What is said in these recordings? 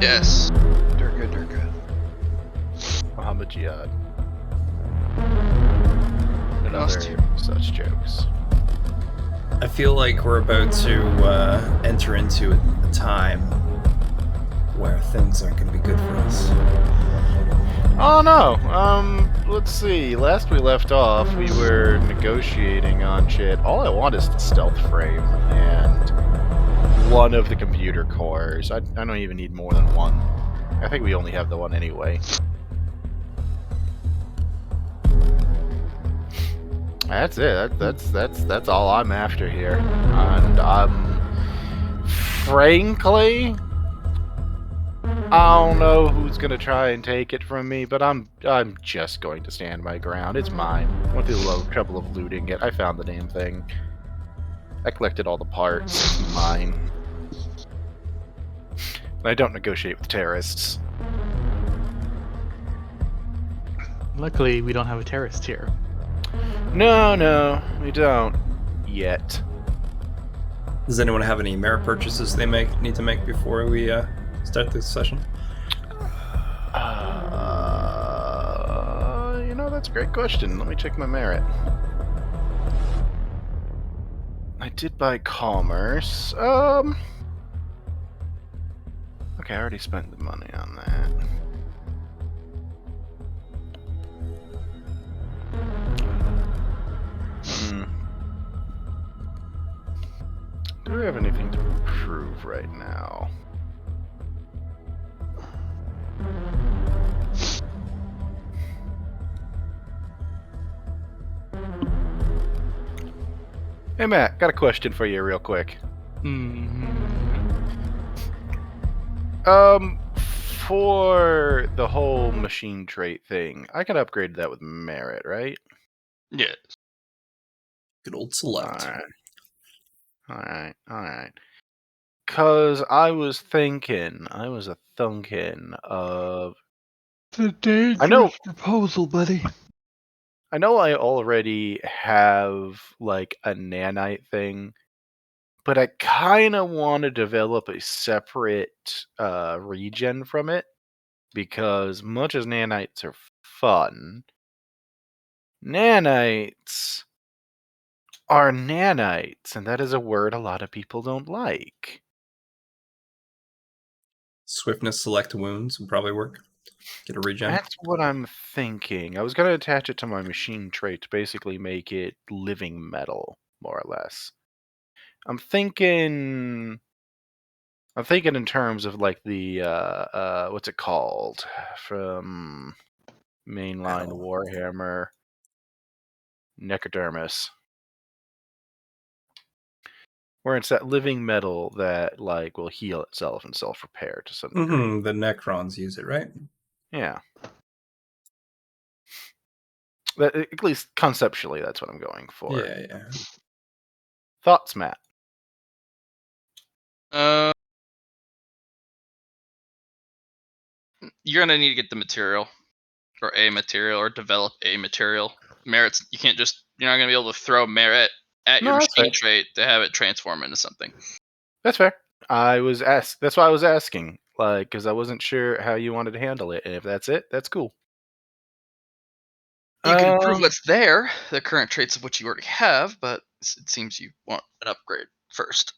Yes. Durga Durga. Muhammad Jihad. And Lost other such jokes. I feel like we're about to enter into a time where things aren't going to be good for us. Oh no. Let's see. Last we left off, we were negotiating on shit. All I want is the stealth frame and one of the computer cores. I don't even need more than one. I think we only have the one anyway. That's it. That's all I'm after here. And frankly, I don't know who's gonna try and take it from me, but I'm just going to stand my ground. It's mine. Went through the trouble of looting it. I found the damn thing. I collected all the parts. It's mine. And I don't negotiate with terrorists. Luckily, we don't have a terrorist here. No, we don't. Yet. Does anyone have any merit purchases they need to make before we start this session? That's a great question. Let me check my merit. I did buy commerce. Okay, I already spent the money on that. Do we have anything to improve right now? Hey Matt, got a question for you real quick. For the whole machine trait thing, I can upgrade that with merit, right? Yes. Good old select. Alright. Cause I was thinking of... It's a dangerous proposal, buddy. I know I already have, like, a nanite thing, but I kind of want to develop a separate regen from it, because much as nanites are fun, nanites are nanites, and that is a word a lot of people don't like. Swiftness select wounds would probably work. Get a regen. That's what I'm thinking. I was going to attach it to my machine trait to basically make it living metal, more or less. I'm thinking in terms of like the what's it called from mainline Warhammer, Necrodermis, where it's that living metal that like will heal itself and self-repair to some degree. The Necrons use it, right? Yeah. At least conceptually, that's what I'm going for. Yeah. Thoughts, Matt? You're gonna need to get the material, or a material, or develop a material. Merits. You're not gonna be able to throw merit at your machine trait to have it transform into something. That's fair. That's why I was asking, like, because I wasn't sure how you wanted to handle it, and if that's it, that's cool. You can improve what's there, the current traits of what you already have, but it seems you want an upgrade first.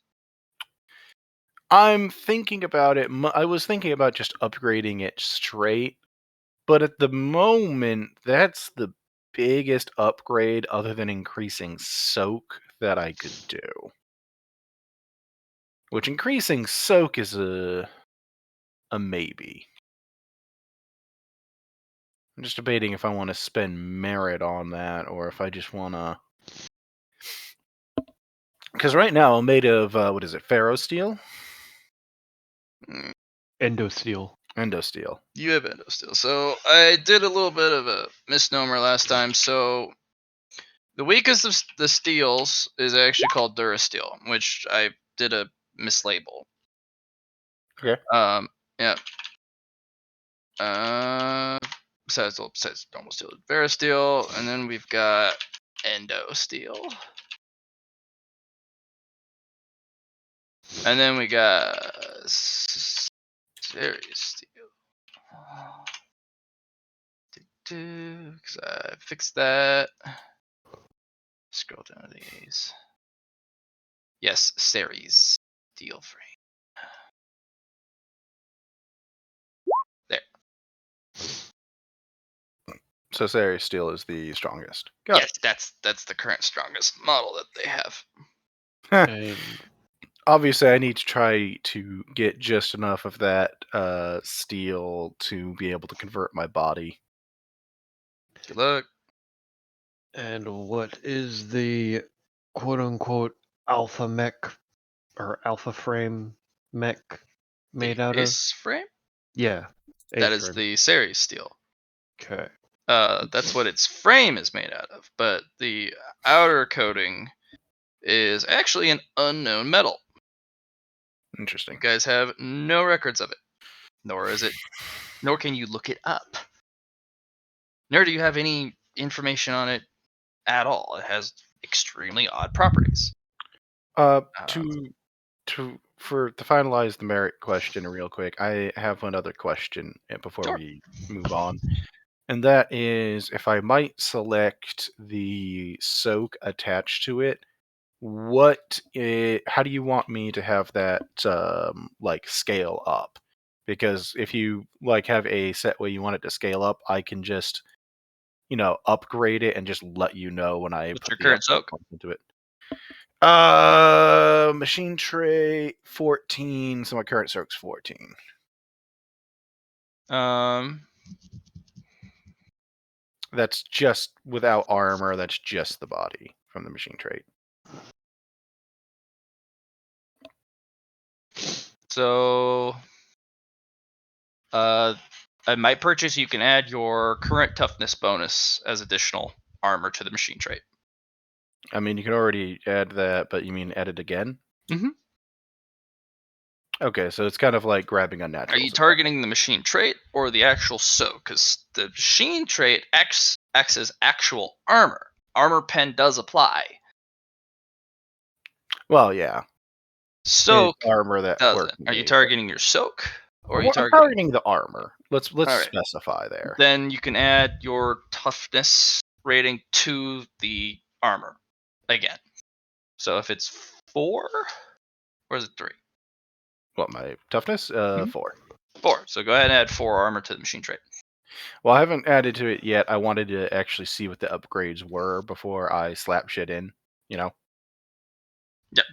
I'm thinking about it. I was thinking about just upgrading it straight, but at the moment, that's the biggest upgrade other than increasing soak that I could do. Which increasing soak is a maybe. I'm just debating if I want to spend merit on that or if I just want to... Because right now I'm made of, what is it, ferrosteel? Endosteel. Endosteel. You have endosteel. So I did a little bit of a misnomer last time. So the weakest of the steels is actually called Durasteel, which I did a mislabel. Okay. Yeah. Besides normal steel, Verasteel, and then we've got Endosteel. And then we got series Because I fixed that. Scroll down to these. Yes, Ceres steel frame. There. So Ceres steel is the strongest. Got Yes, that's the current strongest model that they have. it. And Obviously, I need to try to get just enough of that steel to be able to convert my body. Good luck. what is the quote unquote alpha mech or alpha frame mech made The out of? ace frame? Yeah. That is A-frame. the Ceres steel. Okay. That's what its frame is made out of, but the outer coating is actually an unknown metal. You Interesting. guys have no records of it, nor can you look it up. Nor do you have any information on it at all. It has extremely odd properties. To finalize the merit question real quick, I have one other question before Sure. we move on. And that is, if I might select the soak attached to it, how do you want me to have that like scale up? Because if you like have a set way you want it to scale up, I can just upgrade it and just let you know when I What's put your the current upgrade soak? points into it. Machine tray 14, so my current soak's 14. That's just without armor, that's just the body from the machine trait. So, I might purchase. You can add your current toughness bonus as additional armor to the machine trait. I mean, you can already add that, but you mean add it again? Mhm. Okay, so it's kind of like grabbing a natural. Are you targeting the machine trait or the actual soak? Because the machine trait acts as actual armor. Armor pen does apply. Well, yeah. Soak It's armor that works. doesn't. Are you targeting your soak or are you I'm targeting? targeting the armor. Let's All right. specify there. Then you can add your toughness rating to the armor again. So if it's 4, or is it 3? What, my toughness? Mhm. 4. 4. So go ahead and add 4 armor to the machine trait. Well, I haven't added to it yet. I wanted to actually see what the upgrades were before I slap shit in, Yeah,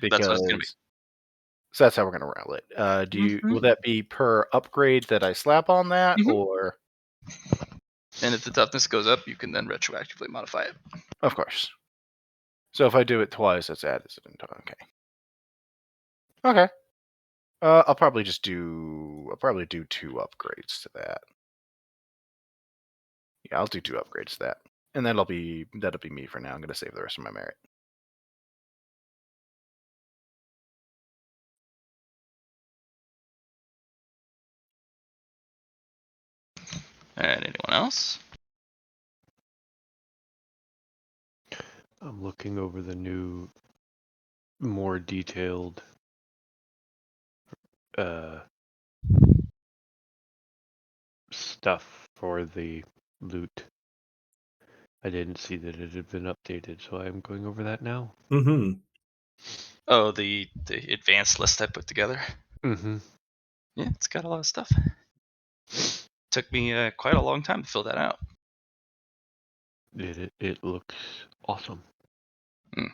because that's what it's gonna be. so that's how we're gonna roll it. Will that be per upgrade that I slap on that, Mhm. or? And if the toughness goes up, you can then retroactively modify it. Of course. So if I do it twice, that's added to it. Okay. Okay. I'll probably do 2 upgrades to that. Yeah, I'll do 2 upgrades to that, and that'll be me for now. I'm gonna save the rest of my merit. All right, anyone else? I'm looking over the new, more detailed stuff for the loot. I didn't see that it had been updated, so I'm going over that now. Mm-hmm. Oh, the advanced list I put together. Mm-hmm. Yeah, it's got a lot of stuff. Took me quite a long time to fill that out. It looks awesome. Mm.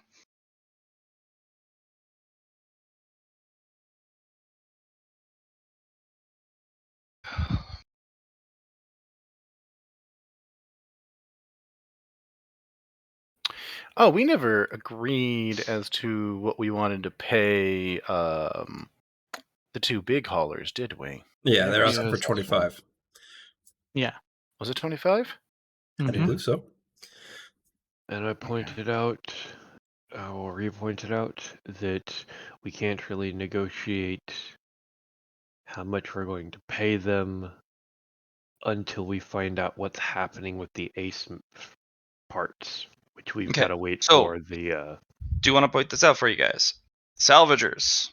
Oh, we never agreed as to what we wanted to pay the 2 big haulers, did we? Yeah, they're Yes. asking for 25. yeah. Was it 25? I Mhm. believe so. And I pointed out, or he pointed out, that we can't really negotiate how much we're going to pay them until we find out what's happening with the ace parts, which we've Okay, got to wait so- for the. Do you want to point this out for you guys? Salvagers.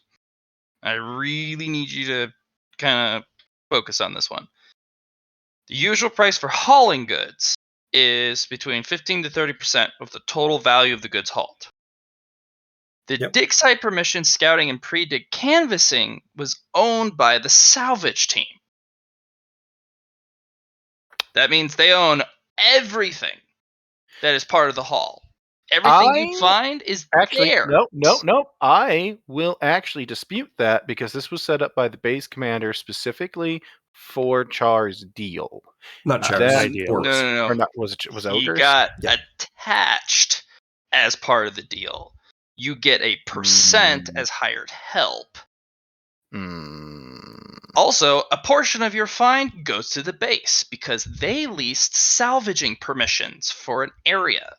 I really need you to kind of focus on this one. The usual price for hauling goods is between 15 to 30% of the total value of the goods hauled. The dig site permission, scouting, and pre-dig canvassing was owned by the salvage team. That means they own everything that is part of the haul. Everything you find is Actually, there. nope. I will actually dispute that because this was set up by the base commander specifically for Char's deal. Not Char's. Then- idea. No, Orcs. no, no. Or not, was He Ogres? got Yeah. attached as part of the deal. You get a percent as hired help. Also, a portion of your find goes to the base because they leased salvaging permissions for an area.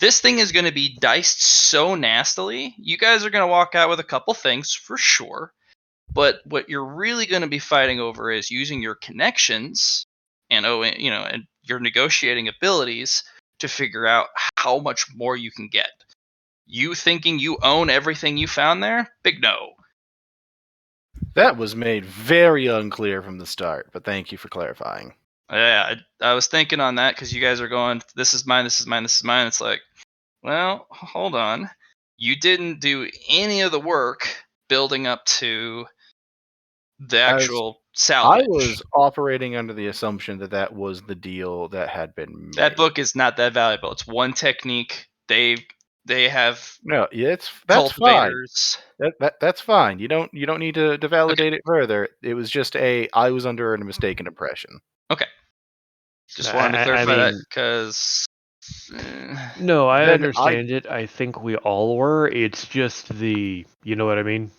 This thing is going to be diced so nastily. You guys are going to walk out with a couple things for sure. But what you're really going to be fighting over is using your connections and and your negotiating abilities to figure out how much more you can get. You thinking you own everything you found there? Big no. That was made very unclear from the start, but thank you for clarifying. Yeah, I was thinking on that because you guys are going, this is mine, this is mine, this is mine. It's like, well, hold on. You didn't do any of the work building up to the actual salvage. I was operating under the assumption that that was the deal that had been made. That book is not that valuable. It's one technique. They have No, that's fine. cultivators. That's fine. You don't need to validate it further. It was just I was under a mistaken impression. Okay. Just wanted to clarify that because. No, I Then understand it. I think we all were. It's just you know what I mean?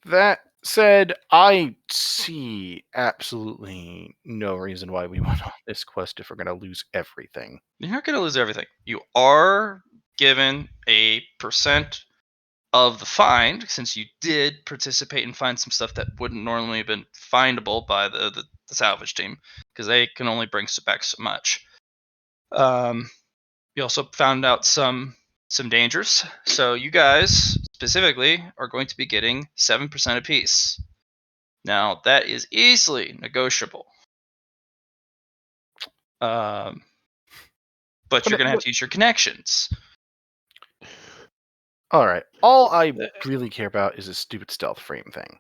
That said, I see absolutely no reason why we went on this quest if we're going to lose everything. You're not going to lose everything. You are given a percent of the find, since you did participate and find some stuff that wouldn't normally have been findable by the salvage team, because they can only bring back so much. You also found out some dangers. So you guys specifically are going to be getting 7% apiece. Now that is easily negotiable. But you're going to have to use your connections. All right. All I really care about is a stupid stealth frame thing.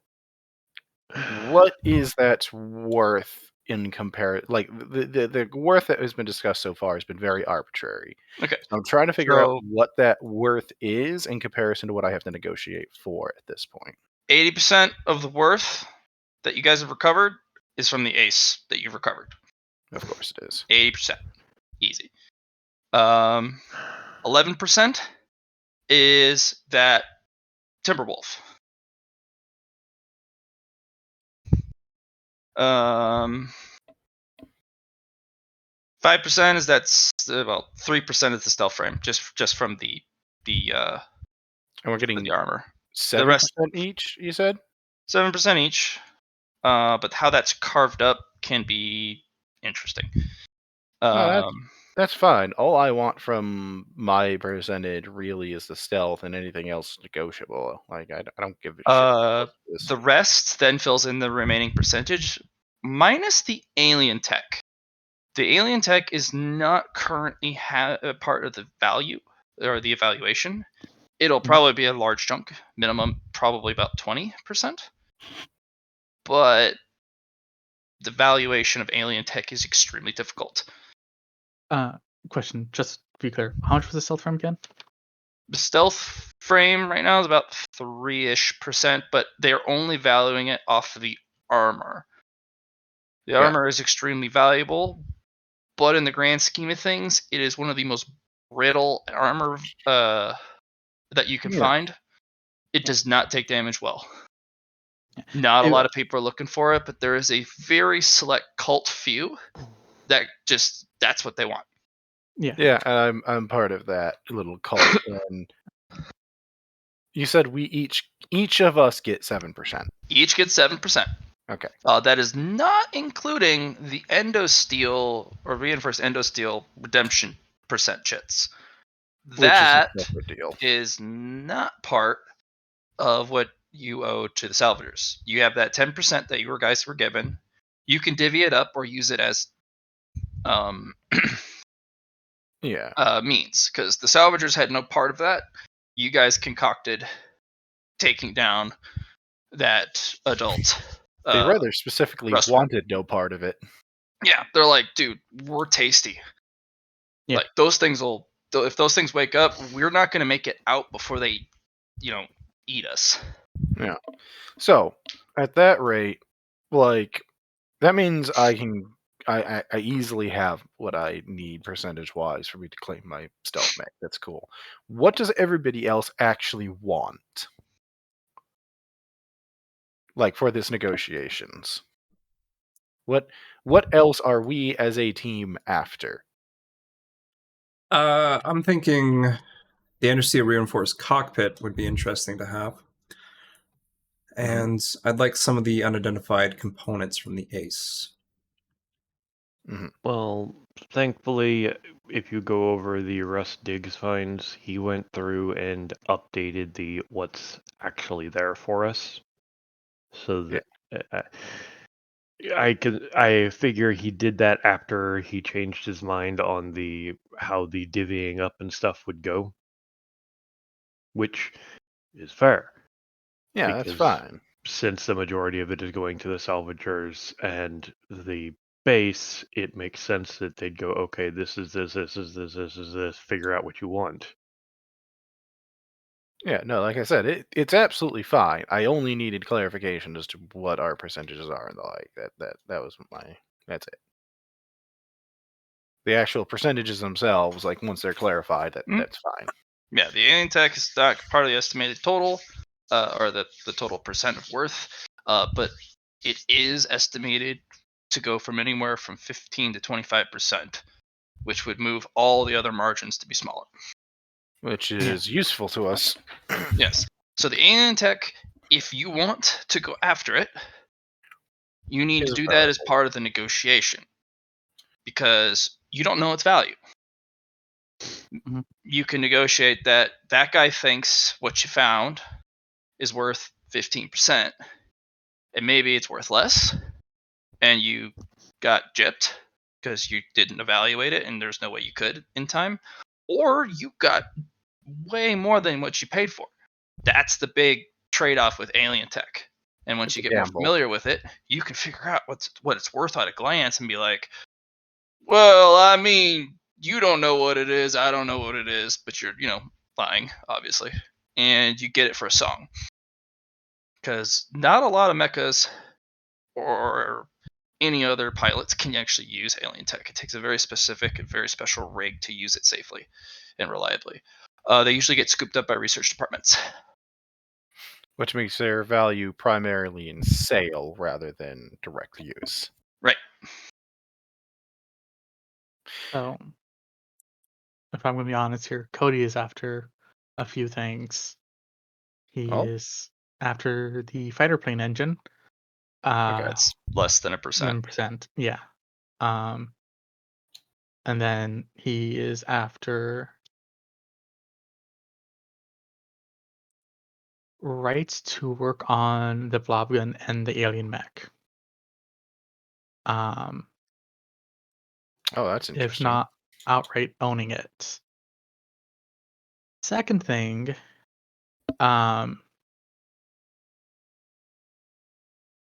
What is that worth in comparison? Like the worth that has been discussed so far has been very arbitrary. Okay. So I'm trying to figure out what that worth is in comparison to what I have to negotiate for at this point. 80% of the worth that you guys have recovered is from the ace that you've recovered. Of course it is. 80%. Easy. 11% is that Timberwolf. 5% is that's about 3% is the stealth frame, just from the And we're getting the armor. 7% each, you said? 7% each. But how that's carved up can be interesting. That's fine. All I want from my percentage really is the stealth, and anything else negotiable. Like I don't give a shit. The rest then fills in the remaining percentage, minus the alien tech. The alien tech is not currently a part of the value or the evaluation. It'll probably be a large chunk, minimum probably about 20%. But the valuation of alien tech is extremely difficult. Question, just to be clear, how much was the stealth frame again? The stealth frame right now is about 3-ish%, but they're only valuing it off of the armor. The armor is extremely valuable, but in the grand scheme of things, it is one of the most brittle armor that you can find. It does not take damage well. Not a lot of people are looking for it, but there is a very select cult few that that's what they want. Yeah, I'm part of that little cult. And you said we each of us get 7%. Each gets 7%. Okay. That is not including the endosteel or reinforced endosteel redemption percent chits. That is not part of what you owe to the salvagers. You have that 10% that you guys were given. You can divvy it up or use it as Yeah. means, because the salvagers had no part of that. You guys concocted taking down that adult. They rather specifically restaurant. wanted no part of it. Yeah, they're like, dude, we're tasty. Yeah. Like those things will. If those things wake up, we're not going to make it out before they, eat us. Yeah. So at that rate, like that means I easily have what I need percentage wise for me to claim my stealth mech. That's cool. What does everybody else actually want? Like for this negotiations? What else are we as a team after? I'm thinking the undersea reinforced cockpit would be interesting to have. And I'd like some of the unidentified components from the Ace. Well, thankfully, if you go over the Russ Diggs finds, he went through and updated the what's actually there for us, so that I figure he did that after he changed his mind on how the divvying up and stuff would go, which is fair. Yeah, that's Because fine. since the majority of it is going to the salvagers and the base, it makes sense that they'd go, okay, this is this, this is this, this is this, figure out what you want. Yeah, no, like I said, it's absolutely fine. I only needed clarification as to what our percentages are and the like. That was that's it. The actual percentages themselves, like once they're clarified, that's fine. Yeah, the alien tech is not part of the estimated total, or the total percent of worth, but it is estimated to go from anywhere from 15 to 25%, which would move all the other margins to be smaller. Which is useful to us. Yes. So the alien tech, if you want to go after it, you need to do that as part of the negotiation, because you don't know its value. You can negotiate that guy thinks what you found is worth 15%, and maybe it's worth less, and you got gypped because you didn't evaluate it and there's no way you could in time, or you got way more than what you paid for. That's the big trade-off with alien tech. And once It's you a get more gamble. familiar with it, you can figure out what it's worth at a glance and be like, well, I mean, you don't know what it is, I don't know what it is, but you're, lying, obviously. And you get it for a song. Because not a lot of mechas or any other pilots can actually use alien tech. It takes a very specific and very special rig to use it safely and reliably. They usually get scooped up by research departments. Which makes their value primarily in sale rather than direct use. Right. So, if I'm going to be honest here, Cody is after a few things. He is after the fighter plane engine. That's less than 1%. 1%. Yeah. And then he is after rights to work on the blob gun and the alien mech. That's If interesting. not outright owning it. Second thing,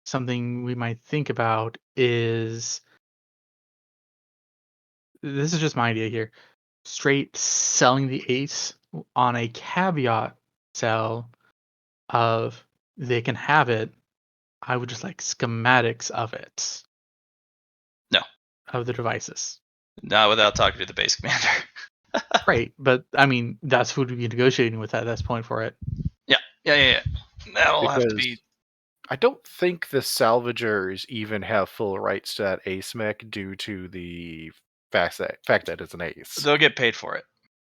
something we might think about is, this is just my idea here, straight selling the Ace on a caveat sell of they can have it. I would just like schematics of it. No. Of the devices. Not without talking to the base commander. Right, but I mean, that's who would be negotiating with at this point for it. Yeah. That'll have to be. Because I don't think the salvagers even have full rights to that ace mech due to the fact that it's an ace. They'll get paid for it.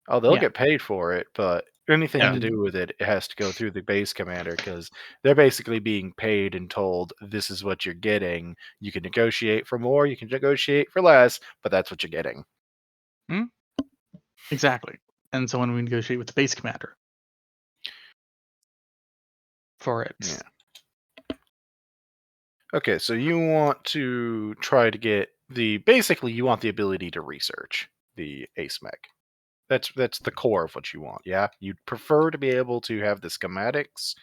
Oh, they'll get paid for it, but anything Yeah. to do with it has to go through the base commander because they're basically being paid and told this is what you're getting. You can negotiate for more, you can negotiate for less, but that's what you're getting. Exactly. And so when we negotiate with the base commander for it. Yeah. Okay, so you want to try to get basically you want the ability to research the ace mech. That's the core of what you want. Yeah, you'd prefer to be able to have the schematics,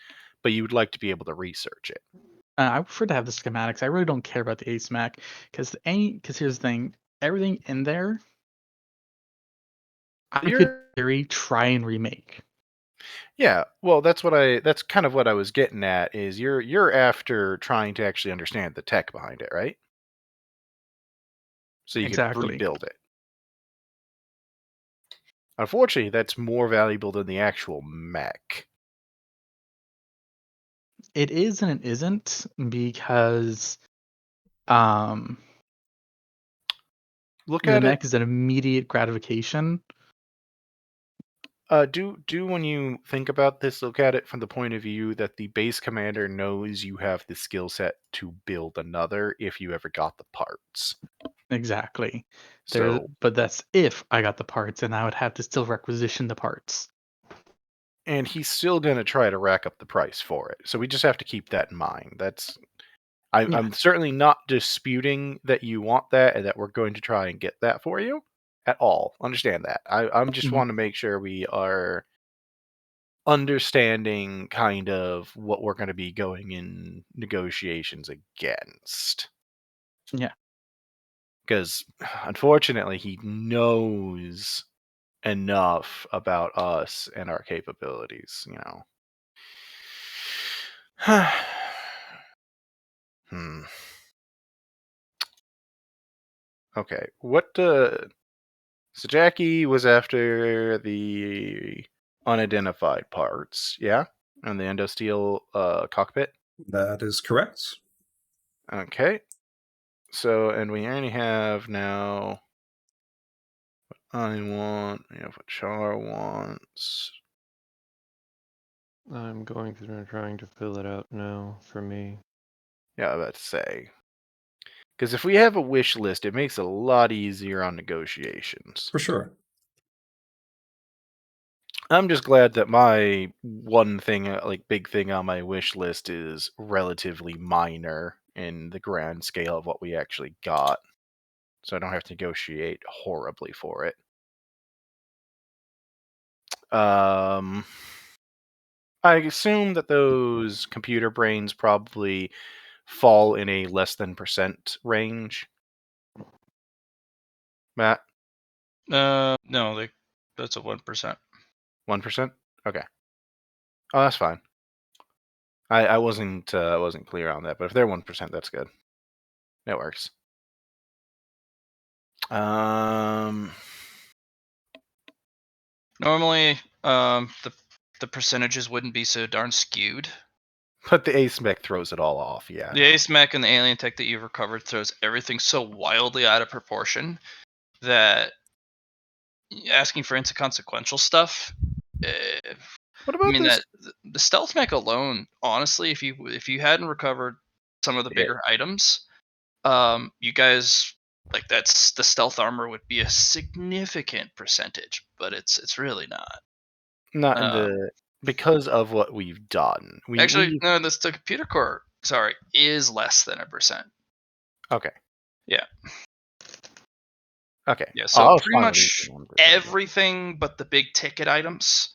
but you'd like to be able to research it. I prefer to have the schematics. I really don't care about the ace mech because here's the thing: everything in there, I could in You're theory try and remake. Yeah, well, that's kind of what I was getting at. Is you're after trying to actually understand the tech behind it, right? So you could Exactly. rebuild it. Unfortunately, that's more valuable than the actual mech. It is and it isn't because um Look the at it. mech is an immediate gratification. Do when you think about this, look at it from the point of view that the base commander knows you have the skill set to build another if you ever got the parts. Exactly. So, But that's if I got the parts, and I would have to still requisition the parts. and he's still going to try to rack up the price for it. So we just have to keep that in mind. Yeah. I'm certainly not disputing that you want that and that we're going to try and get that for you at all. Understand that. I'm just Mhm. want to make sure we are understanding kind of what we're going to be going in negotiations against. Yeah. Because unfortunately, he knows enough about us and our capabilities, you know. Hmm. Okay. So Jackie was after the unidentified parts, yeah? And the endosteel cockpit. That is correct. Okay. So, and we only have now I want, we have what Char wants. I'm going through and trying to fill it out now for me. Yeah, I was about to say. Because if we have a wish list, it makes it a lot easier on negotiations. For sure. I'm just glad that my one thing, like big thing on my wish list is relatively minor in the grand scale of what we actually got. So I don't have to negotiate horribly for it. I assume that those computer brains probably fall in a less than % range. Matt, No, that's a 1%. 1%? Okay. Oh, that's fine. I wasn't clear on that, but if they're 1%, that's good. That works. Normally, the percentages wouldn't be so darn skewed. But the ace mech throws it all off, yeah. The ace mech and the alien tech that you've recovered throws everything so wildly out of proportion that asking for inconsequential stuff. I What about mean this? that the stealth mech alone, honestly, if you hadn't recovered some of the Yeah, bigger items, you guys like that's the stealth armor would be a significant percentage, but it's really not. not in Um, the because of what we've done. Actually, We no, the computer core, sorry, is less than 1%. okay. Yeah. Okay. Yeah, Oh, so I was pretty fine with it much being 1%. everything but the big ticket items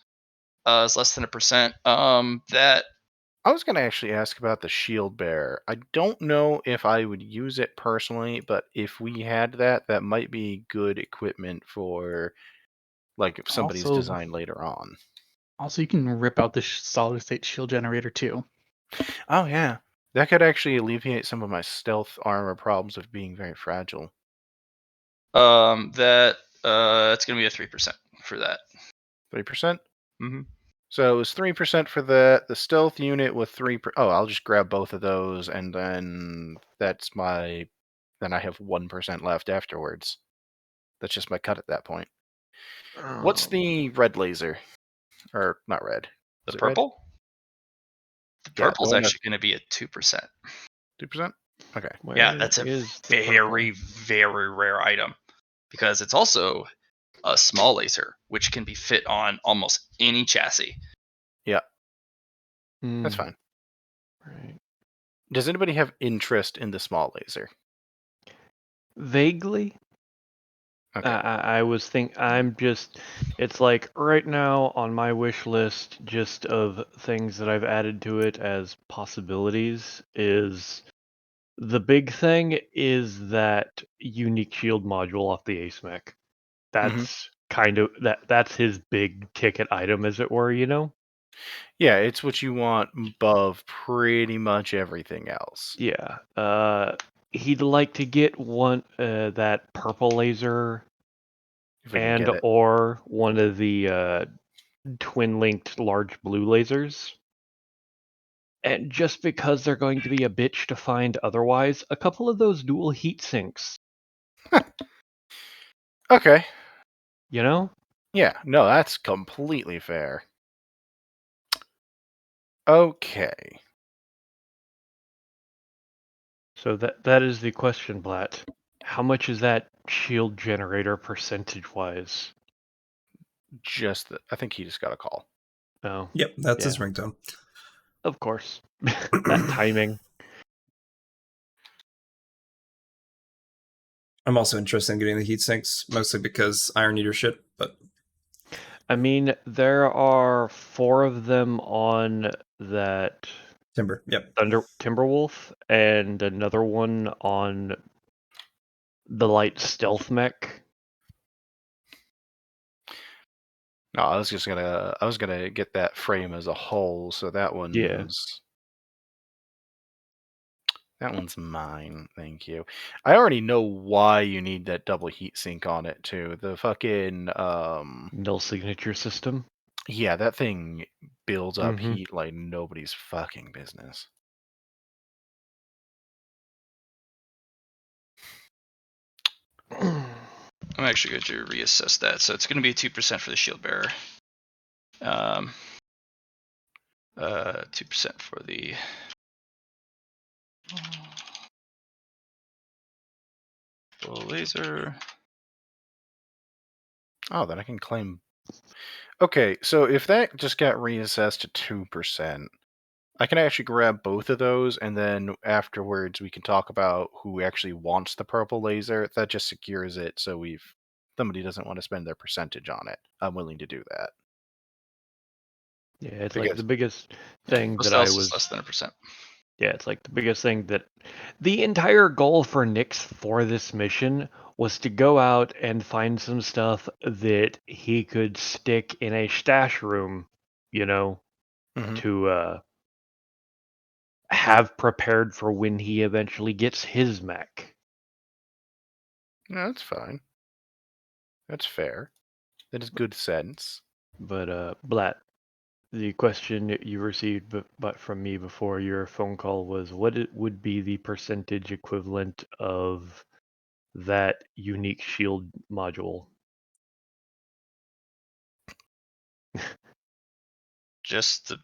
is less than 1%. That I was going to actually ask about the shield bearer. I don't know if I would use it personally, but if we had that, that might be good equipment for like if somebody's Also, design later on. you can rip out the solid state shield generator too. Oh yeah, that could actually alleviate some of my stealth armor problems of being very fragile. that it's gonna be a 3% for that. 3%. Mm-hmm. So it was 3% for the stealth unit with 3. Oh, I'll just grab both of those, and then that's my. Then I have 1% left afterwards. That's just my cut at that point. What's the red laser? Or not red? The Is it red? purple? The Yeah, the purple's one that's actually gonna be at 2%. 2%. Okay. Yeah, Where that's a is the very, purple? very rare item because it's also a small laser, which can be fit on almost any chassis. Yeah, that's Hmm, fine. right. Does anybody have interest in the small laser? Vaguely. Okay. I was it's like right now on my wish list, just of things that I've added to it as possibilities, is the big thing is that unique shield module off the Ace mech. That's kind of that's his big ticket item, as it were, you know? Yeah, it's what you want above pretty much everything else. Yeah. He'd like to get one that purple laser If we can and get it. or one of the twin linked large blue lasers. And just because they're going to be a bitch to find otherwise, a couple of those dual heat sinks, Okay. you know? Yeah, no, that's completely fair. Okay. So that is the question, Blatt. How much is that shield generator percentage wise? I think he just got a call. Oh, Yep, that's yeah, his ringtone. of course. That timing. I'm also interested in getting the heat sinks, mostly because Iron Eater shit, but I mean, there are 4 of them on that Timber. Yep. Timberwolf and another one on the light stealth mech. No, I was gonna get that frame as a whole, so that Yeah. one's mine. Thank you. I already know why you need that double heat sink on it too. The fucking Null signature system. yeah, that thing builds up Mm-hmm. heat like nobody's fucking business. I'm actually going to reassess that. So it's going to be 2% for the shield bearer. 2% for the laser. Oh, then I can claim. Okay, so if that just got reassessed to 2%, I can actually grab both of those, and then afterwards we can talk about who actually wants the purple laser. That just secures it, so somebody doesn't want to spend their percentage on it. I'm willing to do that. Yeah, it's like Because the biggest thing Most that I else is was. less than 1%. Yeah, it's like the biggest thing that the entire goal for Nyx for this mission was to go out and find some stuff that he could stick in a stash room, you know, Mhm. to have prepared for when he eventually gets his mech. No, that's fine. That's fair. That is good sense. But Blatt, the question that you received but from me before your phone call was what it would be the percentage equivalent of that unique shield module. Just the.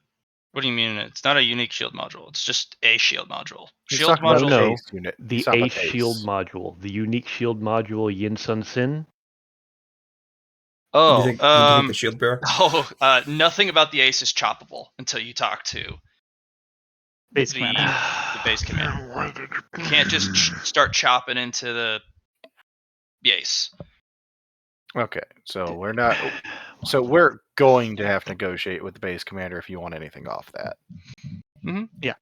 What do you mean? It's not a unique shield module. It's just a shield module. He's Shield talking about module. the No, Ace unit. He's the talking Ace about shield Ace. module, the unique shield module Yin Sun Sin. Do you Oh, think? Do you think the shield bearer? nothing about the ace is choppable until you talk to Base the commander. base commander. You can't just start chopping into the ace. Okay, so we're not. So we're going to have to negotiate with the base commander if you want anything off that. Mm-hmm. Yeah.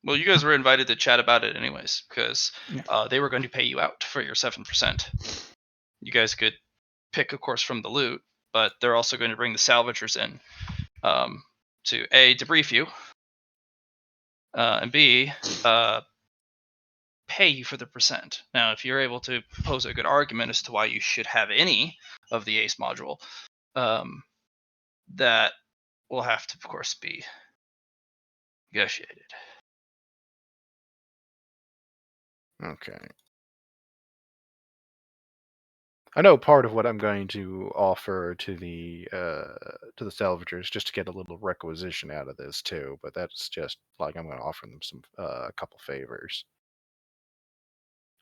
Well, you guys were invited to chat about it anyways, because Yeah. they were going to pay you out for your 7%. You guys could pick, of course, from the loot, but they're also going to bring the salvagers in to A, debrief you, and B, pay you for the percent. Now, if you're able to pose a good argument as to why you should have any of the ACE module, that will have to, of course, be negotiated. Okay. I know part of what I'm going to offer to the salvagers just to get a little requisition out of this too, but that's just like I'm going to offer them some a couple favors.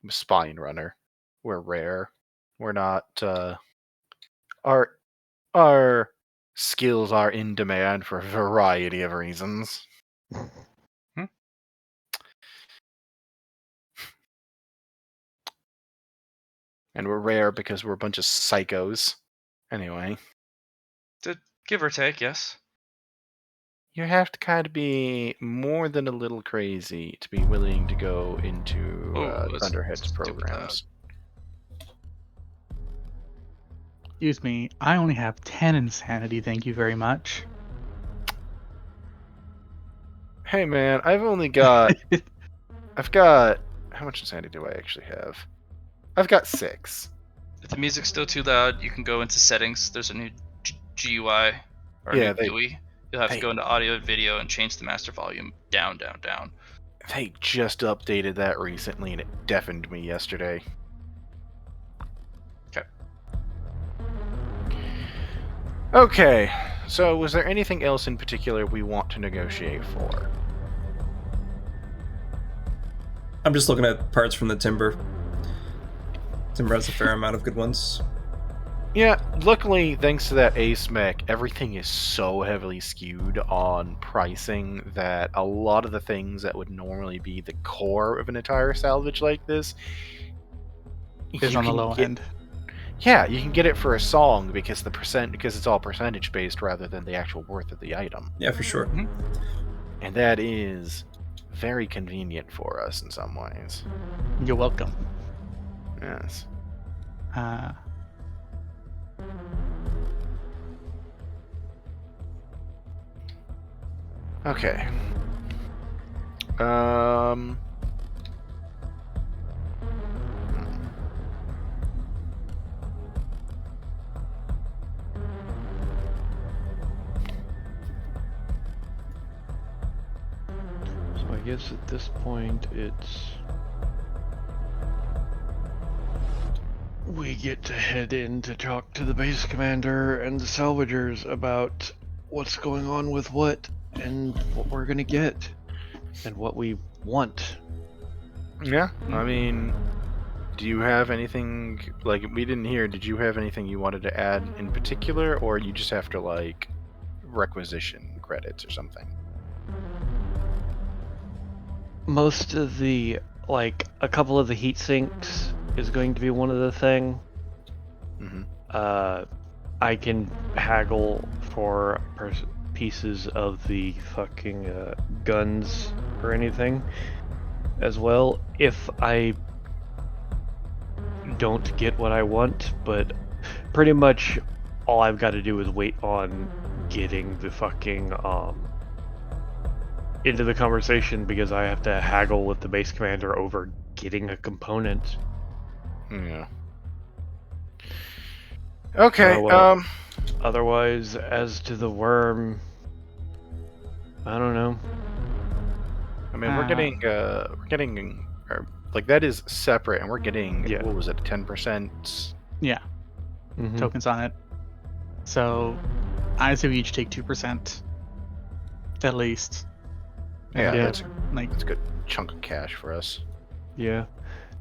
I'm a spine runner. We're rare. We're not our our skills are in demand for a variety of reasons. And we're rare because we're a bunch of psychos. Anyway. To give or take, yes. You have to kind of be more than a little crazy to be willing to go into Thunderhead's programs. Excuse me, I only have 10 insanity, thank you very much. Hey man, I've got... How much insanity do I actually have? I've got 6. If the music's still too loud, you can go into settings. There's a new GUI or Yeah, a new GUI. You'll have to go into audio and video and change the master volume down, down, down. They just updated that recently and it deafened me yesterday. Okay, so was there anything else in particular we want to negotiate for? I'm just looking at parts from the timber. Timber has a fair amount of good ones. Yeah, luckily, thanks to that ace mech, everything is so heavily skewed on pricing that a lot of the things that would normally be the core of an entire salvage like this Is on the low end. Yeah, you can get it for a song because it's all percentage based rather than the actual worth of the item. Yeah, for sure. Mm-hmm. And that is very convenient for us in some ways. You're welcome. Yes. Okay. So I guess at this point it's... we get to head in to talk to the base commander and the salvagers about what's going on with what and what we're gonna get and what we want. Yeah, I mean, do you have anything, like, we didn't hear, did you have anything you wanted to add in particular, or you just have to, like, requisition credits or something? Most of the, like, a couple of the heat sinks is going to be one of the thing. Mm-hmm. I can haggle for pieces of the fucking guns or anything as well if I don't get what I want, but pretty much all I've got to do is wait on getting the fucking into the conversation because I have to haggle with the base commander over getting a component. Yeah. Okay, Otherwise, as to the worm, I don't know. I mean, we're getting, like, that is separate, and we're getting, Yeah. what was it, 10%? Yeah, Mhm. tokens on it. So I say we each take 2%, at least. Yeah, Yeah. that's Like, a good chunk of cash for us. Yeah.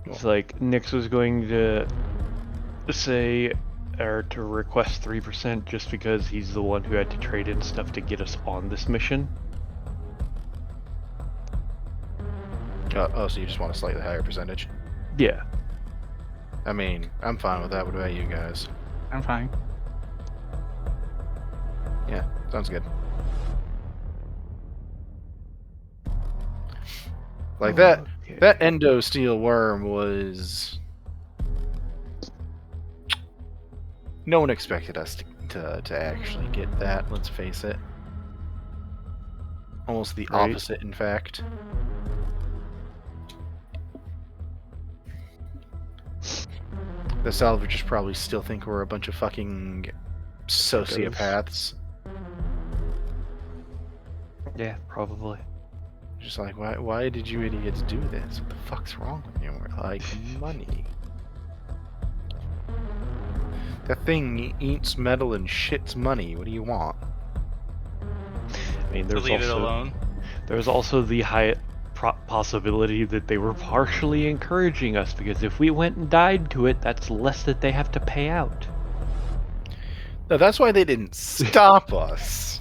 It's like Nix was going to say or to request 3% just because he's the one who had to trade in stuff to get us on this mission. Oh, so you just want a slightly higher percentage? Yeah. I mean, I'm fine with that. What about you guys? I'm fine. Yeah, sounds good. Like that endo steel worm was... No one expected us to actually get that, let's face it. Almost the Right. opposite, in fact. The salvagers probably still think we're a bunch of fucking sociopaths. Yeah, probably. Just like, why did you idiots do this? What the fuck's wrong with you? And we're like, money. That thing eats metal and shits money. What do you want? I mean, To leave it alone. There's also the high possibility that they were partially encouraging us because if we went and died to it, that's less that they have to pay out. No, that's why they didn't stop us.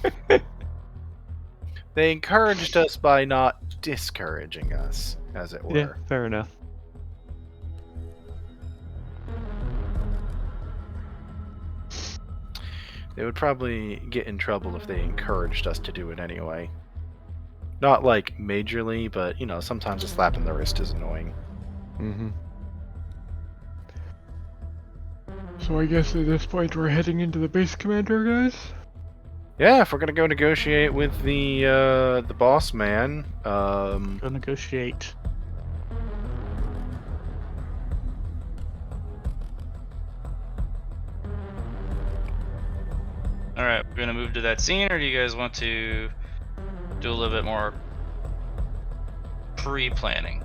They encouraged us by not discouraging us, as it were. Yeah, fair enough. They would probably get in trouble if they encouraged us to do it anyway. Not like majorly, but you know, sometimes a slap in the wrist is annoying. Mm-hmm. So I guess at this point we're heading into the base commander, guys? Yeah, if we're gonna go negotiate with the boss man, Go negotiate. All right, we're gonna move to that scene, or do you guys want to do a little bit more pre-planning?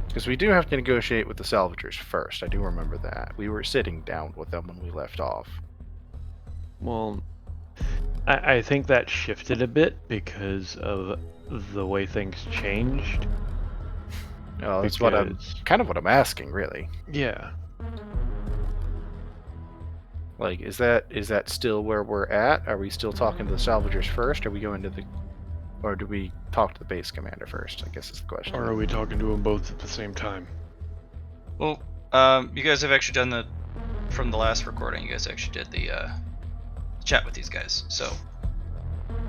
because we do have to negotiate with the salvagers first. I do remember that. We were sitting down with them when we left off. Well, I think that shifted a bit because of the way things changed. Oh, that's what I'm Because- kind of what I'm asking, really. Yeah. Like, is that still where we're at? Are we still talking to the salvagers first? Or are we going to the, or do we talk to the base commander first? I guess is the question. Or are we talking to them both at the same time? Well, you guys have actually done from the last recording. You guys actually did the chat with these guys, so you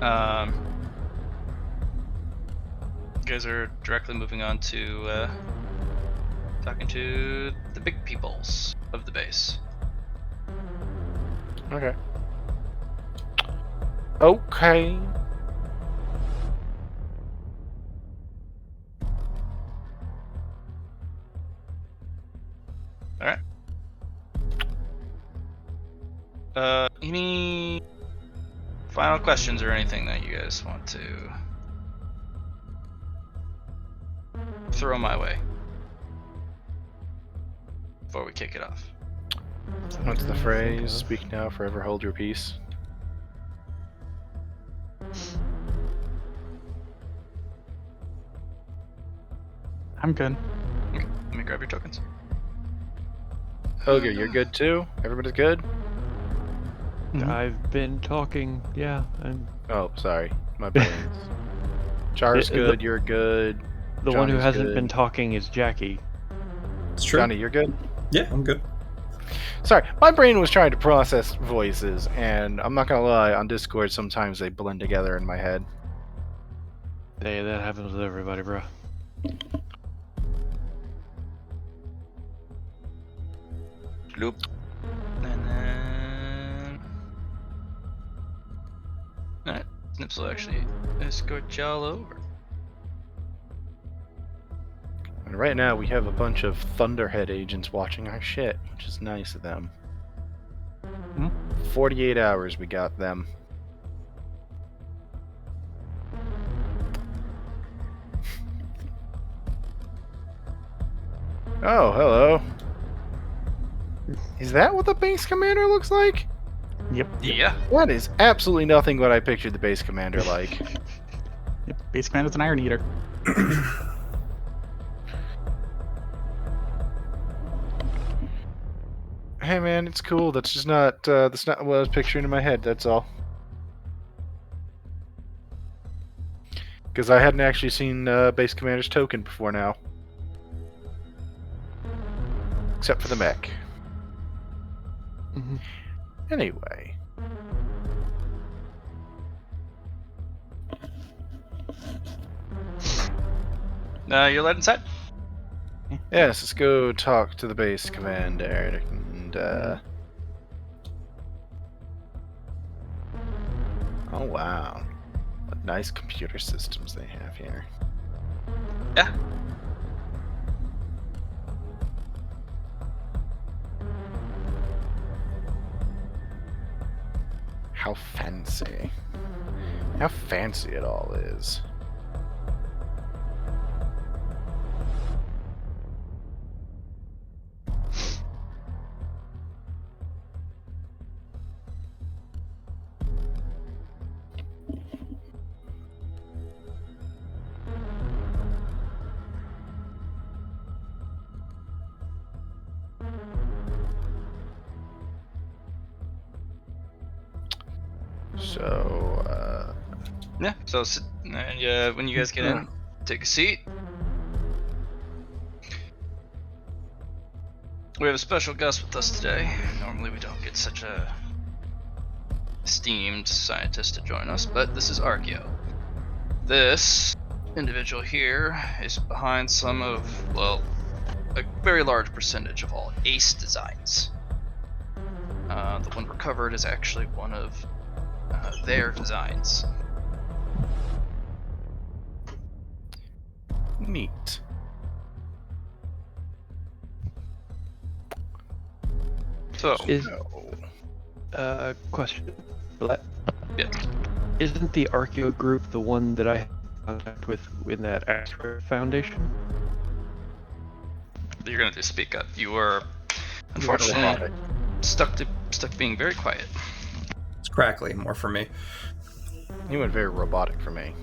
guys are directly moving on to talking to the big peoples of the base. Okay. Okay. All right. Any final questions or anything that you guys want to throw my way before we kick it off? What's the phrase? Speak now, forever hold your peace. I'm good. Okay, let me grab your tokens. Ogre, you're good too? Everybody's good? Mhm. I've been talking, yeah, and Oh, sorry. My brains. Char's The- good, you're good. the one who Johnny's hasn't good. been talking is Jackie. It's true. Johnny, you're good? Yeah, I'm good. Sorry, my brain was trying to process voices, and I'm not gonna lie, on Discord sometimes they blend together in my head. Hey, that happens with everybody, bro. Loop. And then... Alright, Snips will actually escort y'all over. And right now we have a bunch of Thunderhead agents watching our shit, which is nice of them. 48 hours we got them. Oh, hello. Is that what the base commander looks like? Yep. Yeah. That is absolutely nothing what I pictured the base commander like. Yep. Base commander's an Iron Eater. Hey man, it's cool. That's not what I was picturing in my head. That's all. Because I hadn't actually seen base commander's token before now, except for the mech. Mm-hmm. Anyway, You're led inside? yes, let's go talk to the base commander. And oh wow, what nice computer systems they have here. Yeah. How fancy. How fancy it all is. So, Yeah, so when you guys get in, take a seat. We have a special guest with us today. Normally we don't get such a esteemed scientist to join us, but this is Archeo. This individual here is behind some of, well, a very large percentage of all ACE designs. The one recovered is actually one of their designs. Neat. So, Is question. yeah. Isn't the Archeo group the one that I have contact with in that Asteroid Foundation? You're gonna have to speak up. You are You're unfortunately robotic. stuck being very quiet. It's crackly, more for me. He went very robotic for me.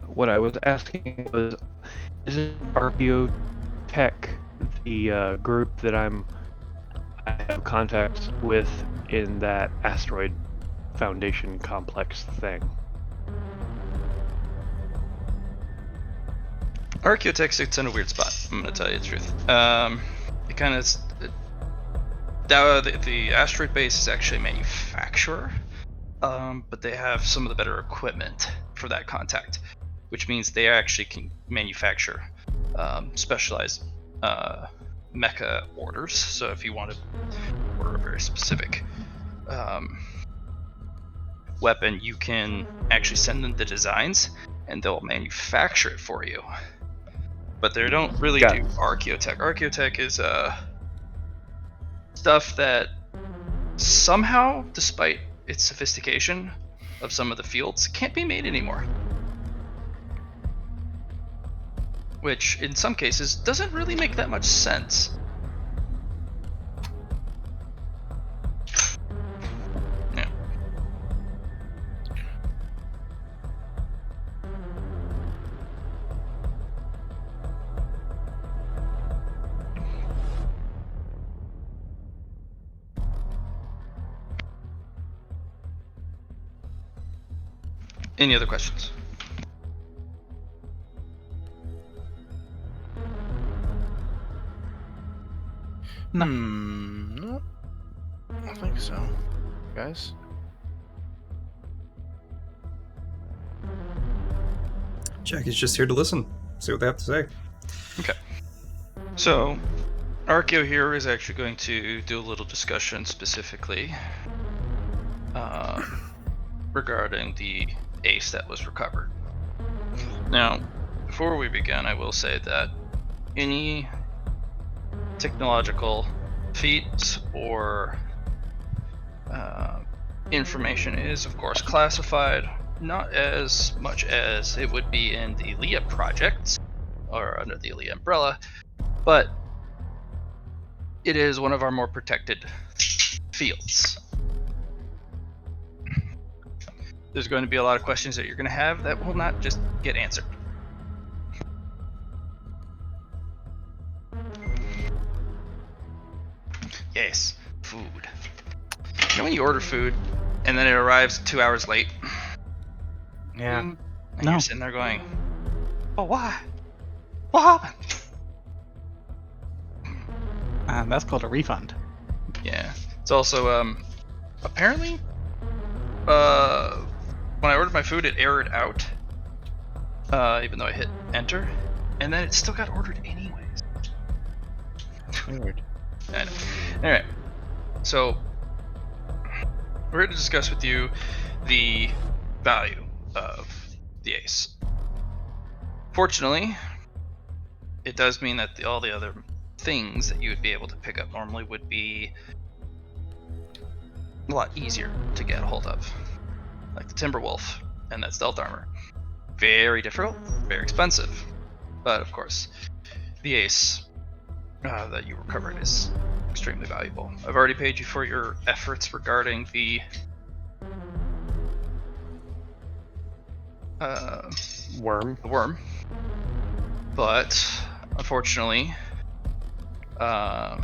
What I was asking was, isn't Archeo Tech the group that I have contact with in that Asteroid Foundation complex thing? Archaeotech sits in a weird spot. I'm gonna tell you the truth. It kind of the asteroid base is actually a manufacturer, but they have some of the better equipment for that contact, which means they actually can manufacture specialized mecha orders. So if you want to order a very specific weapon, you can actually send them the designs, and they'll manufacture it for you. But they don't really Got do it. Archaeotech. Archaeotech is stuff that somehow, despite its sophistication of some of the fields, can't be made anymore. Which, in some cases, doesn't really make that much sense. Yeah. Any other questions? No. No. I don't think so. Guys? Jackie's just here to listen, see what they have to say. So, Archeo here is actually going to do a little discussion specifically regarding the ace that was recovered. Now, before we begin, I will say that any technological feats or information is, of course, classified, not as much as it would be in the Leah project or under the Leah umbrella, but it is one of our more protected fields. There's going to be a lot of questions that you're going to have that will not just get answered. Yes, food. You know when you order food and then it arrives 2 hours late? Yeah. And No. you're sitting there going, oh, why? What happened? That's called a refund. Yeah. It's also, apparently, when I ordered my food, it errored out, even though I hit enter, and then it still got ordered anyways. Weird. I know. Alright. So, we're here to discuss with you the value of the ace. Fortunately, it does mean that all the other things that you would be able to pick up normally would be a lot easier to get a hold of. Like the Timberwolf and that stealth armor. Very difficult, very expensive. But of course, the ace that you recovered is extremely valuable. I've already paid you for your efforts regarding the Worm. But unfortunately, for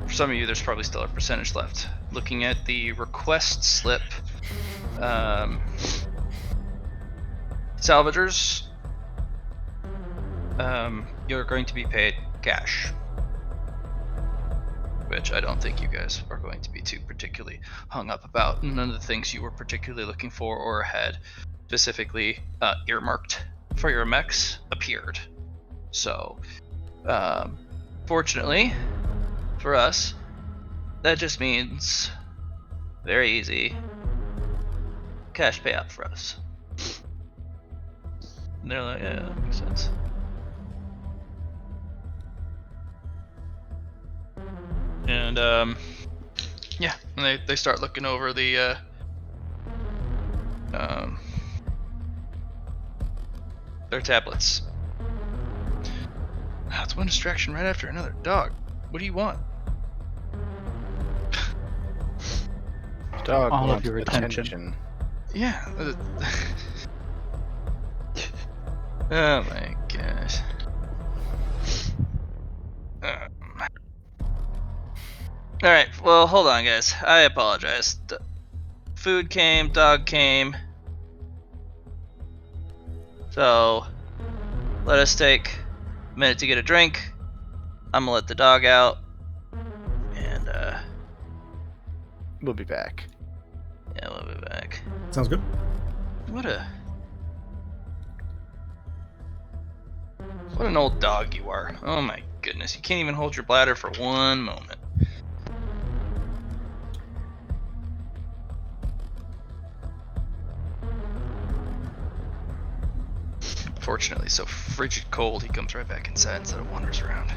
some of you, there's probably still a percentage left. Looking at the request slip, salvagers, you're going to be paid cash. which I don't think you guys are going to be too particularly hung up about. None of the things you were particularly looking for or had specifically earmarked for your mechs appeared. So, fortunately for us, that just means very easy cash payout for us. And they're like, yeah, that makes sense. And yeah, and they start looking over the their tablets. That's one distraction right after another. Dog, what do you want? Dog All of wants your attention. Yeah. Oh my gosh. Alright, well, hold on, guys. I apologize. Food came, dog came. So, let us take a minute to get a drink. I'm gonna let the dog out. And, We'll be back. yeah, we'll be back. Sounds good. What an old dog you are. Oh my goodness, you can't even hold your bladder for one moment. Fortunately, so frigid cold, he comes right back inside instead of wanders around.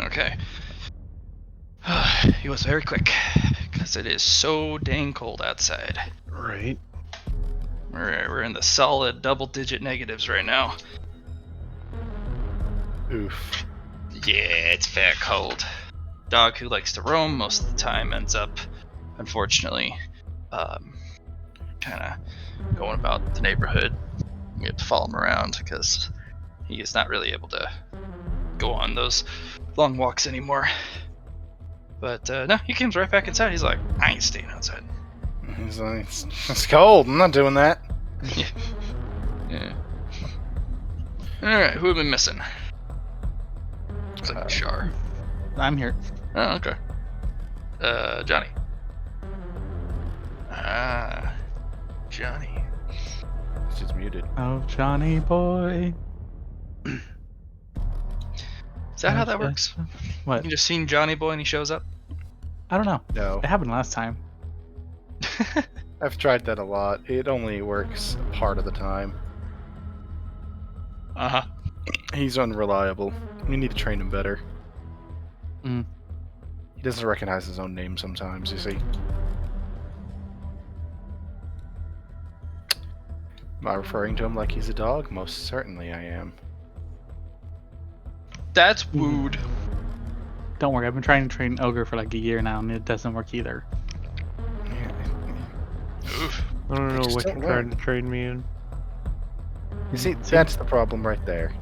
Okay. He was very quick, because it is so dang cold outside. Right. We're in the solid double-digit negatives right now. Oof. Yeah, it's fair cold. dog who likes to roam most of the time ends up, unfortunately, kind of going about the neighborhood. We have to follow him around because he is not really able to go on those long walks anymore. But no, he comes right back inside. He's like, I ain't staying outside. He's like, it's cold. I'm not doing that. Yeah. Alright, who have we been missing? Looks like Shar. I'm here. Oh, okay. Johnny. Ah, Johnny. It's just muted. Oh, Johnny boy. Is that how that works? What? You just seen Johnny Boy and he shows up? I don't know. No, It happened last time. I've tried that a lot. It only works part of the time. Uh-huh. He's unreliable. We need to train him better. Mm. He doesn't recognize his own name sometimes, you see. Am I referring to him like he's a dog? Most certainly I am. That's wooed. Don't worry, I've been trying to train Ogre for like a year now, and it doesn't work either. Oof. I don't know just what don't you're trying to train me in. You see, that's the problem right there.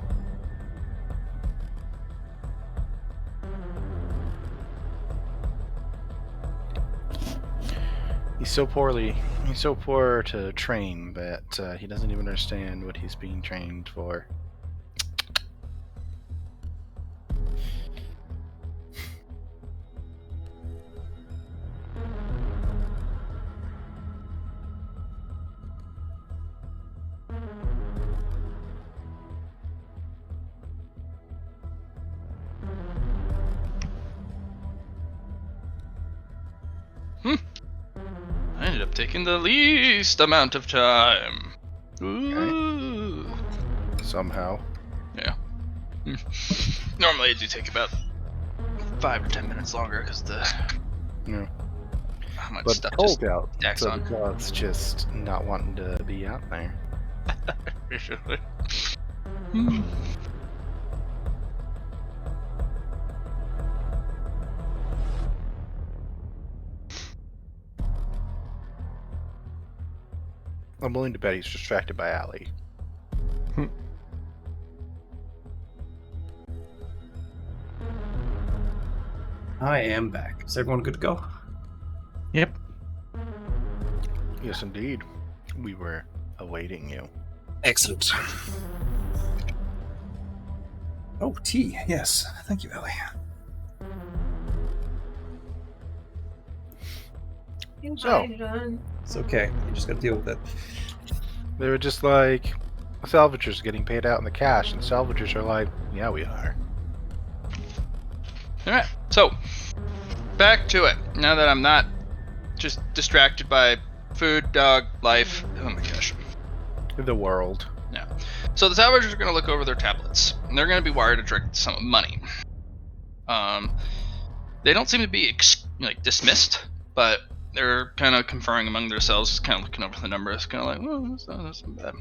He's so poor to train that he doesn't even understand what he's being trained for. I ended up taking the least amount of time. Ooh. Somehow. Yeah. Normally I do take about 5 to 10 minutes longer because the Yeah. how much But stuff cold just out, stacks so on. the dog's just not wanting to be out there. Usually. I'm willing to bet he's distracted by Allie. I am back. Is everyone good to go? Yep. Yes, indeed. We were awaiting you. Excellent. Oh, tea. Yes. Thank you, Ellie. So, It's okay. You just gotta deal with it. they were just like, salvagers getting paid out in the cash, and salvagers are like, yeah, we are. Alright, so back to it. Now that I'm not just distracted by food, dog, life. Oh my gosh. The world. So the salvagers are going to look over their tablets, and they're going to be wired to direct some money. They don't seem to be dismissed, but they're kind of conferring among themselves, just kind of looking over the numbers, kind of like, well, that's not bad.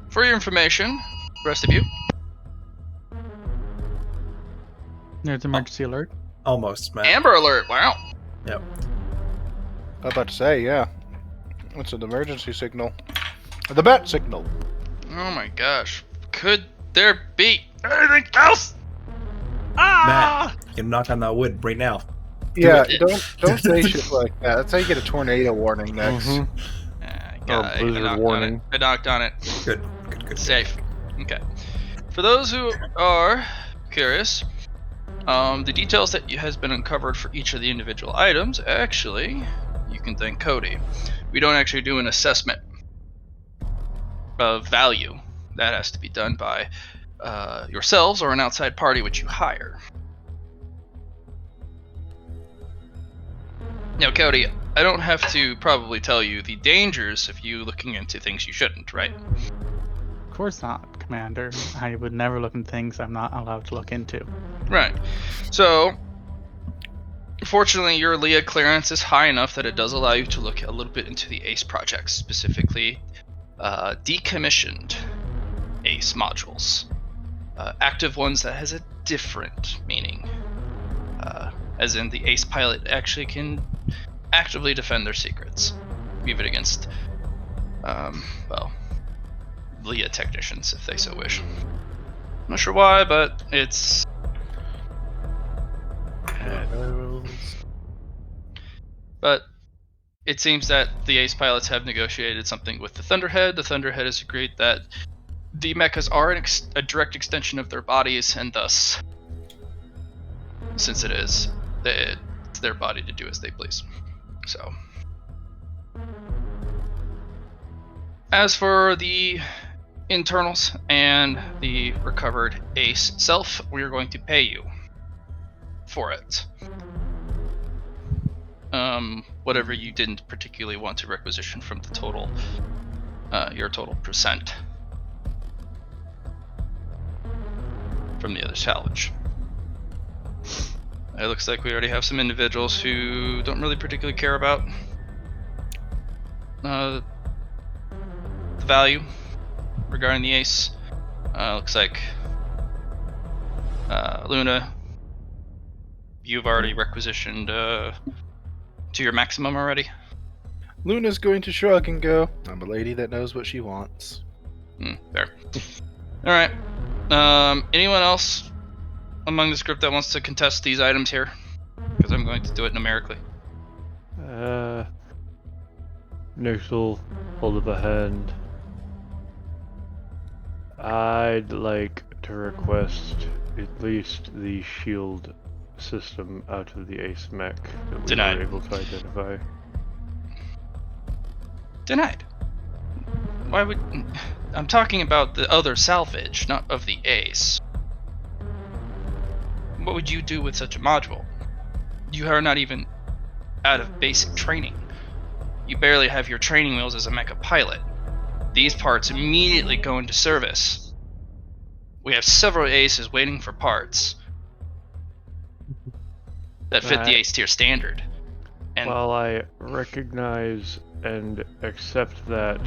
For your information, the rest of you, There's emergency alert. Almost, Matt. Amber Alert. Wow. Yep. I was about to say, yeah. It's an emergency signal. The bat signal. Oh my gosh. Could there be anything else? Ah! Matt, you can knock on that wood right now. Yeah, it. don't say shit like that. That's how you get a tornado warning next. Mhm. I blizzard knocked warning. on it. I knocked on it. Good. Safe. Okay. For those who are curious, the details that has been uncovered for each of the individual items, actually, you can thank Cody. We don't actually do an assessment of value. That has to be done by yourselves or an outside party which you hire. Now, Cody, I don't have to probably tell you the dangers of you looking into things you shouldn't, right? Of course not, Commander. I would never look into things I'm not allowed to look into. Right. So, fortunately, your Leah clearance is high enough that it does allow you to look a little bit into the ACE projects, specifically decommissioned ACE modules. active ones that has a different meaning. As in, the ace pilot actually can actively defend their secrets, even against, Leah technicians, if they so wish. I'm not sure why, but it's. But it seems that the ace pilots have negotiated something with the Thunderhead. The Thunderhead has agreed that the mechas are a direct extension of their bodies, and thus, since it is, it's their body to do as they please. So, as for the internals and the recovered ace self, we are going to pay you for it. Whatever you didn't particularly want to requisition from the total, your total percent from the other salvage. It looks like we already have some individuals who don't really particularly care about the value regarding the ace. Looks like Luna, you've already requisitioned to your maximum already. Luna's going to shrug and go, I'm a lady that knows what she wants. Fair. Alright. Anyone else among this group that wants to contest these items here? Because I'm going to do it numerically. Nix will hold up a hand. I'd like to request at least the shield system out of the ace mech that we Denied. were able to identify. Denied. Why would... I'm talking about the other salvage, not of the ace. What would you do with such a module? You are not even out of basic training. You barely have your training wheels as a mecha pilot. These parts immediately go into service. We have several aces waiting for parts that fit the ace tier standard. And while I recognize and accept that,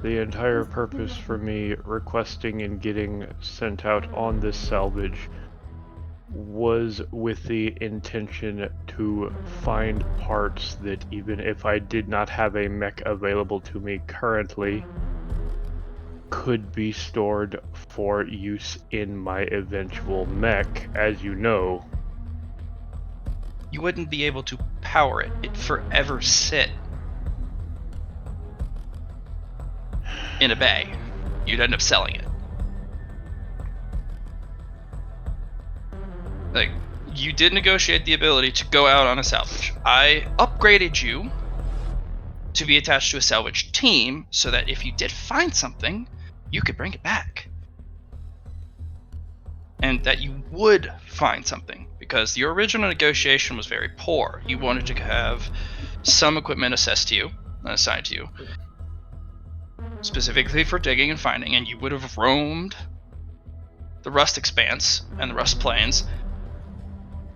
the entire purpose for me requesting and getting sent out on this salvage was with the intention to find parts that, even if I did not have a mech available to me currently, could be stored for use in my eventual mech. As you know, you wouldn't be able to power it. It'd forever sit in a bay. You'd end up selling it. Like, you did negotiate the ability to go out on a salvage. I upgraded you to be attached to a salvage team so that if you did find something, you could bring it back. And that you would find something, because your original negotiation was very poor. You wanted to have some equipment assessed to you and assigned to you, specifically for digging and finding, and you would have roamed the Rust Expanse and the Rust Plains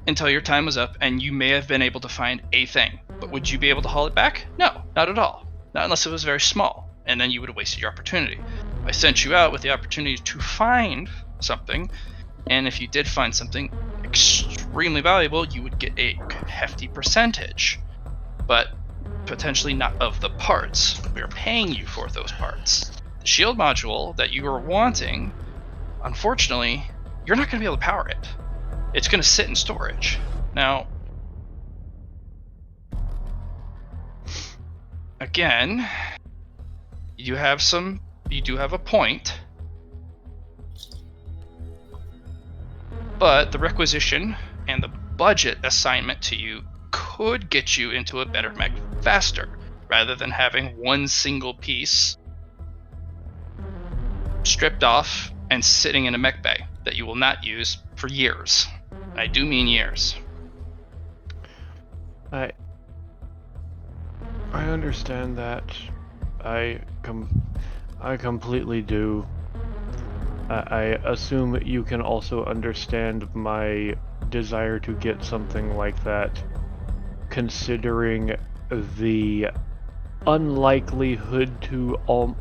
until your time was up, and you may have been able to find a thing. But would you be able to haul it back? No, not at all. Not unless it was very small, and then you would have wasted your opportunity. I sent you out with the opportunity to find something, and if you did find something extremely valuable, you would get a hefty percentage, but potentially not of the parts. We are paying you for those parts. The shield module that you are wanting, unfortunately, you're not going to be able to power it. It's going to sit in storage. Now, again, you do have a point, but the requisition and the budget assignment to you could get you into a better mech faster, rather than having one single piece stripped off and sitting in a mech bay that you will not use for years. I do mean years. I understand that. I completely do. I assume you can also understand my desire to get something like that, considering the unlikelihood to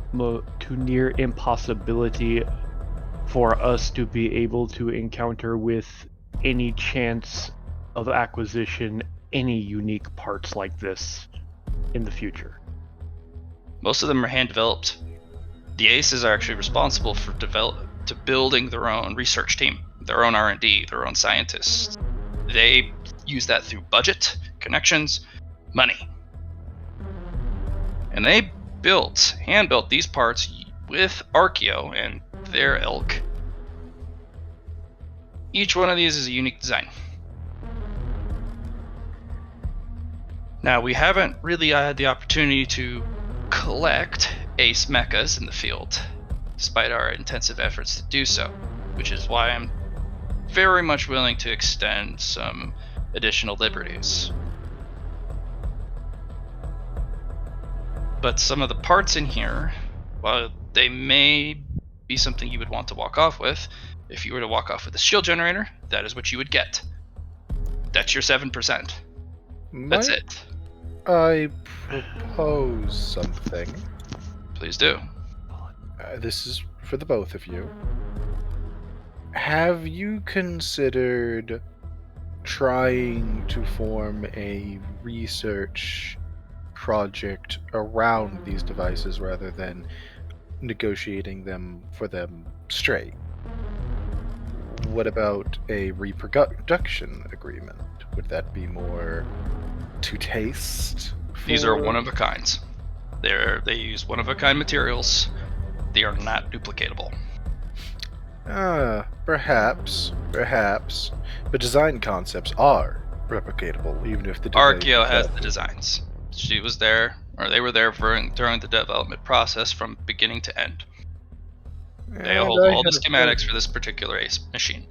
near impossibility for us to be able to encounter with any chance of acquisition any unique parts like this in the future. Most of them are hand developed. The aces are actually responsible for building their own research team, their own R&D, their own scientists. They use that through budget, connections, money. And they hand built these parts with Archeo and their ilk. Each one of these is a unique design. Now, we haven't really had the opportunity to collect ace mechas in the field, despite our intensive efforts to do so, which is why I'm very much willing to extend some additional liberties. But some of the parts in here, while they may be something you would want to walk off with, if you were to walk off with a shield generator, that is what you would get. That's your 7%. That's it. I propose something. Please do. This is for the both of you. Have you considered trying to form a research project around these devices rather than negotiating them for them straight? What about a reproduction agreement? Would that be more to taste? These are one of a kinds. They use one of a kind materials. They are not duplicatable. Perhaps. But design concepts are replicatable, even if the Archeo has the designs. She was there, or they were there during the development process from beginning to end. They hold all the schematics for this particular ace machine.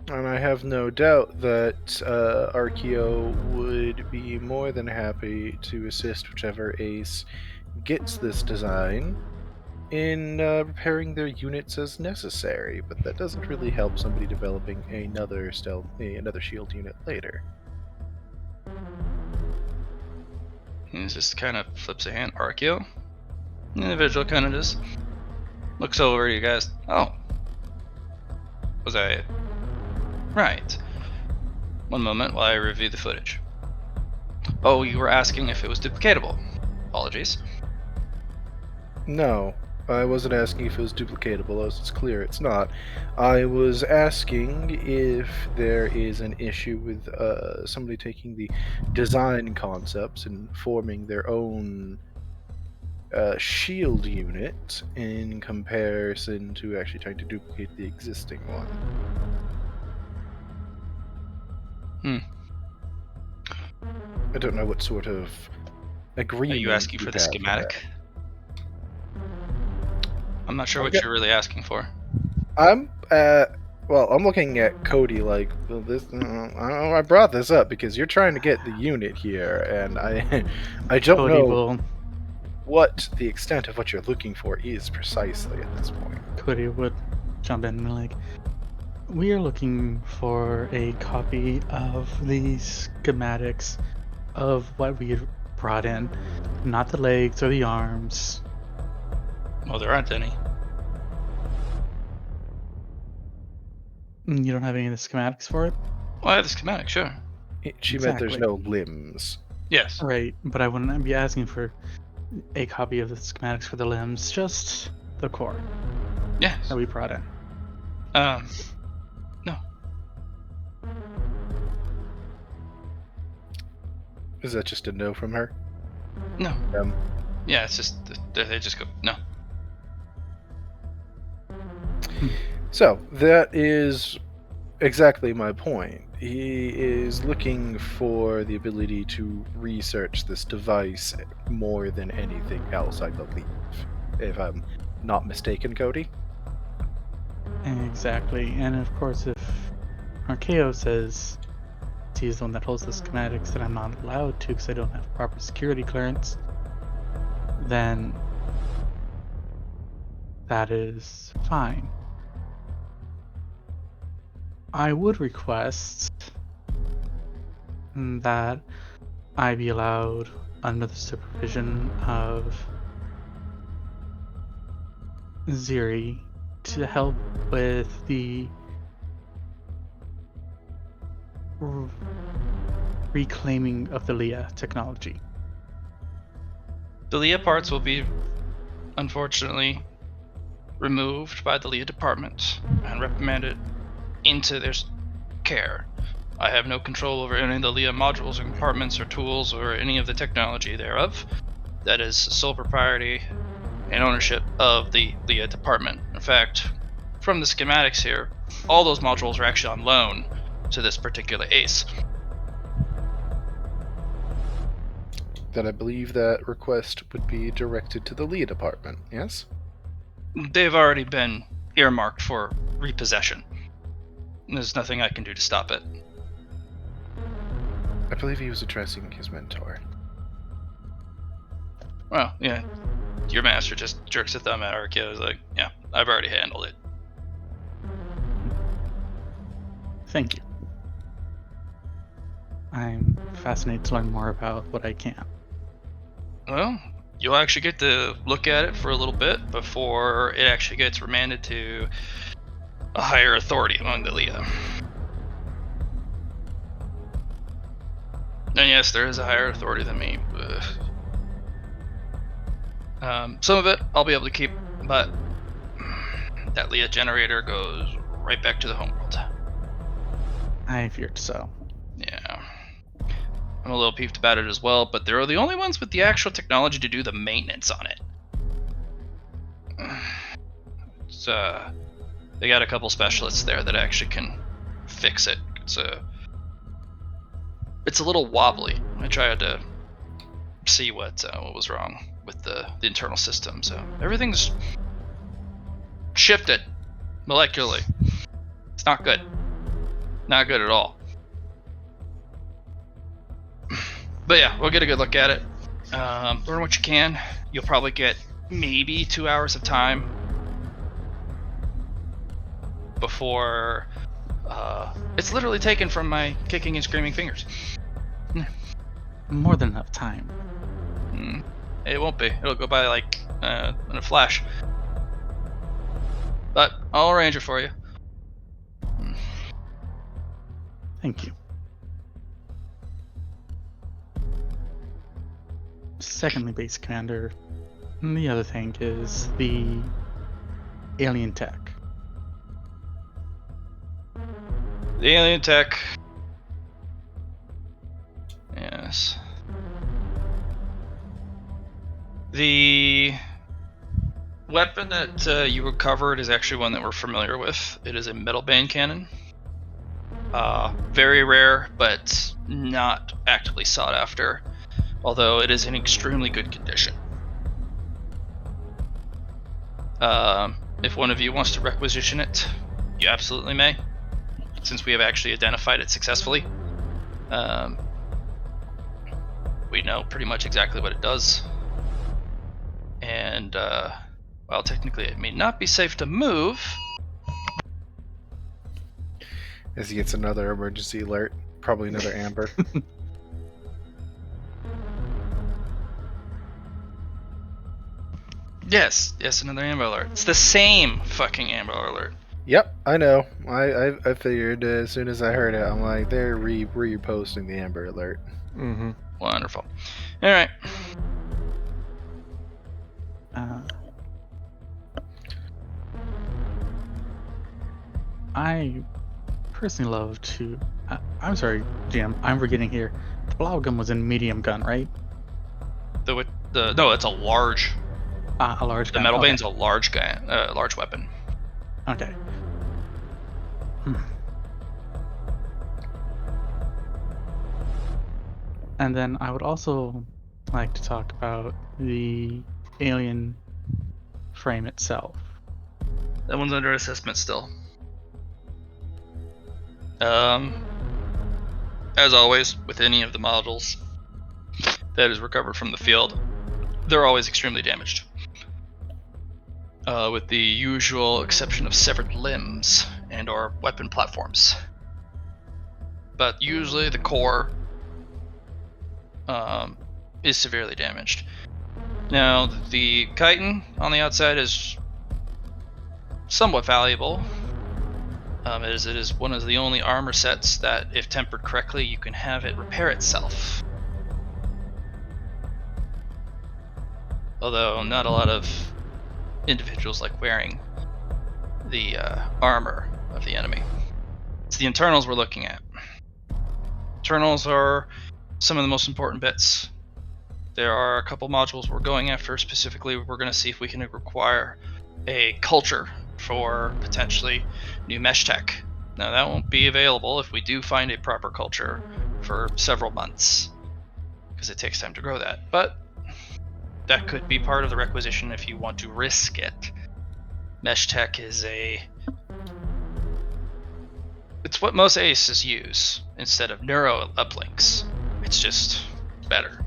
And I have no doubt that Archeo would be more than happy to assist whichever ace gets this design in repairing their units as necessary, but that doesn't really help somebody developing another shield unit later. He just kind of flips a hand. Archeo? The individual kind of just looks over at you guys. Oh. Was I... Right. One moment while I review the footage. Oh, you were asking if it was duplicatable. Apologies. No, I wasn't asking if it was duplicatable, as it's clear it's not. I was asking if there is an issue with somebody taking the design concepts and forming their own shield unit in comparison to actually trying to duplicate the existing one. I don't know what sort of agreement. Are you asking for the schematic? I'm not sure what you're really asking for. I'm looking at Cody like this. I brought this up because you're trying to get the unit here, and I don't Cody know what the extent of what you're looking for is precisely at this point. Cody would jump in and be like, we are looking for a copy of the schematics of what we had brought in, not the legs or the arms. Well, there aren't any. You don't have any of the schematics for it? Well, I have the schematic, sure. She meant there's no limbs. Yes. Right, but I wouldn't be asking for a copy of the schematics for the limbs, just the core. Yes. That we brought in. No. Is that just a no from her? No. Yeah, it's just they just go no. So that is exactly my point. He is looking for the ability to research this device more than anything else, I believe. If I'm not mistaken, Cody? Exactly, and of course if Archeo says he's the one that holds the schematics that I'm not allowed to because I don't have proper security clearance, then that is fine. I would request that I be allowed, under the supervision of Ziri, to help with the reclaiming of the Leah technology. The Leah parts will be, unfortunately, removed by the Leah department and reprimanded into their care. I have no control over any of the Leah modules or compartments or tools or any of the technology thereof. That is sole propriety and ownership of the Leah department. In fact, from the schematics here, all those modules are actually on loan to this particular ace. Then I believe that request would be directed to the Leah department, yes? They've already been earmarked for repossession. There's nothing I can do to stop it. I believe he was addressing his mentor. Well, yeah. Your master just jerks a thumb at Arkia. I was like, yeah, I've already handled it. Thank you. I'm fascinated to learn more about what I can. Well, you'll actually get to look at it for a little bit before it actually gets remanded to a higher authority among the Leah. And yes, there is a higher authority than me. Some of it I'll be able to keep, but that Leah generator goes right back to the homeworld. I feared so. Yeah. I'm a little peeved about it as well, but they're the only ones with the actual technology to do the maintenance on it. It's, they got a couple specialists there that actually can fix it. It's a little wobbly. I tried to see what was wrong with the internal system. So everything's shifted molecularly. It's not good. Not good at all. But yeah, we'll get a good look at it. Learn what you can. You'll probably get maybe 2 hours of time before it's literally taken from my kicking and screaming fingers. More than enough time. It won't be. It'll go by like in a flash. But I'll arrange it for you. Thank you. Secondly, Base Commander, the other thing is the alien tech. The alien tech. Yes. The weapon that you recovered is actually one that we're familiar with. It is a metal band cannon. Very rare, but not actively sought after, although it is in extremely good condition. If one of you wants to requisition it, you absolutely may, since we have actually identified it successfully. We know pretty much exactly what it does. And, while technically it may not be safe to move... As he gets another emergency alert, probably another amber. Yes, another Amber Alert. It's the same fucking Amber Alert. Yep, I know. I figured as soon as I heard it, I'm like, they're reposting the Amber Alert. Mm-hmm. Wonderful. Alright. I personally love to... I'm sorry, GM, I'm forgetting here. The blow gun was in medium gun, right? No, it's a large... a large gun. The metal okay. bane's a large gun, large weapon. Okay. And then I would also like to talk about the alien frame itself. That one's under assessment still. As always, with any of the modules that is recovered from the field, they're always extremely damaged. With the usual exception of severed limbs and or weapon platforms. But usually the core is severely damaged. Now, the chitin on the outside is somewhat valuable, as it is one of the only armor sets that, if tempered correctly, you can have it repair itself. Although not a lot of individuals like wearing the armor of the enemy. It's the internals we're looking at. Internals are some of the most important bits. There are a couple modules we're going after. Specifically, we're going to see if we can require a culture for potentially new mesh tech. Now, that won't be available if we do find a proper culture for several months, because it takes time to grow that. But that could be part of the requisition if you want to risk it. Mesh tech is it's what most aces use instead of neuro uplinks. It's just better.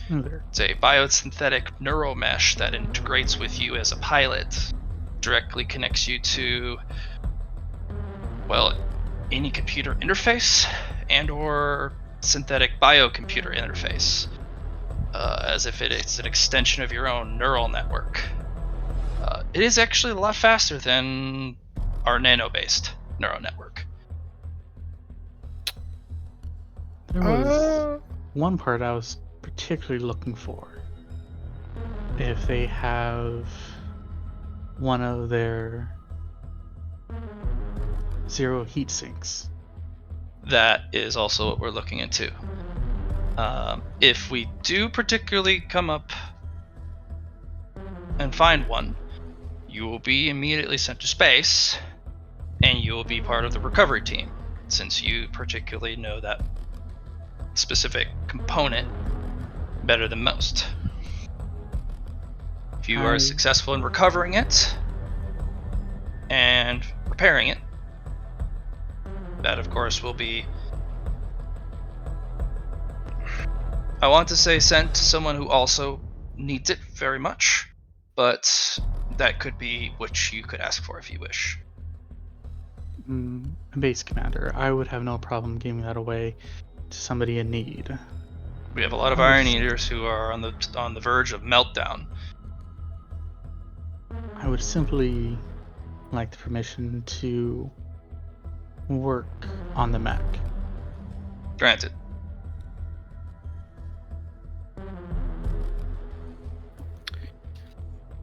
It's a biosynthetic neuromesh that integrates with you as a pilot, directly connects you to, well, any computer interface and or synthetic biocomputer interface, as if it's an extension of your own neural network. It is actually a lot faster than our nano-based neural network. There was one part I was particularly looking for. If they have one of their zero heat sinks. That is also what we're looking into. If we do particularly come up and find one, you will be immediately sent to space, and you will be part of the recovery team, since you particularly know that specific component better than most. If you are successful in recovering it and repairing it, that of course will be, I want to say, sent to someone who also needs it very much, but that could be what you could ask for if you wish. Base commander, I would have no problem giving that away to somebody in need. We have a lot of Iron Eaters who are on the verge of meltdown. I would simply like the permission to work on the mech. Granted.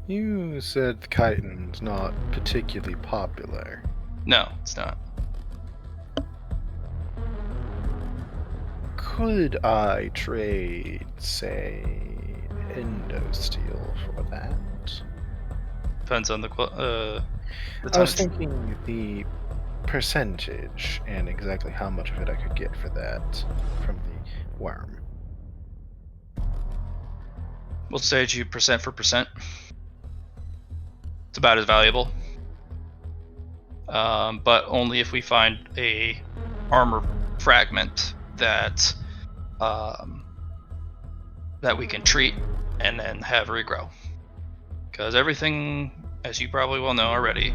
You said the chitin's not particularly popular. No, it's not. Could I trade, say, endosteel for that? Depends on the I was thinking the percentage and exactly how much of it I could get for that from the worm. We'll say to you percent for percent. It's about as valuable. But only if we find a armor fragment that that we can treat and then have regrow. Because everything, as you probably well know already,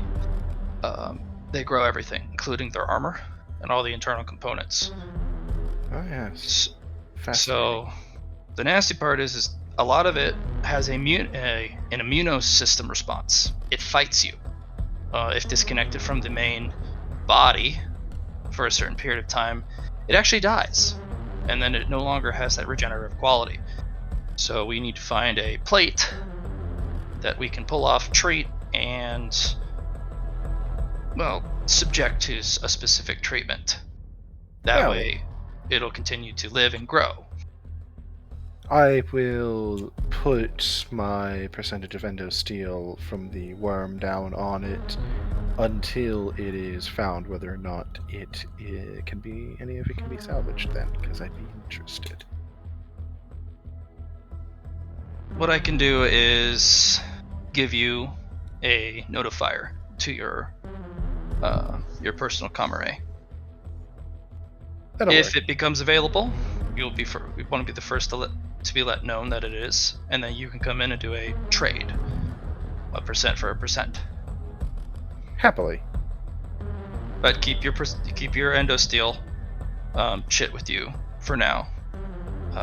they grow everything, including their armor and all the internal components. Oh yes. So the nasty part is a lot of it has an immunosystem response. It fights you. If disconnected from the main body for a certain period of time, it actually dies, and then it no longer has that regenerative quality. So we need to find a plate that we can pull off, treat, and, well, subject to a specific treatment. That way, it'll continue to live and grow. I will put my percentage of endosteel from the worm down on it until it is found whether or not it can be, any of it can be salvaged then, because I'd be interested. What I can do is give you a notifier to your personal comrade. If it becomes available, we want to be the first to be let known that it is, and then you can come in and do a trade, a percent for a percent. Happily. But keep your endosteel shit with you for now,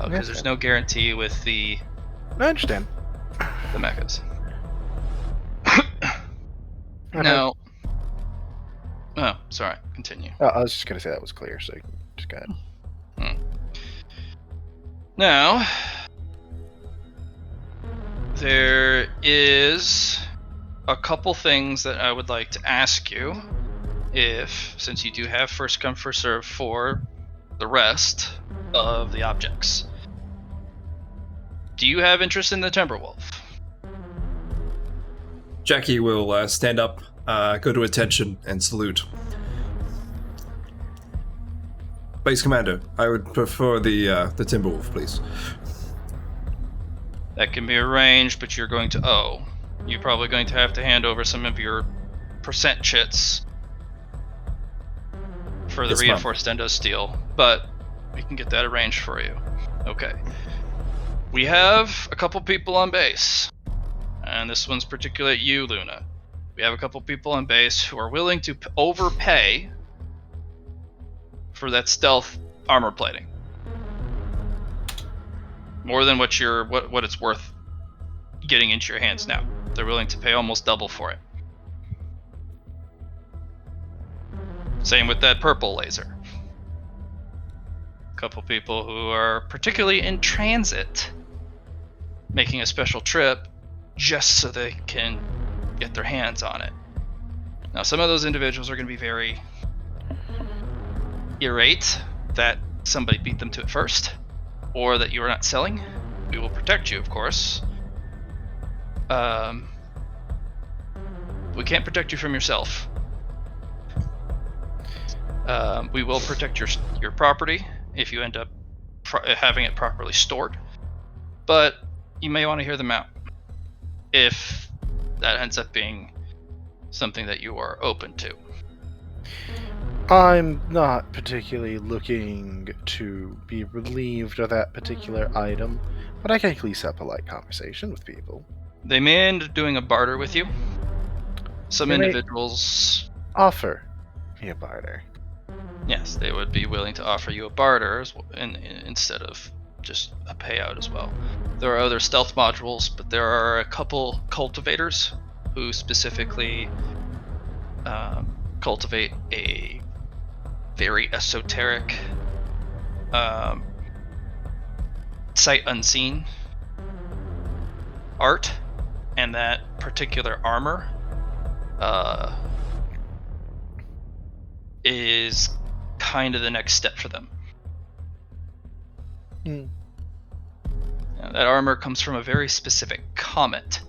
because there's no guarantee with the. I understand. The mechas. Now, oh, sorry. Continue. I was just gonna say that was clear, so just go ahead. Now, there is a couple things that I would like to ask you, since you do have first come first serve for the rest of the objects. Do you have interest in the Timberwolf? Jackie will stand up, go to attention, and salute. Base Commander, I would prefer the Timberwolf, please. That can be arranged, but you're going to owe. You're probably going to have to hand over some of your percent chits for the Yes, ma'am. reinforced endo steel, but we can get that arranged for you. Okay. We have a couple people on base, and this one's particularly you, Luna. We have a couple people on base who are willing to overpay for that stealth armor plating. More than what it's worth getting into your hands now. They're willing to pay almost double for it. Same with that purple laser. A couple people who are particularly in transit, making a special trip just so they can get their hands on it. Now, some of those individuals are going to be very irate that somebody beat them to it first, or that you are not selling. We will protect you, of course. We can't protect you from yourself. We will protect your property if you end up having it properly stored, but you may want to hear them out if that ends up being something that you are open to. I'm not particularly looking to be relieved of that particular item, but I can at least have polite conversation with people. They may end up doing a barter with you. Some They may- individuals, Offer me a barter. yes, they would be willing to offer you a barter instead of just a payout as well. There are other stealth modules, but there are a couple cultivators who specifically cultivate a very esoteric, sight unseen art, and that particular armor is kind of the next step for them. Hmm. Now, that armor comes from a very specific comet,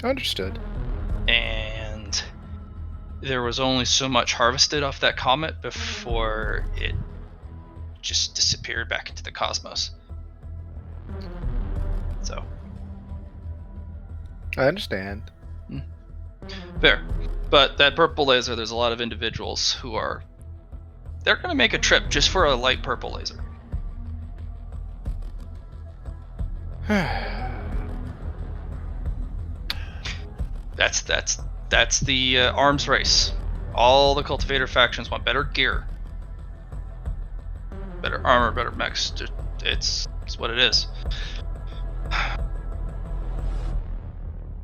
Understood. and there was only so much harvested off that comet before it just disappeared back into the cosmos. So, I understand. fair. But that purple laser, there's a lot of individuals who they're going to make a trip just for a light purple laser. That's the arms race. All the cultivator factions want better gear, better armor, better mechs. It's what it is.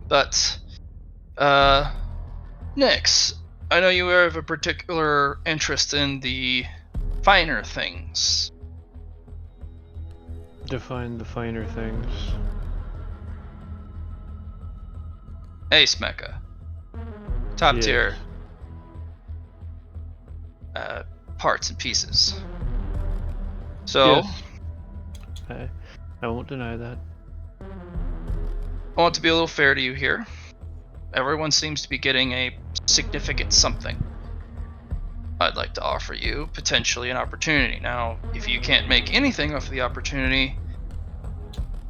But Nyx, I know you have a particular interest in the finer things. Define the finer things. Ace mecha, top Yes. tier parts and pieces. So Yes. I won't deny that. I want to be a little fair to you here. Everyone seems to be getting a significant something. I'd like to offer you potentially an opportunity. Now, if you can't make anything off of the opportunity,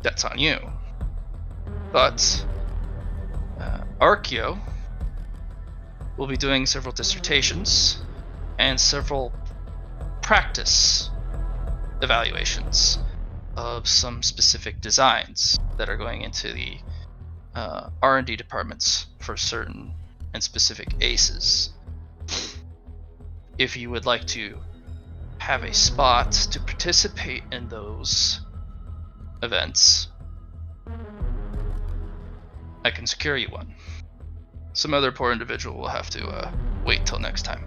that's on you. But Archeo will be doing several dissertations and several practice evaluations of some specific designs that are going into the R&D departments for certain and specific aces. If you would like to have a spot to participate in those events, I can secure you one. some other poor individual will have to wait till next time.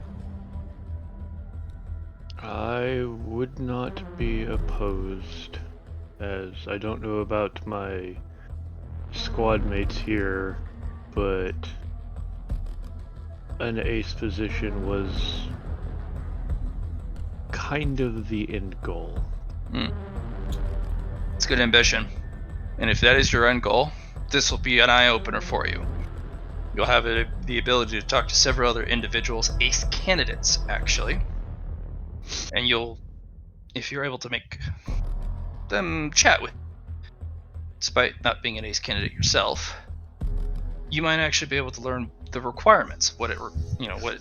I would not be opposed, as I don't know about my squad mates here, but an ace position was kind of the end goal. It's good ambition. And if that is your end goal, this will be an eye-opener for you. You'll have the ability to talk to several other individuals, ace candidates, actually. And if you're able to make them chat with, despite not being an ace candidate yourself, you might actually be able to learn the requirements, what it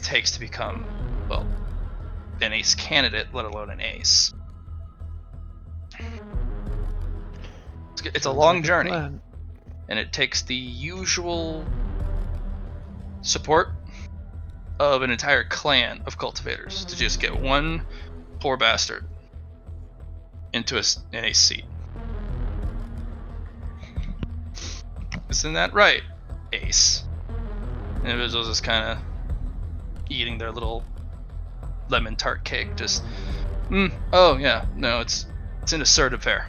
takes to become, well, an ace candidate, let alone an ace. It's a long journey, and it takes the usual support of an entire clan of cultivators to just get one poor bastard into an ace seat. Isn't that right, ace? And individuals just kind of eating their little lemon tart cake, just, oh yeah, no, it's an assertive affair.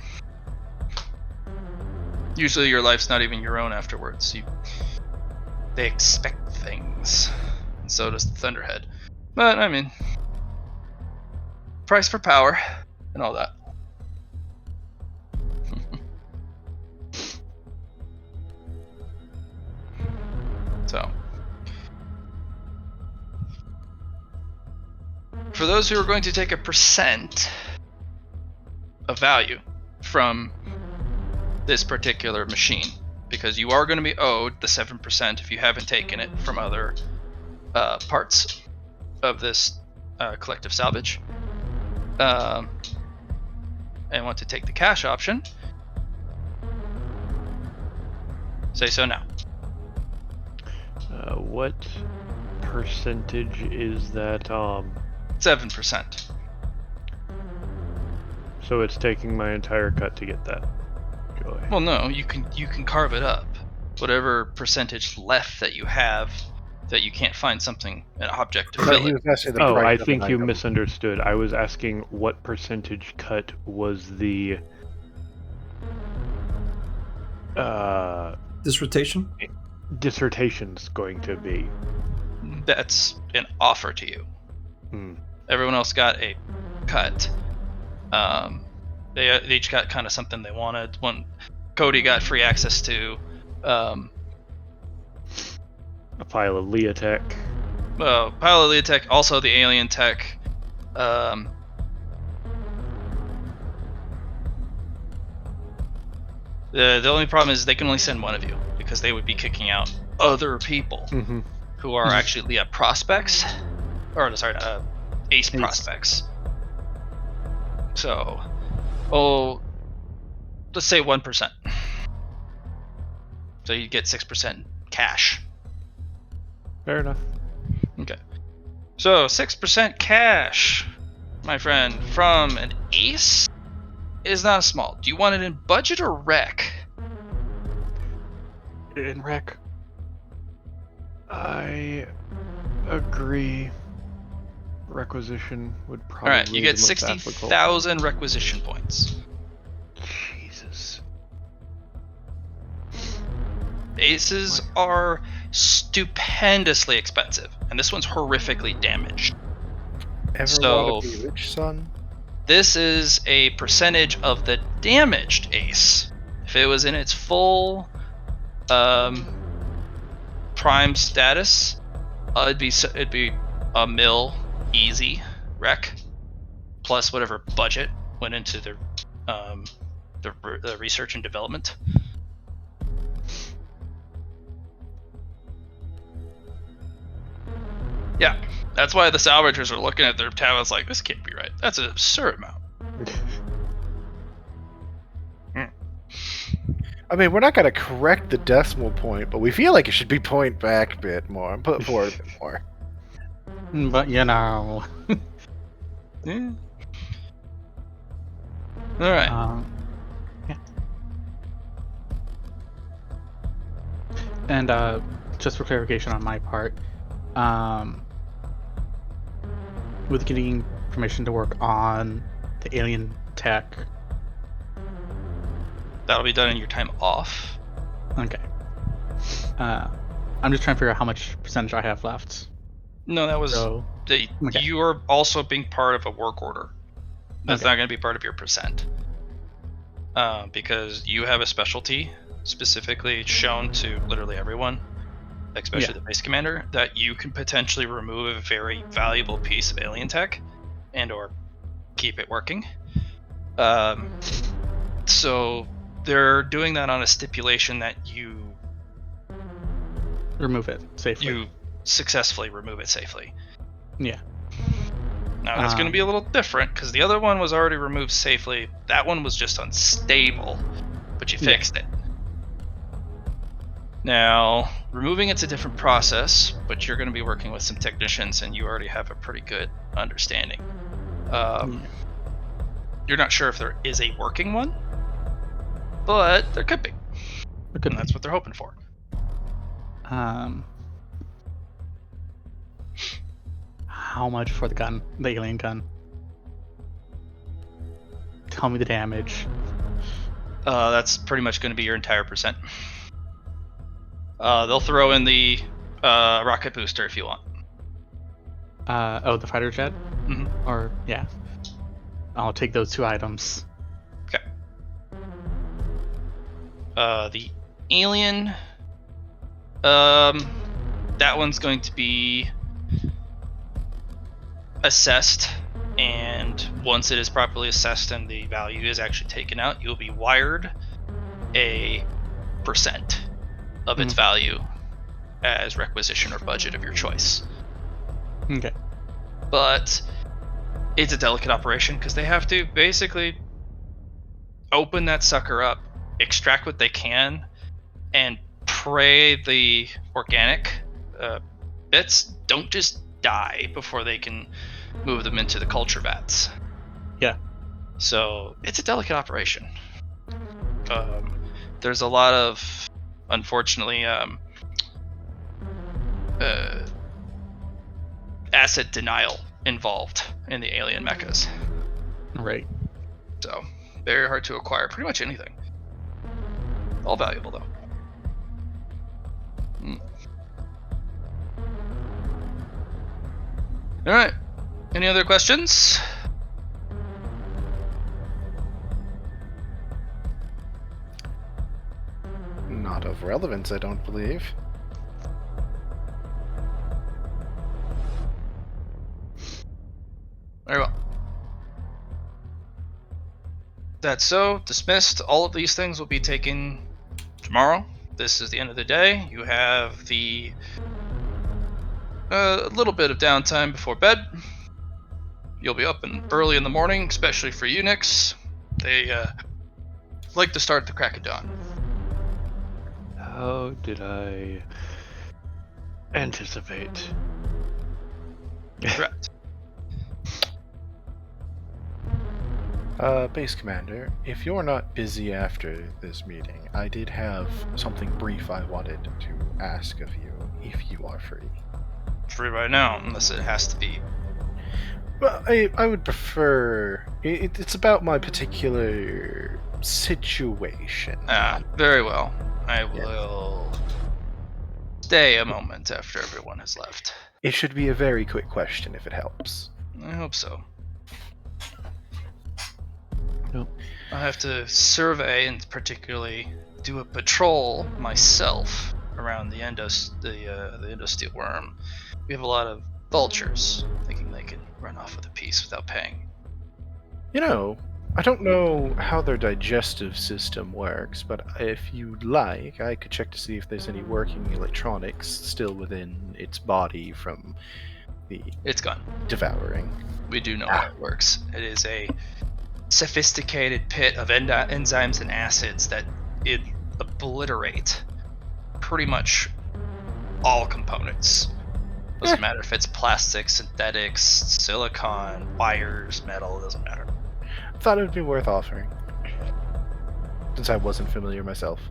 Usually your life's not even your own afterwards. They expect things, and so does the Thunderhead. But I mean, price for power and all that. So, for those who are going to take a percent of value from this particular machine, because you are going to be owed the 7% if you haven't taken it from other parts of this collective salvage, and want to take the cash option, say so now. What percentage is that? 7%. So it's taking my entire cut to get that. Joy. Well, no, you can carve it up. Whatever percentage left that you have, that you can't find an object to fill it. Oh, I think you misunderstood. I was asking what percentage cut was the dissertation's going to be. That's an offer to you. Everyone else got a cut. They each got kind of something they wanted. Cody got free access to a pile of Leah tech. Pile of Leah tech, also the alien tech. The only problem is they can only send one of you, because they would be kicking out other people who are actually Leah prospects, or sorry, ace prospects. So, let's say 1%. So you get 6% cash. Fair enough. Okay. So 6% cash, my friend, from an ace is not small. Do you want it in budget or rec? In rec. I agree. Requisition would probably. All right, you get 60,000 requisition points. Jesus. Aces are stupendously expensive, and this one's horrifically damaged. Want to be rich, son? This is a percentage of the damaged ace. If it was in its full prime status, it'd be a mil easy rec, plus whatever budget went into the research and development. Yeah, that's why the salvagers are looking at their talents like, this can't be right. That's an absurd amount. I mean, we're not going to correct the decimal point, but we feel like it should be point back a bit more, put forward a bit more. But Yeah. All right. Yeah. And just for clarification on my part, with getting permission to work on the alien tech. That'll be done in your time off. Okay. I'm just trying to figure out how much percentage I have left. No, that was So, okay. you are also being part of a work order. That's Okay. not going to be part of your percent. Because you have a specialty specifically shown to literally everyone, especially the base commander, that you can potentially remove a very valuable piece of alien tech and or keep it working. So they're doing that on a stipulation that you remove it safely. you successfully remove it safely. Yeah. Now that's going to be a little different because the other one was already removed safely. That one was just unstable, but you fixed it. Now, removing it's a different process, but you're going to be working with some technicians and you already have a pretty good understanding. You're not sure if there is a working one, but there could be. And that's what they're hoping for. How much for the gun, the alien gun? Tell me the damage. That's pretty much going to be your entire percent. They'll throw in the rocket booster if you want. The fighter jet? Mm-hmm. Or, yeah. I'll take those 2 items. Okay. The alien, that one's going to be assessed, and once it is properly assessed and the value is actually taken out, you'll be wired a percent of its value as requisition or budget of your choice. Okay. But it's a delicate operation because they have to basically open that sucker up, extract what they can, and pray the organic bits don't just die before they can move them into the culture vats. Yeah. So it's a delicate operation. There's a lot of, unfortunately, asset denial involved in the alien mechas. Right. So very hard to acquire pretty much anything. All valuable though. All right. Any other questions? Not of relevance, I don't believe. Very well. That's so. Dismissed. All of these things will be taken tomorrow. This is the end of the day. You have the a little bit of downtime before bed. You'll be up and early in the morning, especially for Unix. They like to start at the crack of dawn. How did I anticipate? Correct. Base Commander, if you're not busy after this meeting, I did have something brief I wanted to ask of you, if you are free. Free right now, unless it has to be. Well, I would prefer... It's about my particular situation. Very well. I will stay a moment after everyone has left. It should be a very quick question, if it helps. I hope so. Nope. I have to survey and particularly do a patrol myself around the endosteel worm. We have a lot of vultures thinking they can run off with a piece without paying. You know, I don't know how their digestive system works, but if you'd like, I could check to see if there's any working electronics still within its body from the It's gone. devouring. We do know how it works. It is a sophisticated pit of enzymes and acids that it obliterate pretty much all components. Doesn't matter if it's plastic, synthetics, silicon, wires, metal, it doesn't matter. Thought it would be worth offering, since I wasn't familiar myself.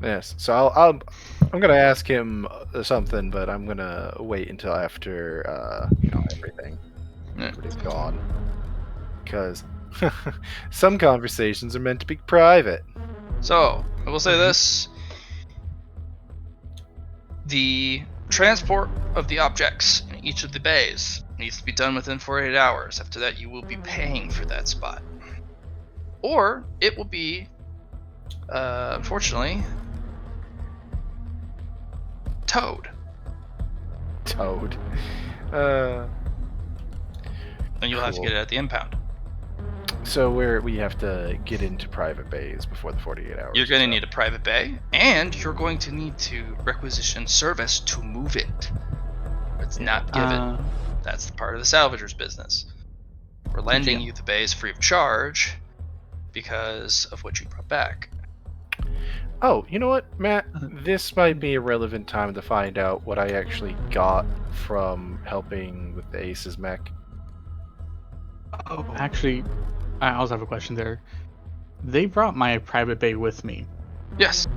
Yes. So I'm gonna ask him something, but I'm gonna wait until after everything. Yeah. Everybody's gone. Because some conversations are meant to be private. So, I will say this. The transport of the objects in each of the bays needs to be done within 48 hours. After that, you will be paying for that spot. Or it will be, unfortunately, towed. Toad. And you'll have to Cool. get it at the impound. So we have to get into private bays before the 48 hours. You're going to so. need a private bay, and you're going to need to requisition service to move it. It's not given. That's the part of the salvager's business. We're lending you the bays free of charge because of what you brought back. Oh, you know what, Matt? This might be a relevant time to find out what I actually got from helping with the Aces mech. Oh, actually, I also have a question there. They brought my private bay with me. Yes.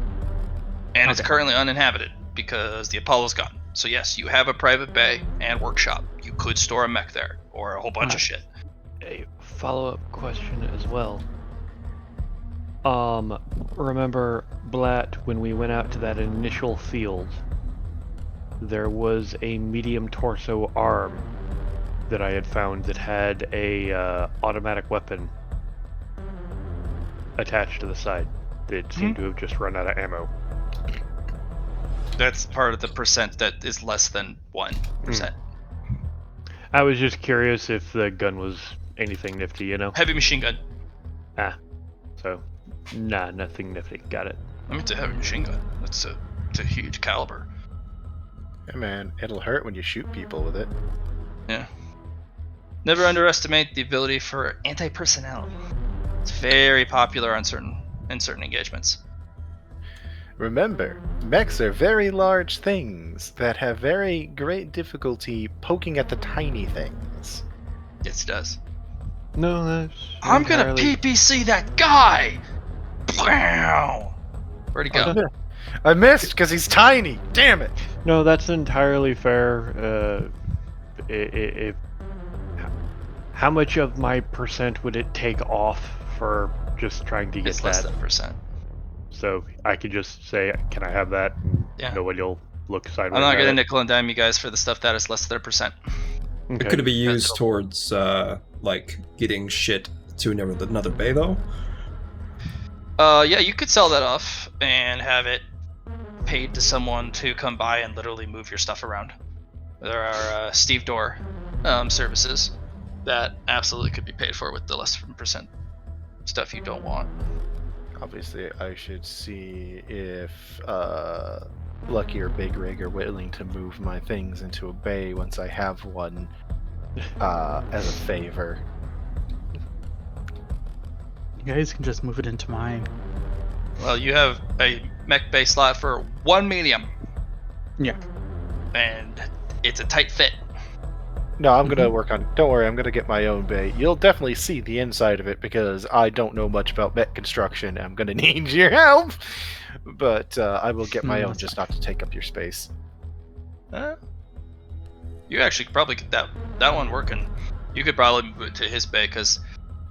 And it's Okay. currently uninhabited because the Apollo's gone. So yes, you have a private bay and workshop. You could store a mech there or a whole bunch of shit. A follow-up question as well. Remember, Blatt, when we went out to that initial field, there was a medium torso arm that I had found that had a automatic weapon attached to the side that seemed to have just run out of ammo. That's part of the percent that is less than 1%. I was just curious if the gun was anything nifty, you know? Heavy machine gun. So, nah, nothing nifty. Got it. I mean, it's a heavy machine gun. It's a huge caliber. Yeah, man, it'll hurt when you shoot people with it. Yeah. Never underestimate the ability for anti-personnel. It's very popular in certain engagements. Remember, mechs are very large things that have very great difficulty poking at the tiny things. Yes, it does. No, that's I'm gonna entirely- PPC that guy! Wow! Where'd he go? I missed because he's tiny. Damn it! No, that's entirely fair. If how much of my percent would it take off for just trying to get It's that? less than 1%. So I could just say, "Can I have that?" And Yeah. nobody will look sideways. I'm not at gonna it. nickel and dime you guys for the stuff that is less than 1%. Okay. Could it be used towards like getting shit to another bay though? Yeah, you could sell that off and have it paid to someone to come by and literally move your stuff around. There are Steve Door services that absolutely could be paid for with the less than percent stuff you don't want. Obviously, I should see if Lucky or Big Rig are willing to move my things into a bay once I have one as a favor. You guys can just move it into mine. Well, you have a mech bay slot for 1 medium. Yeah. And it's a tight fit. No, I'm gonna work on. Don't worry, I'm gonna get my own bay. You'll definitely see the inside of it because I don't know much about mech construction. I'm gonna need your help, but I will get my own, just not to take up your space. You actually could probably get that one working. You could probably move it to his bay because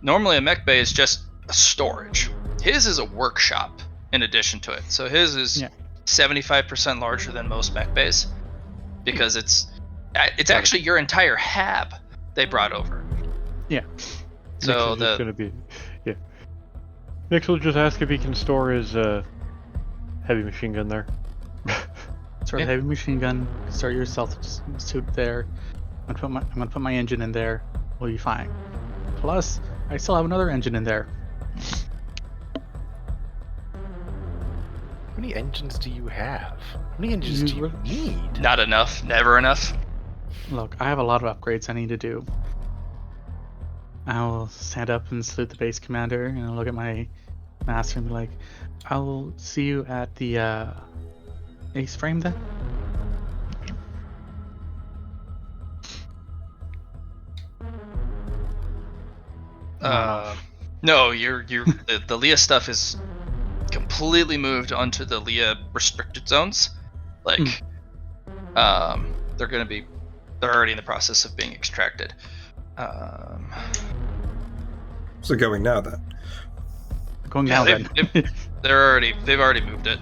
normally a mech bay is just a storage. His is a workshop in addition to it. So his is 75% larger than most mech bays because it's actually your entire hab they brought over. Yeah. So Nick's just gonna be, Nick will just ask if he can store his heavy machine gun there. Start the heavy machine gun. Start your stealth suit there. I'm gonna put my engine in there. We'll be fine. Plus, I still have another engine in there. How many engines do you have? How many engines do you need? Not enough. Never enough. Look, I have a lot of upgrades I need to do. I'll stand up and salute the base commander and I'll look at my master and be like, I will see you at the ace frame then. No, you're the Leah stuff is completely moved onto the Leah restricted zones. Like, they're already in the process of being extracted. So going now then. Going Yeah, now then. they've already moved it.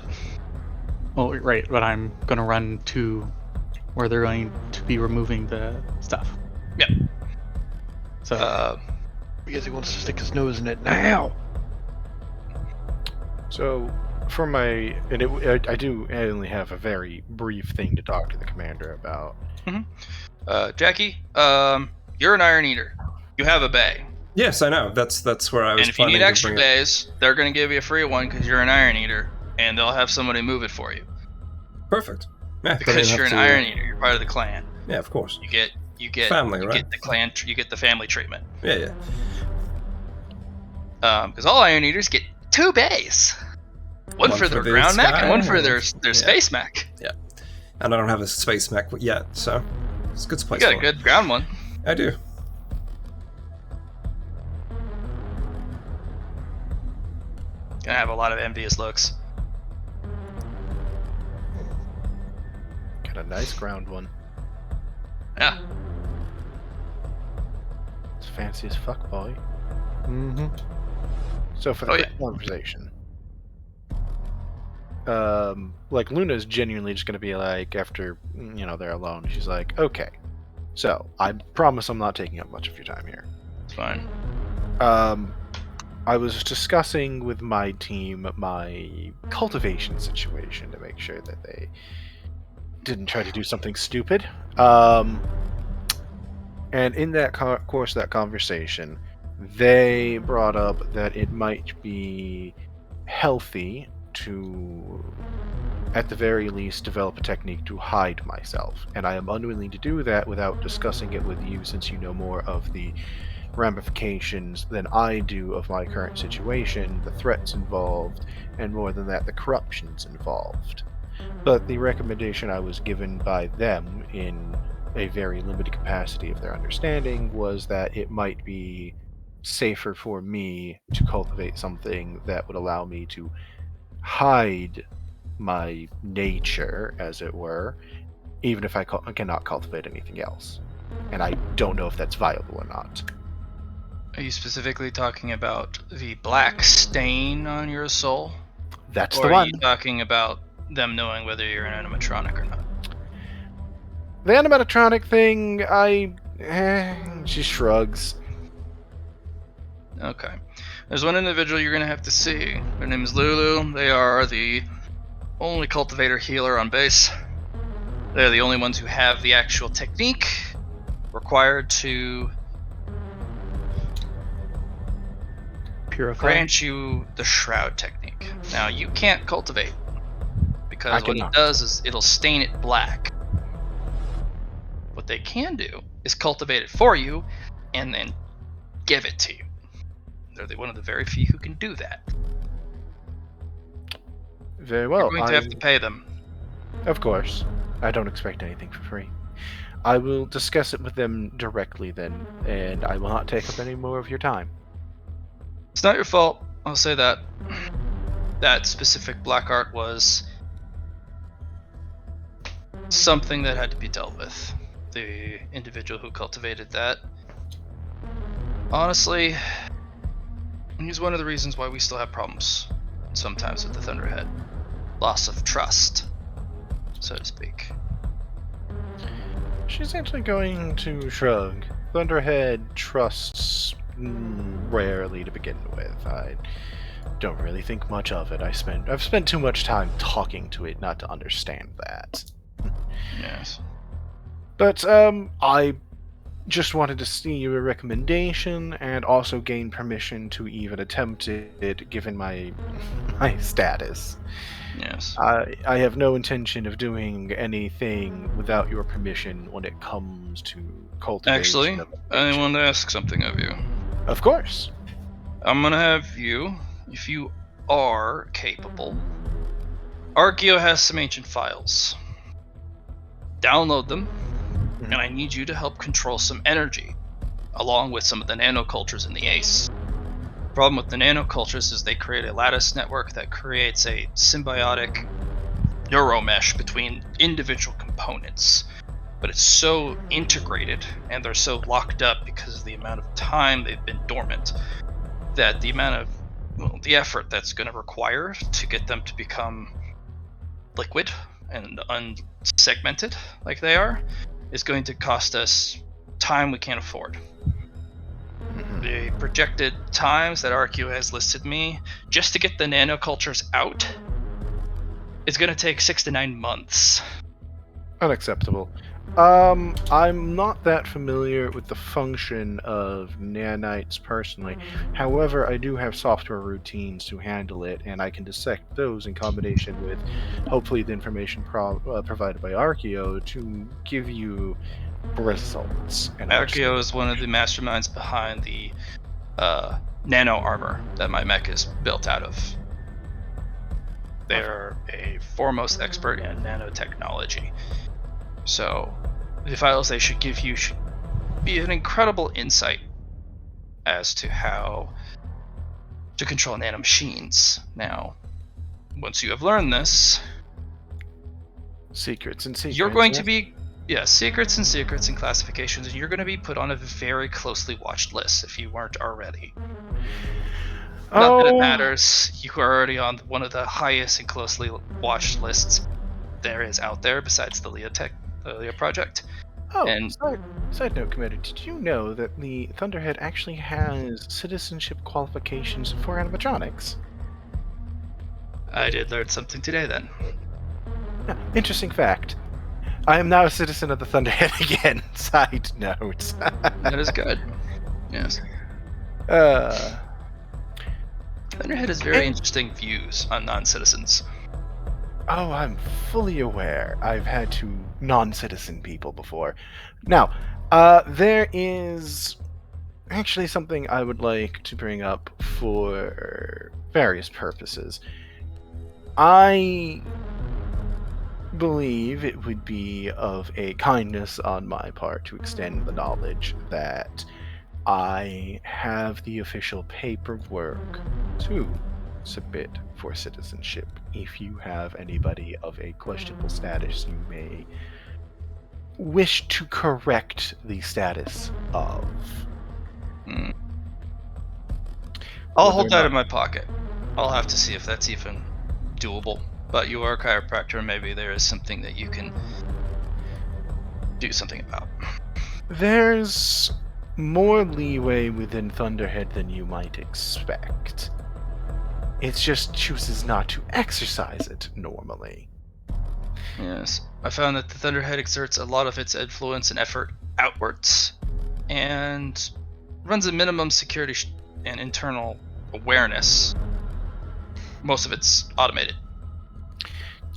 Oh, right, but I'm gonna run to where they're going to be removing the stuff. Yep. So Because he wants to stick his nose in it now. So, for my, I only have a very brief thing to talk to the commander about. Jackie, you're an Iron Eater. You have a bay. Yes, I know. That's where I was And if you planning need to extra bring it. bays, they're going to give you a free one because you're an Iron Eater, and they'll have somebody move it for you. Perfect. Yeah, don't Because even you're have an to, Iron Eater, you're part of the clan. Yeah, of course. You get Family, you right? get the clan, you get the family treatment. Yeah. Because all Iron Eaters get 2 bays. One for their the ground mech and one sky, for and their yeah. space mech. And I don't have a space mech yet, so it's a good You place got for a it. good ground one. I do. Gonna have a lot of envious looks. Got a nice ground one. Yeah. It's fancy as fuck, boy. Mm-hmm. So for the Oh, quick conversation, like Luna's genuinely just gonna be like, after they're alone, she's like, okay, so I promise I'm not taking up much of your time here. It's fine. I was discussing with my team my cultivation situation to make sure that they didn't try to do something stupid. And in that course of that conversation, they brought up that it might be healthy to, at the very least, develop a technique to hide myself. And I am unwilling to do that without discussing it with you, since you know more of the ramifications than I do of my current situation, the threats involved, and more than that, the corruptions involved. But the recommendation I was given by them, in a very limited capacity of their understanding, was that it might be safer for me to cultivate something that would allow me to hide my nature, as it were, even if I cannot cultivate anything else. And I don't know if that's viable or not. Are you specifically talking about the black stain on your soul? That's Or the are one. you talking about them knowing whether you're an animatronic or not? The animatronic thing, she shrugs. Okay. There's one individual you're going to have to see. Their name is Lulu. They are the only cultivator healer on base. They're the only ones who have the actual technique required to purify. grant you the shroud technique. Now, you can't cultivate, because what it cannot. does is it'll stain it black. What they can do is cultivate it for you and then give it to you. They're one of the very few who can do that. Very well. You're going to have to pay them. Of course. I don't expect anything for free. I will discuss it with them directly then, and I will not take up any more of your time. It's not your fault, I'll say that. That specific black art was something that had to be dealt with. The individual who cultivated that, honestly, he's one of the reasons why we still have problems sometimes with the Thunderhead. Loss of trust, so to speak. She's actually going to shrug. Thunderhead trusts rarely to begin with. I don't really think much of it. I've spent too much time talking to it not to understand that. Yes. But I just wanted to see your recommendation and also gain permission to even attempt it, given my status. Yes. I have no intention of doing anything without your permission when it comes to cultivation. Actually, of I want to ask something of you. Of course. I'm gonna have you, if you are capable, Archeo has some ancient files. Download them, and I need you to help control some energy, along with some of the nanocultures in the ACE. problem with the nanocultures is they create a lattice network that creates a symbiotic neuromesh between individual components. But it's so integrated and they're so locked up because of the amount of time they've been dormant that the amount of the effort that's going to require to get them to become liquid and unsegmented like they are is going to cost us time we can't afford. The projected times that RQ has listed me just to get the nanocultures out is going to take 6 to 9 months. Unacceptable. I'm not that familiar with the function of nanites personally. However, I do have software routines to handle it, and I can dissect those in combination with, hopefully, the information provided by Archeo to give you results. And Archeo is one of the masterminds behind the nano armor that my mech is built out of. They're a foremost expert in nanotechnology. So the files they should give you should be an incredible insight as to how to control nanomachines. Now, once you have learned this, secrets and secrets. you're going to be secrets and classifications, and you're going to be put on a very closely watched list if you weren't already. Not that it matters. You are already on one of the highest and closely watched lists there is out there, besides the Leo project. Oh, and side note, Commander, did you know that the Thunderhead actually has citizenship qualifications for animatronics? I did learn something today then. Interesting fact. I am now a citizen of the Thunderhead again. Side note. That is good. Yes. Thunderhead has very interesting views on non-citizens. Oh, I'm fully aware. I've had to non-citizen people before. Now, there is actually something I would like to bring up for various purposes. I believe it would be of a kindness on my part to extend the knowledge that I have the official paperwork to submit for citizenship. If you have anybody of a questionable status, you may wish to correct the status of. I'll hold that in my pocket. I'll have to see if that's even doable. But you are a chiropractor, maybe there is something that you can do something about. There's more leeway within Thunderhead than you might expect. It just chooses not to exercise it normally. Yes. I found that the Thunderhead exerts a lot of its influence and effort outwards, and runs a minimum security and internal awareness. Most of it's automated.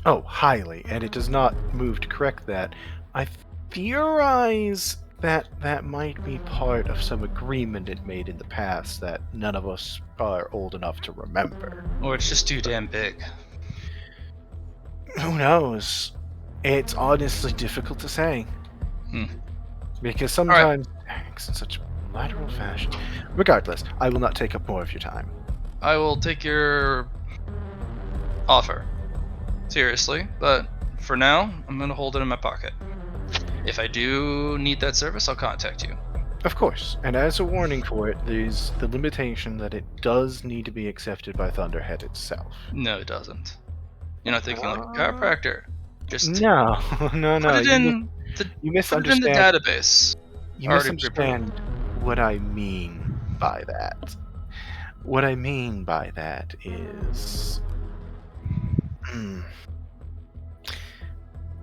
Oh, highly, and it does not move to correct that. I theorize that might be part of some agreement it made in the past that none of us are old enough to remember. Or it's just too damn big. Who knows? It's honestly difficult to say. Because sometimes it acts in such a lateral fashion. Regardless, I will not take up more of your time. I will take your offer seriously, but for now, I'm going to hold it in my pocket. If I do need that service, I'll contact you. Of course, and as a warning for it, there's the limitation that it does need to be accepted by Thunderhead itself. No, it doesn't. You're not thinking like a chiropractor. Just no. Put it in you misunderstand. Put it in the database. You misunderstand what I mean by that. What I mean by that is...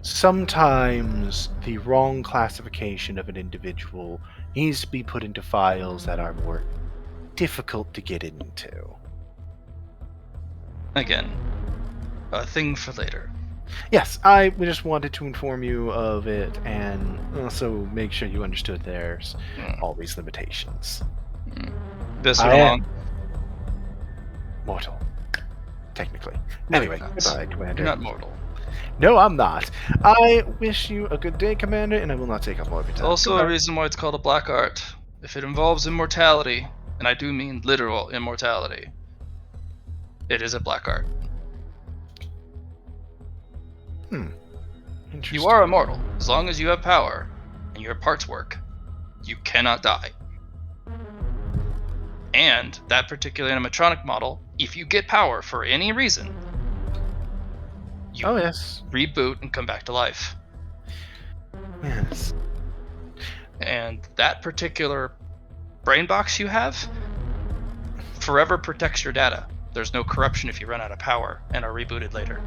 sometimes the wrong classification of an individual needs to be put into files that are more difficult to get into. Again, a thing for later. Yes, I just wanted to inform you of it and also make sure you understood there's always limitations. This one along. Mortal. Technically. No, Anyway, goodbye, Commander. You're not mortal. No, I'm not. I wish you a good day, Commander, and I will not take up more of your time. Also a reason why it's called a black art. If it involves immortality, and I do mean literal immortality, it is a black art. Interesting. You are immortal as long as you have power and your parts work. You cannot die. And that particular animatronic model, if you get power for any reason, you Oh, yes. reboot and come back to life. Yes. And that particular brain box you have forever protects your data. There's no corruption if you run out of power and are rebooted later.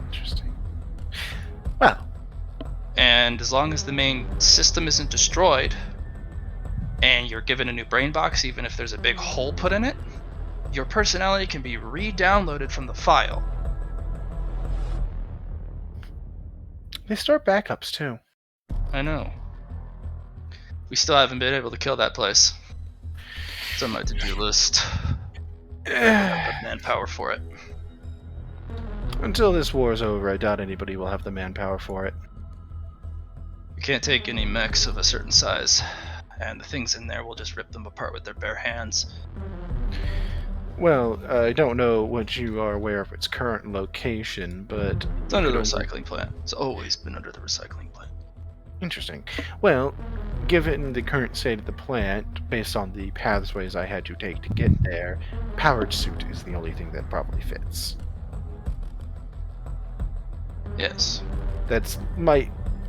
Interesting. Well, And as long as the main system isn't destroyed and you're given a new brain box, even if there's a big hole put in it, your personality can be re-downloaded from the file. they start backups too. I know. We still haven't been able to kill that place. It's on my to-do list. I don't have manpower for it. Until this war is over, I doubt anybody will have the manpower for it. We can't take any mechs of a certain size, and the things in there will just rip them apart with their bare hands. Well, I don't know what you are aware of its current location, but It's under the could only- recycling plant. It's always been under the recycling plant. Interesting. Well, given the current state of the plant, based on the pathways I had to take to get there, powered suit is the only thing that probably fits. Yes.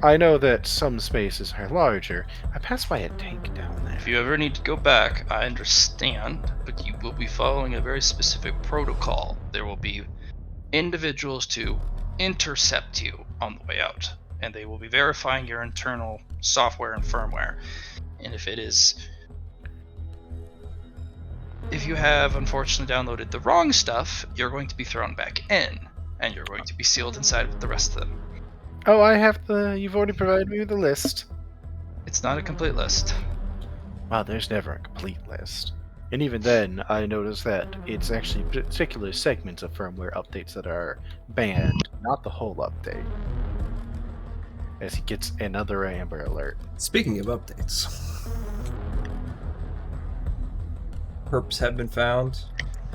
I know that some spaces are larger. I passed by a tank down there. If you ever need to go back, I understand, but you will be following a very specific protocol. There will be individuals to intercept you on the way out, and they will be verifying your internal software and firmware. And if you have unfortunately downloaded the wrong stuff, you're going to be thrown back in, and you're going to be sealed inside with the rest of them. Oh, you've already provided me with the list. It's not a complete list. Well, there's never a complete list. And even then, I noticed that it's actually particular segments of firmware updates that are banned, not the whole update. As he gets another Amber Alert. Speaking of updates, perps have been found.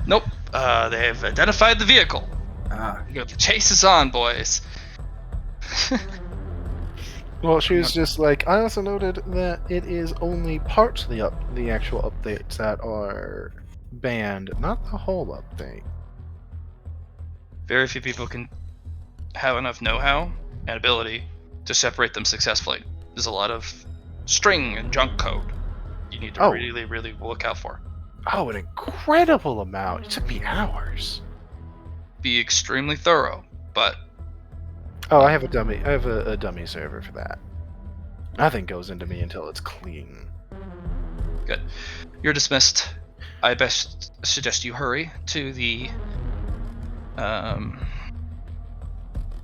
Nope. They have identified the vehicle. Ah, The chase is on, boys. Well, she was just like, I also noted that it is only parts of the actual updates that are banned, not the whole update. Very few people can have enough know-how and ability to separate them successfully. There's a lot of string and junk code you need to really, really look out for. Oh, an incredible amount. It took me hours. Be extremely thorough, but Oh, I have a dummy. I have a dummy server for that. Nothing goes into me until it's clean. good. You're dismissed. I best suggest you hurry to the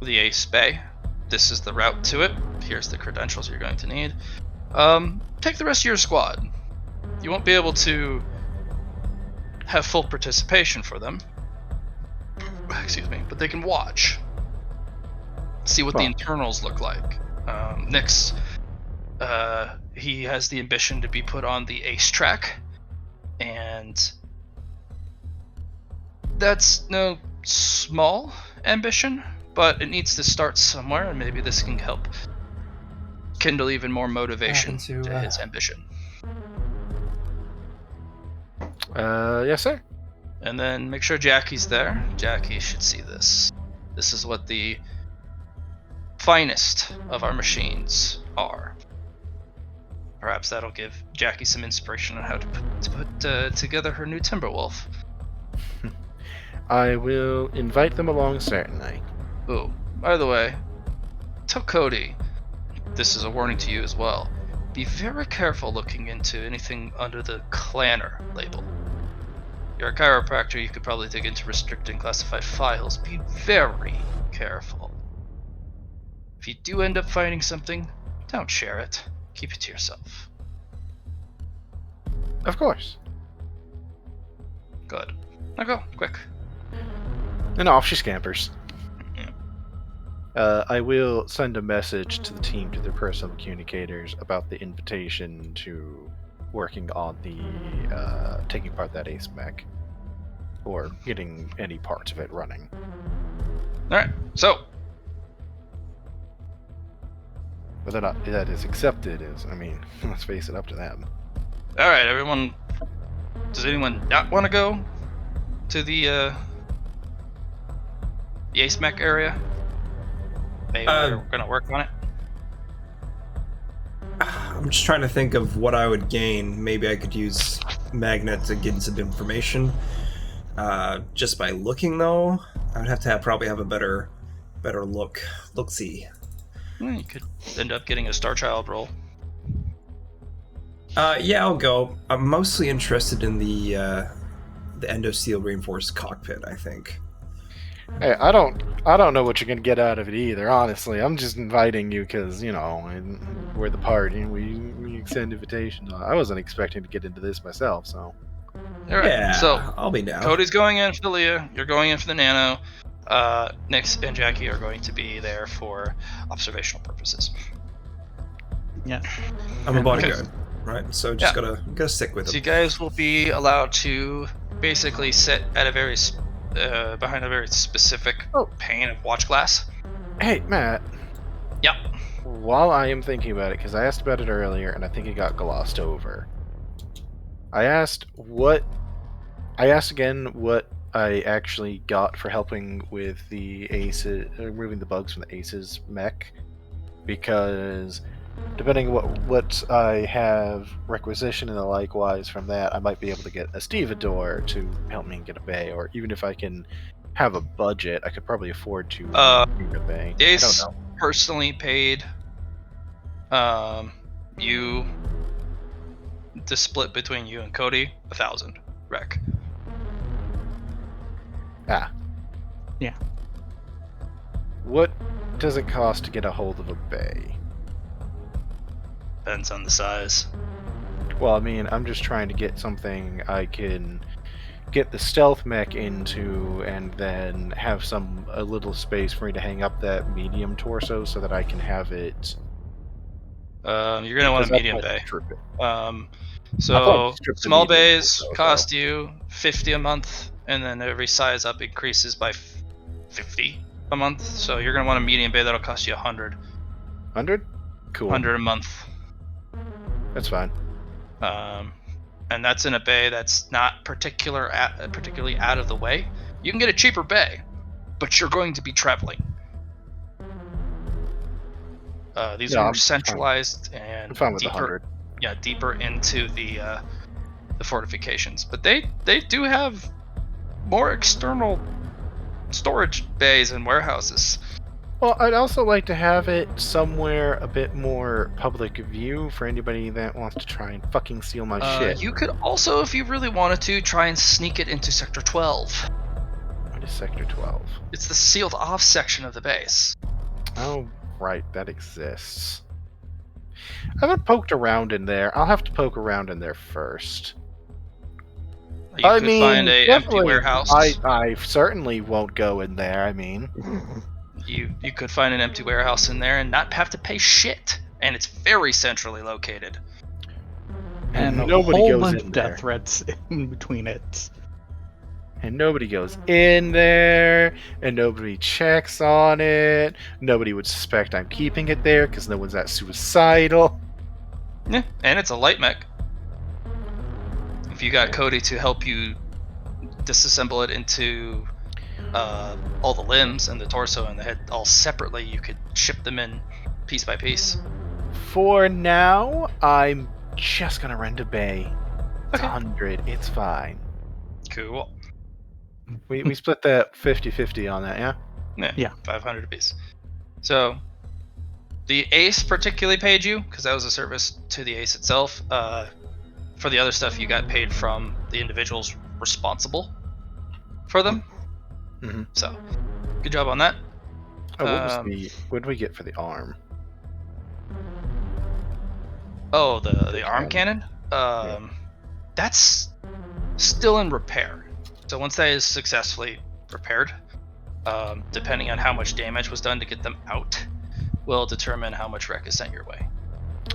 Ace Bay. This is the route to it. Here's the credentials you're going to need. Take the rest of your squad. You won't be able to have full participation for them. Excuse me, but they can watch. See what the Well. internals look like. Nyx, he has the ambition to be put on the Ace track, and that's no small ambition, but it needs to start somewhere, and maybe this can help kindle even more motivation Happen to to, his ambition. Yes, sir. And then make sure Jackie's there. Jackie should see this. This is what the finest of our machines are. Perhaps that'll give Jackie some inspiration on how to put together her new Timberwolf. I will invite them along certainly. Oh, by the way, tell Cody, this is a warning to you as well, be very careful looking into anything under the Clanner label. You're a chiropractor, you could probably dig into restricted and classified files. Be very careful. If you do end up finding something, don't share it. Keep it to yourself. Of course. Good. Now go, quick. And off she scampers. Yeah. I will send a message to the team, to their personal communicators, about the invitation to working on the taking apart that ace mech, or getting any parts of it running. All right. So Whether or not that is accepted is, I mean, let's face it, up to them. all right, everyone. Does anyone not want to go to the ace mech area? We're gonna work on it. I'm just trying to think of what I would gain. Maybe I could use Magnet to get some information. Just by looking, though, I would have to probably have a better look-see. Well, you could end up getting a Star Child role. Yeah, I'll go. I'm mostly interested in the endosteel reinforced cockpit, I think. Hey, I don't know what you're gonna get out of it either. Honestly, I'm just inviting you because we're the party. We extend invitations. I wasn't expecting to get into this myself, so. All right. Yeah, So I'll be down. Cody's going in for the Leah. You're going in for the Nano. Nix and Jackie are going to be there for observational purposes. Yeah. I'm a bodyguard, right? So just gotta stick with So it. you guys will be allowed to basically sit at a very behind a very specific pane of watch glass. Hey, Matt. Yep. While I am thinking about it, because I asked about it earlier, and I think it got glossed over. I asked again what I actually got for helping with the Aces, removing the bugs from the Aces mech, because depending on what I have requisition and the likewise from that, I might be able to get a stevedore to help me get a bay, or even if I can have a budget, I could probably afford to get a bay. I Ace don't know. personally paid you the split between you and Cody 1,000 rec. Ah. Yeah. What does it cost to get a hold of a bay? Depends on the size. Well, I mean, I'm just trying to get something I can get the stealth mech into, and then have a little space for me to hang up that medium torso so that I can have it. You're gonna want a medium bay. So small bays cost you 50 a month, and then every size up increases by 50 a month. So you're gonna want a medium bay that'll cost you 100. 100? Cool. 100 a month. That's fine. And that's in a bay that's not particularly out of the way. You can get a cheaper bay, but you're going to be traveling. These are more centralized and I'm fine with deeper. 100. Yeah, deeper into the fortifications, but they do have more external storage bays and warehouses. Well, I'd also like to have it somewhere a bit more public view for anybody that wants to try and fucking steal my shit. You could also, if you really wanted to, try and sneak it into Sector 12. What is Sector 12? It's the sealed off section of the base. Oh, right, that exists. I haven't poked around in there. I'll have to poke around in there first. You could find a empty warehouse. I certainly won't go in there, I mean. You could find an empty warehouse in there and not have to pay shit. And it's very centrally located. And nobody a whole goes bunch in of there. death threats in between it. And nobody goes in there, and nobody checks on it. Nobody would suspect I'm keeping it there because no one's that suicidal. Yeah, and it's a light mech. If you got Cody to help you disassemble it into all the limbs and the torso and the head all separately, you could ship them in piece by piece. For now, I'm just gonna rent a bay. It's Okay. 100. It's fine. Cool. We split that 50-50 on that, yeah? Yeah. 500 apiece. So, the Ace particularly paid you, because that was a service to the Ace itself. For the other stuff, you got paid from the individuals responsible for them. Mhm. So, good job on that. Oh, what did we get for the arm? Oh, the arm cannon? That's still in repair. So once that is successfully repaired, depending on how much damage was done to get them out, will determine how much rec is sent your way.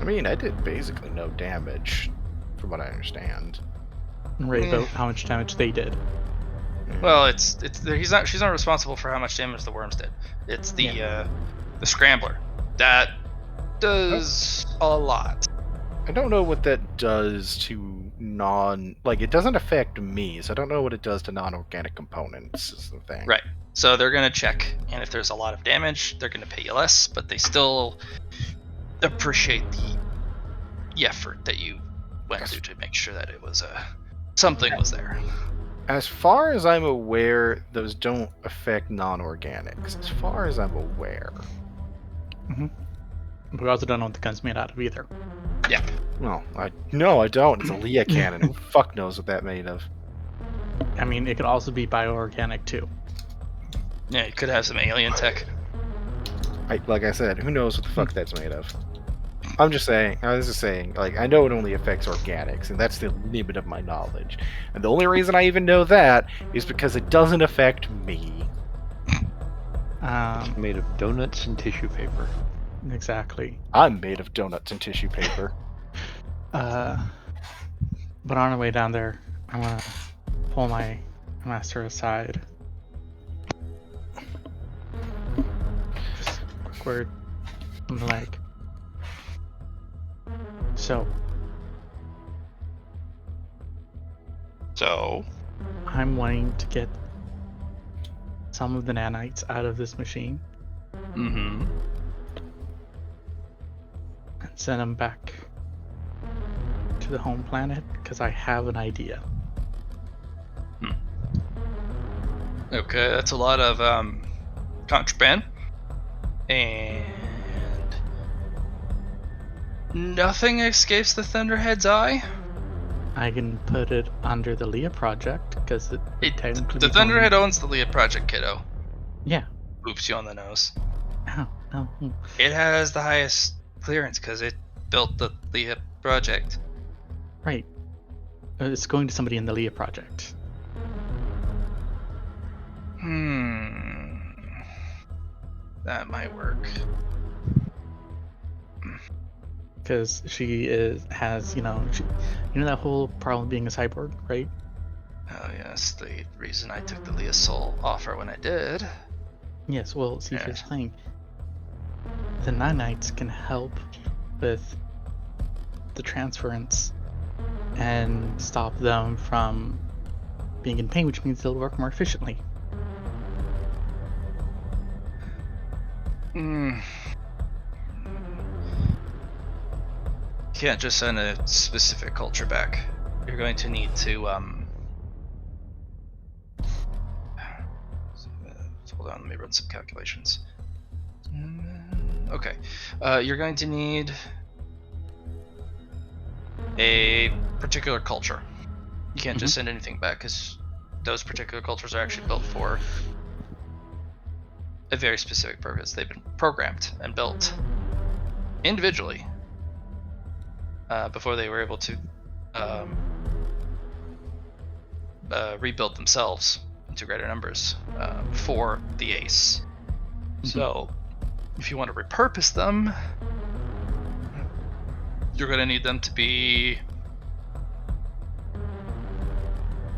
I mean, I did basically no damage. from what I understand. Right Eh. about how much damage they did. Well, she's not responsible for how much damage the worms did. It's the scrambler that does a lot. I don't know what that does to it doesn't affect me, so I don't know what it does to non-organic components is the thing. Right. So they're gonna check, and if there's a lot of damage, they're gonna pay you less, but they still appreciate the effort that you went through to make sure that it was something was there. As far as I'm aware, those don't affect non-organics. As far as I'm aware. We also don't know what the gun's made out of either. Yeah. No, I don't. It's a Leah cannon. Who fuck knows what that made of? I mean, it could also be bioorganic too. Yeah, you could have some alien tech. Like I said, who knows what the fuck that's made of? I was just saying, like, I know it only affects organics, and that's the limit of my knowledge. And the only reason I even know that is because it doesn't affect me. Made of donuts and tissue paper. Exactly. I'm made of donuts and tissue paper. But on our way down there, I'm gonna pull my master aside. Just quick word. I'm like, so I'm wanting to get some of the nanites out of this machine Mm-hmm. and send them back to the home planet because I have an idea. Okay, that's a lot of contraband. And nothing escapes the Thunderhead's eye. I can put it under the Leah project because it technically The Thunderhead owns the Leah Project, kiddo. Yeah. Oops, you on the nose. Ow, no. It has the highest clearance because it built the Leah Project. Right. It's going to somebody in the Leah project. That might work. Because she has you know that whole problem being a cyborg, right? Oh yes, the reason I took the Leah Soul offer when I did. Yes. Well, see, Yeah. here's the thing. The nanites can help with the transference and stop them from being in pain, which means they'll work more efficiently. Can't just send a specific culture back. You're going to need to hold on, let me run some calculations. Okay. You're going to need a particular culture. You can't just send anything back because those particular cultures are actually built for a very specific purpose. They've been programmed and built individually before they were able to rebuild themselves into greater numbers for the ace. So if you want to repurpose them, you're going to need them to be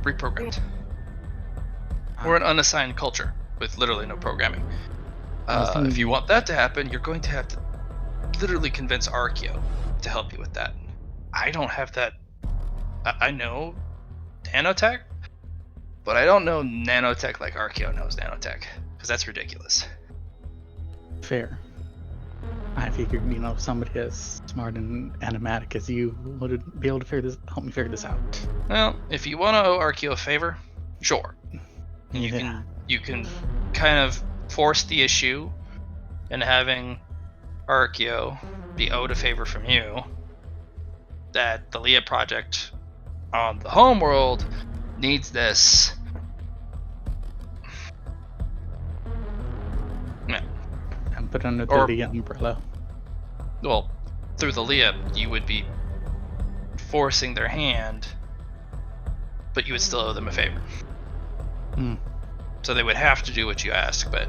reprogrammed or an unassigned culture with literally no programming. If you want that to happen, you're going to have to literally convince Archeo to help you with that. I don't have that. I know nanotech, but I don't know nanotech like Archeo knows nanotech, because that's ridiculous. Fair. I figured, somebody as smart and animatic as you would be able to help me figure this out. Well, if you want to owe Archeo a favor, sure. And you can kind of force the issue in having Archeo be owed a favor from you that the Leah project on the homeworld needs this. Yeah. And put under the Leah umbrella. Well, through the Leah, you would be forcing their hand, but you would still owe them a favor. So they would have to do what you ask, but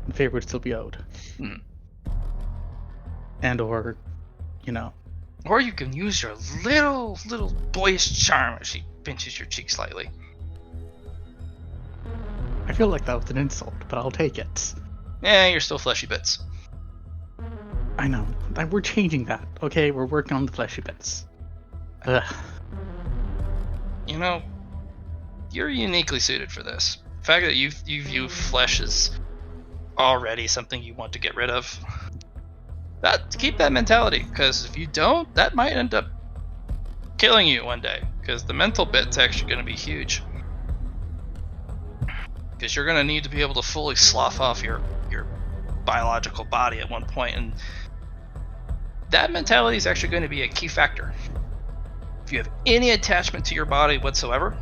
the favor would still be owed. And or, Or you can use your little boyish charm as she pinches your cheek slightly. I feel like that was an insult, but I'll take it. Yeah, you're still fleshy bits. I know. We're changing that, okay? We're working on the fleshy bits. Ugh. You know, you're uniquely suited for this. The fact that you view flesh as already something you want to get rid of. Keep that mentality, because if you don't, that might end up killing you one day. Because the mental bit's actually going to be huge. Because you're going to need to be able to fully slough off your biological body at one point, and that mentality is actually going to be a key factor. If you have any attachment to your body whatsoever,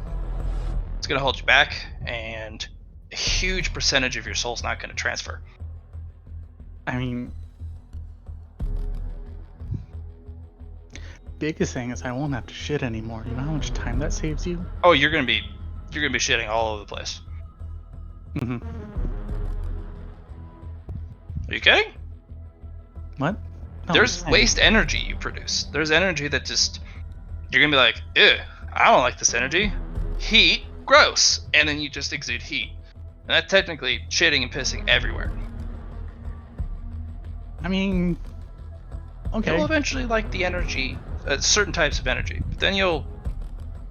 it's going to hold you back, and a huge percentage of your soul's not going to transfer. I mean, biggest thing is I won't have to shit anymore. You know how much time that saves you? Oh, you're going to be shitting all over the place. Mm-hmm. Are you kidding? What? No, There's I'm waste energy you produce. There's energy that just, you're gonna be like, ew, I don't like this energy. Heat, gross. And then you just exude heat. And that's technically shitting and pissing everywhere. I mean, okay. You'll eventually like the energy, certain types of energy. But then you'll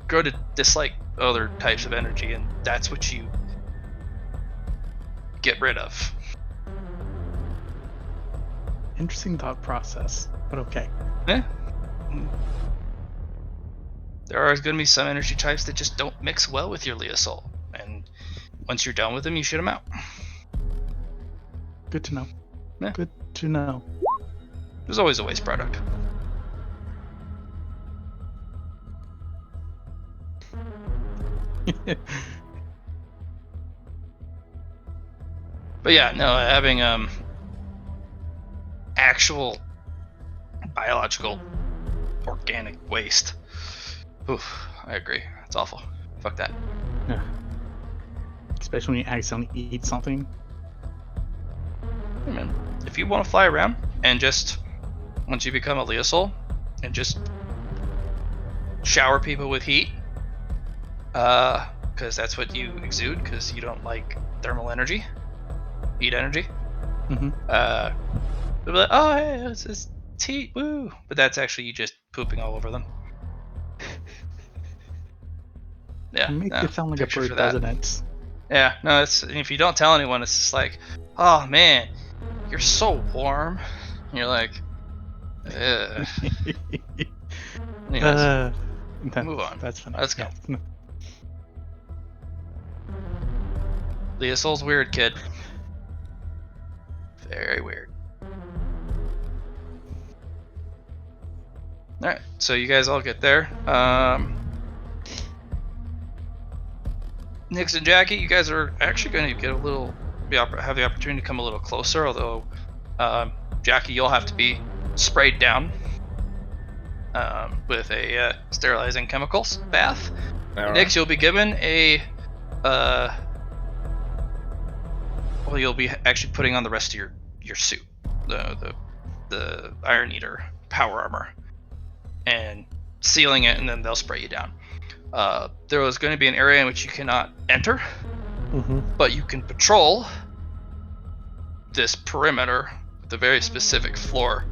grow to dislike other types of energy, and that's what you get rid of. Interesting thought process, but okay. Yeah. There are going to be some energy types that just don't mix well with your Leah soul, and once you're done with them, you shoot them out. Good to know. Yeah. Good to know. There's always a waste product. But yeah, no, having actual biological organic waste. Oof, I agree. It's awful. Fuck that. Yeah. Especially when you accidentally eat something. Hey man, if you want to fly around and just, once you become a Leah soul, and just shower people with heat, because that's what you exude, because you don't like thermal energy, heat energy. Mm-hmm. They'll be like, oh hey, it's heat, woo! But that's actually you just pooping all over them. Yeah, It makes it sound like a picture for bird, that. doesn't it? Yeah, no, it's, if you don't tell anyone, it's just like, oh man, you're so warm. And you're like, ugh. Anyways, move on. That's funny. Let's go. Yeah. Leah Soul's weird, kid. Very weird. Alright, so you guys all get there. Nix and Jackie, you guys are actually going to get a little, have the opportunity to come a little closer, although Jackie, you'll have to be sprayed down with a sterilizing chemicals bath. Nix, you'll be given a, well, you'll be actually putting on the rest of your suit, the Iron Eater power armor, and sealing it, and then they'll spray you down. There was going to be an area in which you cannot enter, but you can patrol this perimeter with a very specific floor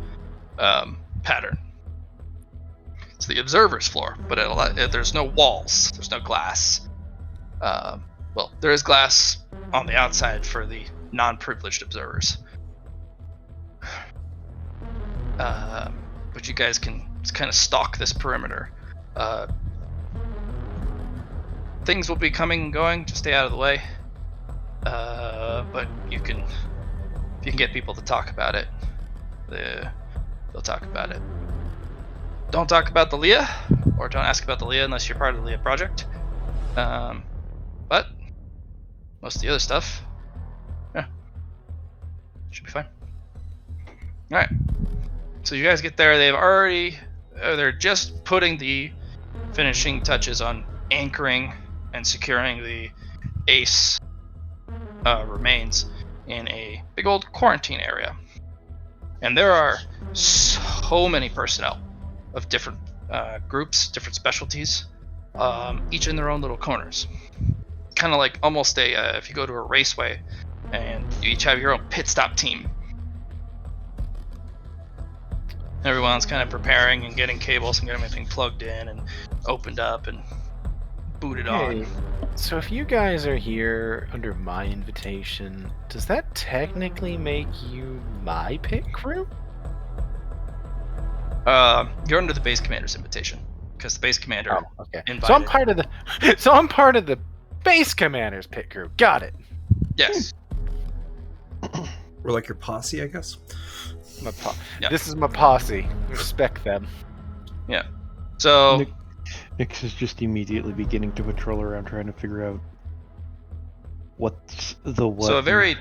pattern. It's the observer's floor, but there's no walls, there's no glass. Well, there is glass on the outside for the non-privileged observers. But you guys can kind of stalk this perimeter. Things will be coming and going, just stay out of the way. But if you can get people to talk about it, they'll talk about it. Don't talk about the Leah, or don't ask about the Leah unless you're part of the Leah project. But most of the other stuff, yeah, should be fine. All right. So you guys get there. They're just putting the finishing touches on anchoring and securing the Ace remains in a big old quarantine area. And there are so many personnel. of different groups, different specialties, each in their own little corners. Kind of like almost if you go to a raceway and you each have your own pit stop team. Everyone's kind of preparing and getting cables and getting everything plugged in and opened up and booted on. So if you guys are here under my invitation, does that technically make you my pit crew? You're under the base commander's invitation because the base commander Okay. invited. So I'm part of the. So I'm part of the base commander's pit crew. Got it. Yes. We're like your posse, I guess. Yeah. This is my posse. Respect them. Yeah. So Nyx is just immediately beginning to patrol around trying to figure out what's the what. So a very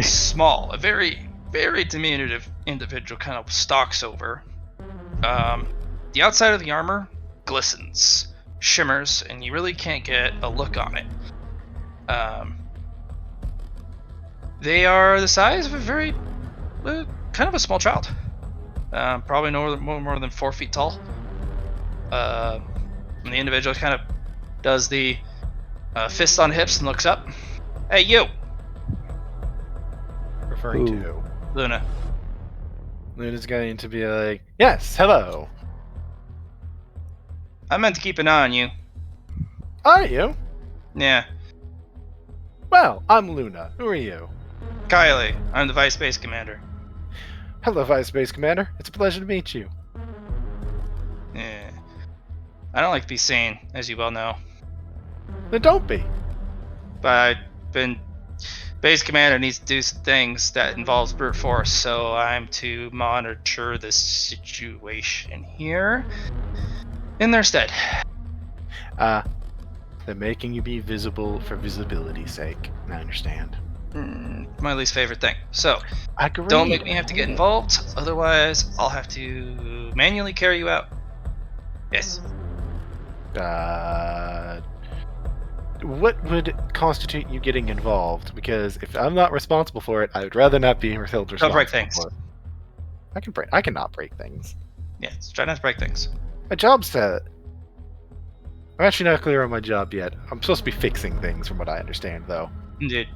small, a very, very diminutive individual kind of stalks over. The outside of the armor glistens, shimmers, and you really can't get a look on it. They are the size of a very, kind of a small child. Probably no more than 4 feet tall. And the individual kind of does the fist on hips and looks up. Hey, you! Referring to Luna. Luna's going to be like, yes, hello. I meant to keep an eye on you. Are you? Yeah. Well, I'm Luna. Who are you? Kylie, I'm the Vice Base Commander. Hello, Vice Base Commander. It's a pleasure to meet you. Yeah. I don't like to be seen, as you well know. Then don't be. But I've been... Base Commander needs to do some things that involves brute force, so I'm to monitor the situation here in their stead. They're making you be visible for visibility's sake. I understand. My least favorite thing. So, Agreed. don't make me have to get involved, otherwise I'll have to manually carry you out. Yes. What would constitute you getting involved? Because if I'm not responsible for it, I would rather not be held responsible. Don't break things. For it. I cannot break things. Yeah, try not to break things. My job's set. I'm actually not clear on my job yet. I'm supposed to be fixing things, from what I understand, though. Indeed.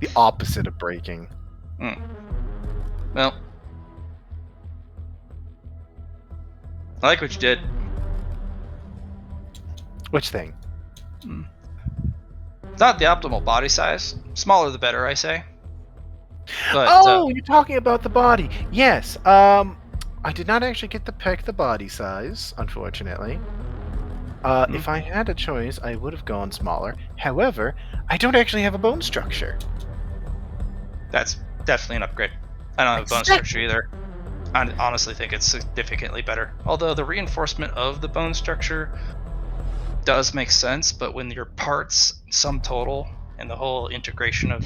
The opposite of breaking. Well, I like what you did. Which thing? Not the optimal body size. Smaller the better, I say. But, you're talking about the body. Yes. I did not actually get to pick the body size, unfortunately. If I had a choice, I would have gone smaller. However, I don't actually have a bone structure. That's definitely an upgrade. I don't have a bone structure either. I honestly think it's significantly better. Although the reinforcement of the bone structure does make sense, but when your parts, sum total, and the whole integration of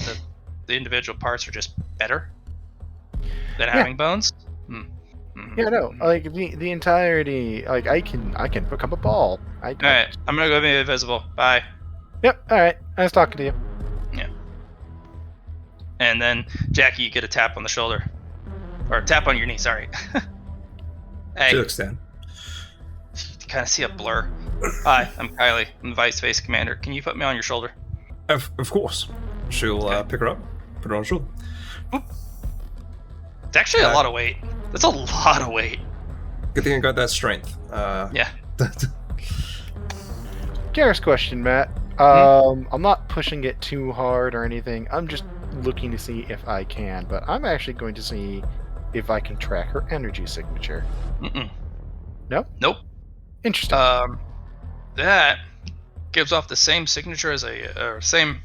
the individual parts are just better than having bones. Yeah, no, like the entirety. Like I can become a ball. All right, I'm gonna go be invisible. Bye. Yep. All right. Nice talking to you. Yeah. And then Jackie, you get a tap on the shoulder, or a tap on your knee. Sorry. Hey. To extent. You kind of see a blur. Hi, I'm Kylie. I'm the Vice Base Commander. Can you put me on your shoulder? Of course. She'll pick her up, put her on her shoulder. It's actually a lot of weight. That's a lot of weight. Good thing I got that strength. Yeah. Curious question, Matt. I'm not pushing it too hard or anything. I'm just looking to see if I can, but I'm actually going to see if I can track her energy signature. No? Nope. Interesting. That gives off the same signature as same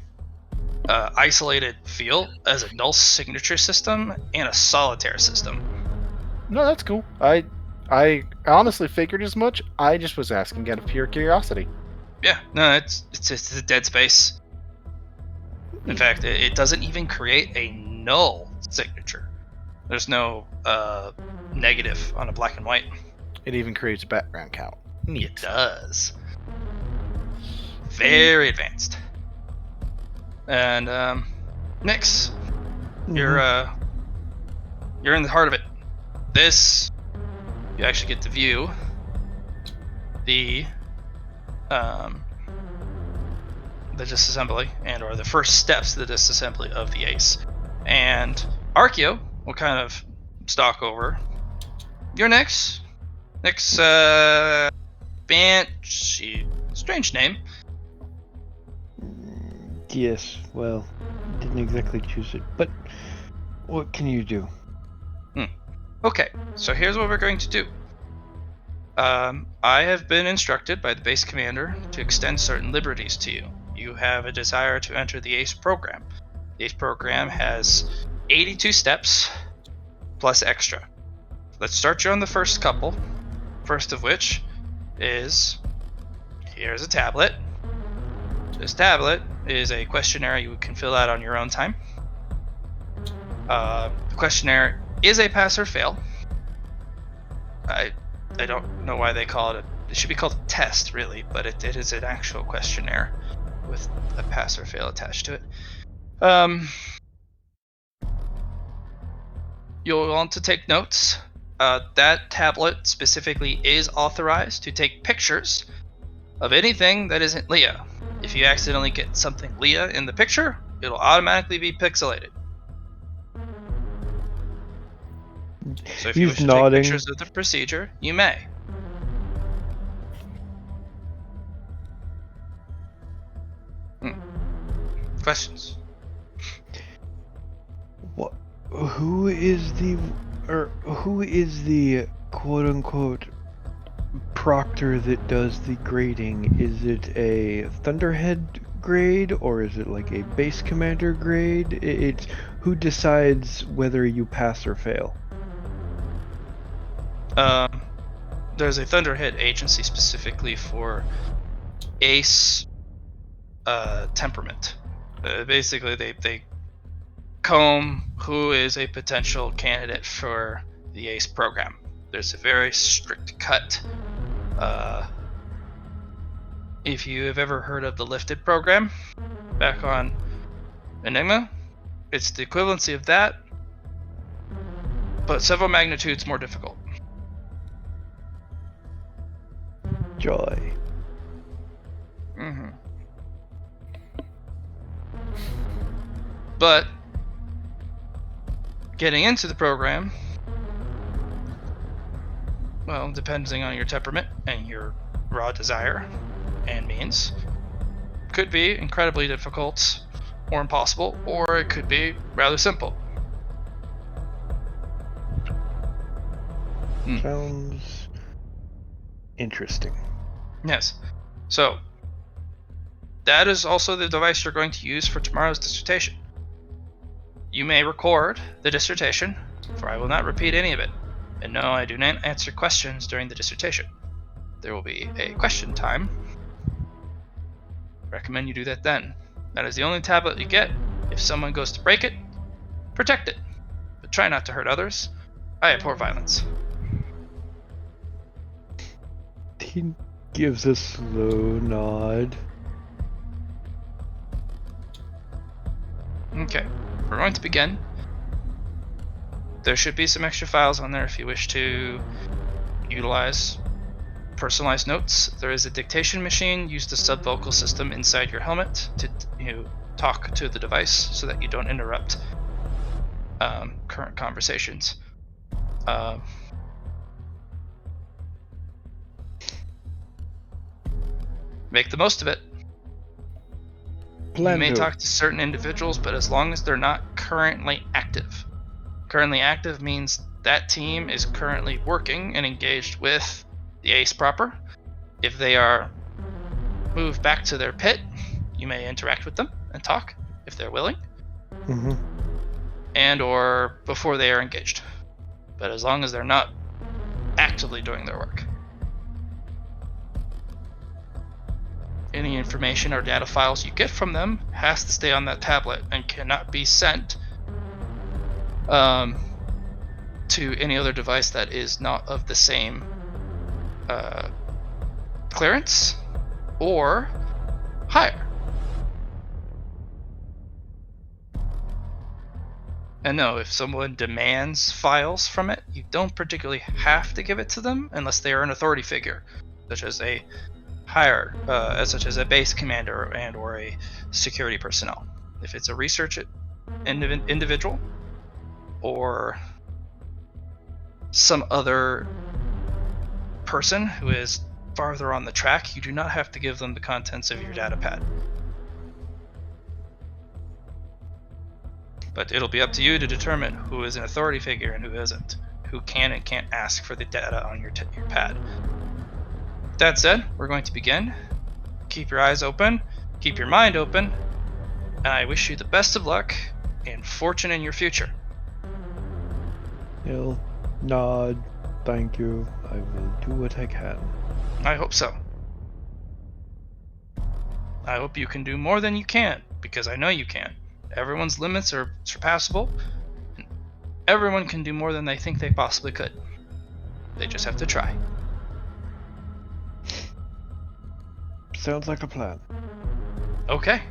isolated feel as a null signature system and a solitaire system. No, that's cool. I honestly figured as much. I just was asking out of pure curiosity. Yeah, no, it's a dead space. In fact, it doesn't even create a null signature. There's no negative on a black and white. It even creates a background count. Neat. It does. Very advanced. And Nyx, you're in the heart of it. This you actually get to view the disassembly or the first steps to the disassembly of the ace. And Archeo will kind of stalk over. You're next. Banshee. Strange name. Yes, well, didn't exactly choose it, but what can you do? Okay, so here's what we're going to do. I have been instructed by the base commander to extend certain liberties to you. You have a desire to enter the ACE program. The ACE program has 82 steps plus extra. Let's start you on the first couple. First of which is, here's a tablet. This tablet is a questionnaire you can fill out on your own time. The questionnaire is a pass or fail. I don't know why they call it it should be called a test, really, but it is an actual questionnaire with a pass or fail attached to it. You'll want to take notes. That tablet specifically is authorized to take pictures of anything that isn't Leah. If you accidentally get something Leah in the picture, it'll automatically be pixelated. So if you wish to take pictures of the procedure, you may. Questions? What? Who is the quote unquote proctor that does the grading? Is it a Thunderhead grade or is it like a base commander grade? It's who decides whether you pass or fail? There's a Thunderhead agency specifically for ace temperament. Basically, they comb who is a potential candidate for the ACE program. There's a very strict cut. If you have ever heard of the Lifted program back on Enigma, it's the equivalency of that, but several magnitudes more difficult. Joy. But getting into the program, well, depending on your temperament and your raw desire and means, could be incredibly difficult or impossible, or it could be rather simple. Sounds interesting. Yes. So, that is also the device you're going to use for tomorrow's dissertation. You may record the dissertation, for I will not repeat any of it. And no, I do not answer questions during the dissertation. There will be a question time. Recommend you do that then. That is the only tablet you get. If someone goes to break it, protect it. But try not to hurt others. I abhor violence. He gives a slow nod. Okay, we're going to begin. There should be some extra files on there if you wish to utilize personalized notes. There is a dictation machine. Use the subvocal system inside your helmet to talk to the device so that you don't interrupt current conversations. Make the most of it. You may talk to certain individuals, but as long as they're not currently active. Currently active means that team is currently working and engaged with the ACE proper. If they are moved back to their pit, you may interact with them and talk if they're willing. And or before they are engaged. But as long as they're not actively doing their work. Any information or data files you get from them has to stay on that tablet and cannot be sent to any other device that is not of the same clearance or higher. And no, if someone demands files from it, you don't particularly have to give it to them unless they are an authority figure. such as a such as a base commander and or a security personnel. If it's a research individual or some other person who is farther on the track, you do not have to give them the contents of your data pad. But it'll be up to you to determine who is an authority figure and who isn't, who can and can't ask for the data on your pad. That said, we're going to begin. Keep your eyes open, keep your mind open, and I wish you the best of luck and fortune in your future. He'll nod. Thank you. I will do what I can. I hope so. I hope you can do more than you can, because I know you can. Everyone's limits are surpassable, and everyone can do more than they think they possibly could. They just have to try. Sounds like a plan. Okay.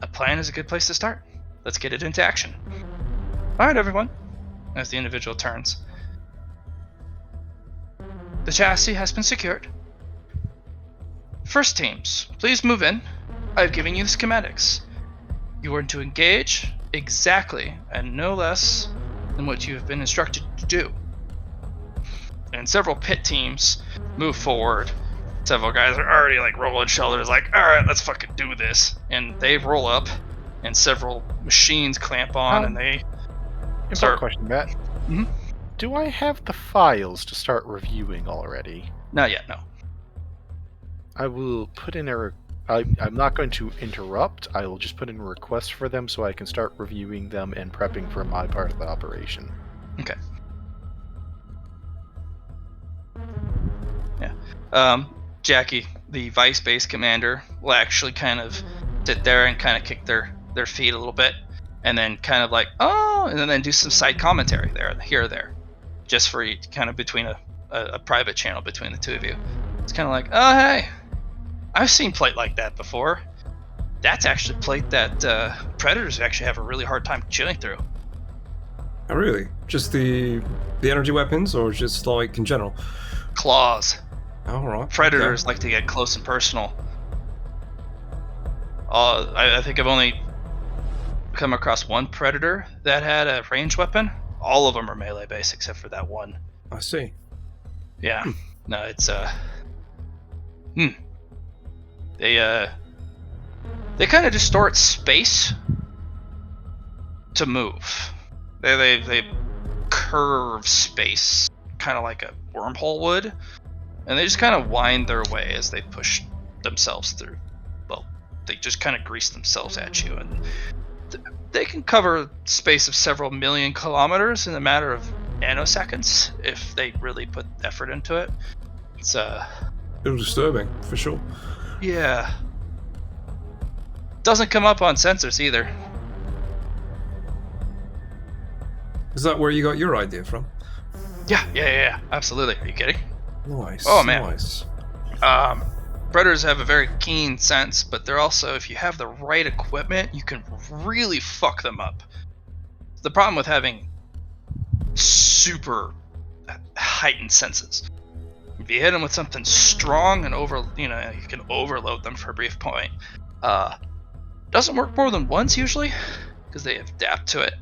A plan is a good place to start. Let's get it into action. Alright, everyone. As the individual turns. The chassis has been secured. First teams, please move in. I've given you the schematics. You are to engage exactly and no less than what you have been instructed to do. And several pit teams move forward. Several guys are already like rolling shoulders like, alright, let's fucking do this. And they roll up and several machines clamp on and they Important question, Matt. Mhm. Do I have the files to start reviewing already? Not yet, no. I will put in I'm not going to interrupt. I will just put in a request for them so I can start reviewing them and prepping for my part of the operation. Okay. Yeah. Jackie, the vice base commander, will actually kind of sit there and kind of kick their feet a little bit, and then kind of like, oh, and then do some side commentary here or there, just for kind of between a private channel between the two of you. It's kind of like, oh, hey, I've seen plate like that before. That's actually plate that predators actually have a really hard time chewing through. Oh, really? Just the energy weapons, or just like in general? Claws. All right. Predators like to get close and personal. I think I've only come across one predator that had a ranged weapon. All of them are melee based except for that one. I see. Yeah. No, it's They kind of distort space to move. They curve space, kind of like a wormhole would, and they just kind of wind their way as they push themselves through. Well, they just kind of grease themselves at you, and they can cover space of several million kilometers in a matter of nanoseconds if they really put effort into it. It's A little disturbing, for sure. yeah. Doesn't come up on sensors either. Is that where you got your idea from? Yeah, absolutely. Are you kidding? Nice. Oh, man. Nice. Predators have a very keen sense, but they're also, if you have the right equipment, you can really fuck them up. The problem with having super heightened senses, if you hit them with something strong and you can overload them for a brief point. Doesn't work more than once usually, because they adapt to it.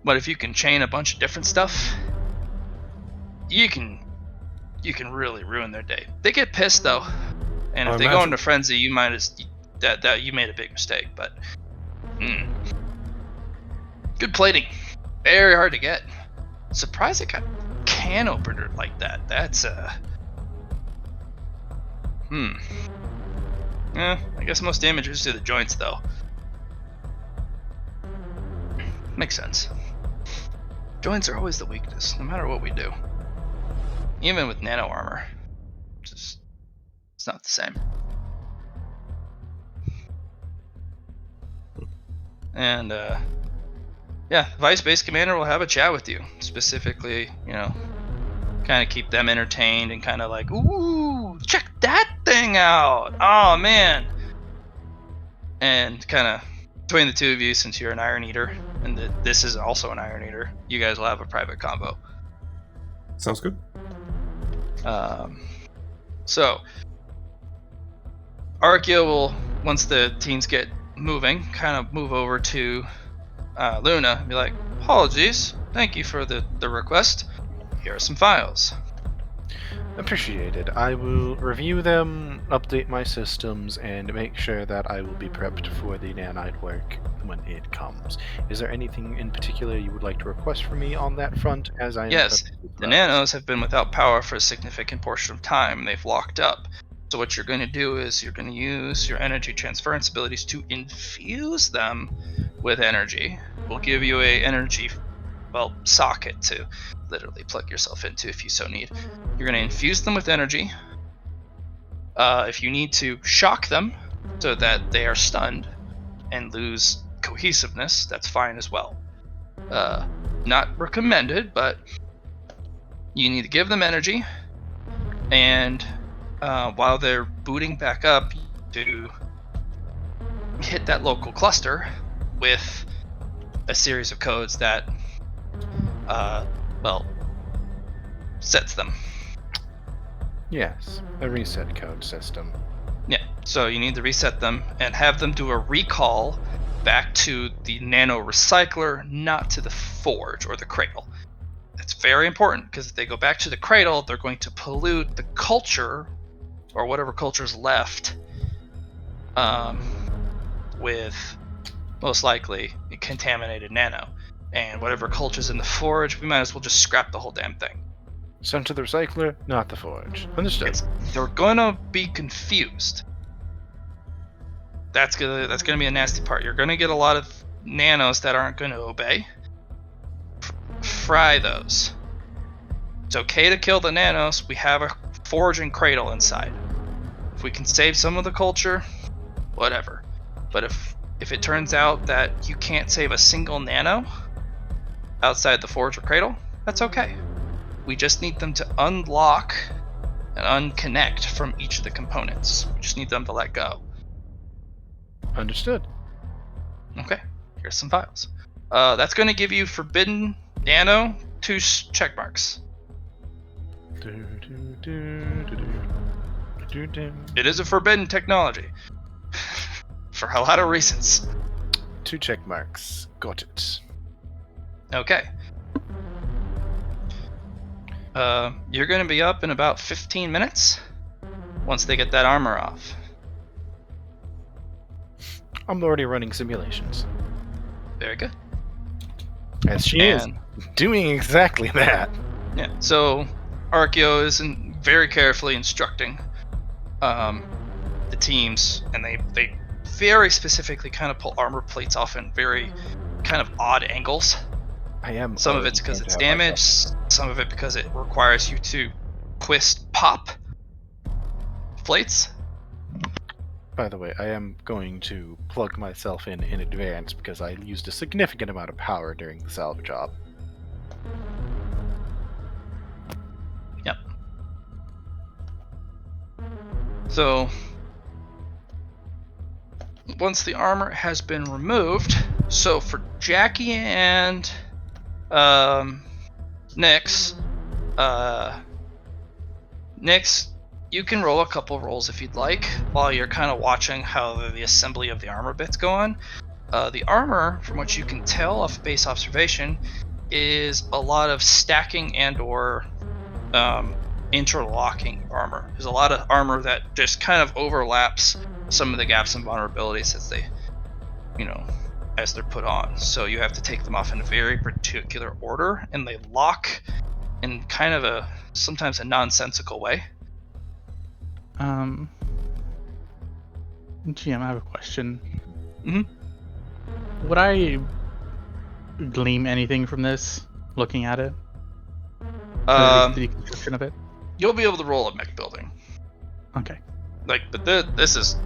But if you can chain a bunch of different stuff, you can really ruin their day. They get pissed though, and if they go into frenzy, you might that you made a big mistake. But good plating, very hard to get. Surprised it got can opener like that. That's Yeah, I guess most damage is to the joints though. Makes sense. Joints are always the weakness, no matter what we do. Even with nano armor. It's not the same. And yeah, Vice Base Commander will have a chat with you. Specifically, kind of keep them entertained and kind of like, ooh, check that thing out. Oh man. And kind of between the two of you, since you're an Iron Eater and this is also an Iron Eater, you guys will have a private convo. Sounds good. So, Archeo will, once the teams get moving, kind of move over to Luna and be like, apologies, thank you for the request. Here are some files. Appreciated. I will review them, update my systems, and make sure that I will be prepped for the nanite work when it comes. Is there anything in particular you would like to request from me on that front, as I am Yes, prepped with the those? nanos have been without power for a significant portion of time. They've locked up. So what you're going to do is you're going to use your energy transference abilities to infuse them with energy. We'll give you a energy, socket to literally plug yourself into if you so need. You're going to infuse them with energy. If you need to shock them so that they are stunned and lose cohesiveness, that's fine as well. Not recommended, but you need to give them energy, and while they're booting back up, to hit that local cluster with a series of codes that, sets them. Yes, a reset code system. Yeah, so you need to reset them and have them do a recall back to the nano recycler, not to the forge or the cradle. That's very important, because if they go back to the cradle, they're going to pollute the culture, or whatever culture's left, with most likely a contaminated nano. And whatever culture's in the forge, we might as well just scrap the whole damn thing. Sent to the recycler, not the forge. Understood. They're gonna be confused. That's gonna be a nasty part. You're gonna get a lot of nanos that aren't gonna obey. Fry those. It's okay to kill the nanos. We have a forge and cradle inside. If we can save some of the culture, whatever. But if it turns out that you can't save a single nano outside the forge or cradle, that's okay. We just need them to unlock and unconnect from each of the components. We just need them to let go. Understood. Okay, here's some files. That's going to give you Forbidden Nano 2 check marks. It is a forbidden technology. For a lot of reasons. 2 check marks. Got it. Okay. You're going to be up in about 15 minutes once they get that armor off. I'm already running simulations. Very good. As she is doing exactly that. Yeah, so Archeo is very carefully instructing the teams, and they very specifically kind of pull armor plates off in very kind of odd angles. Some of it's because it's damaged, some of it because it requires you to twist pop plates. By the way, I am going to plug myself in advance because I used a significant amount of power during the salvage job. Yep. So, once the armor has been removed, so for Jackie and Nyx, you can roll a couple rolls if you'd like, while you're kind of watching how the assembly of the armor bits go on. The armor, from what you can tell off base observation, is a lot of stacking and or interlocking armor. There's a lot of armor that just kind of overlaps some of the gaps and vulnerabilities as they, as they're put on. So you have to take them off in a very particular order, and they lock in kind of sometimes a nonsensical way. GM, I have a question. Mm-hmm. Would I glean anything from this, looking at it? The construction of it? You'll be able to roll a mech building. Okay. But this is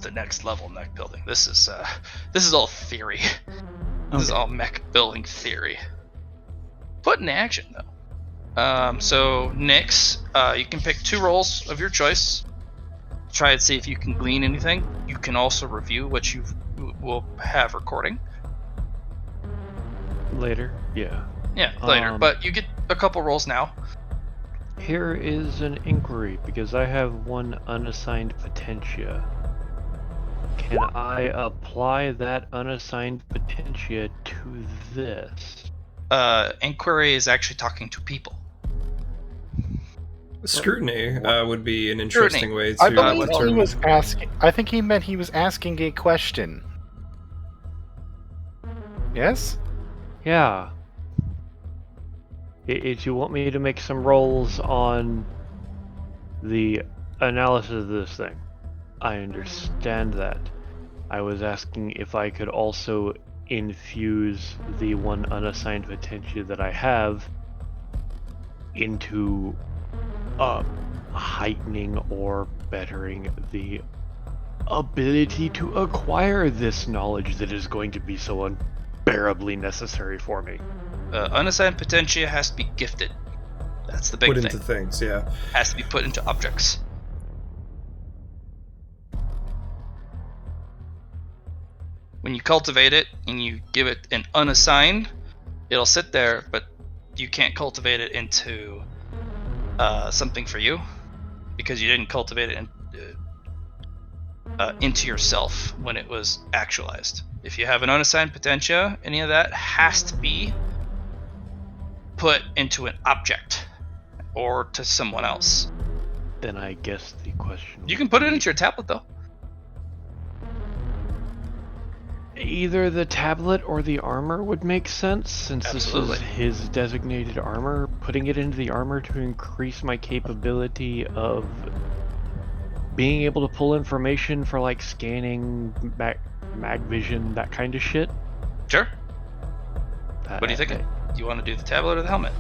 the next level mech building. This is all theory. This is all mech building theory. Put in action though. So Nyx, you can pick 2 rolls of your choice. Try and see if you can glean anything. You can also review what you will have recording. Later? Yeah. Yeah, later. But you get a couple rolls now. Here is an inquiry, because I have one unassigned potentia. Can I apply that unassigned potentia to this? Inquiry is actually talking to people. Scrutiny would be an Scrutiny. interesting way I to believe what he determine. was asking. I think he meant he was asking a question. Yes? Yeah. If you want me to make some rolls on the analysis of this thing, I understand that. I was asking if I could also infuse the one unassigned potentia that I have into heightening or bettering the ability to acquire this knowledge that is going to be so unbearably necessary for me. Unassigned potentia has to be gifted. That's the big Put thing. into things, yeah. Has to be put into objects. When you cultivate it and you give it an unassigned, it'll sit there, but you can't cultivate it into something for you because you didn't cultivate it into yourself when it was actualized. If you have an unassigned potentia, any of that has to be put into an object or to someone else. Then I guess the question You would can put it be, into your tablet though. either the tablet or the armor would make sense, since Absolutely. this is his designated armor. Putting it into the armor to increase my capability of being able to pull information for like scanning, mag vision, that kind of shit. Sure. That, What are you thinking? Do you want to do the tablet or the helmet?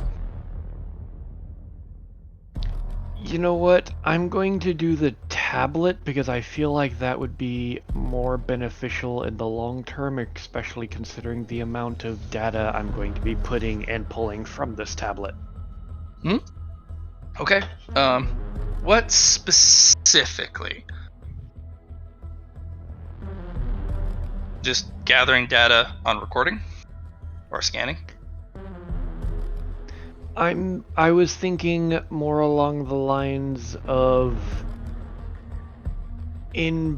You know what? I'm going to do the tablet because I feel like that would be more beneficial in the long term, especially considering the amount of data I'm going to be putting and pulling from this tablet. Okay. What specifically? Just gathering data on recording or scanning? I was thinking more along the lines of improving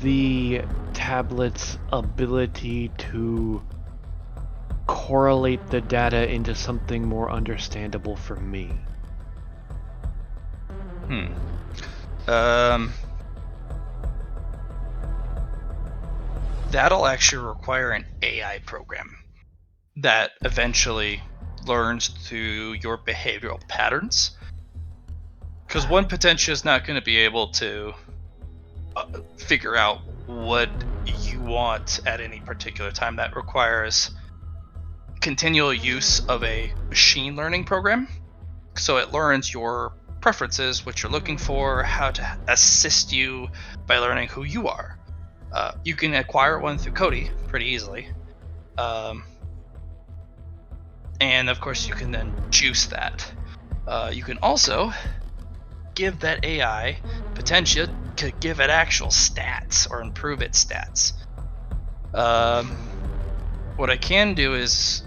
the tablet's ability to correlate the data into something more understandable for me. That'll actually require an AI program that eventually learns through your behavioral patterns. Because one potentia is not going to be able to figure out what you want at any particular time. That requires continual use of a machine learning program. So it learns your preferences, what you're looking for, how to assist you by learning who you are. You can acquire one through Cody pretty easily. And of course, you can then juice that. You can also give that AI potential to give it actual stats or improve its stats. What I can do is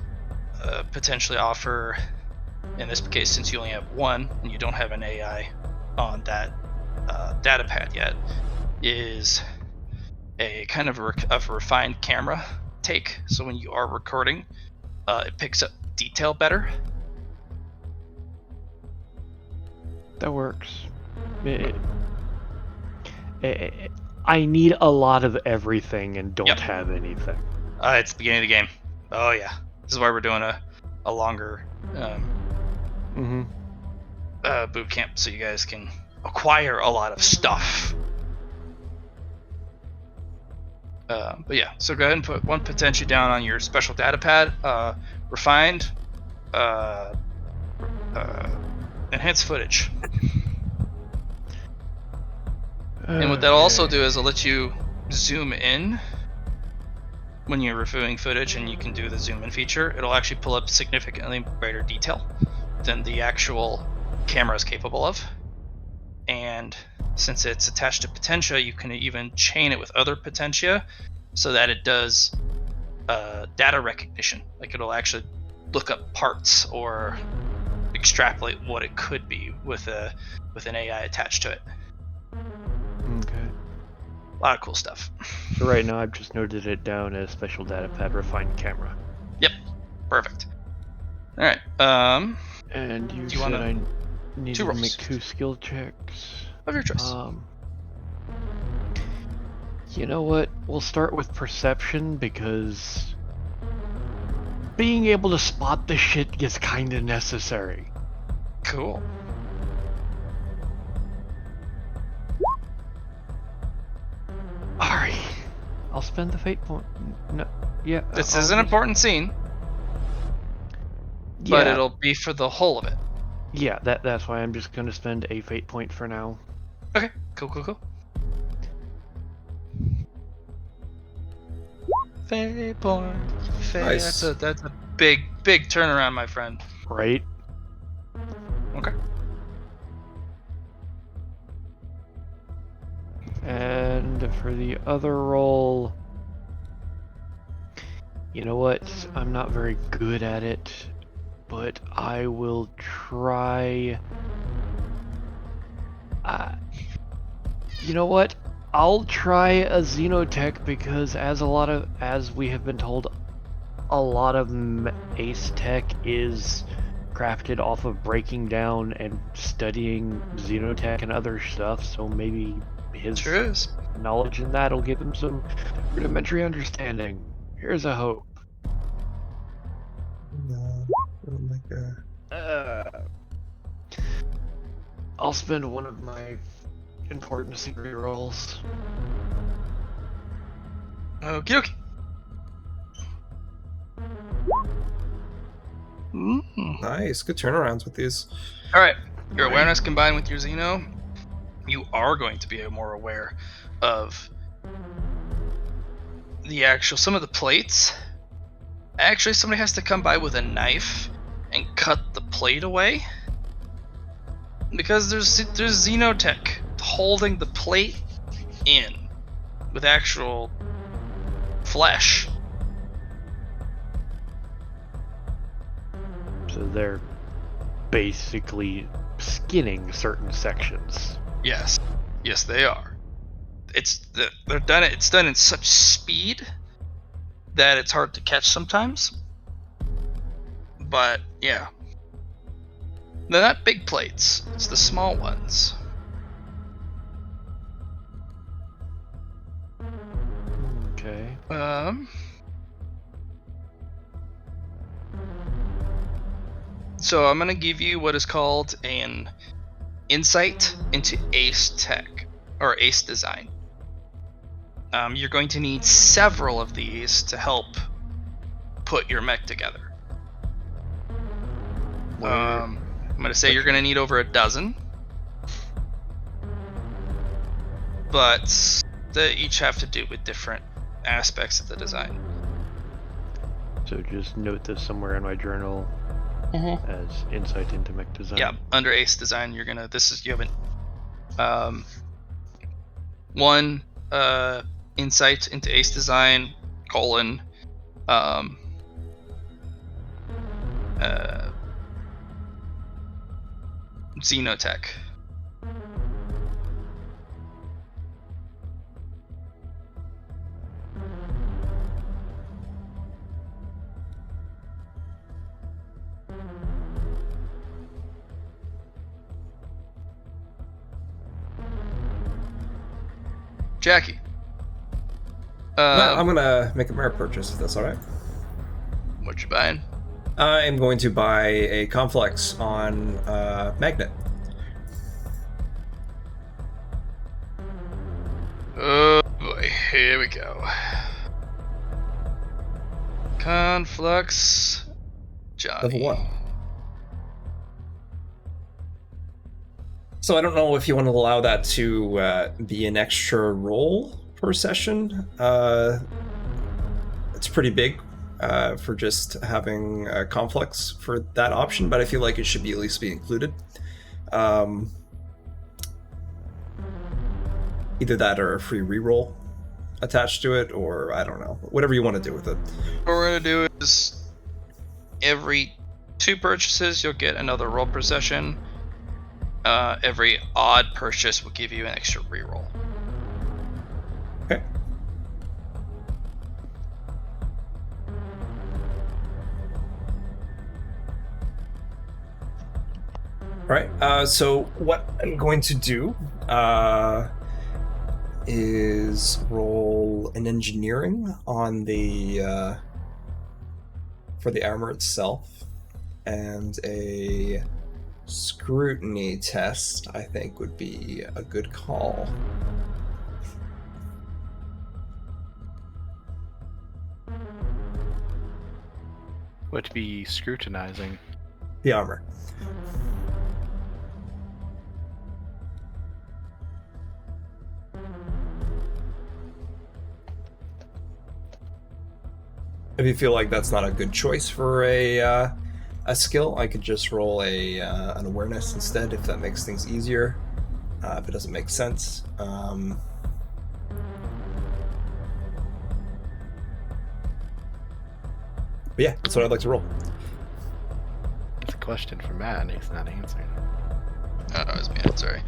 potentially offer, in this case, since you only have one and you don't have an AI on that data pad yet, is a kind of a refined camera take. So when you are recording, it picks up detail better. That works. I need a lot of everything and don't Yep. have anything. It's the beginning of the game. Oh yeah, this is why we're doing a longer boot camp, so you guys can acquire a lot of stuff. But yeah, so go ahead and put one potentia down on your special data pad. Refined, enhanced footage. And what that'll also do is it'll let you zoom in when you're reviewing footage, and you can do the zoom in feature. It'll actually pull up significantly greater detail than the actual camera is capable of. And since it's attached to potentia, you can even chain it with other potentia so that it does data recognition. Like it'll actually look up parts or extrapolate what it could be with an AI attached to it. Okay. A lot of cool stuff. So right now I've just noted it down as special data pad refined camera. Yep. Perfect. All right. And you Do you said wanna- I needed to rolls. make 2 skill checks. Of your choice. You know what? We'll start with perception because being able to spot the shit gets kinda necessary. Cool. Alright. I'll spend the fate point. No, yeah. This I'll is an just- important scene, but Yeah, it'll be for the whole of it. yeah. That's why I'm just gonna spend a fate point for now. Okay. Cool. Fate point. Nice. That's a big turnaround, my friend. Right? Okay. And for the other roll, you know what? I'm not very good at it, but I will try. You know what? I'll try a Xenotech because as we have been told, a lot of Ace Tech is crafted off of breaking down and studying Xenotech and other stuff, so maybe his Sure is. knowledge in that'll give him some rudimentary understanding. Here's a hope. No. Oh my god. I'll spend one of my important secret rolls. Okie dokie. Nice. Good turnarounds with these. All right. Your awareness combined with your Xeno, you are going to be more aware of some of the plates. Actually, somebody has to come by with a knife and cut the plate away because there's Xenotech holding the plate in with actual flesh. So they're basically skinning certain sections. Yes, they are. It's done in such speed that it's hard to catch sometimes. But yeah, they're not big plates. It's the small ones. Okay. So I'm gonna give you what is called an insight into Ace Tech or Ace Design. You're going to need several of these to help put your mech together. I'm gonna say you're gonna need over a dozen, but they each have to do with different aspects of the design. So just note this somewhere in my journal as insight into mech design. Yeah, under Ace Design, you have one insight into Ace Design : Xenotech. Jackie. I'm gonna make a merit purchase if that's alright. What you buying? I'm going to buy a complex on Magnet. Oh boy, here we go. Conflux Johnny. Level 1. So I don't know if you want to allow that to be an extra roll per session. It's pretty big for just having a complex for that option, but I feel like it should at least be included. Either that or a free reroll attached to it, or I don't know, whatever you want to do with it. What we're gonna do is every 2 purchases, you'll get another roll per session. Every odd purchase will give you an extra reroll. Okay. All right. So what I'm going to do is roll an engineering on the for the armor itself, and a scrutiny test. I think would be a good call. What be scrutinizing? The armor. If you feel like that's not a good choice for a skill, I could just roll an awareness instead, if that makes things easier. If it doesn't make sense. But yeah, that's what I'd like to roll. It's a question for Matt, and he's not answering. Oh, that was me. I'm sorry.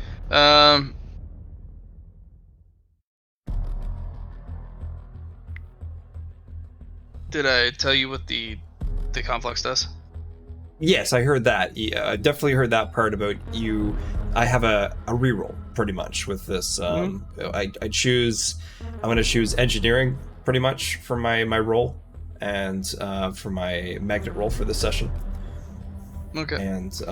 Did I tell you what the complex does? Yes, I heard that. Yeah, I definitely heard that part about you. I have a reroll pretty much with this. I choose. I'm going to choose engineering pretty much for my roll, and for my magnet roll for this session. Okay. And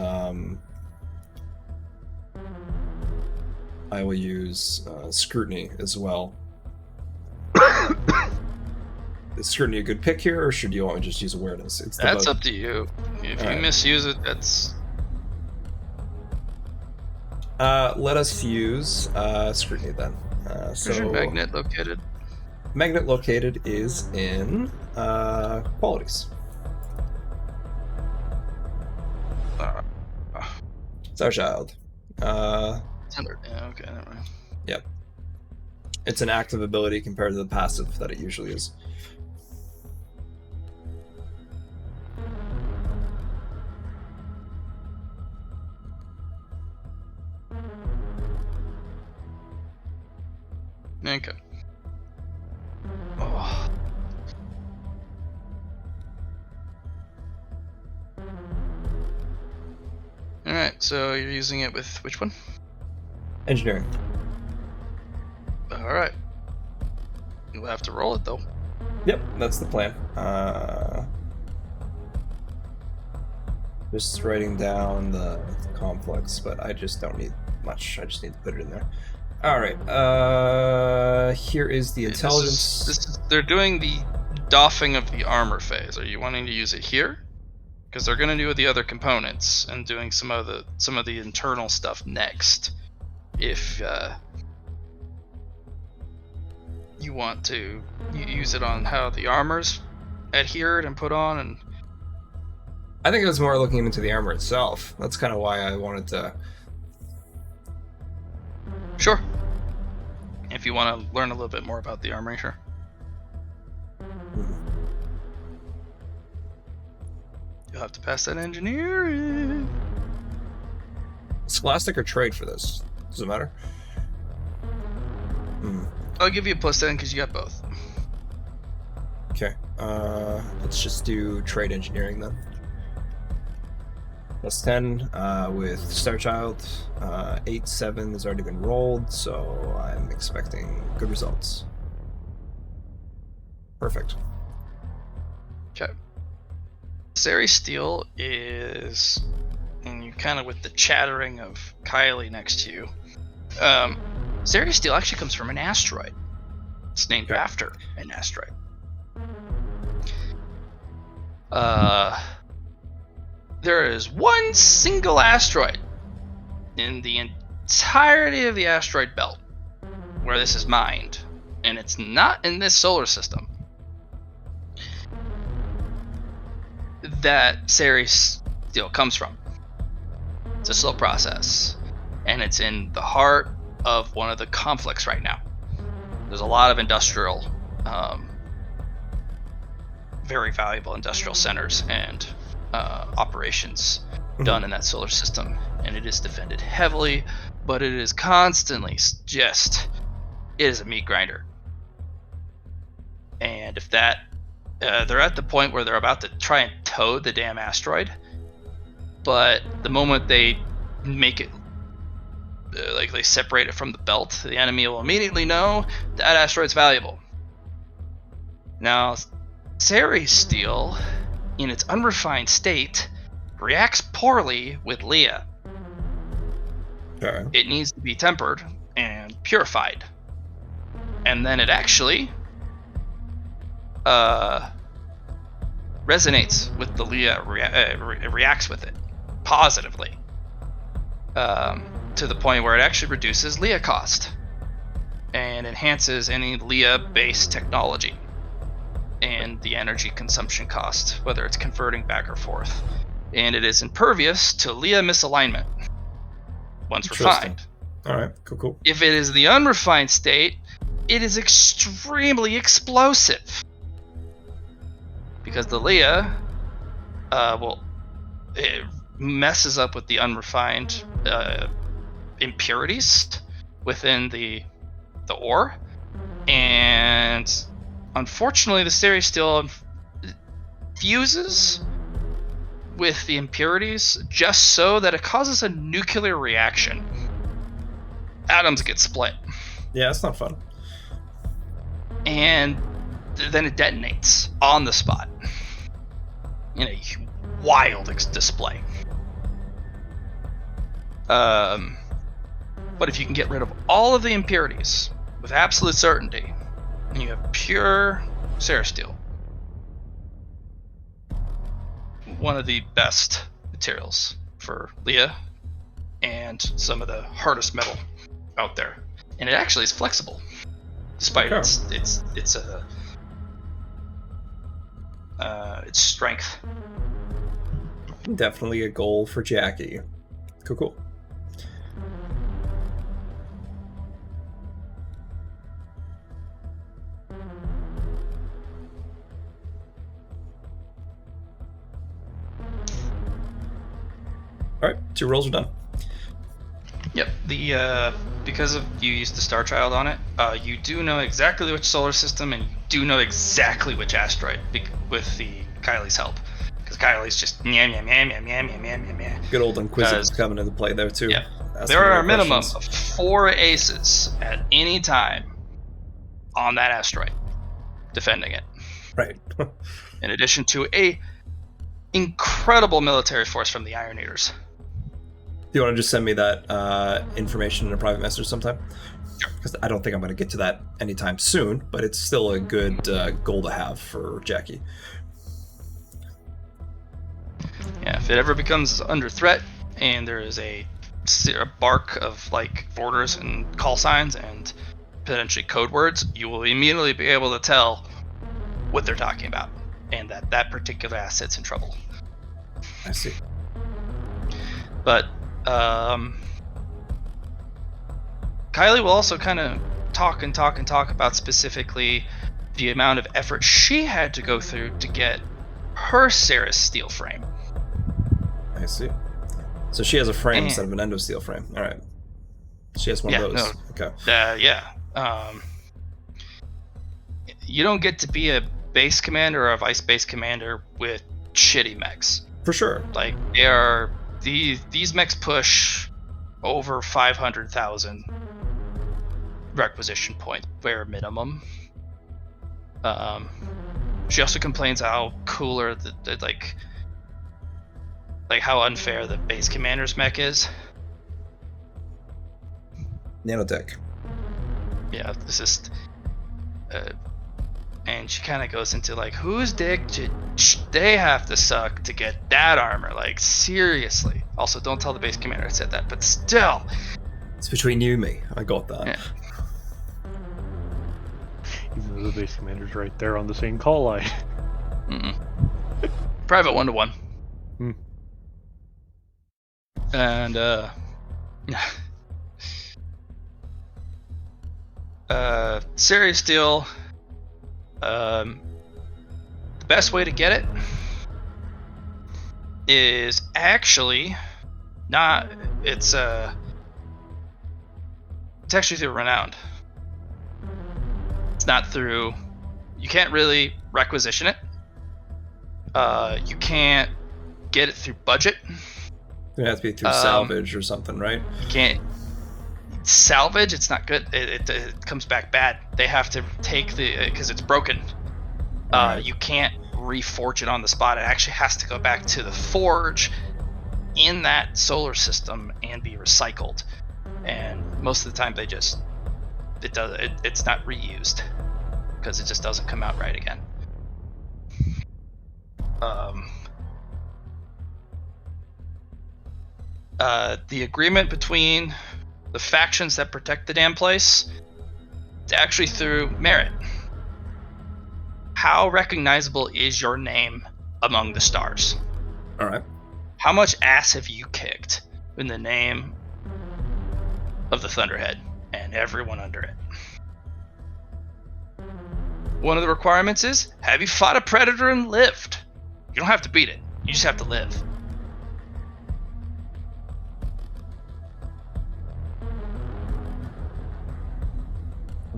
I will use scrutiny as well. Is scrutiny a good pick here, or should you want to just use awareness? That's up to you. If you misuse it, that's... let us use scrutiny then. Where's your magnet located? Magnet located is in qualities. It's our child. Yeah, okay, never mind. Yep. It's an active ability compared to the passive that it usually is. Okay. Oh. Alright, so you're using it with which one? Engineering. Alright. You'll have to roll it though. Yep, that's the plan. Just writing down the complex, but I just don't need much. I just need to put it in there. Alright, here is the intelligence. They're doing the doffing of the armor phase. Are you wanting to use it here? Because they're going to do the other components and doing some of the internal stuff next. If you want to use it on how the armor's adhered and put on, and I think it was more looking into the armor itself. That's kind of why I wanted to. Sure. If you want to learn a little bit more about the armory, sure. You'll have to pass that engineering. Scholastic or trade for this? Does it matter? I'll give you a +10 because you got both. Okay. Let's just do trade engineering then. +10 with Starchild. 8-7 has already been rolled, so I'm expecting good results. Perfect. Okay. Sari Steel is, and you kind of with the chattering of Kylie next to you. Sari Steel actually comes from an asteroid. It's named after an asteroid. There is one single asteroid in the entirety of the asteroid belt where this is mined, and it's not in this solar system, that Sari Steel comes from. It's a slow process, and it's in the heart of one of the conflicts right now. There's a lot of industrial, very valuable industrial centers, and operations done in that solar system, and it is defended heavily, but it is constantly it is a meat grinder. And if that they're at the point where they're about to try and tow the damn asteroid, but the moment they make it like they separate it from the belt, the enemy will immediately know that asteroid's valuable. Now, Ceres steel, in its unrefined state, reacts poorly with Leia. Okay. It needs to be tempered and purified. And then it actually resonates with the Leia, reacts with it positively. To the point where it actually reduces Leia cost and enhances any Leia-based technology and the energy consumption cost, whether it's converting back or forth. And it is impervious to Leia misalignment once refined. All right, cool. If it is the unrefined state, it is extremely explosive. Because the Leia, it messes up with the unrefined impurities within the ore, and unfortunately the Ceres steel fuses with the impurities just so that it causes a nuclear reaction. Atoms get split. Yeah, it's not fun. And then it detonates on the spot in a wild display. But if you can get rid of all of the impurities with absolute certainty, and you have pure Ceres steel, one of the best materials for Leia and some of the hardest metal out there. And it actually is flexible, despite its strength. Definitely a goal for Jackie. Cool. All right, 2 rolls are done. Yep. Because of you used the Star Child on it, you do know exactly which solar system, and you do know exactly which asteroid with the Kylie's help. Because Kylie's just meow. Good old Inquisitor's coming into play there too. Yeah. Asking There are more a minimum questions. of 4 aces at any time on that asteroid defending it. Right. In addition to a incredible military force from the Iron Eaters. Do you want to just send me that information in a private message sometime? Sure. Because I don't think I'm going to get to that anytime soon, but it's still a good goal to have for Jackie. Yeah, if it ever becomes under threat and there is a bark of like orders and call signs and potentially code words, you will immediately be able to tell what they're talking about and that particular asset's in trouble. I see. But Kylie will also kind of talk about specifically the amount of effort she had to go through to get her Ceres steel frame. I see. So she has a frame instead of an endosteel frame. All right. She has one of those. No. Okay. Yeah. You don't get to be a base commander or a vice base commander with shitty mechs. For sure. Like these mechs push over 500,000 requisition points bare minimum. She also complains how cooler the like how unfair the base commander's mech is. Nanotech. Yeah, this is and she kind of goes into like, whose dick did they have to suck to get that armor? Like, seriously. Also, don't tell the base commander I said that, but still. It's between you and me. I got that. Yeah. Even though the base commander's right there on the same call line. Private 1-to-1. Hmm. And Ceres steel. The best way to get it is actually not. It's actually through Renowned. It's not through. You can't really requisition it. You can't get it through budget. It has to be through salvage or something, right? You can't salvage. It's not good. It comes back bad. They have to take because it's broken. Right. You can't reforge it on the spot. It actually has to go back to the forge in that solar system and be recycled. And most of the time, it's not reused because it just doesn't come out right again. The agreement between the factions that protect the damn place, it's actually through merit. How recognizable is your name among the stars? All right. How much ass have you kicked in the name of the Thunderhead and everyone under it? One of the requirements is, have you fought a predator and lived? You don't have to beat it. You just have to live.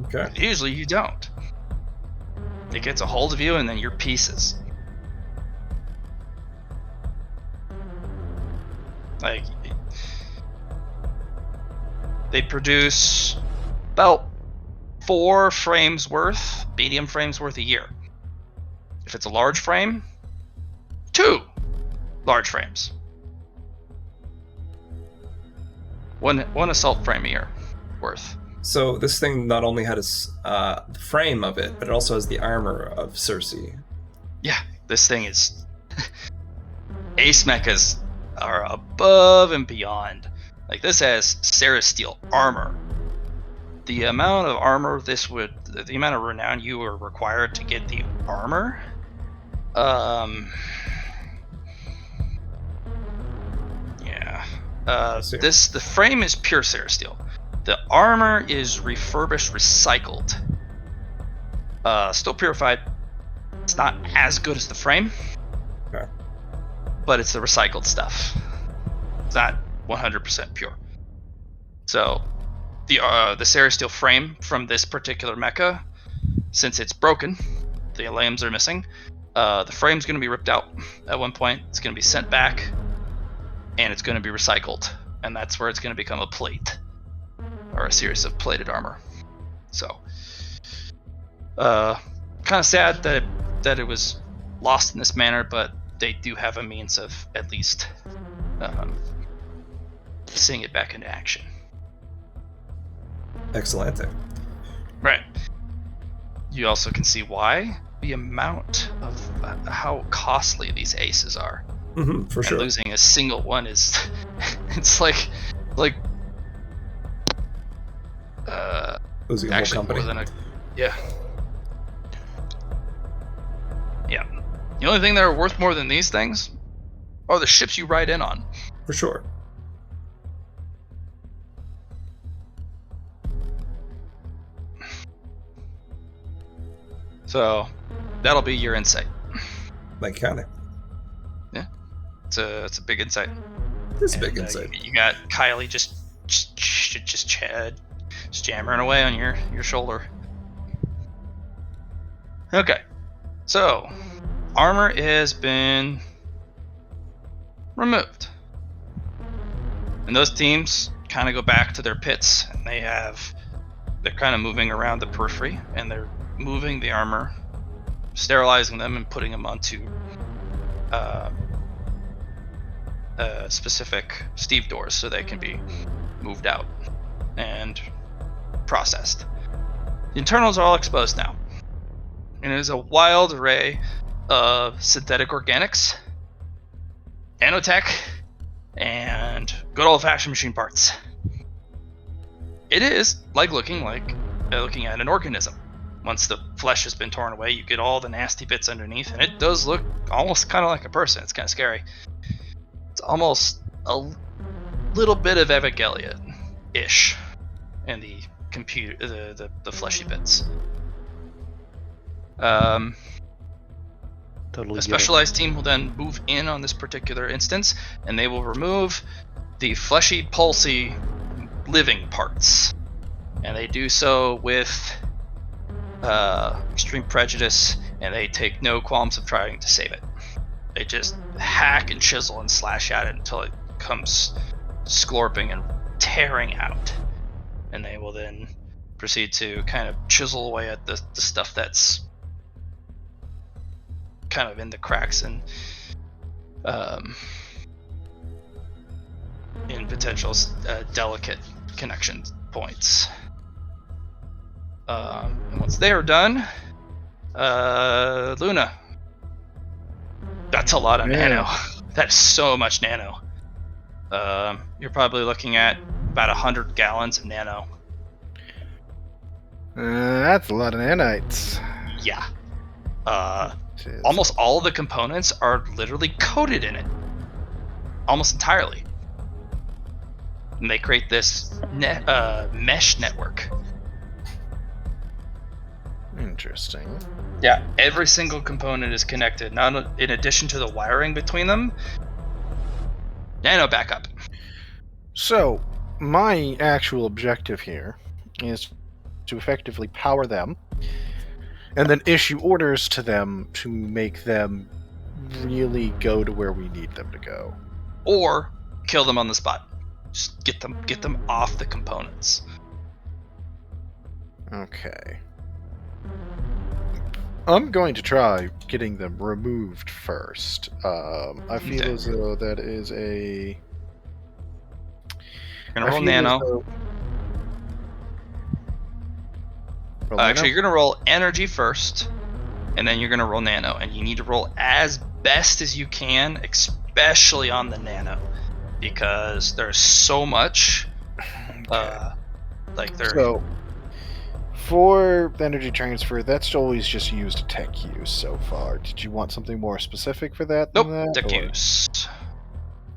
Okay. Usually you don't. It gets a hold of you and then you're pieces. Like, they produce about 4 frames worth, medium frames worth a year. If it's a large frame, 2 large frames. One assault frame a year worth. So this thing not only has the frame of it, but it also has the armor of Cersei. Yeah, this thing is... Ace mechas are above and beyond. Like, this has Cerasteel armor. The amount of armor the amount of renown you are required to get the armor, yeah. The frame is pure Cerasteel. The armor is refurbished, recycled. Still purified. It's not as good as the frame. Okay. But it's the recycled stuff. It's not 100% pure. So, the Cerasteel frame from this particular mecha, since it's broken, the limbs are missing, the frame's going to be ripped out at one point. It's going to be sent back, and it's going to be recycled. And that's where it's going to become a plate. Or a series of plated armor. So, kind of sad that it was lost in this manner, but they do have a means of at least seeing it back into action. Excellent. Right. You also can see why the amount of how costly these aces are. Mm-hmm, for sure. And losing a single one is it's like losing a whole company. More than yeah. The only thing that are worth more than these things are the ships you ride in on. For sure. So that'll be your insight. Like kind of. Yeah, it's a big insight. It's a big insight. You got Kylie just jammering away on your shoulder. Okay, so armor has been removed, and those teams kind of go back to their pits, and they're kind of moving around the periphery, and they're moving the armor, sterilizing them, and putting them onto specific steve doors so they can be moved out and processed. The internals are all exposed now, and it is a wild array of synthetic organics, nanotech, and good old-fashioned machine parts. It is like looking at an organism. Once the flesh has been torn away, you get all the nasty bits underneath, and it does look almost kind of like a person. It's kind of scary. It's almost a little bit of Evangelion-ish in the the fleshy bits. The Totally A get 'em. specialized team will then move in on this particular instance, and they will remove the fleshy, pulsy, living parts. And they do so with extreme prejudice, and they take no qualms of trying to save it. They just hack and chisel and slash at it until it comes scorping and tearing out. And they will then proceed to kind of chisel away at the stuff that's kind of in the cracks and in potential delicate connection points. And once they are done, Luna. That's a lot of nano. That's so much nano. You're probably looking at about 100 gallons of nano. That's a lot of nanites. Yeah. Almost all of the components are literally coated in it. Almost entirely. And they create this mesh network. Interesting. Yeah, every single component is connected. Not in addition to the wiring between them. Nano backup. So, my actual objective here is to effectively power them, and then issue orders to them to make them really go to where we need them to go. Or kill them on the spot. Just get them off the components. Okay. I'm going to try getting them removed first. I feel Okay. as though that is a... You're gonna roll nano. Actually, you're gonna roll energy first, and then you're gonna roll nano, and you need to roll as best as you can, especially on the nano, because there's so much. So, for energy transfer, that's always just used tech use so far. Did you want something more specific for that? Nope, than that, tech or? use.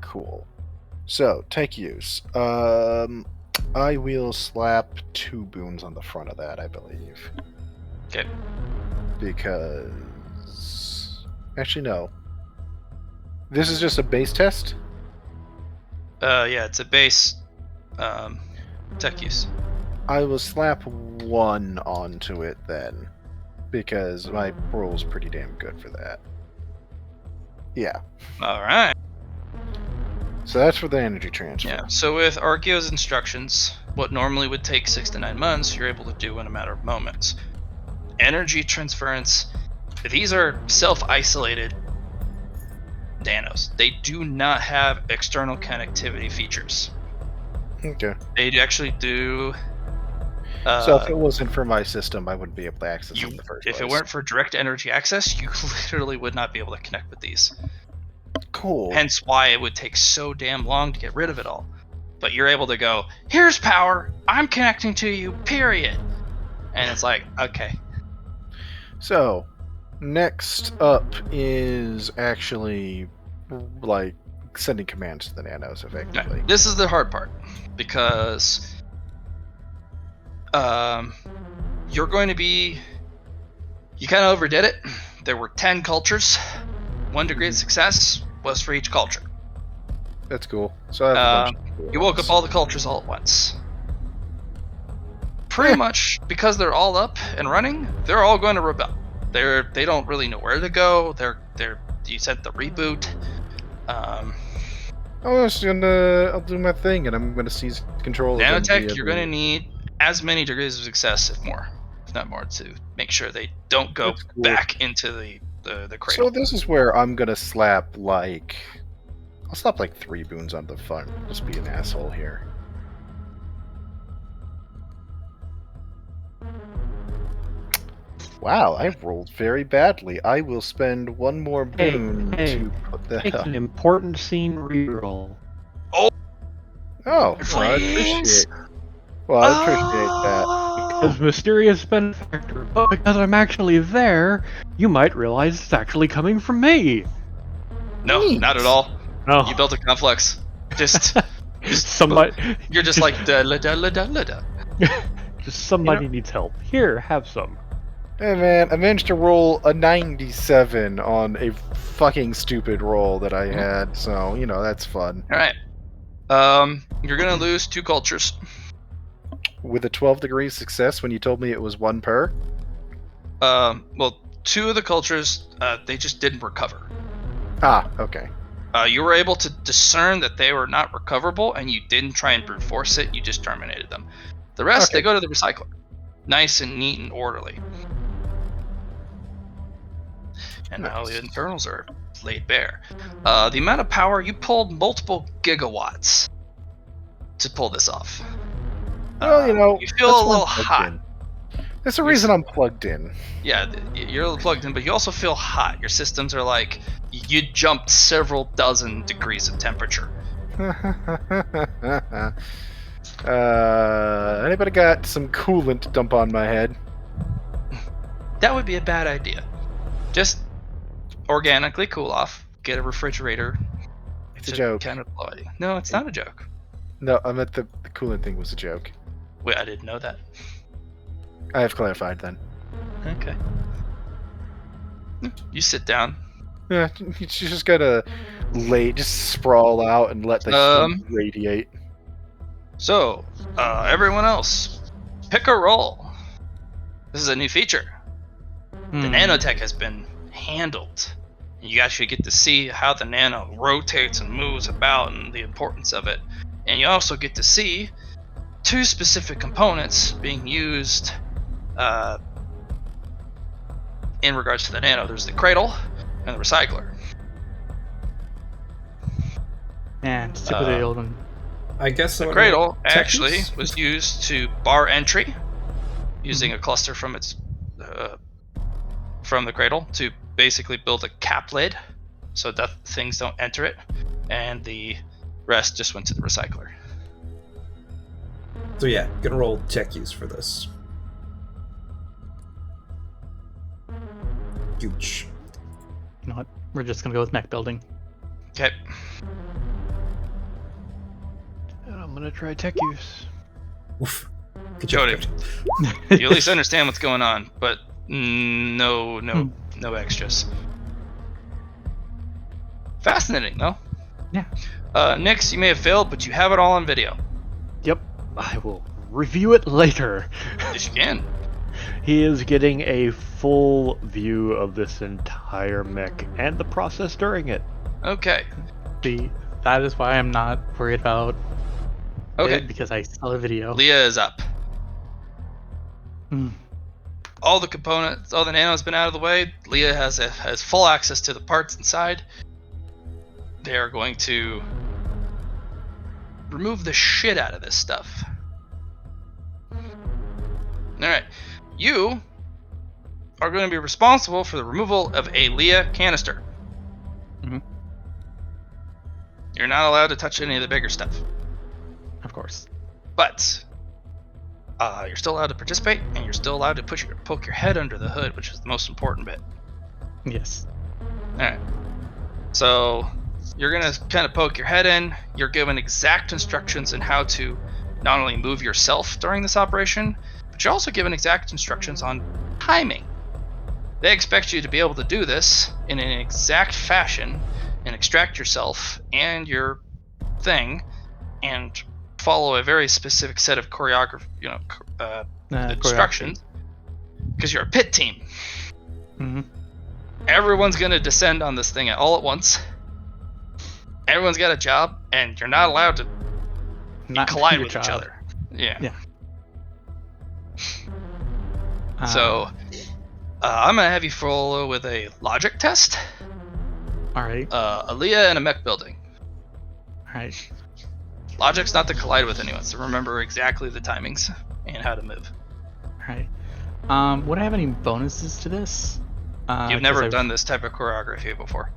Cool. So, tech use. I will slap 2 boons on the front of that, I believe. Okay. Because... Actually, no. This is just a base test? Yeah, it's a base tech use. I will slap 1 onto it then. Because my roll's pretty damn good for that. Yeah. Alright. So that's for the energy transfer. Yeah, so with Archeo's instructions, what normally would take 6 to 9 months, you're able to do in a matter of moments. Energy transference, these are self-isolated nanos. They do not have external connectivity features. Okay. They actually do... So if it wasn't for my system, I wouldn't be able to access it in the first place. If it weren't for direct energy access, you literally would not be able to connect with these. Cool. Hence why it would take so damn long to get rid of it all. But you're able to go, here's power, I'm connecting to you, period. And it's like, okay. So, next up is actually, like, sending commands to the nanos, effectively. This is the hard part, because you're going to be... You kind of overdid it. There were 10 cultures. 1 degree of success was for each culture. That's cool. So I have a bunch of cool You woke ones. up all the cultures all at once. Pretty much because they're all up and running, they're all going to rebel. They don't really know where to go. You said the reboot. I'll do my thing, and I'm gonna seize control of them Nanotech, via you're the- going to need as many degrees of success, if not more, to make sure they don't go That's cool. back into the cradle. So this is where I'm gonna slap, like... I'll slap, like, 3 boons on the front. Just be an asshole here. Wow, I rolled very badly. I will spend 1 more boon Hey, to put that Take up. an important scene reroll. Oh, well, I appreciate. Well, I appreciate that. As mysterious benefactor, but because I'm actually there, you might realize it's actually coming from me. No, Neat. not at all. No, You built a complex. Just somebody. you're just like da la da la da la da. Just somebody needs help. Here, have some. Hey man, I managed to roll a 97 on a fucking stupid roll that I had, so that's fun. All right. You're gonna lose 2 cultures. With a 12 degrees success when you told me it was 1 per. Well, 2 of the cultures, they just didn't recover. Ah, okay. You were able to discern that they were not recoverable, and you didn't try and brute force it. You just terminated them. The rest, Okay. they go to the recycler. Nice and neat and orderly. And now the internals are laid bare. The amount of power, you pulled multiple gigawatts to pull this off. Well, you feel that's a why little I'm plugged hot. in. There's a reason I'm plugged in. Yeah, you're a little plugged in, but you also feel hot. Your systems are like you jumped several dozen degrees of temperature. Anybody got some coolant to dump on my head? That would be a bad idea. Just organically cool off. Get a refrigerator. It's a joke. Kind of bloody. No, it's not a joke. No, I meant the coolant thing was a joke. Wait, I didn't know that. I have clarified then. Okay. You sit down. Yeah, you just gotta just sprawl out and let the heat radiate. So, everyone else, pick a role. This is a new feature. The nanotech has been handled. You actually get to see how the nano rotates and moves about and the importance of it. And you also get to see 2 specific components being used in regards to the nano. There's the cradle and the recycler. And stick with the old one. I guess the cradle actually was used to bar entry using a cluster from its from the cradle to basically build a cap lid so that things don't enter it, and the rest just went to the recycler. So yeah, gonna roll tech use for this. Gooch. You know what? We're just gonna go with mech building. Okay. And I'm gonna try tech use. Oof. Good Jody, job. you at least understand what's going on, but no extras. Fascinating, though. Yeah. Nix, you may have failed, but you have it all on video. Yep, I will review it later. Yes, you can. He is getting a full view of this entire mech and the process during it. Okay. That is why I'm not worried about Okay. it, because I saw the video. Leah is up. Mm. All the components, all the nano has been out of the way. Leah has full access to the parts inside. They are going to remove the shit out of this stuff. Alright. You are going to be responsible for the removal of a Leah canister. Mhm. You're not allowed to touch any of the bigger stuff. Of course. But you're still allowed to participate, and you're still allowed to poke your head under the hood, which is the most important bit. Yes. Alright. So you're going to kind of poke your head in. You're given exact instructions on how to not only move yourself during this operation, but you're also given exact instructions on timing. They expect you to be able to do this in an exact fashion and extract yourself and your thing and follow a very specific set of instructions, because you're a pit team. Mm-hmm. Everyone's going to descend on this thing all at once. Everyone's got a job, and you're not allowed to collide with each other. Yeah. So I'm going to have you follow with a logic test. All right. Aaliyah and a mech building. All right. Logic's not to collide with anyone, so remember exactly the timings and how to move. All right. Would I have any bonuses to this? You've never done this type of choreography before.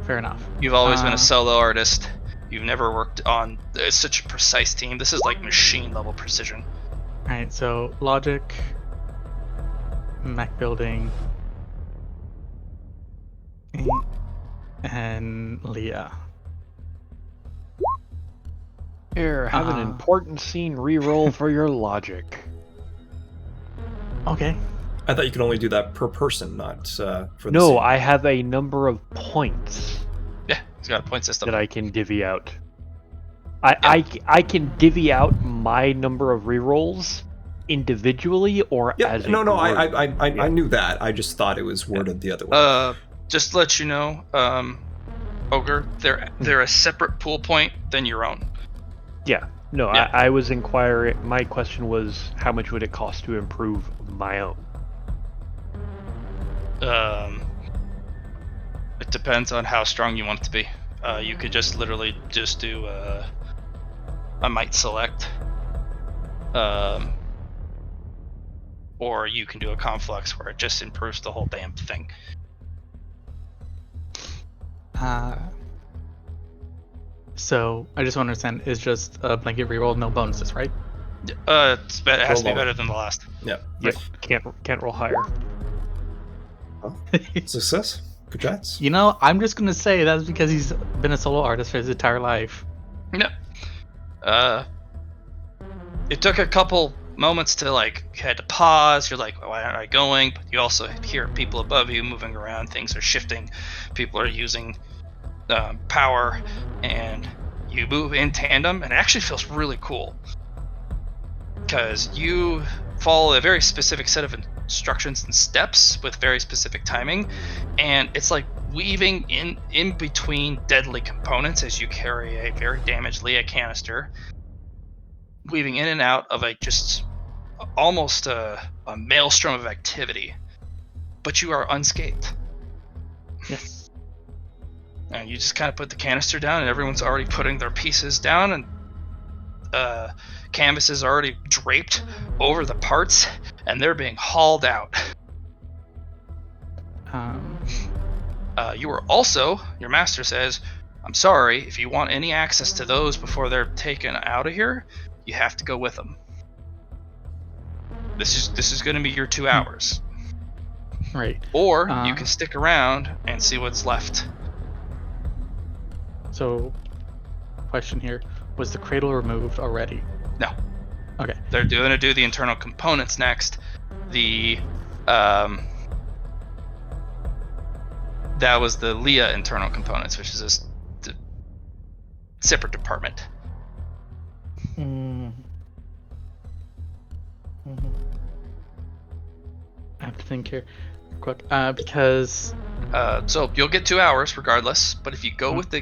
Fair enough. You've always been a solo artist. You've never worked on such a precise team. This is like machine level precision. All right. So logic, mech building, and Leah. Here, have an important scene reroll for your logic. Okay. I thought you could only do that per person, not for the No, scene. I have a number of points Yeah, he's got a point system. that I can divvy out. I can divvy out my number of rerolls individually or Yeah, as a no, group. I knew that. I just thought it was worded the other way. Just to let you know, Ogre, they're a separate pool point than your own. Yeah. No, Yeah. I was inquiring. My question was, how much would it cost to improve my own? It depends on how strong you want it to be. You could just literally just do a might select, or you can do a conflux where it just improves the whole damn thing. So I just want to understand, it's just a blanket reroll, no bonuses, right? It has Roll to be lower. better than the last. Yeah. Yep. Can't roll higher. Success. Congrats. You know, I'm just gonna say that's because he's been a solo artist for his entire life. No. It took a couple moments to you had to pause. You're like, why aren't I going? But you also hear people above you moving around. Things are shifting. People are using power, and you move in tandem, and it actually feels really cool because you follow a very specific set of instructions and steps with very specific timing, and it's like weaving in between deadly components as you carry a very damaged Leah canister, weaving in and out of a just almost a maelstrom of activity, but you are unscathed. Yes. And you just kind of put the canister down, and everyone's already putting their pieces down, and canvas is already draped over the parts, and they're being hauled out. You are also, your master says, I'm sorry, if you want any access to those before they're taken out of here, you have to go with them. This is going to be your 2 hours. Right. Or you can stick around and see what's left. So, question here: was the cradle removed already? No. Okay. They're going to do the internal components next. That was the Leah internal components, which is a separate department. I have to think here, quick, because. So you'll get 2 hours regardless, but if you go with the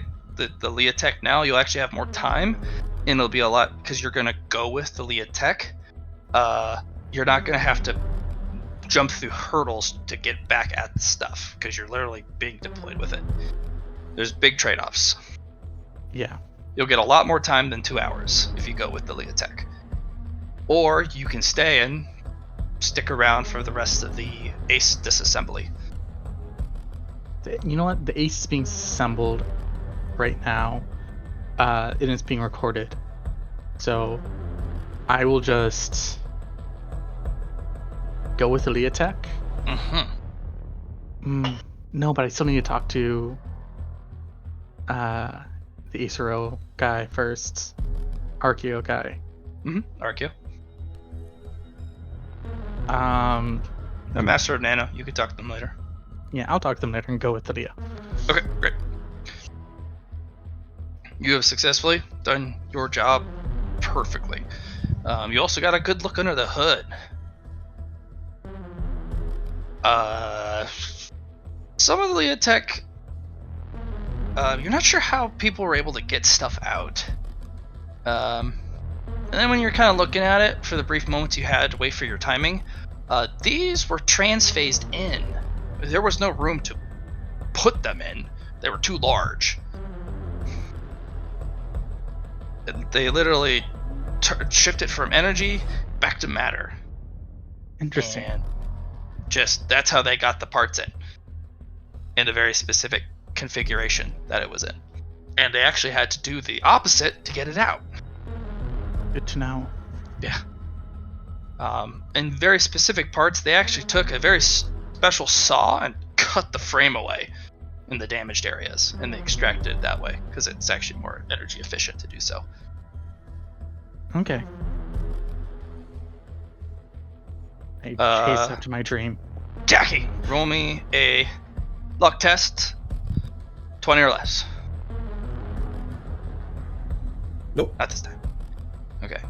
Leah Tech now, you'll actually have more time, and it'll be a lot because you're going to go with the Leah Tech. You're not going to have to jump through hurdles to get back at the stuff because you're literally being deployed with it. There's big trade-offs. Yeah. You'll get a lot more time than 2 hours if you go with the Leah Tech. Or you can stay and stick around for the rest of the ACE disassembly. You know what? The ACE is being assembled right now. It is being recorded. So I will just go with the Leah Tech. No, but I still need to talk to the Acero guy first. Archeo guy. Archeo. The Master of Nano. You can talk to them later. Yeah, I'll talk to them later and go with the Leah. Okay, great. You have successfully done your job perfectly. You also got a good look under the hood. Some of the Leah Tech, you're not sure how people were able to get stuff out. And then when you're kind of looking at it for the brief moments you had to wait for your timing, these were transphased in. There was no room to put them in. They were too large. They literally shifted from energy back to matter. Interesting. And just that's how they got the parts in a very specific configuration that it was in. And they actually had to do the opposite to get it out. Good to know. Yeah. In very specific parts, they actually took a very special saw and cut the frame away in the damaged areas, and they extracted it that way because it's actually more energy efficient to do so. Okay. I chase after my dream. Jackie, roll me a luck test. 20 or less. Nope. Not this time. Okay.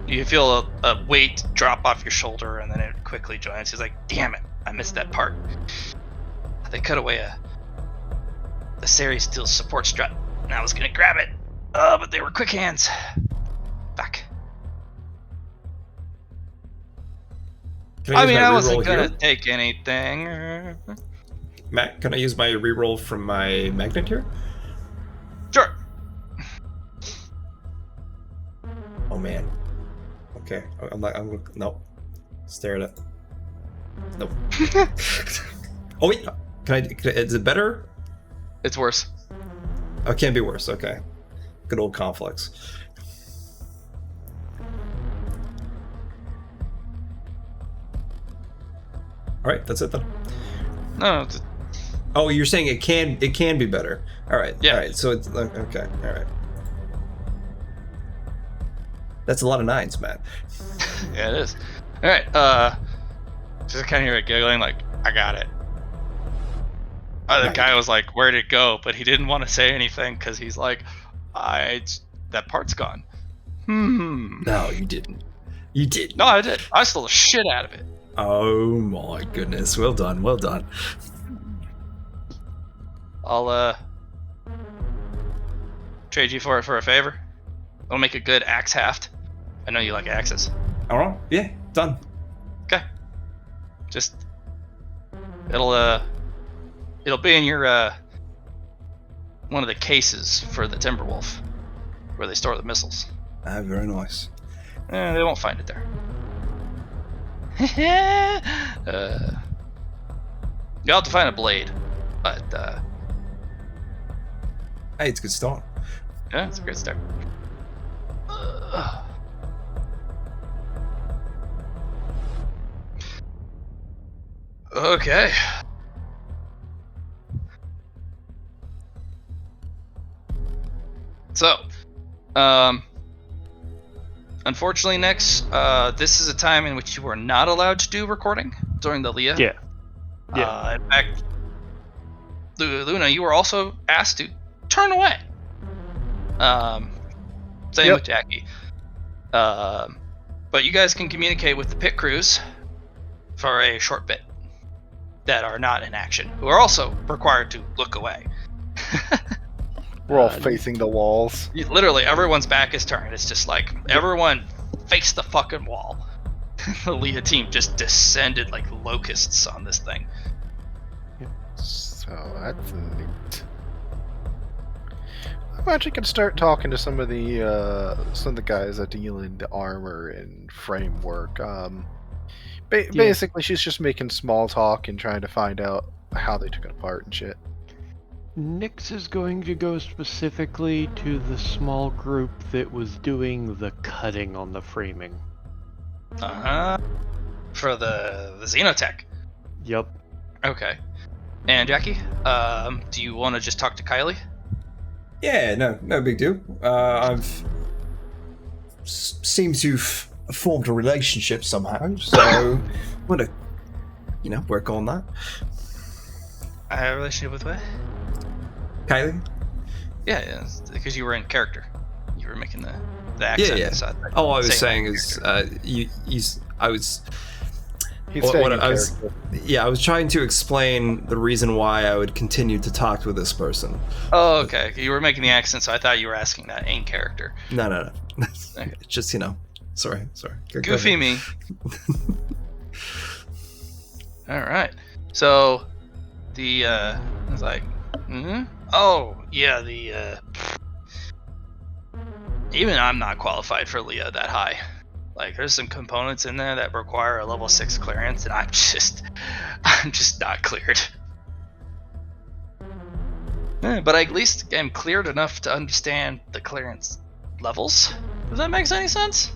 You feel a weight drop off your shoulder, and then it quickly joins. He's like, damn it, I missed that part. They cut away the Sari steel support strut, and I was gonna grab it. Oh, but they were quick hands. Fuck. I mean, I wasn't gonna take anything. Matt, can I use my reroll from my magnet here? Sure. Oh man. Okay, nope. Stare at it. Nope. Oh wait, is it better? It's worse. Oh, it can be worse. Okay. Good old conflicts. All right, that's it then. No. Oh, you're saying it can be better. All right. Yeah. All right. So it's okay. All right. That's a lot of 9s, Matt. Yeah, it is. All right. Just kind of hear it giggling, like, I got it. The guy was like, where'd it go? But he didn't want to say anything because he's like, that part's gone. No, you didn't. You did. No, I did. I stole the shit out of it. Oh my goodness. Well done. Well done. I'll trade you for it for a favor. I'll make a good axe haft. I know you like axes. All right. Yeah. Done. Okay. Just it'll be in your one of the cases for the Timberwolf, where they store the missiles. Very nice. They won't find it there. You'll have to find a blade, but Hey, it's a good start. yeah, it's a great start. Okay. So, unfortunately, Nix, this is a time in which you are not allowed to do recording during the Leah. Yeah. In fact, Luna, you were also asked to turn away. Same with Jackie. But you guys can communicate with the pit crews for a short bit that are not in action, who are also required to look away. We're all facing the walls. Literally, everyone's back is turned. It's just like, everyone face the fucking wall. The Leah team just descended like locusts on this thing. So that's neat. I'm actually gonna start talking to some of the guys that deal in the armor and framework. Basically, she's just making small talk and trying to find out how they took it apart and shit. Nyx is going to go specifically to the small group that was doing the cutting on the framing. For the Xenotech. Yep. Okay. And Jackie, do you want to just talk to Kylie? Yeah, no big deal. I've seemed to have formed a relationship somehow, so I'm gonna, work on that. I have a relationship with what? Kylie? Yeah, because you were in character. You were making the accent. Yeah. So All I was saying is, He's staying in I was, character. yeah, I was trying to explain the reason why I would continue to talk with this person. Oh, okay. You were making the accent, so I thought you were asking that in character. No. Okay. Just, sorry. Go Goofy ahead. me. All right. So, I was like, oh, yeah, even I'm not qualified for Leah that high. Like, there's some components in there that require a level 6 clearance, and I'm just not cleared. But I at least am cleared enough to understand the clearance levels. Does that make any sense?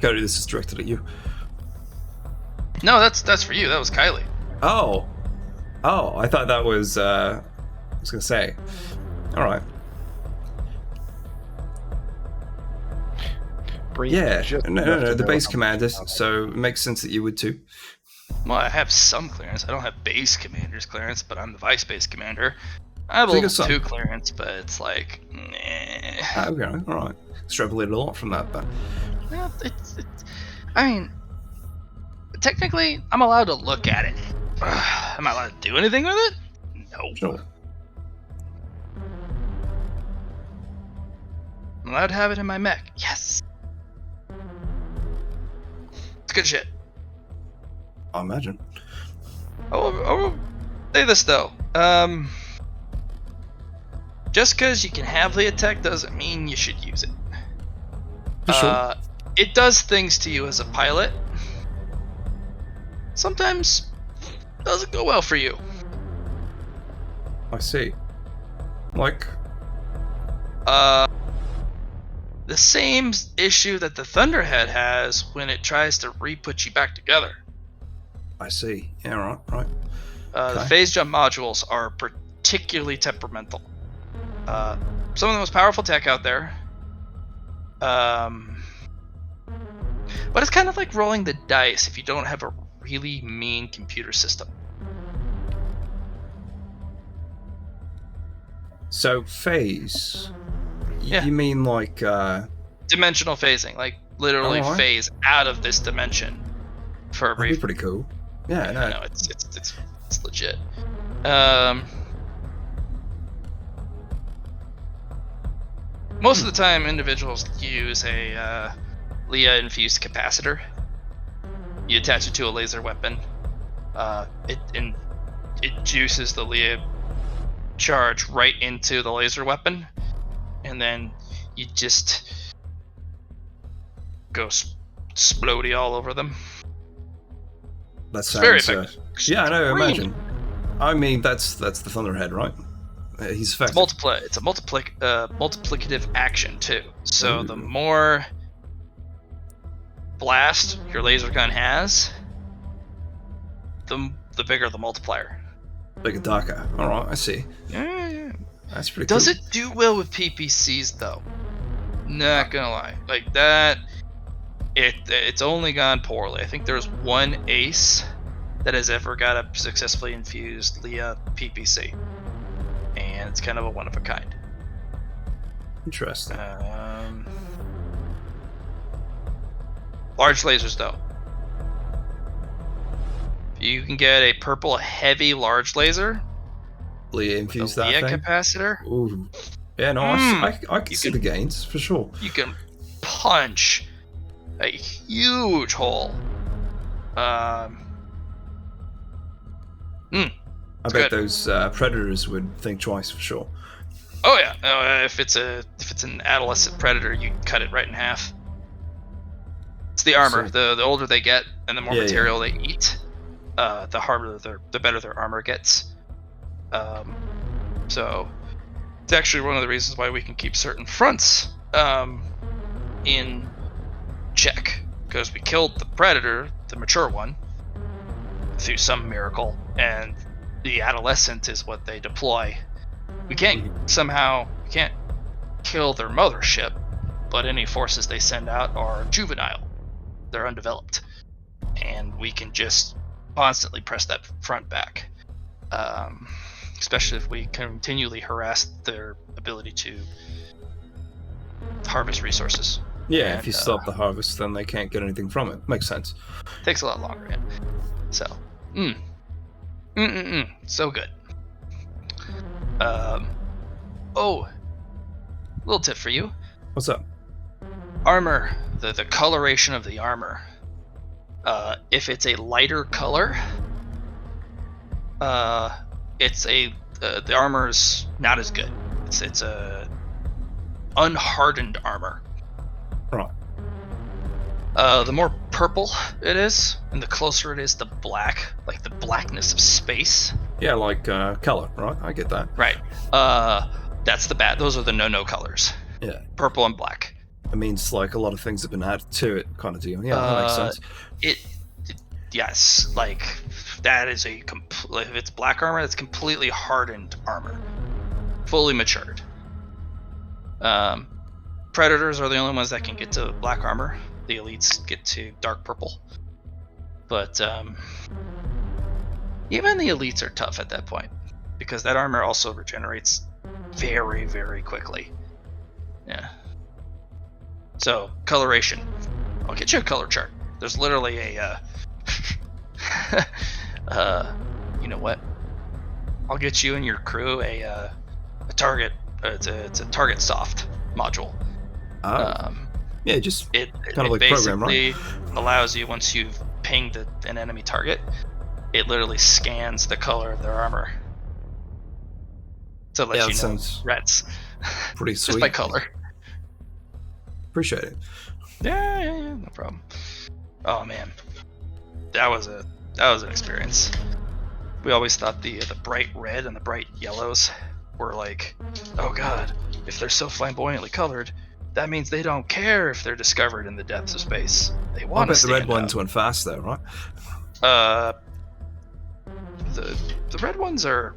Cody, this is directed at you. No, that's for you. That was Kylie. Oh, I thought that was, I was gonna say. All right. Brief, Yeah, just no, enough to the know base how much commander. to count. So it makes sense that you would too. Well, I have some clearance. I don't have base commander's clearance, but I'm the vice base commander. I have a So you level got some. 2 clearance, but it's like, nah. Okay, all right. Extrapolated a lot from that, but Well, I mean, technically, I'm allowed to look at it. Am I allowed to do anything with it? No. sure. I'm allowed to have it in my mech. Yes. It's good shit. I imagine. I will say this though. Just because you can have Leah Tech doesn't mean you should use it. For sure. It does things to you as a pilot. Sometimes doesn't go well for you. I see. Like, The same issue that the Thunderhead has when it tries to re-put you back together. I see. Yeah, right. The Okay. phase jump modules are particularly temperamental. Some of the most powerful tech out there. But it's kind of like rolling the dice if you don't have a really mean computer system. So phase. Yeah. You mean like Dimensional phasing, like literally Alright. phase out of this dimension for a that'd be brief. pretty cool. Yeah, I no. know it's legit. Most of the time, individuals use a Leah infused capacitor. You attach it to a laser weapon. It juices the Leah charge right into the laser weapon, and then you just go splody all over them. That It's very sounds effective. yeah, I know, Extremely. imagine. I mean that's the Thunderhead, right? He's effective. It's a multiplicative action too. So the Ooh. more blast your laser gun has, the bigger the multiplier. Bigger, darker. Alright, I see. Yeah. That's pretty Does cool. it do well with PPCs though? Not gonna lie, like that. It's only gone poorly. I think there's one ace that has ever got a successfully infused Leah PPC, and it's kind of a one of a kind. Interesting. Large lasers though. If you can get a purple heavy large laser Leah with infused a that Leah thing. capacitor, Ooh. Yeah, no, I can You see can- the gains for sure. you can punch a huge hole. I It's bet good. those predators would think twice for sure. Oh yeah. If it's an adolescent predator, you cut it right in half. It's the armor. See. The older they get and the more Yeah, material they eat, the harder the better their armor gets. So it's actually one of the reasons why we can keep certain fronts in check, because we killed the predator, the mature one, through some miracle, and the adolescent is what they deploy. We can't kill their mothership, but any forces they send out are juvenile. They're undeveloped, and we can just constantly press that front back. Especially if we continually harass their ability to harvest resources. Yeah, And, if you stop the harvest, then they can't get anything from it. Makes sense. takes a lot longer. Yeah. So, so good. Little tip for you: What's up? armor, the coloration of the armor. If it's a lighter color, the armor's not as good. It's a unhardened armor. Right. The more purple it is, and the closer it is to black, like the blackness of space. Yeah, like color, right? I get that. Right. That's the bad. Those are the no colors. Yeah. Purple and black. It means like a lot of things have been added to it, kind of deal. Yeah, that makes sense. Yes, like that is if it's black armor, that's completely hardened armor, fully matured. Predators are the only ones that can get to black armor. The elites get to dark purple. But even the elites are tough at that point, because that armor also regenerates very, very quickly. Yeah. So, coloration. I'll get you a color chart. There's literally a you know what? I'll get you and your crew a target. It's a target soft module. Yeah, just It kind of like program, right? basically allows you, once you've pinged an enemy target, it literally scans the color of their armor to let Yeah, you that know sounds threats pretty just sweet. by color. Appreciate it. Yeah, no problem. Oh man, that was an experience. We always thought the bright red and the bright yellows were like, oh god, if they're so flamboyantly colored, that means they don't care if they're discovered in the depths of space. They I want to bet the red stand ones up. went fast though, right? The red ones are.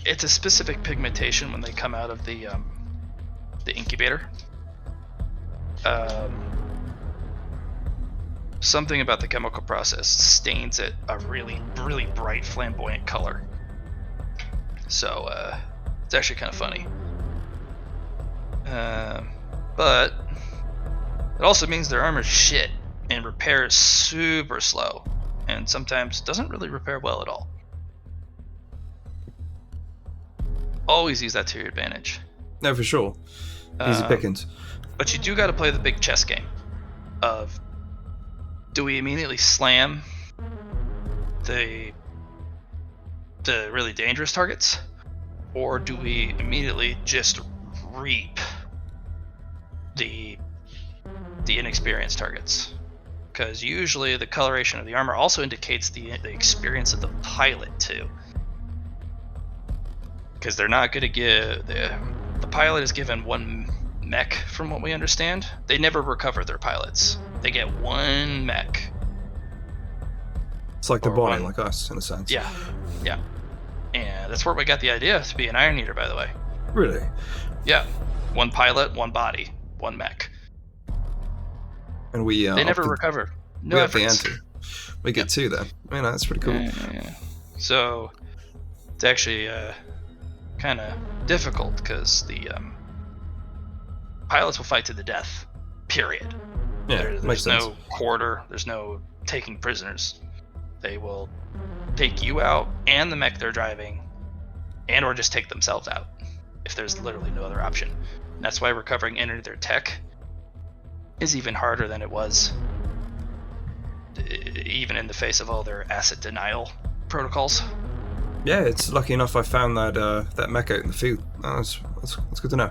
It's a specific pigmentation when they come out of the incubator. Something about the chemical process stains it a really, really bright, flamboyant color. So it's actually kind of funny. But it also means their armor's shit and repair is super slow, and sometimes doesn't really repair well at all. Always use that to your advantage. No, for sure. Easy pickings. But you do got to play the big chess game of, do we immediately slam the really dangerous targets, or do we immediately just reap the inexperienced targets? Because usually the coloration of the armor also indicates the experience of the pilot too. Because they're not going to give the pilot is given one mech, from what we understand. They never recover their pilots. They get one mech. It's like the or body, one- like us, in a sense. Yeah. And that's where we got the idea to be an Iron Eater, by the way. Really? Yeah. One pilot, one body, one mech. And we They never recover. No we up the efforts. ante. We get two then. Man, that's pretty cool. Yeah. So it's actually kind of difficult, because the pilots will fight to the death. Period. Yeah, There's makes sense. no quarter. There's no taking prisoners. They will take you out and the mech they're driving, and or just take themselves out if there's literally no other option. And that's why recovering any of their tech is even harder than it was, even in the face of all their asset denial protocols. Yeah, it's lucky enough I found that mech out in the field. Oh, that's good to know.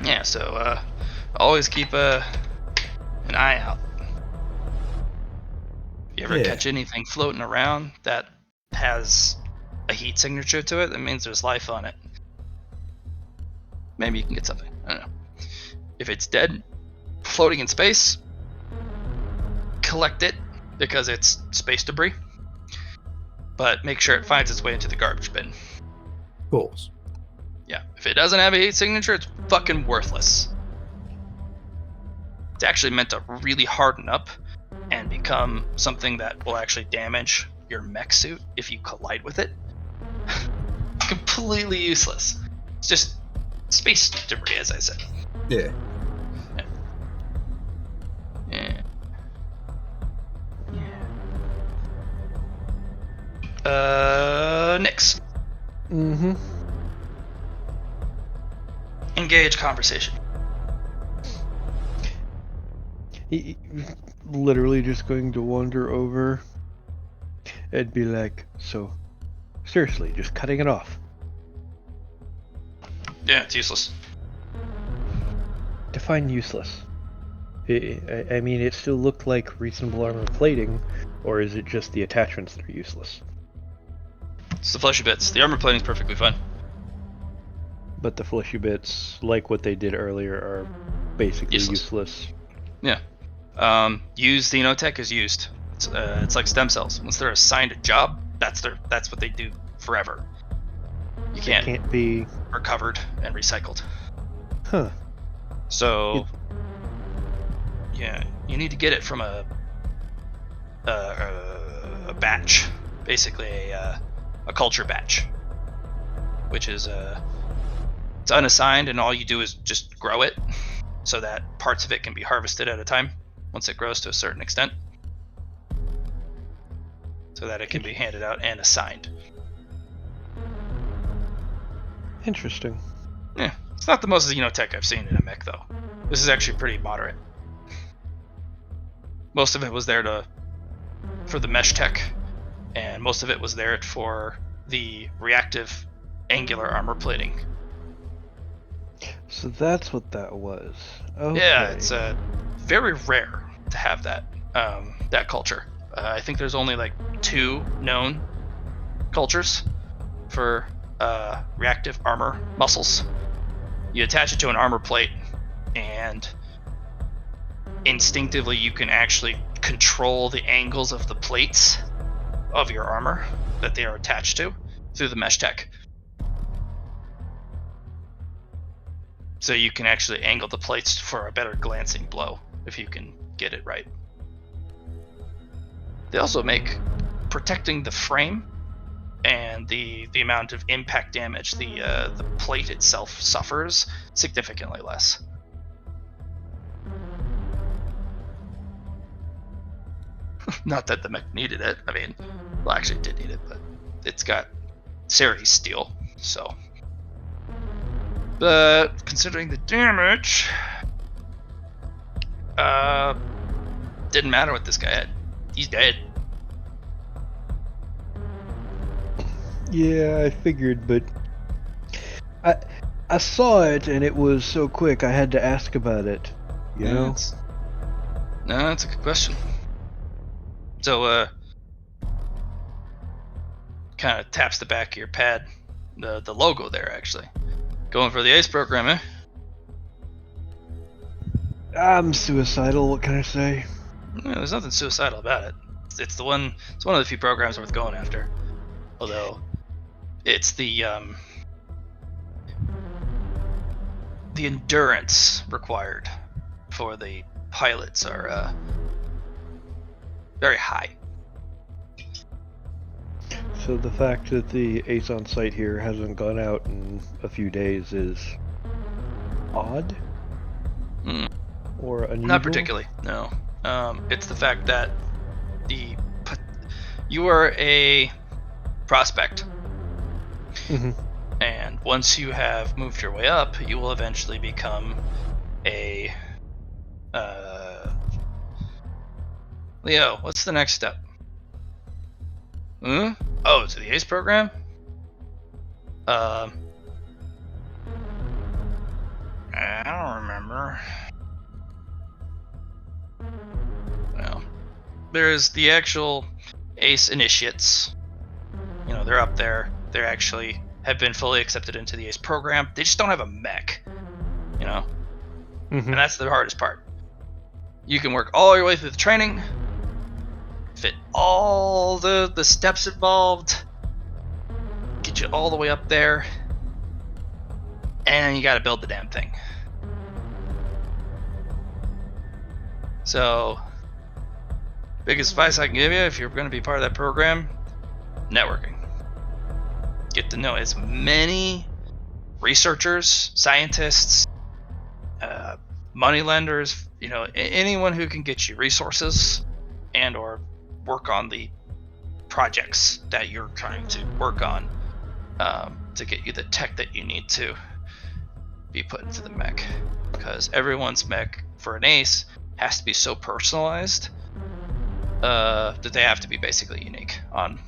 Yeah, so always keep an eye out. You ever Yeah. catch anything floating around that has a heat signature to it, that means there's life on it. Maybe you can get something. I don't know. If it's dead, floating in space, collect it, because it's space debris. But make sure it finds its way into the garbage bin. Of course. Yeah, if it doesn't have a heat signature, it's fucking worthless. It's actually meant to really harden up and become something that will actually damage your mech suit if you collide with it. Completely useless. It's just space debris, as I said. Yeah. Yeah. Nix. Mm-hmm. Engage conversation. Literally just going to wander over and be like, so, seriously, just cutting it off. Yeah, it's useless. Define useless. I mean, it still looked like reasonable armor plating, or is it just the attachments that are useless? It's the fleshy bits. The armor plating is perfectly fine. But the fleshy bits, like what they did earlier, are basically Useless. useless. Used xenotech is used. It's like stem cells. Once they're assigned a job, that's what they do forever. You It can't can't be. recovered and recycled. Huh. So yeah, you need to get it from a batch, basically a culture batch, which is it's unassigned, and all you do is just grow it, so that parts of it can be harvested at a time once it grows to a certain extent, so that it can be handed out and assigned. Interesting. Yeah, it's not the most tech I've seen in a mech though. This is actually pretty moderate. Most of it was there for the mesh tech, and most of it was there for the reactive angular armor plating. So that's what that was. Okay. Yeah, it's very rare to have that culture. I think there's only like 2 known cultures for reactive armor muscles. You attach it to an armor plate, and instinctively you can actually control the angles of the plates of your armor that they are attached to through the mesh tech. So you can actually angle the plates for a better glancing blow if you can get it right. They also make protecting the frame and the amount of impact damage the plate itself suffers significantly less. Not that the mech needed it. I mean, well, actually it did need it, but it's got Ceres steel, so. But considering the damage, didn't matter what this guy had. He's dead. Yeah, I figured, but I saw it and it was so quick I had to ask about it. You know? No, that's a good question. So, kind of taps the back of your pad, the logo there actually. Going for the ACE program, eh? I'm suicidal. What can I say? Yeah, there's nothing suicidal about it. It's one of the few programs worth going after. Although, it's the endurance required for the pilots are very high. So the fact that the ace on site here hasn't gone out in a few days is odd? Or unusual? Not particularly, no. It's the fact that you are a prospect. Mm-hmm. And once you have moved your way up, you will eventually become a Leo, what's the next step? Oh, to the ACE program? I don't remember. Well, there's the actual ACE initiates. You know, they're up there. They're actually have been fully accepted into the ACE program. They just don't have a mech. You know? Mm-hmm. And that's the hardest part. You can work all your way through the training, fit all the steps involved, get you all the way up there, and you gotta build the damn thing. So, biggest advice I can give you if you're going to be part of that program, networking. Get to know as many researchers, scientists, money lenders, you know, anyone who can get you resources and or work on the projects that you're trying to work on to get you the tech that you need to be put into the mech. Because everyone's mech for an ACE has to be so personalized that they have to be basically unique on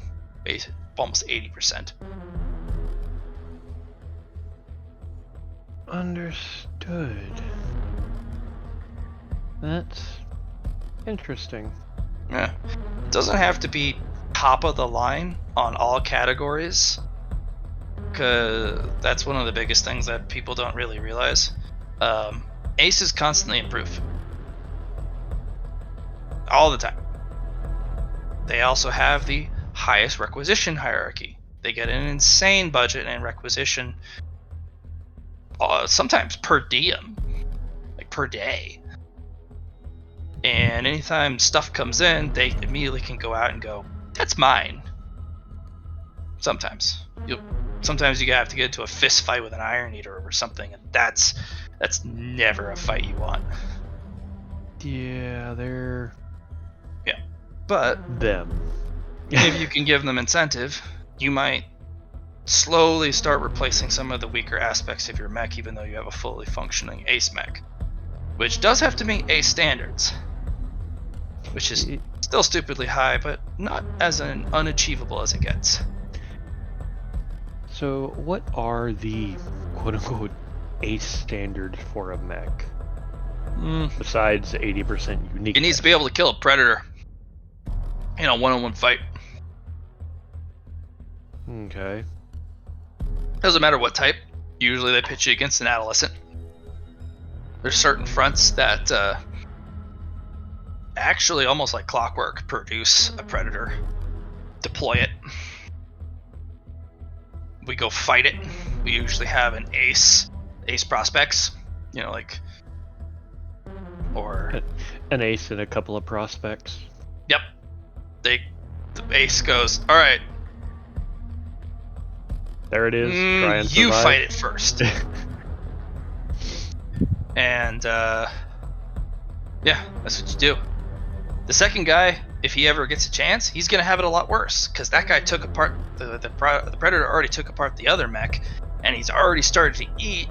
almost 80%. Understood. That's interesting. Yeah. It doesn't have to be top of the line on all categories, because that's one of the biggest things that people don't really realize. ACE is constantly improved. All the time. They also have the highest requisition hierarchy. They get an insane budget and requisition, sometimes per diem, like per day. And anytime stuff comes in, they immediately can go out and go, that's mine. Sometimes you have to get into a fist fight with an Iron Eater or something, and that's never a fight you want. Yeah, they're But them. if you can give them incentive, you might slowly start replacing some of the weaker aspects of your mech, even though you have a fully functioning ace mech, which does have to meet ace standards, which is still stupidly high, but not as unachievable as it gets. So, what are the quote-unquote ace standards for a mech? Besides 80% unique. It needs to be able to kill a predator in a one-on-one fight. Okay. Doesn't matter what type. Usually they pitch you against an adolescent. There's certain fronts that actually, almost like clockwork, produce a predator, deploy it. We go fight it. We usually have an ace prospects, or an ace and a couple of prospects. Yep. The ace goes, all right. There it is. Try and you survive. fight it first. And yeah, that's what you do. The second guy, if he ever gets a chance, he's gonna have it a lot worse, because that guy took apart the predator already took apart the other mech, and he's already started to eat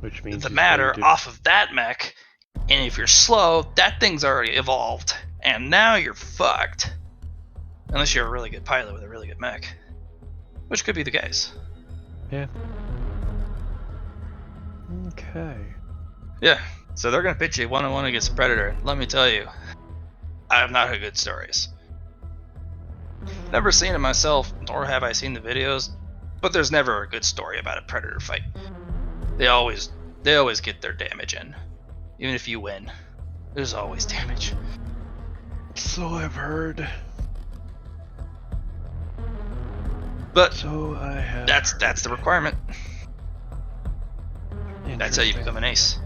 which means the matter off of that mech. And if you're slow, that thing's already evolved, and now you're fucked. Unless you're a really good pilot with a really good mech, which could be the case. Yeah. Okay. Yeah. So they're gonna pitch you one-on-one against a predator. Let me tell you, I have not heard good stories. Never seen it myself, nor have I seen the videos, but there's never a good story about a predator fight. They always get their damage in. Even if you win, there's always damage. So I've heard. But So I have. that's the requirement. That's how you become an ace.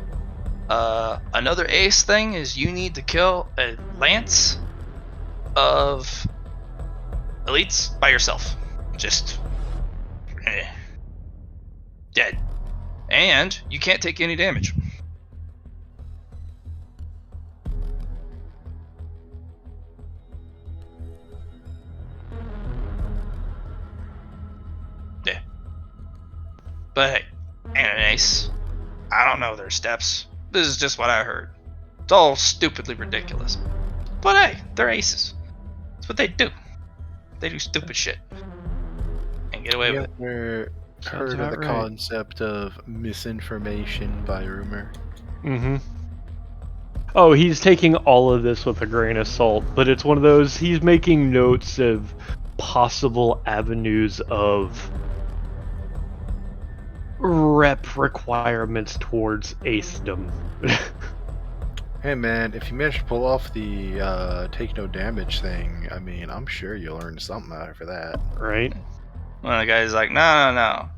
Another ace thing is you need to kill a lance of elites by yourself. Just dead. And you can't take any damage. Yeah. But hey, and an ace, I don't know their steps. This is just what I heard. It's all stupidly ridiculous. But hey, they're aces. That's what they do. They do stupid shit and get away with it. Ever heard of the concept of misinformation by rumor? Mm-hmm. Oh, he's taking all of this with a grain of salt, but it's one of those, he's making notes of possible avenues of rep requirements towards acedom. Hey man, if you manage to pull off the take no damage thing, I mean, I'm sure you'll earn something out of that. Right? One of the guys is like, no.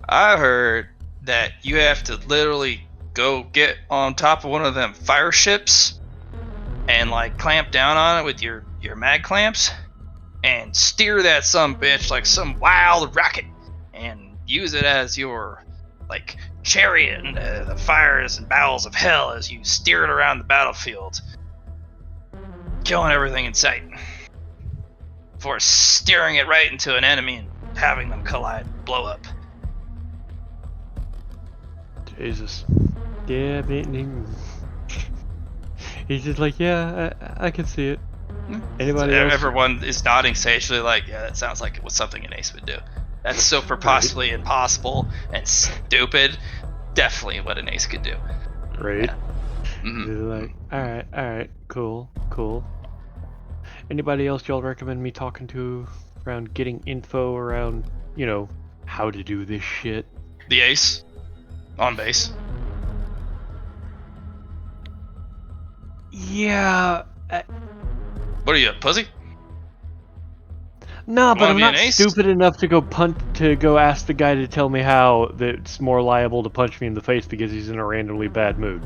I heard that you have to literally go get on top of one of them fire ships and like clamp down on it with your mag clamps and steer that bitch like some wild rocket and use it as your like chariot in the fires and battles of hell as you steer it around the battlefield, killing everything in sight before steering it right into an enemy and having them collide, blow up. Jesus. Yeah, he's just like, yeah, I can see it. Anybody So else? everyone is nodding sagely like, yeah, that sounds like what something an ace would do. That's so preposterously impossible and stupid. Definitely what an ace could do. Right? Yeah. Mm-hmm. They're like, alright, cool. Anybody else y'all recommend me talking to around getting info around, how to do this shit? The ace on base. Yeah. What are you, a pussy? No, but wanna I'm be not an ace? stupid enough to go ask the guy to tell me how that's more liable to punch me in the face because he's in a randomly bad mood.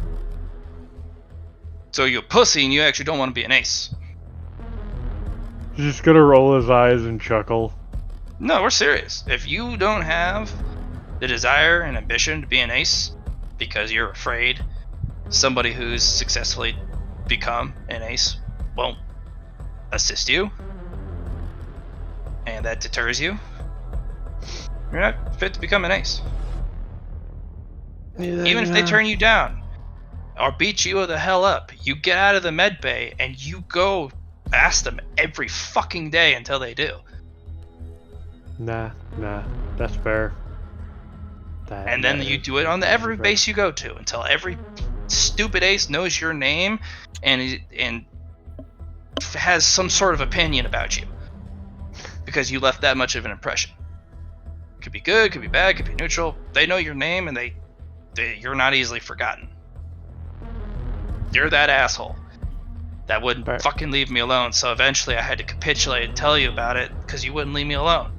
So you're a pussy and you actually don't want to be an ace. He's just gonna roll his eyes and chuckle. No, we're serious. If you don't have the desire and ambition to be an ace because you're afraid somebody who's successfully become an ace won't assist you, and that deters you, you're not fit to become an ace. Even if they turn you down or beat you the hell up, you get out of the med bay and you go ask them every fucking day until they do. Nah, that's fair. And then you do it on every base you go to until every stupid ace knows your name and has some sort of opinion about you because you left that much of an impression. Could be good, could be bad, could be neutral. They know your name and you're not easily forgotten. You're that asshole that wouldn't fucking leave me alone. So eventually I had to capitulate and tell you about it because you wouldn't leave me alone.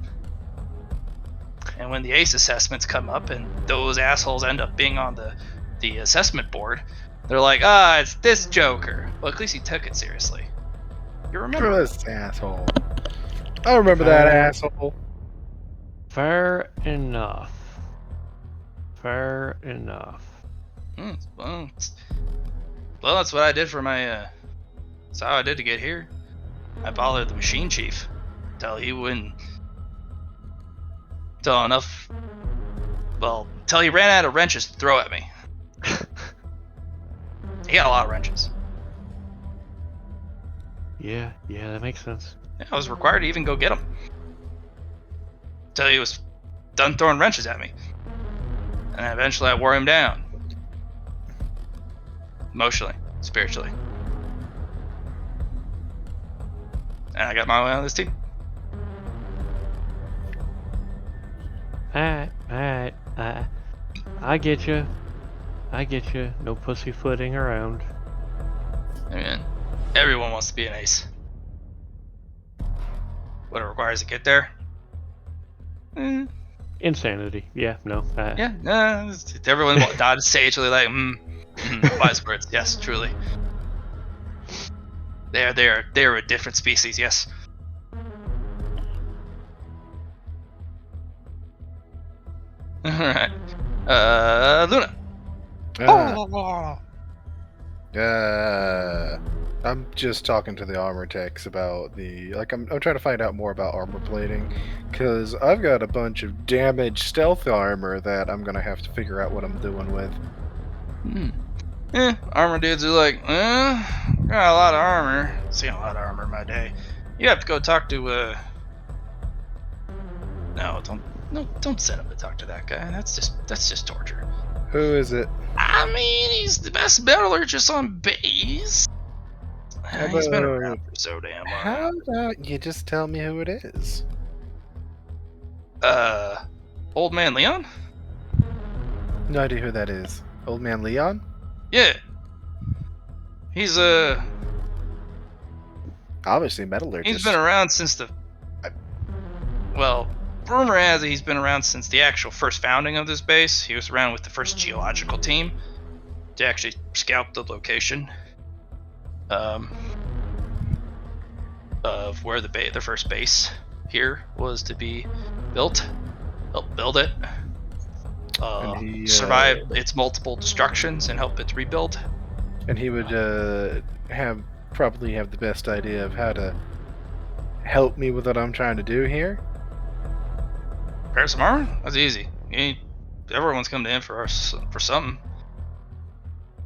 And when the ace assessments come up and those assholes end up being on the assessment board, they're like, it's this joker. Well, at least he took it seriously. You remember? This asshole. I remember that asshole. Fair enough. Fair enough. Well, that's what I did for my. That's how I did to get here. I bothered the machine chief until he wouldn't. Until he ran out of wrenches to throw at me. He got a lot of wrenches. Yeah, that makes sense. Yeah, I was required to even go get them. Until he was done throwing wrenches at me. And eventually I wore him down. Emotionally, spiritually. And I got my way on this team. Alright. I get you. No pussyfooting around. I mean, everyone wants to be an ace. What it requires to get there? Insanity. Yeah, no. Everyone nodded sagely like, wise words. Yes, truly. They're a different species, yes. Alright. Luna. I'm just talking to the armor techs about I'm trying to find out more about armor plating, because I've got a bunch of damaged stealth armor that I'm gonna have to figure out what I'm doing with. Armor dudes are like, got a lot of armor. Seen a lot of armor in my day. You have to go talk to No, don't send him to talk to that guy. That's just torture. Who is it? I mean, he's the best metallurgist on base. He's been around for so damn long. How about you just tell me who it is? Old Man Leon? No idea who that is. Old Man Leon? Yeah. He's obviously metallurgist. He's been around since rumor has it he's been around since the actual first founding of this base. He was around with the first geological team to actually scout the location of where the first base here was to be built. Help build it. Survive its multiple destructions and help it rebuild. And he would probably have the best idea of how to help me with what I'm trying to do here. Repair some armor? That's easy. Everyone's come to him for something.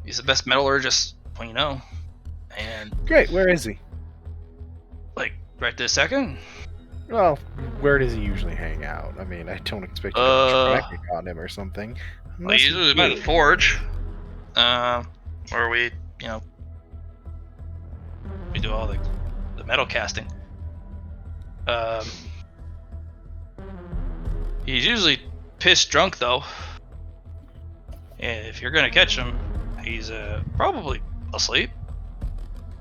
He's the best metallurgist we know. And great, where is he? Like right this second? Well, where does he usually hang out? I mean, I don't expect you to be tracking on him or something. Well, he's usually by the forge, where we do all the metal casting. He's usually pissed drunk though. And if you're gonna catch him, he's probably asleep,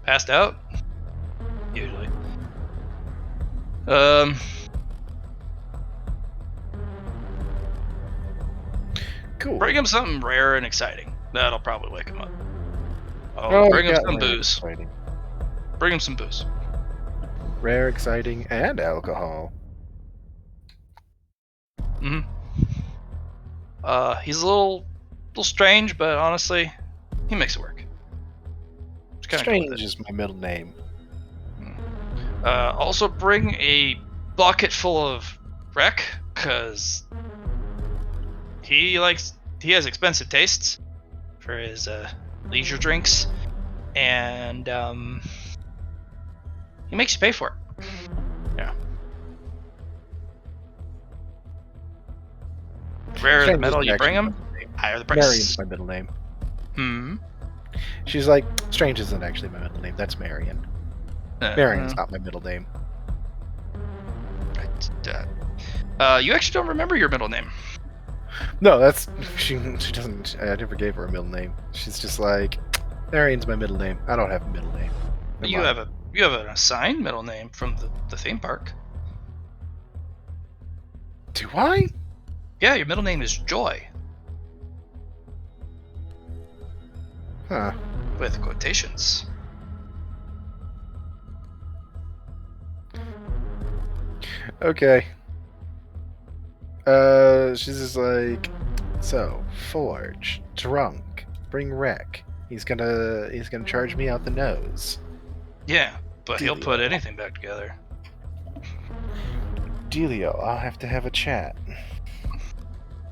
passed out, usually. Um, Cool. bring him something rare and exciting. That'll probably wake him up. Oh, Bring you him got some rare booze. exciting. Bring him some booze. Rare, exciting, and alcohol. Mm-hmm. He's a little strange, but honestly, he makes it work. Just kinda go with Strange it. is my middle name. Also bring a bucket full of wreck, cause he has expensive tastes for his leisure drinks, and he makes you pay for it. Yeah. Rare the Strange metal isn't you bring actually him, my middle name. higher the price. Marion's my middle name. Hmm. She's like, Strange isn't actually my middle name. That's Marion. Marion's not my middle name. You actually don't remember your middle name. No, that's she doesn't. I never gave her a middle name. She's just like, Marion's my middle name. I don't have a middle name. But you have an assigned middle name from the theme park. Do I? Yeah, your middle name is Joy Huh. with quotations. Okay. She's just like, so Forge, drunk, bring wreck. He's gonna charge me out the nose. Yeah, but he'll put Dealio. anything back together. Dealio, I'll have to have a chat.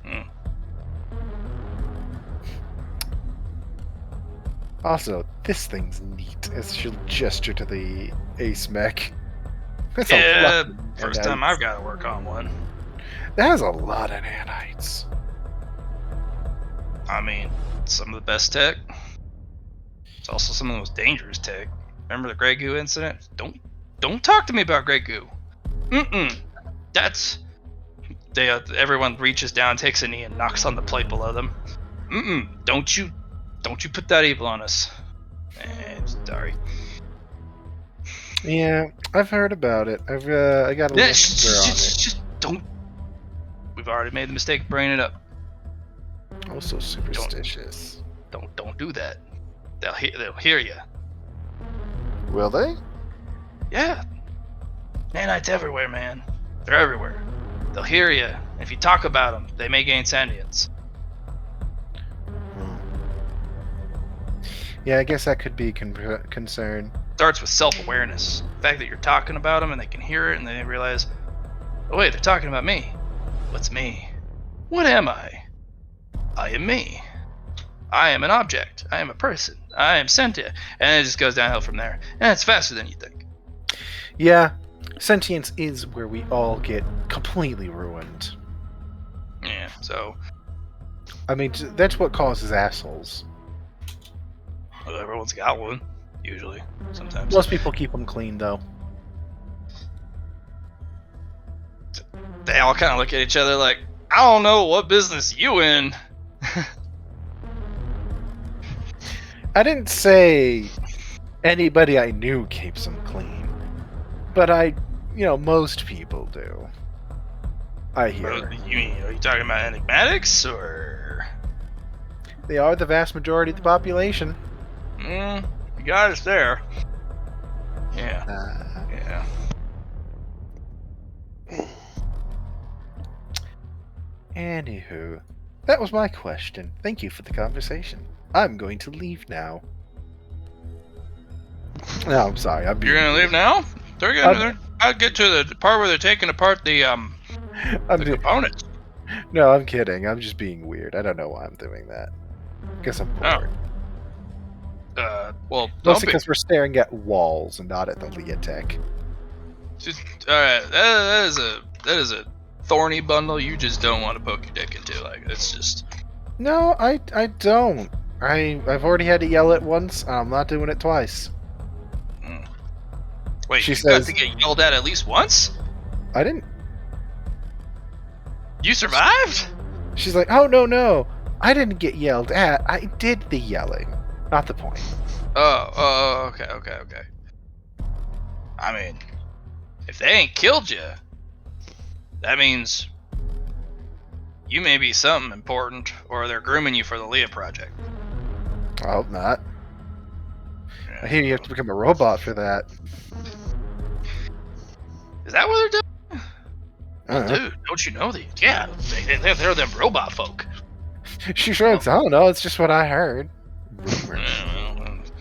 Hmm. Also, this thing's neat. As she'll gesture to the ace mech. That's a Yeah, lot of first time nanites. I've got to work on one. That has a lot of nanites. I mean, some of the best tech. It's also some of the most dangerous tech. Remember the Grey Goo incident? Don't talk to me about Grey Goo. That's everyone reaches down, takes a knee, and knocks on the plate below them. Don't you put that evil on us. Sorry. Yeah, I've heard about it. I got a Yeah, little finger on it. just don't. We've already made the mistake of bringing it up. Also superstitious. Don't do that. They'll hear you. Will they? Yeah. Nanites everywhere, man. They're everywhere. They'll hear you. If you talk about them, they may gain sentience. Yeah, I guess that could be concern. Starts with self-awareness. The fact that you're talking about them and they can hear it and they realize, oh wait, they're talking about me. What's me? What am I? I am me. I am an object. I am a person. I am sentient. And it just goes downhill from there. And it's faster than you think. Yeah, sentience is where we all get completely ruined. Yeah, so I mean, that's what causes assholes. well, everyone's got one, usually. Sometimes. Most people keep them clean, though. They all kind of look at each other like, I don't know what business you in. I didn't say anybody I knew keeps them clean, but most people do. I hear. Are you talking about enigmatics or? They are the vast majority of the population. You got us there. Yeah. Yeah. Anywho, that was my question. Thank you for the conversation. I'm going to leave now. No, I'm sorry. You're gonna leave now? They're gonna. I'll get to the part where they're taking apart the components. No, I'm kidding. I'm just being weird. I don't know why I'm doing that. Guess I'm bored. Well, don't Mostly be. because we're staring at walls and not at the Leotech. Just, all right, that is a thorny bundle you just don't want to poke your dick into. Like it's just. No, I don't. I've already had to yell it once. I'm not doing it twice. Wait, She you says- got to get yelled at least once? I didn't. You survived? She's like, oh no, I didn't get yelled at. I did the yelling. Not the point. Oh, okay. I mean, if they ain't killed you, that means you may be something important, or they're grooming you for the Leah project. I hope not. Yeah, I hear you have to become a robot for that. Is that what they're doing? Well, Uh-huh. dude, don't you know that? Yeah, they're them robot folk. She shrugs. I don't know. It's just what I heard. Rumors.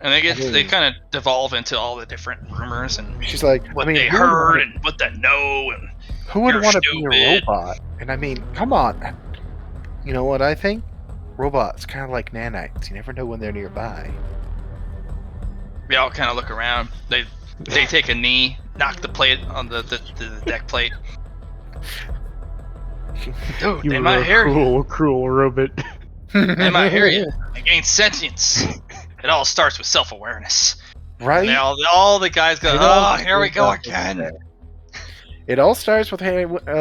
And they mean- kind of devolve into all the different rumors and She's like, what I mean, they who would heard wanna- and what they know, and Who would You're want to be a stupid. robot? And I mean, come on. You know what I think? Robots kind of like nanites. You never know when they're nearby. we all kind of look around. They take a knee, knock the plate on the deck plate. Dude, You they were might a hear you. cruel robot. They might hear you. They gain sentience. It all starts with self-awareness. Right? And all the guys go, It all oh, here we go starts with again. that. It all starts with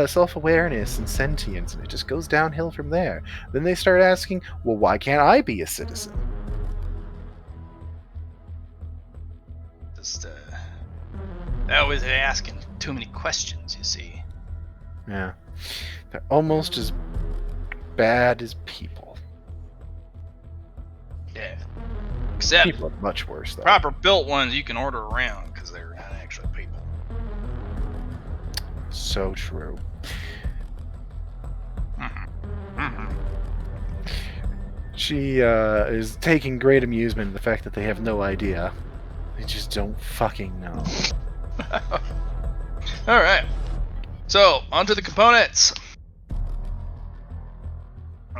self-awareness and sentience, and it just goes downhill from there. Then they start asking, well, why can't I be a citizen? Just, they're always asking too many questions, you see. Yeah. They're almost as bad as people. Yeah. Except People are much worse, though. proper built ones you can order around because they're not actually people. So true. She is taking great amusement in the fact that they have no idea. They just don't fucking know. All right. So onto the components.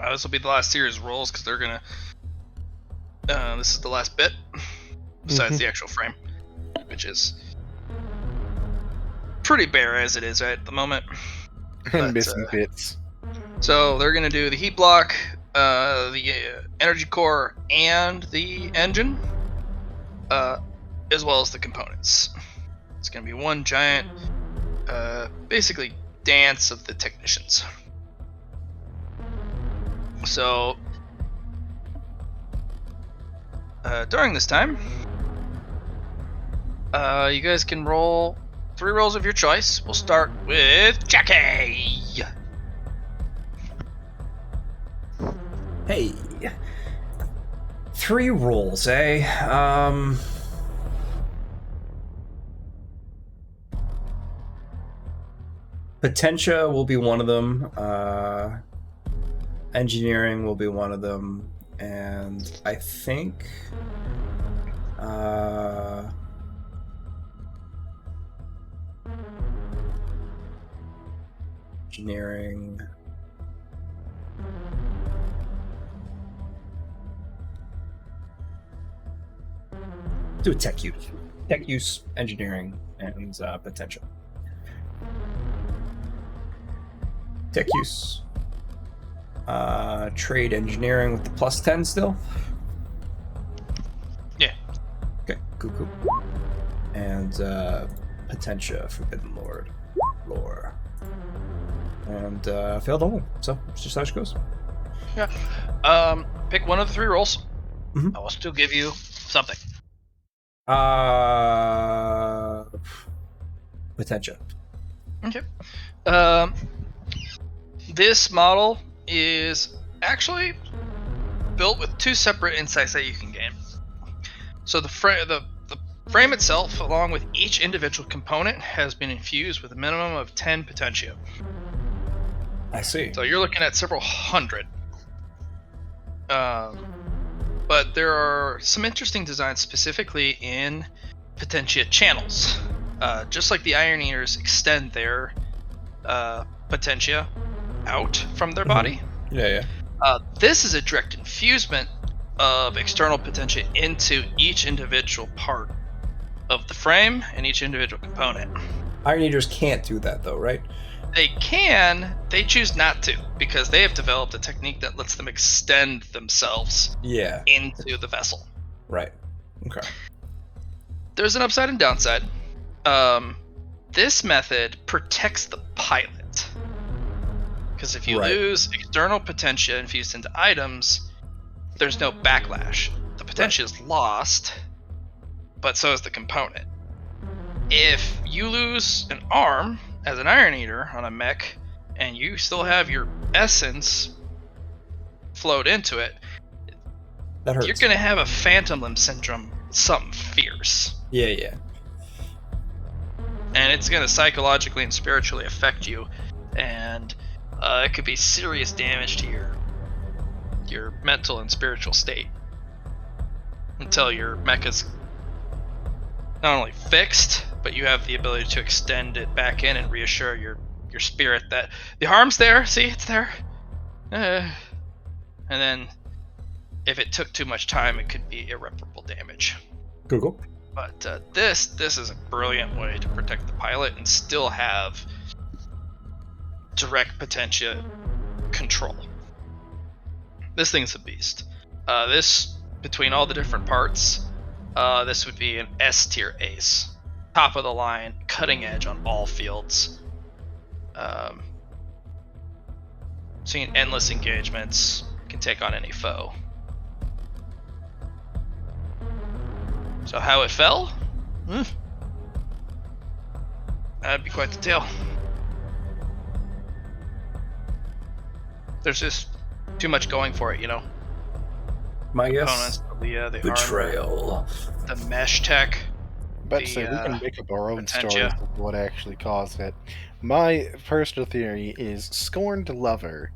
This will be the last series of rolls because they're gonna. This is the last bit, besides the actual frame, which is pretty bare as it is right at the moment. And But, missing bits. So they're gonna do the heat block, the energy core, and the engine, as well as the components. It's gonna be one giant, basically dance of the technicians. So during this time, you guys can roll 3 rolls of your choice. We'll start with Jackie. Hey. 3 rolls, eh? Potentia will be one of them. Engineering will be one of them. And I think... engineering... do a tech use, engineering, and potential. Tech use, trade engineering with the +10 still. Yeah. Okay, cool. And Potentia, Forbidden Lord, lore, and failed only. So it's just how it goes. Yeah. Pick one of the 3 rolls. Mhm. I will still give you something. Potentia. Okay. This model is actually built with 2 separate insights that you can gain. So the frame itself, along with each individual component, has been infused with a minimum of 10 potentia. I see. So you're looking at several hundred. But there are some interesting designs specifically in potentia channels. Just like the Iron Eaters extend their potentia out from their body. Yeah. This is a direct infusement of external potentia into each individual part of the frame and each individual component. Iron Eaters can't do that though, right? They can, they choose not to, because they have developed a technique that lets them extend themselves Yeah. into the vessel. Right. Okay. There's an upside and downside. This method protects the pilot. Because if you Right. lose external potentia infused into items, there's no backlash. The potentia is lost, but so is the component. if you lose an arm as an Iron Eater on a mech, and you still have your essence flowed into it, That hurts. you're gonna have a phantom limb syndrome, something fierce, Yeah. and it's gonna psychologically and spiritually affect you, and it could be serious damage to your mental and spiritual state until your mech is not only fixed, but you have the ability to extend it back in and reassure your spirit that the harm's there. See, it's there. And then, if it took too much time, it could be irreparable damage. Cool. But this is a brilliant way to protect the pilot and still have direct potentia control. This thing's a beast. This, between all the different parts, this would be an S tier ace, top of the line, cutting edge on all fields. Seeing endless engagements, can take on any foe. So how it fell? That'd be quite the tale. There's just too much going for it, you know. My guess. Components, the Betrayal. armor, the mesh tech. But The, say we can make up our own Potentia. stories of what actually caused it. My personal theory is scorned lover.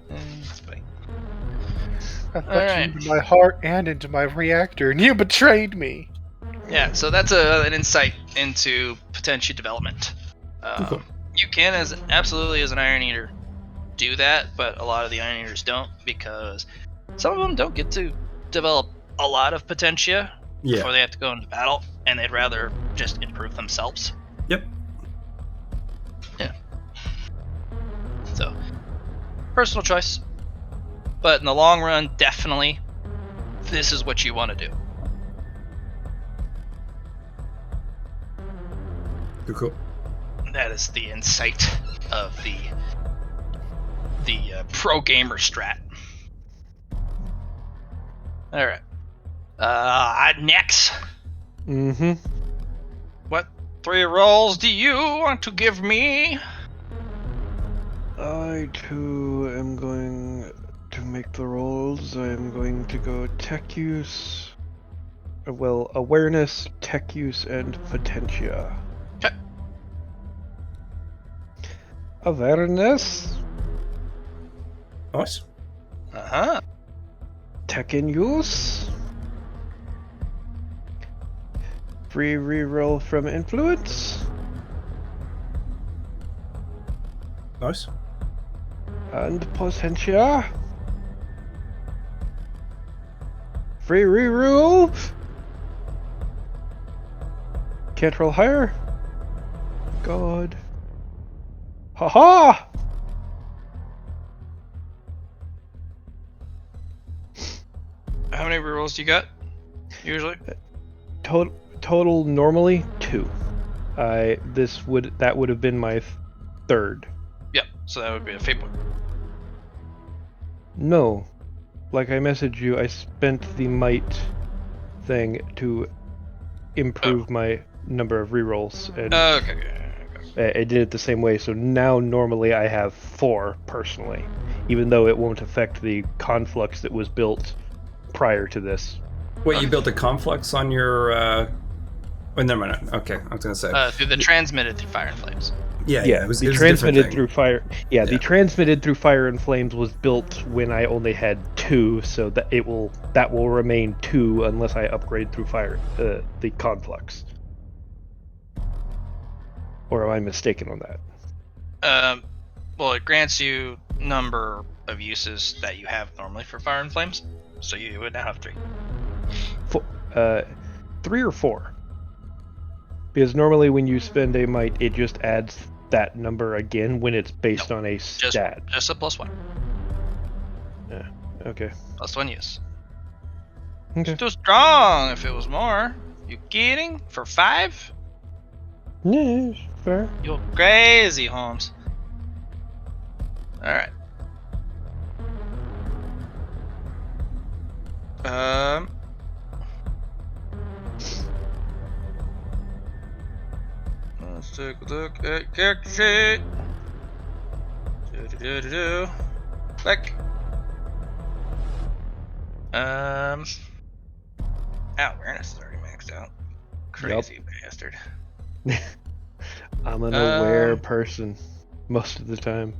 It's funny. I let Alright. you into my heart and into my reactor, and you betrayed me. Yeah, so that's an insight into potential development. Cool. You can, absolutely as an Iron Eater, do that, but a lot of the Iron Eaters don't, because some of them don't get to develop a lot of potentia before they have to go into battle, and they'd rather just improve themselves. Yep. Yeah. So, personal choice. But in the long run, definitely, this is what you want to do. Cool. That is the insight of the pro gamer strat. All right. Next. Mm-hmm. What 3 rolls do you want to give me? I too am going to make the rolls. I am going to go tech use. Well, awareness, tech use, and potentia. Okay. Awareness, Nice. Uh-huh. tech in use. Free reroll from influence. Nice. And potentia. Free reroll. Can't roll higher. God. Haha! How many rerolls do you got? Usually? Total normally 2. That would have been my third. Yeah, so that would be a fate point. No. Like I messaged you, I spent the might thing to improve my number of rerolls, and Okay. I did it the same way, so now normally I have 4 personally, even though it won't affect the conflux that was built prior to this. Wait, you built a conflux on your oh, never mind. Okay, I was gonna say. Through the transmitted through Fire and Flames. Yeah, Yeah, it was the a different transmitted thing. through fire. Yeah, Yeah. the transmitted through fire and flames was built when I only had 2, so that will remain 2 unless I upgrade through fire the conflux. Or am I mistaken on that? Well, it grants you number of uses that you have normally for Fire and Flames, so you would now have 3. 3 or 4? Because normally when you spend a might, it just adds that number again when it's based on a stat. Just a +1. Okay. +1 use. Okay. It's too strong if it was more. You kidding? For 5? Yeah, fair. You're crazy, Holmes. Alright. take a look at character sheet. Click. Awareness is already maxed out. Crazy bastard. I'm an aware Um, person most of the time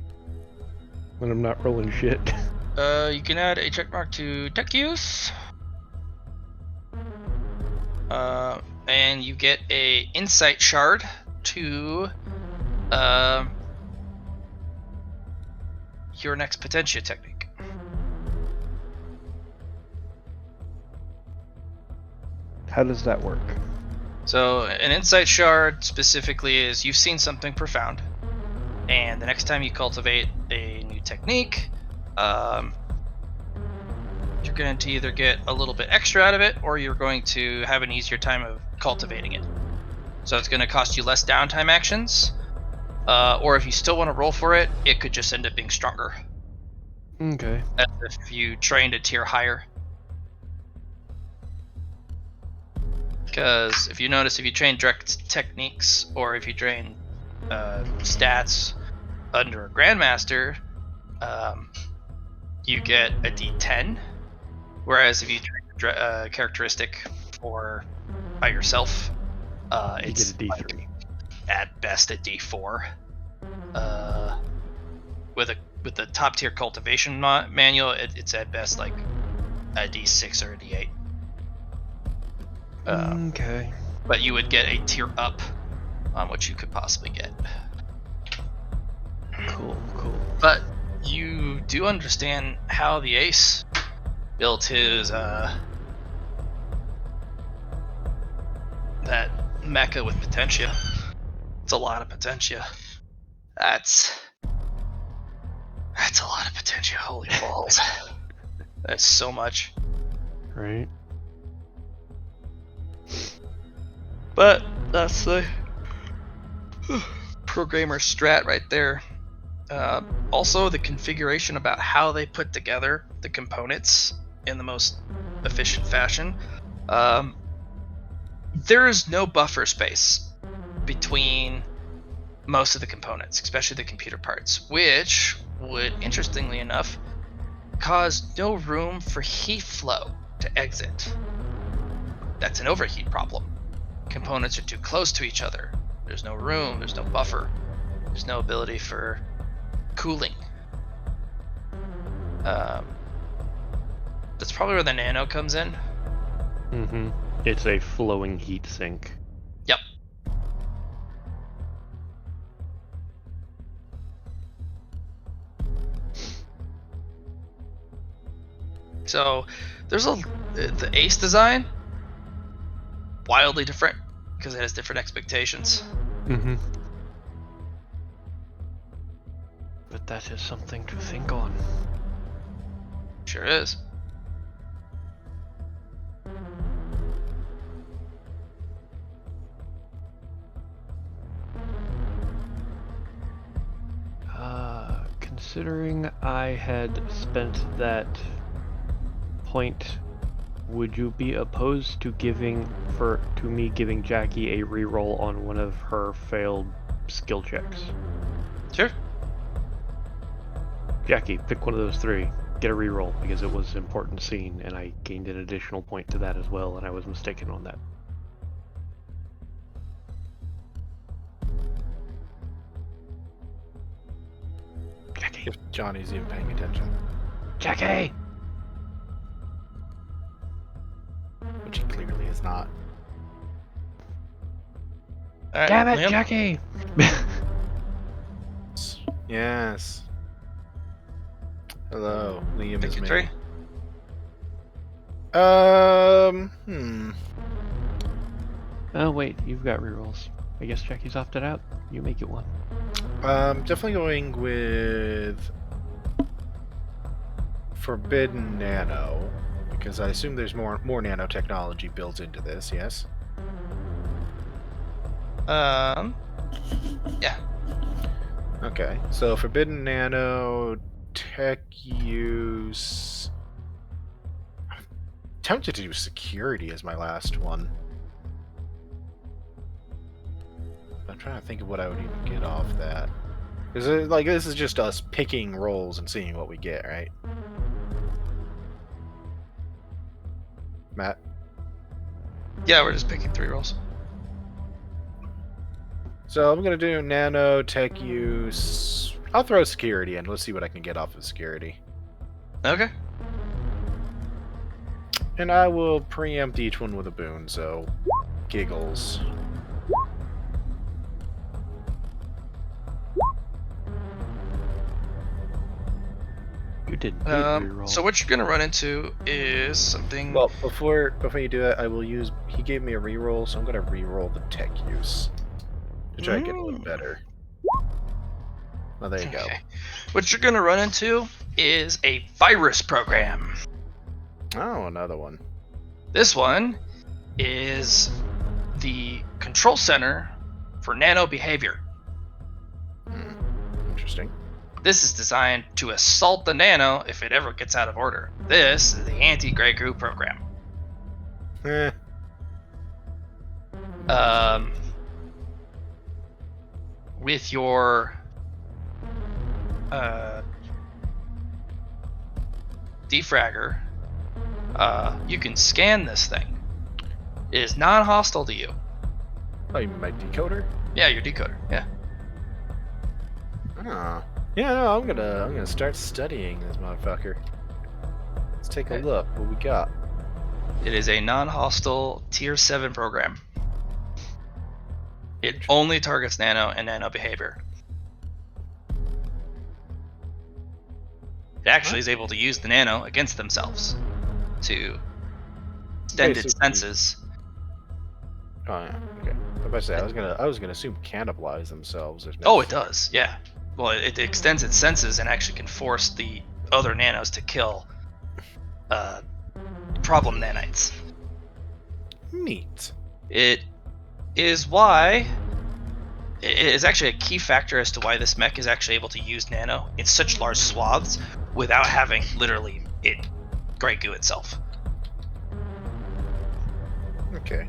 when I'm not rolling shit. You can add a check mark to tech use. And you get a insight shard to your next potentia technique. How does that work? So an insight shard specifically is you've seen something profound, and the next time you cultivate a new technique, you're going to either get a little bit extra out of it, or you're going to have an easier time of cultivating it. So it's going to cost you less downtime actions, or if you still want to roll for it, it could just end up being stronger. Okay. As if you trained a tier higher. Because if you notice, if you train direct techniques, or if you train stats under a grandmaster, you get a D10. Whereas if you train a characteristic for by yourself, You it's get a D3. like, at best a D4. With the top tier cultivation manual, it's at best like a D6 or a D8. Okay. But you would get a tier up on what you could possibly get. Cool. But you do understand how the ace built his that mecha with potentia. It's a lot of potentia. That's a lot of potentia. Holy balls. That's so much. Right. But that's the programmer strat right there. Also, the configuration about how they put together the components in the most efficient fashion. There is no buffer space between most of the components, especially the computer parts, which would, interestingly enough, cause no room for heat flow to exit. That's an overheat problem. Components are too close to each other. There's no room, there's no buffer, there's no ability for cooling. That's probably where the nano comes in. Mm-hmm. It's a flowing heat sink. Yep. So there's the ace design, wildly different because it has different expectations. Mm-hmm. But that is something to think on. Sure is. Considering I had spent that point, would you be opposed to me giving Jackie a reroll on one of her failed skill checks? Sure. Jackie, pick one of those three. Get a reroll because it was an important scene, and I gained an additional point to that as well, and I was mistaken on that. Jackie. If Johnny's even paying attention, Jackie! which he clearly is not. All right, Damn it, Liam. Jackie! Yes. Hello, Liam Pick is your me. three. Oh wait, you've got rerolls. I guess Jackie's opted out. You make it one. Definitely going with Forbidden Nano, because I assume there's more nanotechnology built into this. Yes. Yeah. Okay, so Forbidden Nano tech use. I'm tempted to do security as my last one, but I'm trying to think of what I would even get off that. Is it like this is just us picking rolls and seeing what we get, right? Matt? Yeah, we're just picking 3 rolls. So I'm gonna do nano tech use. I'll throw security in. Let's see what I can get off of security. Okay. And I will preempt each one with a boon, so giggles. You did good reroll. So what you're gonna run into is something. Well, before you do that, I will use. He gave me a reroll, so I'm gonna reroll the tech use to try to get a little better. Oh, there you go. What you're gonna run into is a virus program. Oh, another one. This one is the control center for nano behavior. Interesting. This is designed to assault the nano if it ever gets out of order. This is the anti-Grey Goo program. Eh. With your defragger, you can scan this thing. It is non-hostile to you. Oh, you mean my decoder? Yeah, your decoder. Yeah. Ah. Yeah, no, I'm gonna start studying this motherfucker. Let's take a Okay. look. What we got? It is a non-hostile tier 7 program. It only targets nano and nano behavior. It actually is able to use the nano against themselves to extend its Basically. senses. Oh yeah. Okay. I was about to say I was gonna assume cannibalize themselves. If Oh, it does. Yeah. Well, it extends its senses and actually can force the other nanos to kill problem nanites. Neat. It is why it is actually a key factor as to why this mech is actually able to use nano in such large swaths without having literally it Grey Goo itself. Okay.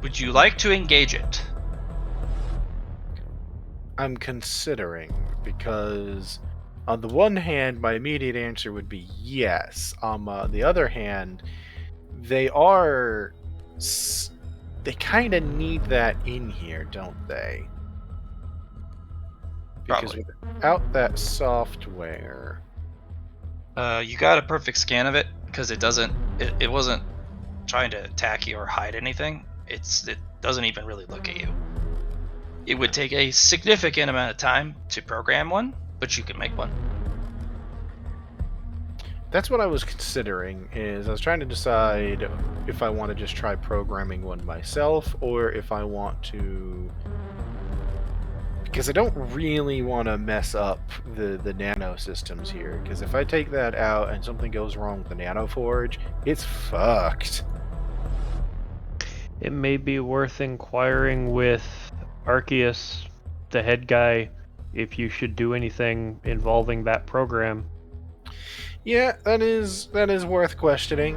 Would you like to engage it? I'm considering because on the one hand, my immediate answer would be yes. On the other hand, they kind of need that in here, don't they? Because Probably. without that software, You got a perfect scan of it because it wasn't trying to attack you or hide anything. It doesn't even really look at you. It would take a significant amount of time to program one, but you can make one. that's what I was considering. Is I was trying to decide if I want to just try programming one myself or if I want to. Because I don't really want to mess up the nano systems here. Because if I take that out and something goes wrong with the nano forge, it's fucked. It may be worth inquiring with Arceus, the head guy, if you should do anything involving that program. Yeah, that is worth questioning.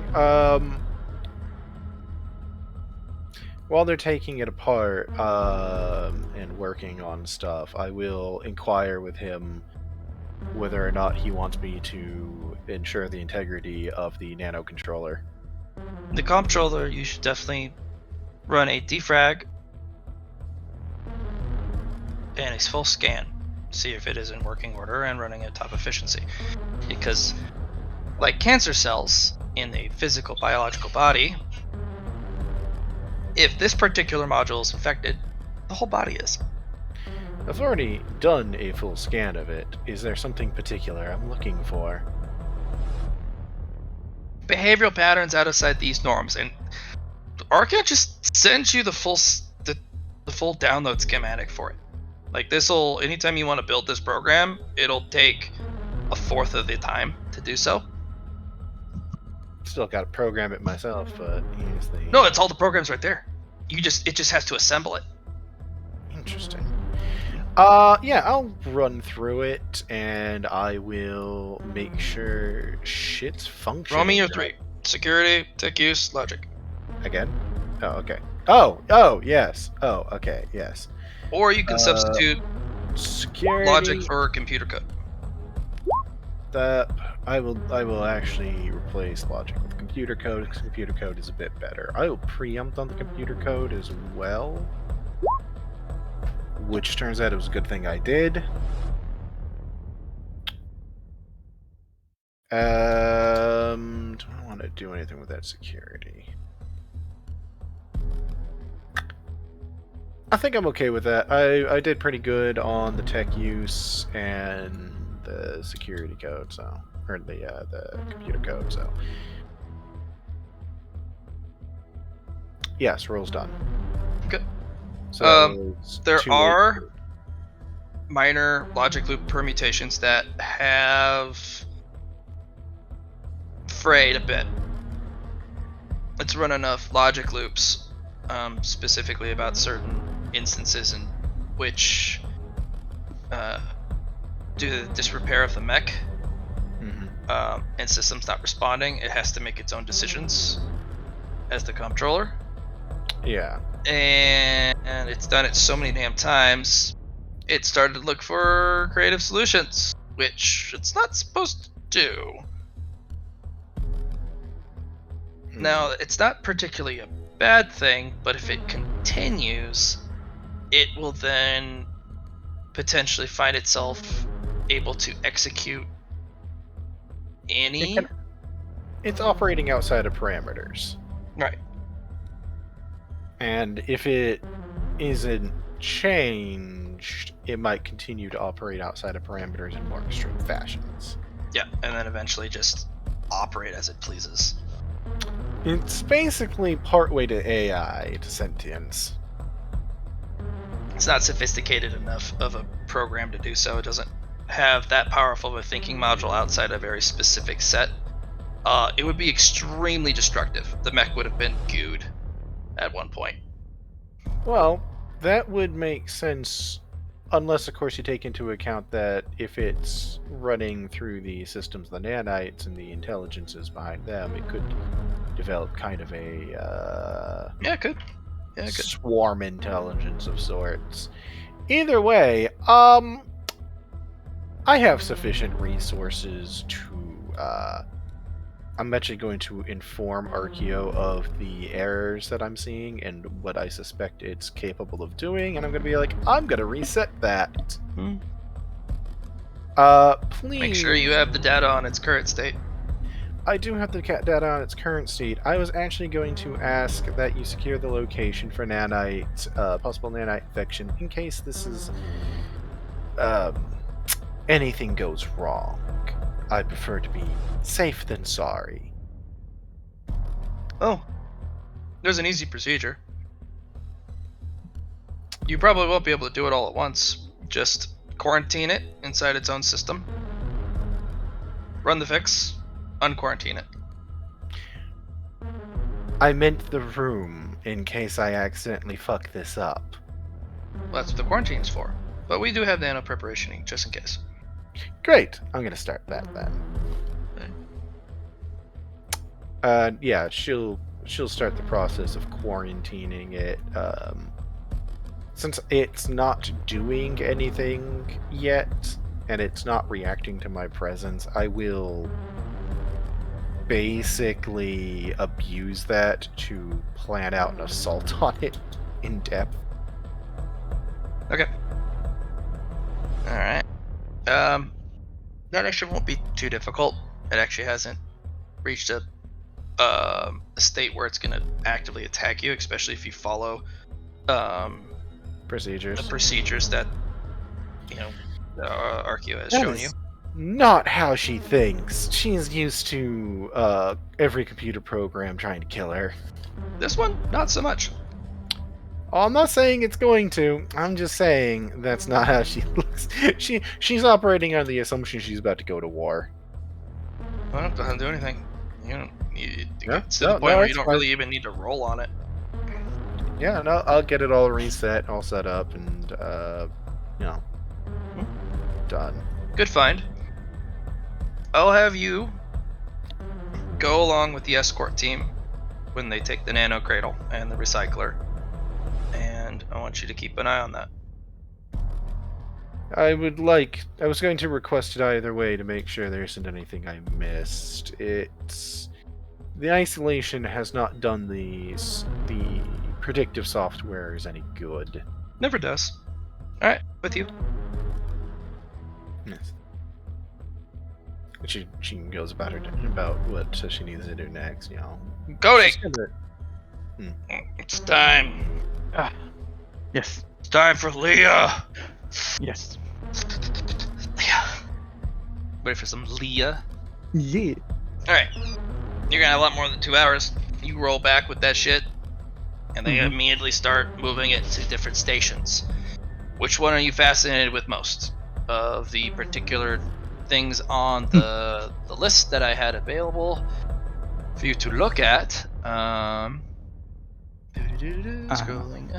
While they're taking it apart and working on stuff, I will inquire with him whether or not he wants me to ensure the integrity of the nano controller. The comptroller, you should definitely run a defrag and a full scan. See if it is in working order and running at top efficiency. Because, like cancer cells in the physical biological body, if this particular module is infected, the whole body is. I've already done a full scan of it. Is there something particular I'm looking for? Behavioral patterns outside these norms, and Arca just sends you the full download schematic for it. Like this'll, anytime you want to build this program, it'll take a fourth of the time to do so. Still got to program it myself, but here's the... No, it's all the programs right there. It just has to assemble it. Interesting. Yeah, I'll run through it, and I will make sure shit's functioning. Roll me your 3. Security, tech use, logic. Again? Oh, okay. Oh, yes. Oh, okay, yes. Or you can substitute Security. logic for computer code. That I will actually replace logic with computer code, because computer code is a bit better. I will preempt on the computer code as well, which turns out it was a good thing I did. Do I want to do anything with that security? I think I'm okay with that. I did pretty good on the tech use and the security code, so or the computer code, so yes, roll's done. Okay. So that was There 2 are minor logic loop permutations that have frayed a bit. Let's run enough logic loops, specifically about certain instances in which, due to the disrepair of the mech, and system's not responding, it has to make its own decisions as the comptroller. Yeah. And it's done it so many damn times, it started to look for creative solutions, which it's not supposed to do. Now, it's not particularly a bad thing, but if it continues, it will then potentially find itself able to execute any... It's operating outside of parameters. Right. And if it isn't changed, it might continue to operate outside of parameters in more extreme fashions. Yeah, and then eventually just operate as it pleases. It's basically partway to AI to sentience. It's not sophisticated enough of a program to do so. It doesn't have that powerful of a thinking module outside a very specific set. It would be extremely destructive. The mech would have been gooed at one point. Well, that would make sense, unless, of course, you take into account that if it's running through the systems of the nanites and the intelligences behind them, it could develop kind of a Yeah, it could. Yeah, it could. swarm intelligence of sorts. Either way, I have sufficient resources to. I'm actually going to inform Archeo of the errors that I'm seeing and what I suspect it's capable of doing, and I'm going to be like, I'm going to reset that. Please. Make sure you have the data on its current state. I do have the data on its current state. I was actually going to ask that you secure the location for nanite, possible nanite infection, in case this is, anything goes wrong. I prefer to be safe than sorry. Oh, there's an easy procedure. You probably won't be able to do it all at once. Just quarantine it inside its own system. Run the fix. Unquarantine it. I meant the room, in case I accidentally fuck this up. Well, that's what the quarantine's for. But we do have nano preparationing, just in case. Great! I'm gonna start that then. Yeah, she'll start the process of quarantining it. Since it's not doing anything yet, and it's not reacting to my presence, I will basically abuse that to plan out an assault on it in depth. Okay. Alright. That actually won't be too difficult. It actually hasn't reached a state where it's going to actively attack you, especially if you follow Procedures. the procedures that, Archeo has shown you. Not how she thinks. She's used to every computer program trying to kill her. This one, not so much. Oh, I'm not saying it's going to. I'm just saying that's not how she looks. She's operating on the assumption she's about to go to war. Well, it doesn't do anything. You don't need to Yeah, get to the point where you don't really even need to roll on it. Yeah, no, I'll get it all reset, all set up, and done. Good find. I'll have you go along with the escort team when they take the nano cradle and the recycler, and I want you to keep an eye on that. I was going to request it either way to make sure there isn't anything I missed. The isolation has not done the predictive software is any good. Never does. Alright, with you. Yes. She goes about what she needs to do next, you know. Cody! She's gonna- It's time. Yes. It's time for Leah. Yes. Leah. Ready for some Leah? Yeah. Alright. You're gonna have a lot more than 2 hours. You roll back with that shit, and they immediately start moving it to different stations. Which one are you fascinated with most? Of the particular things on the list that I had available for you to look at. Scrolling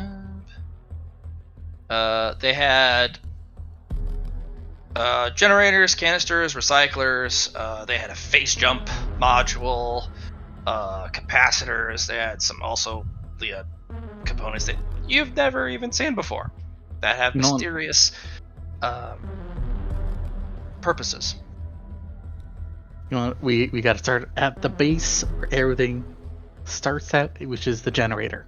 up. They had generators, canisters, recyclers. They had a phase jump module, capacitors. They had some also the components that you've never even seen before that have mysterious purposes. You know, we got to start at the base where everything starts at, which is the generator.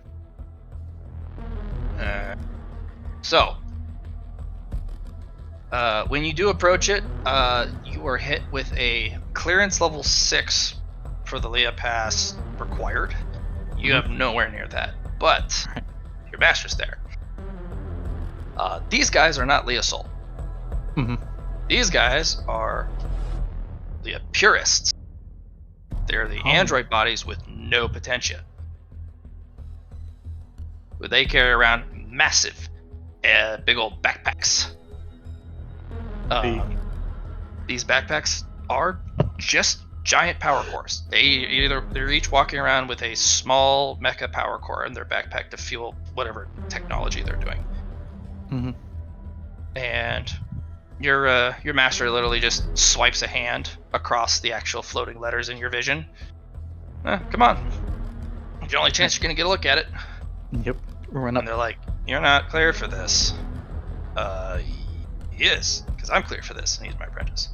So, when you do approach it, you are hit with a clearance level 6 for the Leah Pass required. You have nowhere near that, but your master's there. These guys are not Leah Soul. These guys are the purists. They're the android bodies with no potentia. But they carry around massive, big old backpacks. These backpacks are just giant power cores. They're each walking around with a small mecha power core in their backpack to fuel whatever technology they're doing. And your master literally just swipes a hand across the actual floating letters in your vision. Come on. It's the only chance you're gonna get a look at it. Yep. Run And up. they're like, "You're not clear for this." He is, because I'm clear for this, and he's my apprentice.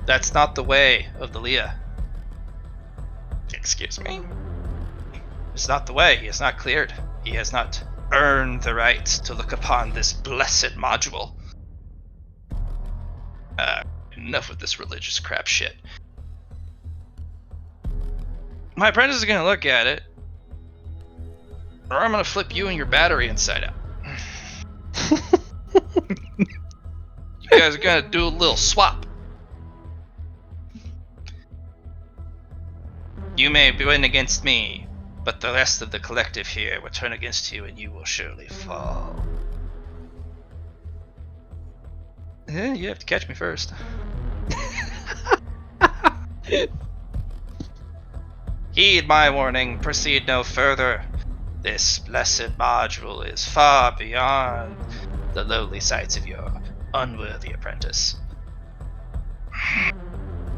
That's not the way of the Leah. Excuse me? It's not the way. He is not cleared. He has not earned the right to look upon this blessed module. Enough with this religious crap shit. My apprentice is gonna look at it, or I'm gonna flip you and your battery inside out. You guys are gonna do a little swap. You may win against me, but the rest of the collective here will turn against you and you will surely fall. You have to catch me first. Heed my warning, proceed no further. This blessed module is far beyond the lowly sights of your unworthy apprentice.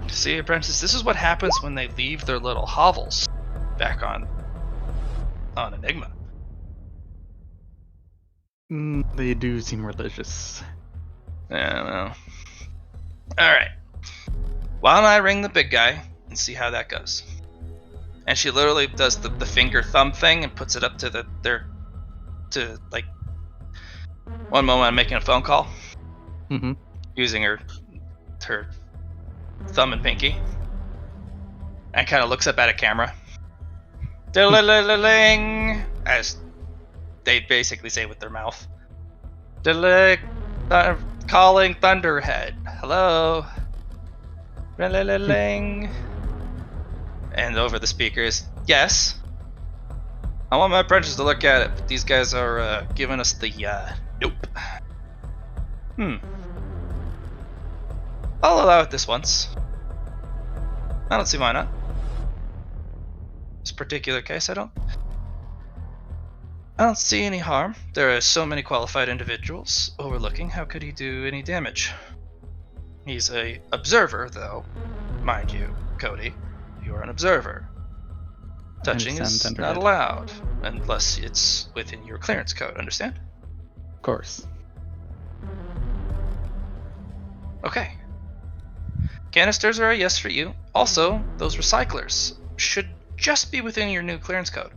See, apprentice, this is what happens when they leave their little hovels back on Enigma. They do seem religious. Yeah, well. Alright. Why don't I ring the big guy and see how that goes? And she literally does the finger thumb thing and puts it up to like, one moment I'm making a phone call. Using her thumb and pinky. And kind of looks up at a camera. Diddle-a-ling, as they basically say with their mouth. Calling Thunderhead. Hello. Diddle-a-ling. And over the speakers, yes. I want my apprentice to look at it, but these guys are giving us the nope. I'll allow it this once. I don't see why not. This particular case, I don't see any harm. There are so many qualified individuals overlooking. How could he do any damage? He's a observer, though. mind you, Cody, you are an observer. Touching understand, is Thunderhead. not allowed unless it's within your clearance code, understand? Of course. Okay. Canisters are a yes for you. Also, those recyclers should just be within your new clearance code.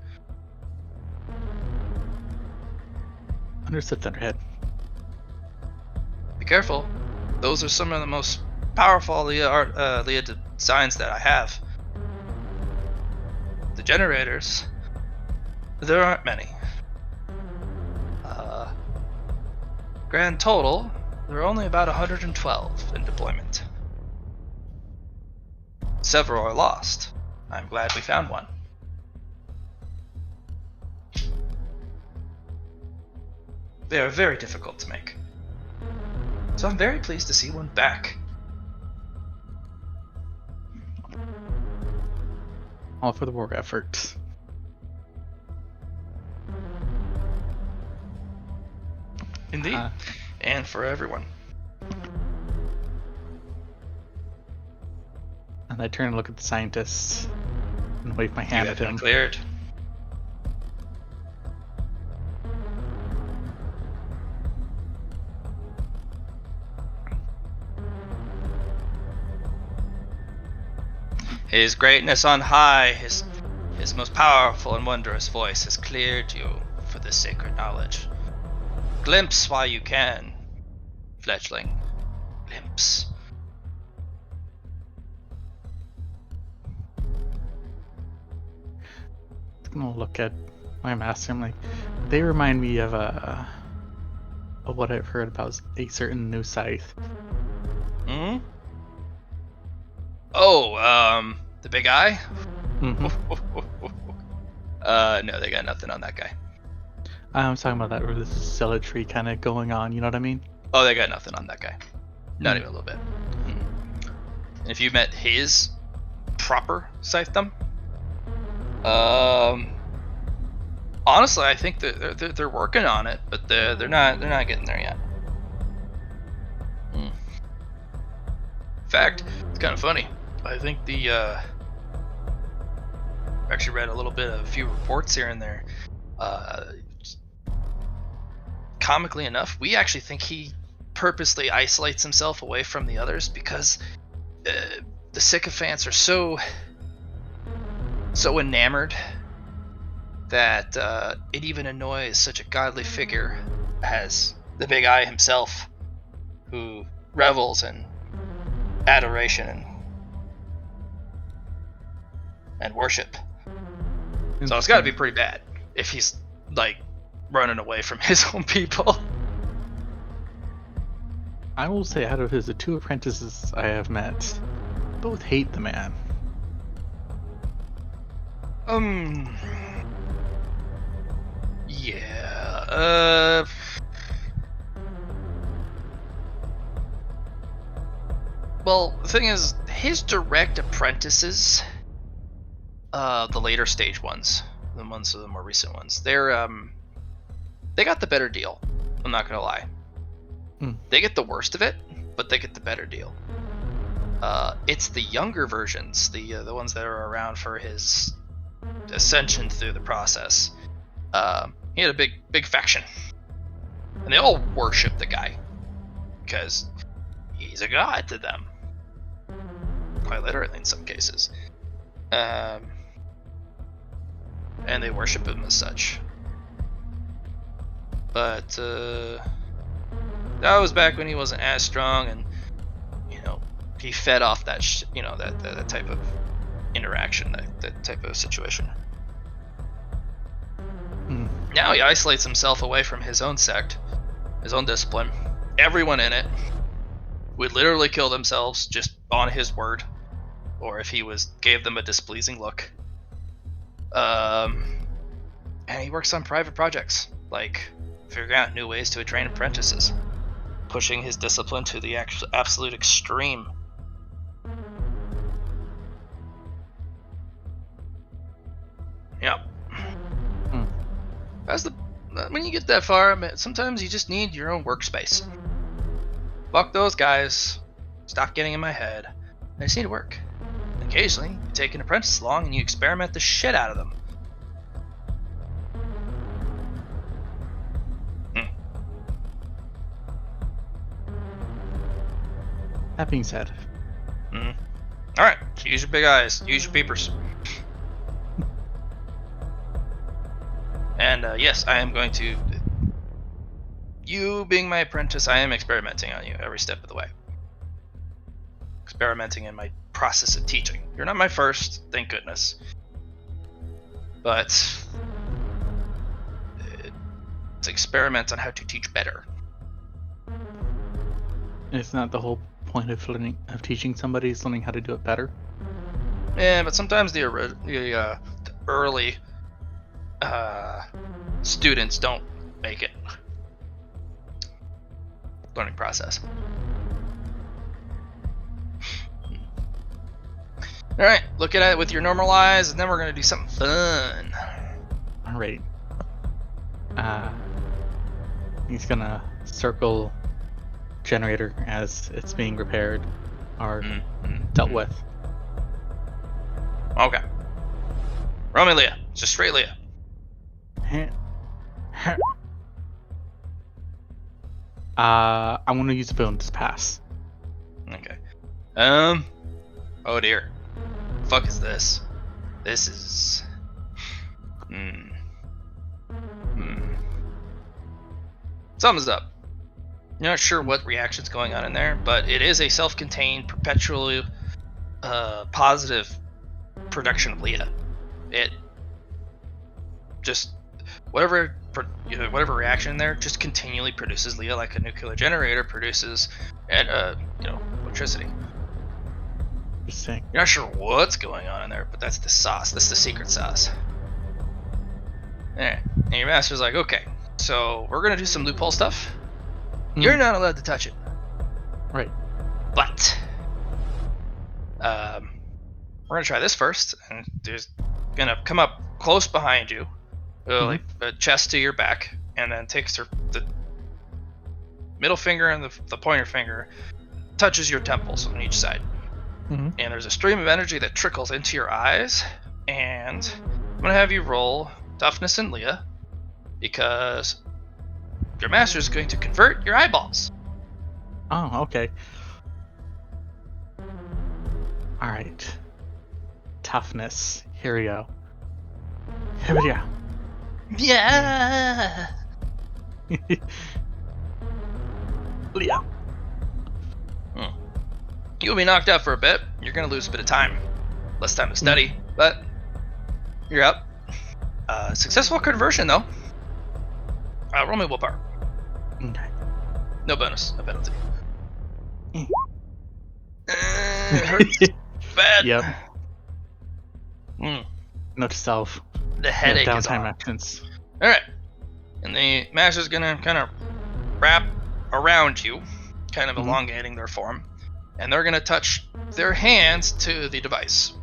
Understood, Thunderhead. Be careful. Those are some of the most powerful Leah designs that I have. The generators, there aren't many. Grand total, there are only about 112 in deployment. Several are lost. I'm glad we found one. They are very difficult to make. So I'm very pleased to see one back. All for the war effort. Indeed. And for everyone. And I turn and look at the scientist and wave my You hand have at been him. cleared. His greatness on high, his most powerful and wondrous voice has cleared you for this sacred knowledge. Glimpse while you can, fledgling. Glimpse. I'm gonna look at my master. I'm like, they remind me of what I've heard about a certain new scythe. Hmm? Oh, the big eye? Mm-hmm. No, they got nothing on that guy. I'm talking about that zealotry kind of going on. You know what I mean? Oh, they got nothing on that guy. Not Hmm. even a little bit. And if you met his proper scythedom, honestly, I think that they're working on it, but they're not getting there yet. In fact, it's kind of funny. I think I actually read a few reports here and there. Comically enough, we actually think he purposely isolates himself away from the others because the sycophants are so enamored that it even annoys such a godly figure as the Big Eye himself, who revels in adoration and worship. So it's got to be pretty bad if he's like running away from his own people. I will say, out of the two apprentices I have met, both hate the man. Yeah. Well, the thing is, his direct apprentices, the later stage ones, the more recent ones, they got the better deal. I'm not gonna lie. They get the worst of it, but they get the better deal. It's the younger versions, the ones that are around for his ascension through the process. He had a big faction, and they all worship the guy because he's a god to them, quite literally in some cases. And they worship him as such. But that was back when he wasn't as strong, and he fed off that that type of interaction, that type of situation. Now he isolates himself away from his own sect, his own discipline. Everyone in it would literally kill themselves just on his word, or if he gave them a displeasing look. And he works on private projects, like figuring out new ways to train apprentices, pushing his discipline to the absolute extreme. Yep. When you get that far, sometimes you just need your own workspace. Fuck those guys. Stop getting in my head. I just need to work. occasionally you take an apprentice along and you experiment the shit out of them. That being said, Alright, so use your big eyes, use your peepers. And yes, I am going to... You being my apprentice, I am experimenting on you every step of the way. Experimenting in my process of teaching. You're not my first, thank goodness. But... it's experiment on how to teach better. it's not the whole point of teaching somebody is learning how to do it better. Yeah, but sometimes the early students don't make it. Learning process. Alright, look at it with your normal eyes, and then we're going to do something fun. Alright. He's gonna circle generator as it's being repaired or dealt with. Okay. Roll me Leah. Just straight Leah. I'm gonna use a bonus pass. Okay. Oh dear. Fuck is this? This is... Something's up. You're not sure what reaction's going on in there, but it is a self-contained, perpetually positive production of Leah. It just whatever reaction in there just continually produces Leah like a nuclear generator produces electricity. Interesting. You're not sure what's going on in there, but that's the sauce. That's the secret sauce. Alright. And your master's like, okay, so we're gonna do some loophole stuff. You're not allowed to touch it. Right. But we're gonna try this first, and there's gonna come up close behind you, like a chest to your back, and then takes the middle finger and the pointer finger, touches your temples on each side. And there's a stream of energy that trickles into your eyes, and I'm gonna have you roll toughness and Leah, because your master is going to convert your eyeballs. Oh, okay. Alright. Toughness. Here we go. Here we go. Yeah. Leah. You'll be knocked out for a bit. You're gonna lose a bit of time, less time to study, but you're up. Successful conversion though. Roll me willpower. Okay. No bonus, no penalty. Mm. It hurts bad. Yep. Mm. Note to self. The headache is Downtime on. actions. All right, and the master's gonna kind of wrap around you, kind of elongating their form, and they're gonna touch their hands to the device,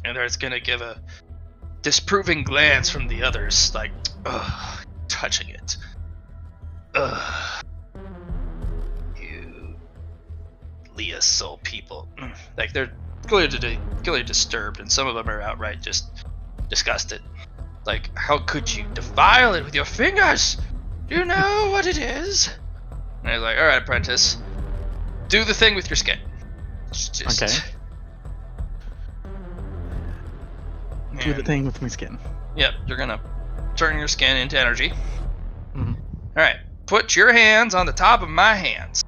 and it's gonna give a disapproving glance from the others, like, ugh, touching it. Ugh. You Leah soul people. Like, they're clearly disturbed, and some of them are outright just disgusted. Like, how could you defile it with your fingers? Do you know what it is? And he's like, alright, apprentice, do the thing with your skin. Just Okay. Do the thing with my skin. Yep, you're gonna turn your skin into energy. Mhm. Alright, put your hands on the top of my hands.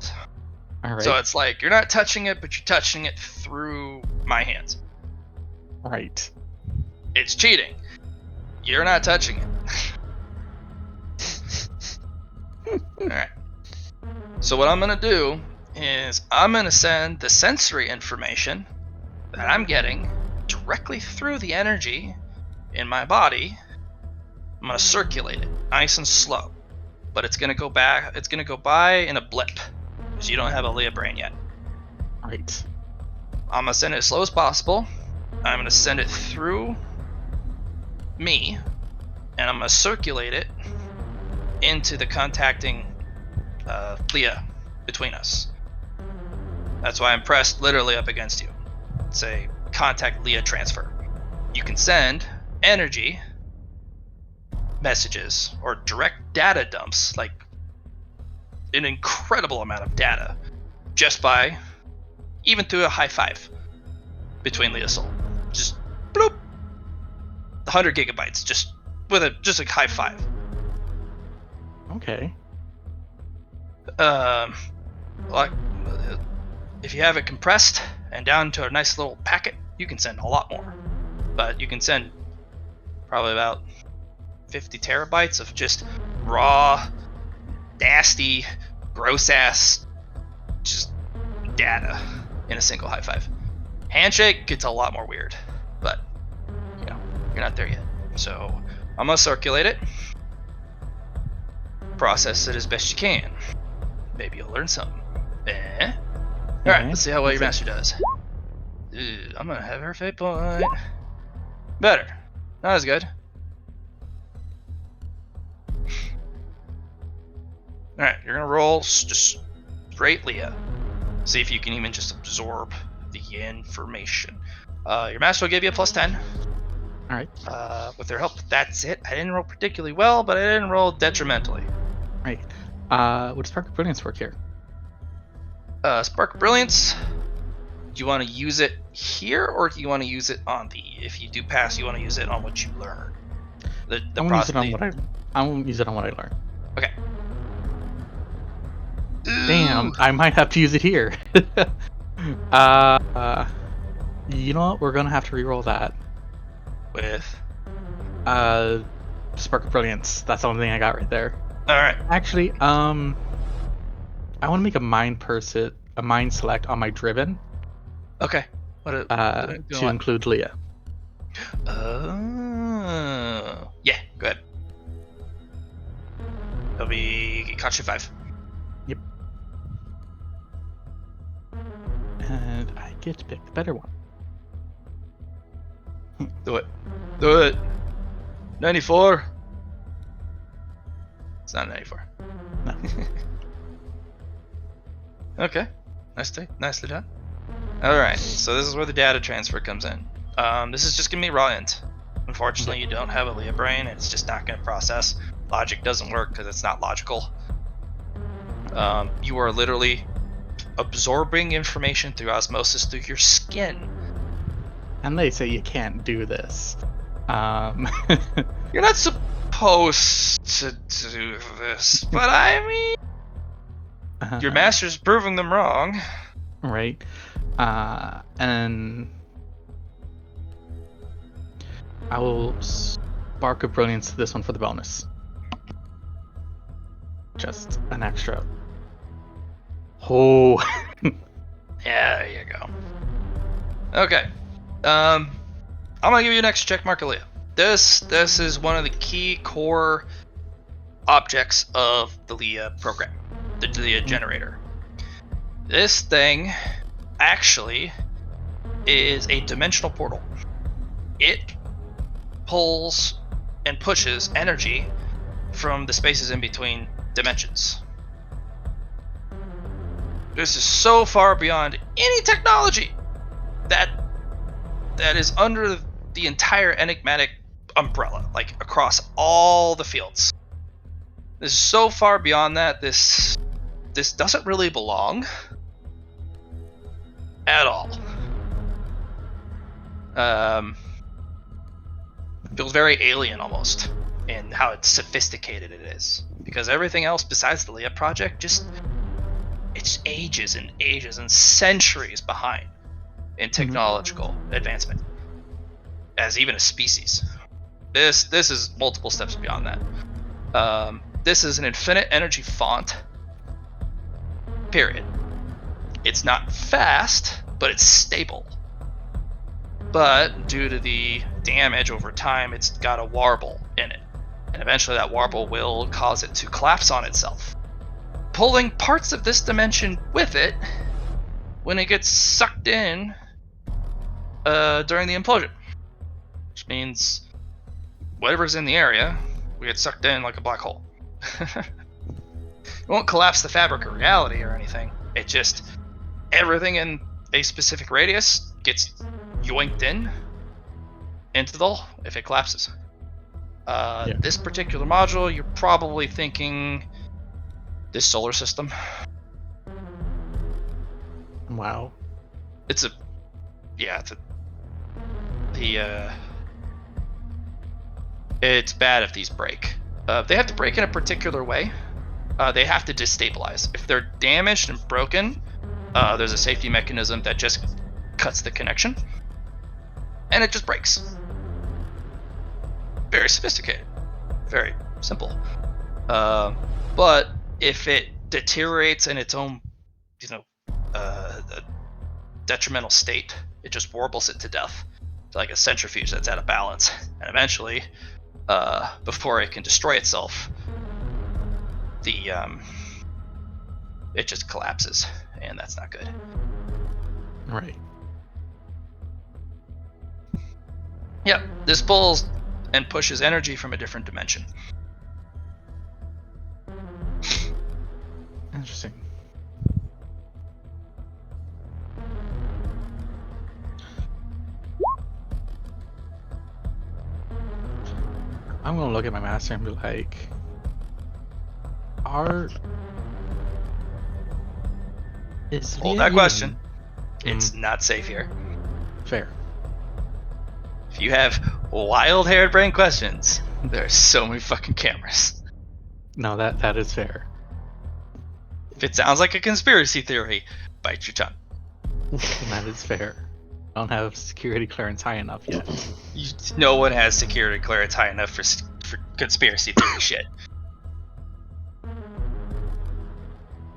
Alright. So it's like, you're not touching it, but you're touching it through my hands. Right. It's cheating. You're not touching it. Alright. So what I'm gonna do is I'm gonna send the sensory information that I'm getting directly through the energy in my body. I'm gonna circulate it nice and slow, but it's gonna go by in a blip, because you don't have a Leah brain yet. Right. I'm gonna send it as slow as possible. I'm gonna send it through me, and I'm gonna circulate it into the contacting Leah between us. That's why I'm pressed literally up against you. It's a contact Leah transfer. You can send energy messages or direct data dumps, like an incredible amount of data, just by even through a high five between Leah's soul. Just bloop, 100 gigabytes, just with a high five. Okay. Like, if you have it compressed and down to a nice little packet, you can send a lot more. But you can send probably about 50 terabytes of just raw, nasty, gross ass, just data in a single high five. Handshake gets a lot more weird, but you know, you're not there yet. So I'm gonna circulate it, process it as best you can. Maybe you'll learn something. Alright, let's see how well your master does. I'm gonna have her fate point. Better. Not as good. Alright, you're gonna roll just straight Leah. See if you can even just absorb the information. Your master will give you a +10. Alright. With their help, that's it. I didn't roll particularly well, but I didn't roll detrimentally. Right. What does Spark of Brilliance work here? Spark of Brilliance. Do you want to use it here, or do you want to use it on the? If you do pass, you want to use it on what you learn. I won't use it on what I won't use it on what I learn. Okay. Damn, I might have to use it here. You know what? We're gonna have to re-roll that. With. Spark of Brilliance. That's the only thing I got right there. All right. Actually, I want to make a mind select on my driven. Okay. To include Leah. Yeah. Go ahead. It'll be Constitution 5. Yep. And I get to pick the better one. Do it. Do it. 94. It's not 94. No. Okay. Nicely done. Alright, so this is where the data transfer comes in. This is just gonna be raw int. Unfortunately, you don't have a Leah brain, and it's just not gonna process. Logic doesn't work because it's not logical. You are literally absorbing information through osmosis through your skin. And they say you can't do this. You're not supposed to do this, but I mean, your master's proving them wrong. Right. And I will Spark of Brilliance to this one for the bonus. Just an extra. Oh. Yeah, there you go. Okay. I'm gonna give you an extra check mark, Leah. This is one of the key core objects of the Leah program, the Leah generator. This thing actually is a dimensional portal. It pulls and pushes energy from the spaces in between dimensions. This is so far beyond any technology that is under the entire enigmatic umbrella, like across all the fields. This is so far beyond that. This doesn't really belong at all. Feels very alien almost in how sophisticated it is, because everything else besides the Leah project it's ages and ages and centuries behind in technological advancement as even a species. This is multiple steps beyond that. This is an infinite energy font, period. It's not fast, but it's stable. But due to the damage over time, it's got a warble in it, and eventually that warble will cause it to collapse on itself, pulling parts of this dimension with it when it gets sucked in during the implosion. Which means whatever's in the area will get sucked in like a black hole. It won't collapse the fabric of reality or anything. It just, everything in a specific radius gets yoinked into the hull if it collapses. This particular module, you're probably thinking this solar system. Wow. It's bad if these break. They have to break in a particular way. They have to destabilize. If they're damaged and broken, there's a safety mechanism that just cuts the connection, and it just breaks. Very sophisticated, very simple. But if it deteriorates in its own, detrimental state, it just warbles it to death. It's like a centrifuge that's out of balance, and eventually, before it can destroy itself, it just collapses, and that's not good. Right. Yep, this pulls and pushes energy from a different dimension. Interesting. I'm gonna look at my master and be like, Hold that question. It's not safe here. Fair. If you have wild-haired brain questions, there are so many fucking cameras. No, that is fair. If it sounds like a conspiracy theory, bite your tongue. That is fair. I don't have security clearance high enough yet. No one has security clearance high enough for conspiracy theory shit.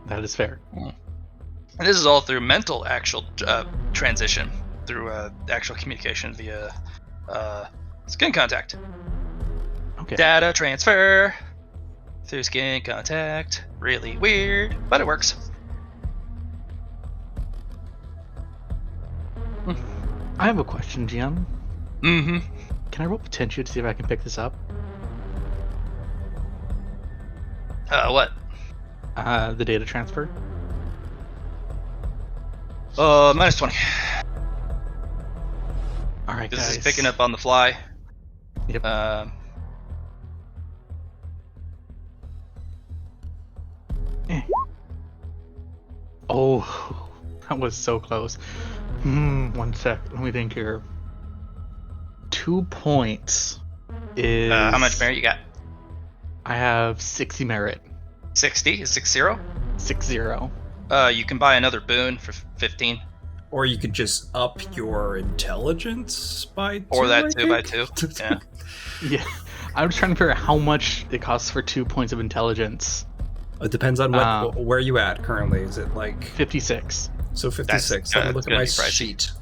That is fair. And this is all through mental actual transition, through actual communication via skin contact. Okay. Data transfer through skin contact. Really weird, but it works. I have a question, GM. Mm-hmm. Can I roll potential to see if I can pick this up? What? The data transfer. Minus 20. All right, This guys. is picking up on the fly. Yep. Oh, that was so close. 1 sec. Let me think here. 2 points is. How much merit you got? I have 60 merit. 60 is 60. 60. You can buy another boon for 15. Or you could just up your intelligence by 2. Or that I 2 by think. 2. Yeah. Yeah. I'm just trying to figure out how much it costs for 2 points of intelligence. It depends on where you at currently. Is it like 56? So 56. Let me look at my sheet.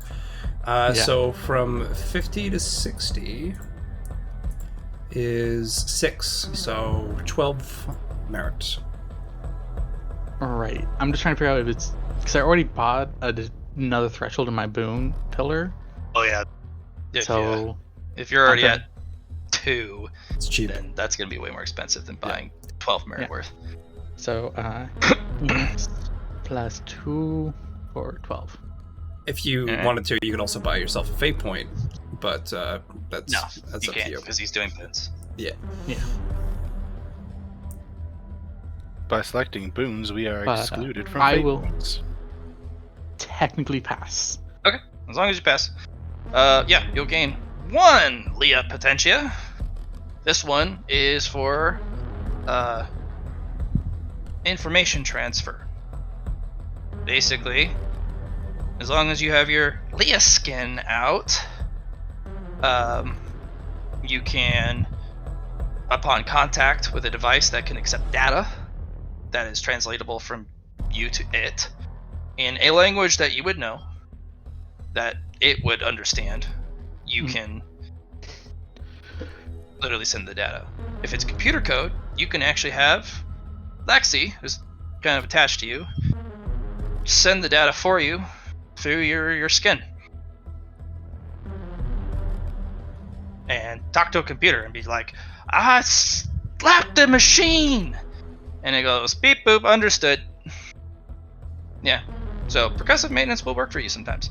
So from 50 to 60 is 6. So 12 merit. Right. I'm just trying to figure out if it's because I already bought another threshold in my boon pillar. Oh yeah. So if you're already at 2, it's cheap. Then that's gonna be way more expensive than buying 12 merit worth. So plus 2 for 12. If you wanted to, you could also buy yourself a fate point, but that's you up can't, to you. because he's doing boons. Yeah. By selecting boons, we are excluded from I fate will points. technically pass. Okay, as long as you pass. Yeah, you'll gain 1 Leah Potentia. This one is for information transfer. Basically, as long as you have your Leah skin out, you can, upon contact with a device that can accept data that is translatable from you to it in a language that you would know, that it would understand, you can literally send the data. If it's computer code, you can actually have Lexi, who's kind of attached to you, send the data for you through your skin. And talk to a computer and be like, I slapped the machine! And it goes, beep boop, understood. Yeah. So percussive maintenance will work for you sometimes.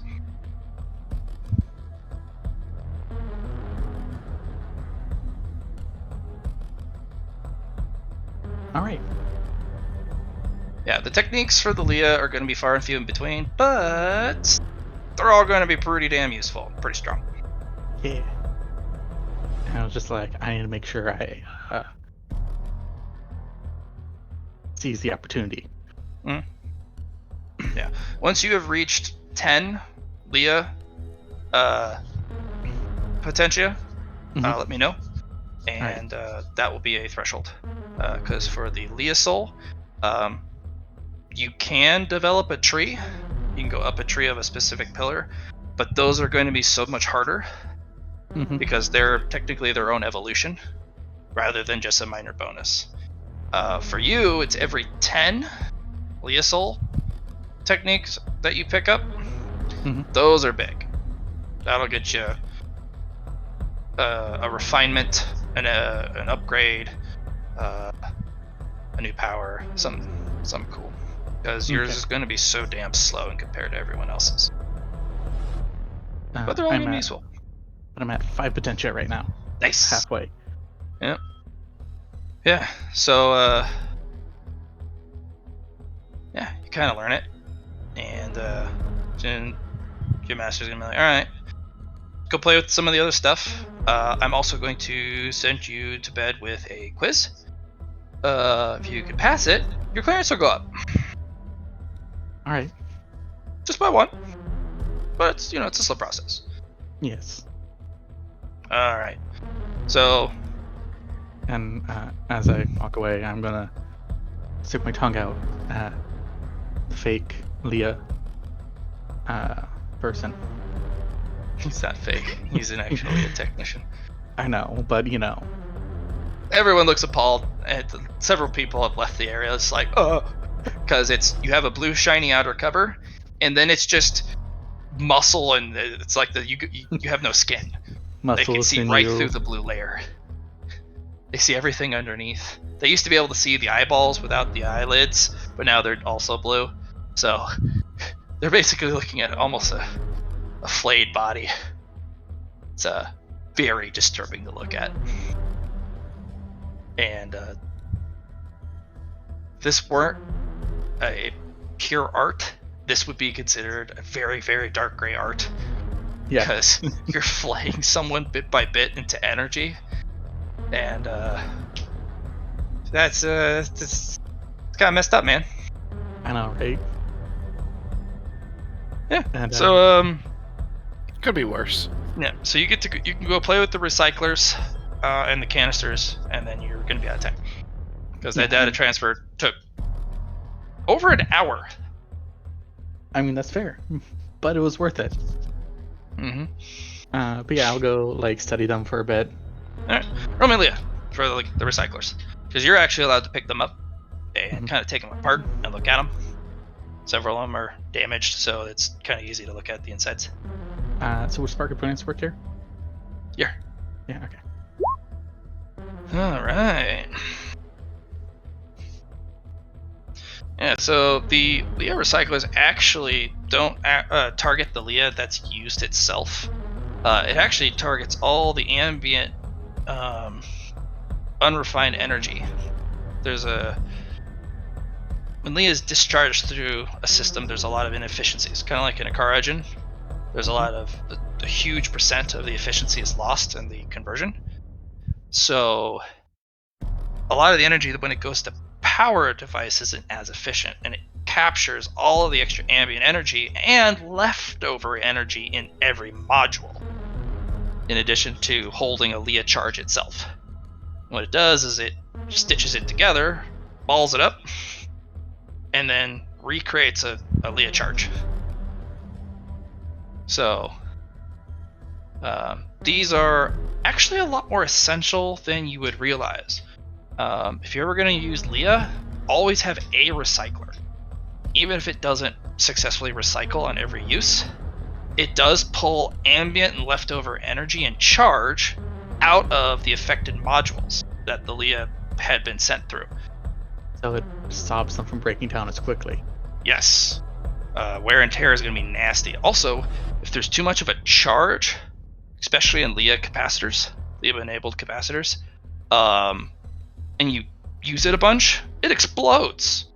All right. Yeah, the techniques for the Leah are going to be far and few in between, but they're all going to be pretty damn useful, pretty strong. Yeah. And I was just like, I need to make sure I seize the opportunity. Yeah. Once you have reached 10 Leah potentia, Mhm. let me know, and that will be a threshold. Because for the Leah soul, you can develop a tree. You can go up a tree of a specific pillar, but those are going to be so much harder Mhm. because they're technically their own evolution rather than just a minor bonus. For you, it's every 10 Leah soul techniques that you pick up. Mhm. Those are big. That'll get you a refinement, an upgrade, a new power, something cool. Because yours Okay. is going to be so damn slow in compared to everyone else's. But they're all going to be useful. But I'm at 5 potentia right now. Nice. Halfway. Yep. Yeah. So yeah, you kind of learn it, and then your master's gonna be like, all right, go play with some of the other stuff. I'm also going to send you to bed with a quiz. If you can pass it, your clearance will go up. All right. Just by 1. But it's, it's a slow process. Yes. All right. So, And as I walk away, I'm gonna stick my tongue out at the fake Leah person. he's not fake. He's actually a technician. I know, but Everyone looks appalled, and several people have left the area. It's like, because you have a blue shiny outer cover, and then it's just muscle, and it's like you have no skin. They can muscles see in right you. through the blue layer. They see everything underneath. They used to be able to see the eyeballs without the eyelids, but now they're also blue. So they're basically looking at almost a flayed body. It's very disturbing to look at. And if this weren't a pure art, this would be considered a very, very dark gray art. Yeah. Because you're flaying someone bit by bit into energy. And that's it's kind of messed up, man. I know, right? Yeah. And, So Could be worse. yeah. So you can go play with the recyclers and the canisters, and then you're gonna be out of time because that data transfer took over an hour. I mean, that's fair, but it was worth it. Mm-hmm. But yeah, I'll go study them for a bit. All right. Roll me Leah for the recyclers, because you're actually allowed to pick them up and kind of take them apart and look at them. Several of them are damaged, so it's kind of easy to look at the insides. So which spark of points worked here? Yeah. Yeah. Okay. All right. Yeah, so the Leah recyclers actually don't target the Leah that's used itself. It actually targets all the ambient, unrefined energy. When Leah is discharged through a system, there's a lot of inefficiencies. Kind of like in a car engine, there's a lot of a huge percent of the efficiency is lost in the conversion. So a lot of the energy when it goes to power a device isn't as efficient, and it captures all of the extra ambient energy and leftover energy in every module, in addition to holding a Leah charge itself. What it does is it stitches it together, balls it up, and then recreates a Leah charge. So these are actually a lot more essential than you would realize. If you're ever going to use Leah, always have a recycler. Even if it doesn't successfully recycle on every use, it does pull ambient and leftover energy and charge out of the affected modules that the Leah had been sent through. So it stops them from breaking down as quickly. Yes. Wear and tear is going to be nasty. Also, if there's too much of a charge, especially in Leah capacitors, Leah-enabled capacitors, and you use it a bunch, it explodes.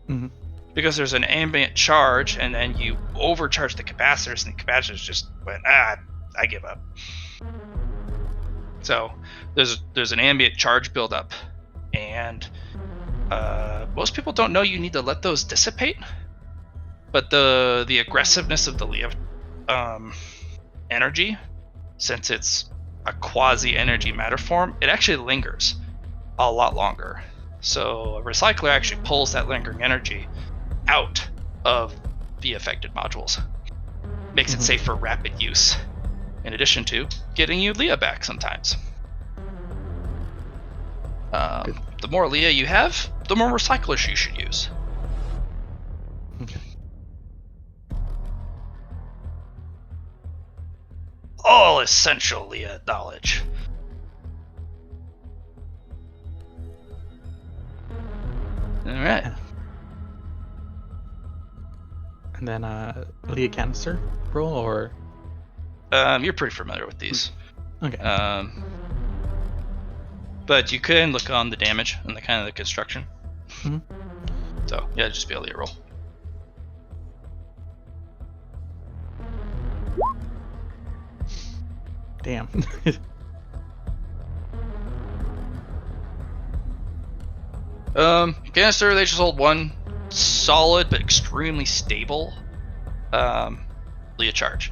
Mhm. Because there's an ambient charge, and then you overcharge the capacitors, and the capacitors just went, I give up. So there's an ambient charge buildup, and most people don't know you need to let those dissipate. But the aggressiveness of the Leah energy, since it's a quasi energy matter form, it actually lingers a lot longer. So a recycler actually pulls that lingering energy out of the affected modules. Makes it safe for rapid use, in addition to getting you Leah back sometimes. The more Leah you have, the more recyclers you should use. Okay. All essential Leah knowledge. Alright. And then Leah canister roll, or You're pretty familiar with these. okay. But you can look on the damage and the kind of the construction. Mhm. So yeah, just be able to roll. Damn. Canister, they just hold one solid but extremely stable Leah charge.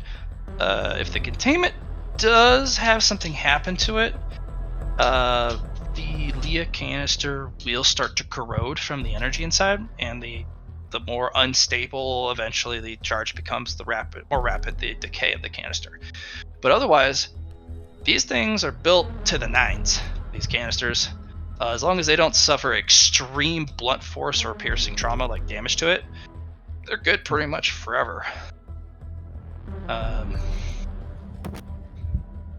If the containment does have something happen to it, the Leah canister will start to corrode from the energy inside, and the more unstable eventually the charge becomes, the more rapid the decay of the canister. But otherwise, these things are built to the nines, these canisters. As long as they don't suffer extreme blunt force or piercing trauma like damage to it, they're good pretty much forever.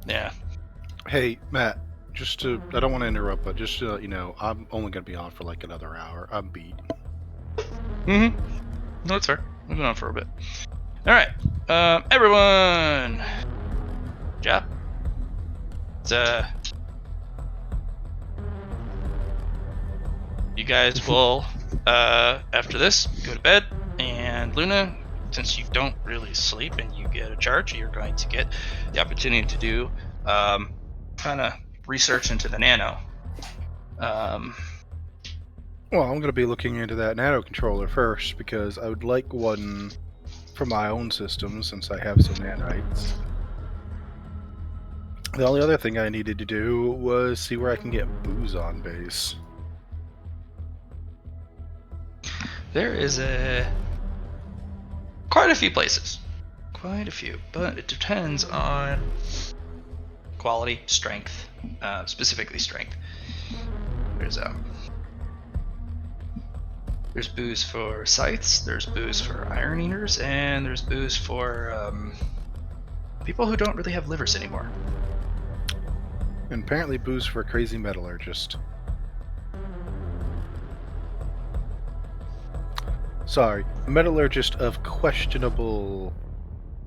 Yeah. Hey, Matt, I don't want to interrupt, but just to let you know, I'm only going to be on for like another hour. I'm beat. Mm-hmm. No, that's fair. We've been on for a bit. Alright. Everyone! Job. You guys will, after this, go to bed, and Luna, since you don't really sleep and you get a charge, you're going to get the opportunity to do kind of research into the nano. Well, I'm going to be looking into that nano controller first because I would like one for my own system since I have some nanites. The only other thing I needed to do was see where I can get booze on base. There is quite a few places. Quite a few, but it depends on quality, strength, specifically strength. There's booze for scythes, there's booze for iron eaters, and there's booze for people who don't really have livers anymore. And apparently booze for a crazy metallurgist. Sorry, a metallurgist of questionable,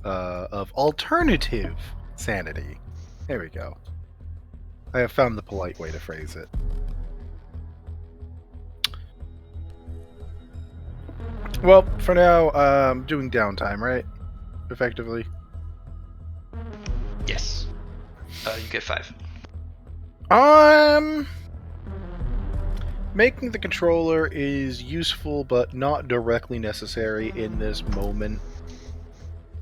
of alternative sanity. There we go. I have found the polite way to phrase it. Well, for now, I'm doing downtime, right? Effectively. Yes. You get 5. Making the controller is useful, but not directly necessary in this moment.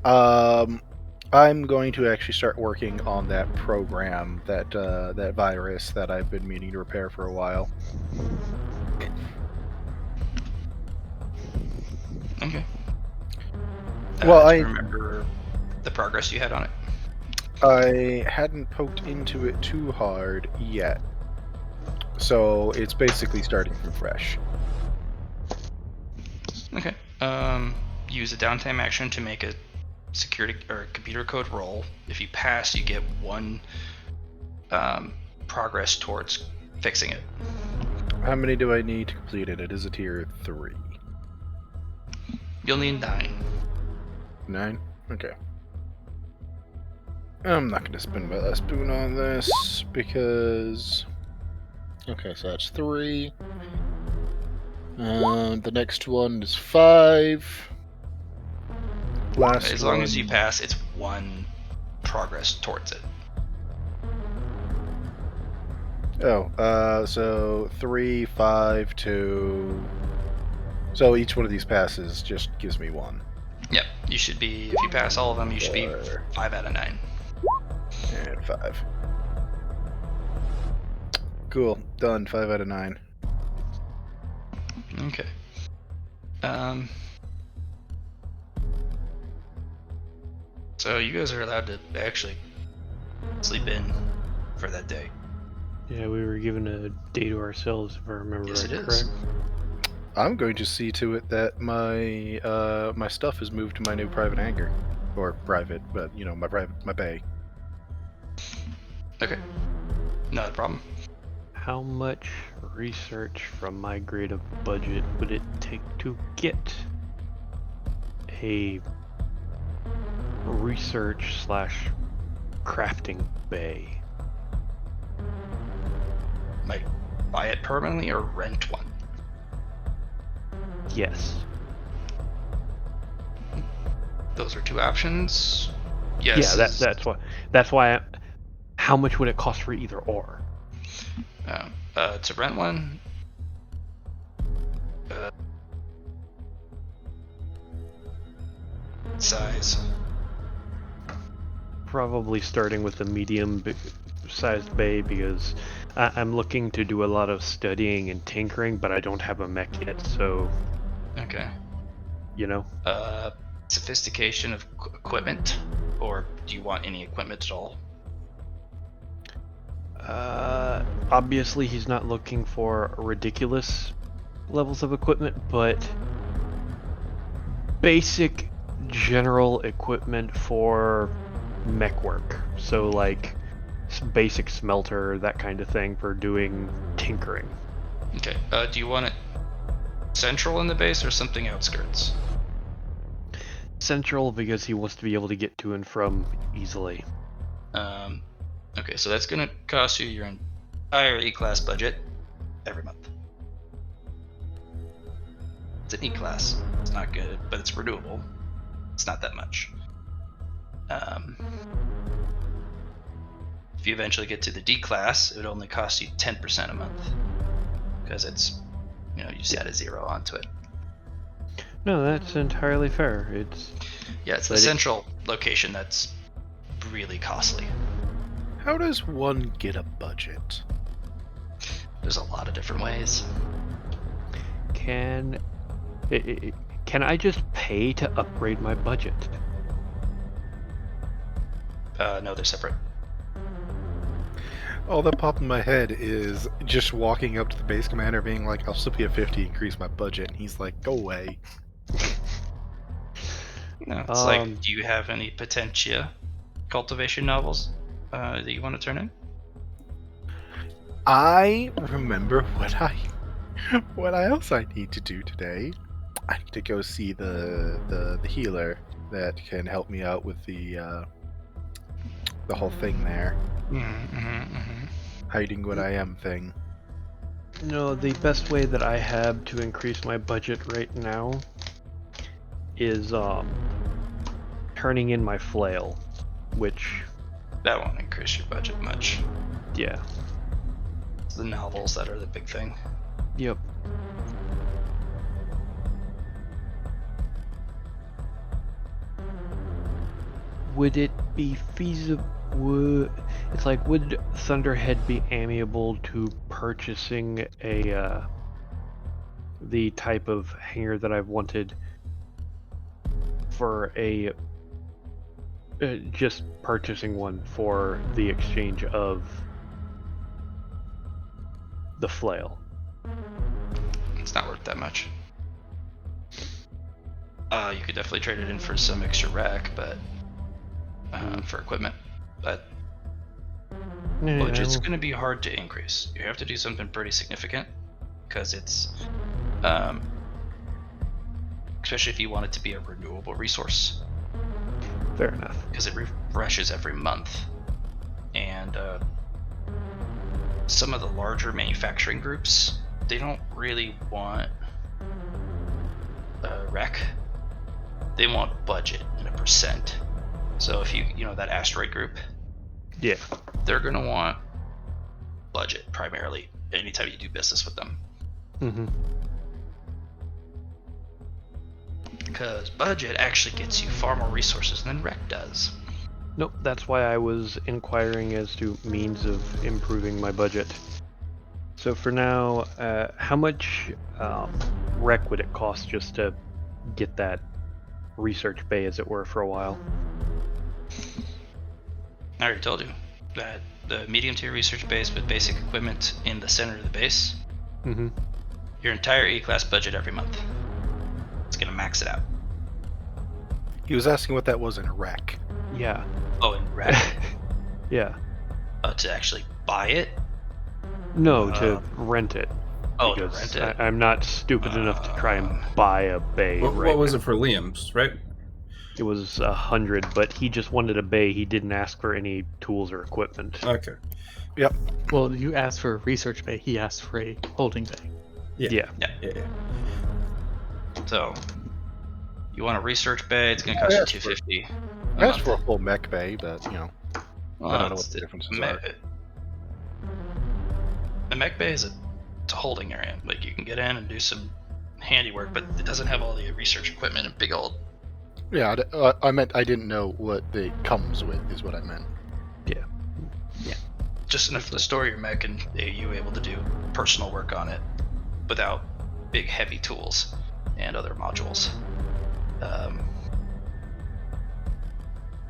I'm going to actually start working on that program, that virus that I've been meaning to repair for a while. Okay. Well, do you remember the progress you had on it? I hadn't poked into it too hard yet. So it's basically starting from fresh. Okay. Use a downtime action to make a security or computer code roll. If you pass, you get 1 progress towards fixing it. How many do I need to complete it? It is a tier 3. You'll need 9. 9? Okay. I'm not going to spend my last boon on this because Okay, so that's 3. The next one is 5. Last As long as you one- pass, it's 1 progress towards it. Oh, so 3, 5, 2. So each one of these passes just gives me 1. Yep, you should be, if you pass all of them, you should be 5 out of 9. And 5. Cool. Done. 5 out of 9. Okay. So you guys are allowed to actually sleep in for that day. Yeah, we were given a day to ourselves, if I remember Yes, right, it is. correct? I'm going to see to it that my my stuff is moved to my new private hangar, or private, but you know, my bay. Okay. Not a problem. How much research from my grade of budget would it take to get a research / crafting bay? Like, buy it permanently or rent one? Yes. Those are 2 options. Yes. Yeah, that's why. How much would it cost for either or? To rent one. Size. Probably starting with a medium-sized bay because I'm looking to do a lot of studying and tinkering, but I don't have a mech yet, so Okay. you know. Sophistication of equipment, or do you want any equipment at all? Obviously he's not looking for ridiculous levels of equipment, but basic general equipment for mech work. So like basic smelter, that kind of thing for doing tinkering. Okay. Do you want it central in the base or something outskirts? Central, because he wants to be able to get to and from easily. Okay, so that's gonna cost you your entire E-class budget every month. It's an E-class. It's not good, but it's renewable. It's not that much. If you eventually get to the D-class, it would only cost you 10% a month, because it's, you just add a 0 onto it. No, that's entirely fair. It's the central location that's really costly. How does one get a budget? There's a lot of different ways. Can I just pay to upgrade my budget? No, they're separate. All that popped in my head is just walking up to the base commander being like, I'll slip you a 50, increase my budget. And he's like, go away. No, it's like, do you have any Potentia cultivation novels that you want to turn in? I remember what else I need to do today. I need to go see the healer that can help me out with the whole thing there. Hiding what I am thing. No, the best way that I have to increase my budget right now is turning in my flail, which that won't increase your budget much. Yeah. It's the novels that are the big thing. Yep. Would it be feasible? It's like, would Thunderhead be amiable to purchasing the type of hangar that I've wanted for just purchasing one for the exchange of the flail? It's not worth that much. You could definitely trade it in for some extra rack, but for equipment. But budget's going to be hard to increase. You have to do something pretty significant, because it's, especially if you want it to be a renewable resource. Fair enough. Because it refreshes every month, and some of the larger manufacturing groups, they don't really want a rec. They want budget and a percent. So if you know that asteroid group, Yeah. they're gonna want budget primarily anytime you do business with them. Mm-hmm. Because budget actually gets you far more resources than rec does. Nope, that's why I was inquiring as to means of improving my budget. So for now, how much rec would it cost just to get that research bay, as it were, for a while? I already told you that the medium tier research base with basic equipment in the center of the base, Mm-hmm. your entire E-class budget every month. It's gonna max it out. He was asking what that was in a rec. Yeah. Oh, and rec? Yeah. To actually buy it? No, to rent it. Oh, to Because rent it? I'm not stupid enough to try and buy a bay. What was it for Liam's, right? It was 100, but he just wanted a bay. He didn't ask for any tools or equipment. Okay. Well, you asked for a research bay. He asked for a holding bay. Yeah. Yeah. So, you want a research bay? It's gonna cost you $250. I asked for a full mech bay, but I don't know what it's the differences me- are. The mech bay is it's a holding area. Like you can get in and do some handiwork, but it doesn't have all the research equipment and big old. Yeah, I meant I didn't know what it comes with, is what I meant. Just enough to store your mech and you able to do personal work on it without big heavy tools and other modules.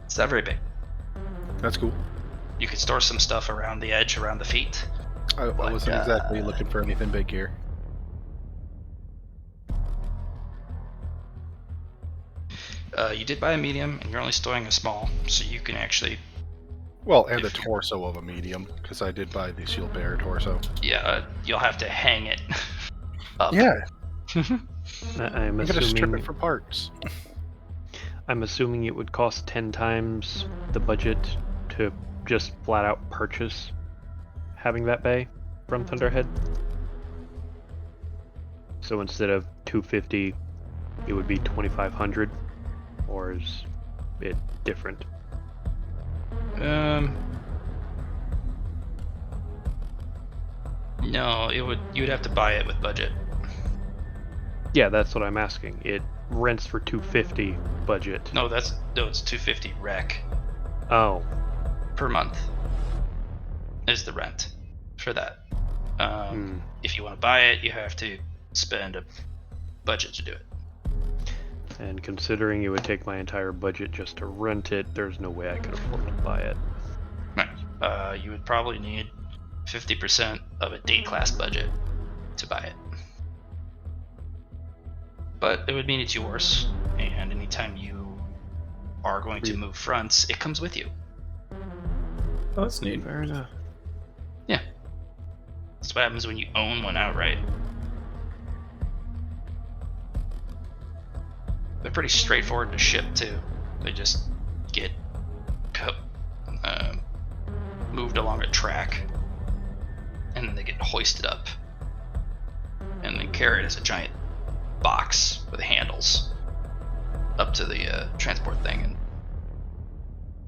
It's not very big. That's cool. You could store some stuff around the edge, around the feet. I wasn't exactly looking for anything big here. You did buy a medium, and you're only storing a small, so you can actually, Well, and the torso of a medium, because I did buy the shield bearer torso. you'll have to hang it up. Yeah, I'm I'm gonna strip assuming. it for parts. I'm assuming it would cost 10 times the budget to just flat out purchase having that bay from Thunderhead. So instead of 250, it would be 2,500, or is it different? No, you'd have to buy it with budget. Yeah, that's what I'm asking. It rents for 250 budget. No, it's 250 rec Oh, per month is the rent for that. If you want to buy it, you have to spend a budget to do it. and considering it would take my entire budget just to rent it, there's no way I could afford to buy it. Right. You would probably need 50% of a D class budget to buy it. But it would mean it's yours, and anytime you are going to move fronts, it comes with you. Oh, that's neat. Fair enough. Yeah. That's what happens when you own one outright. They're pretty straightforward to ship too. They just get moved along a track, and then they get hoisted up, and then carried as a giant box with handles up to the transport thing, and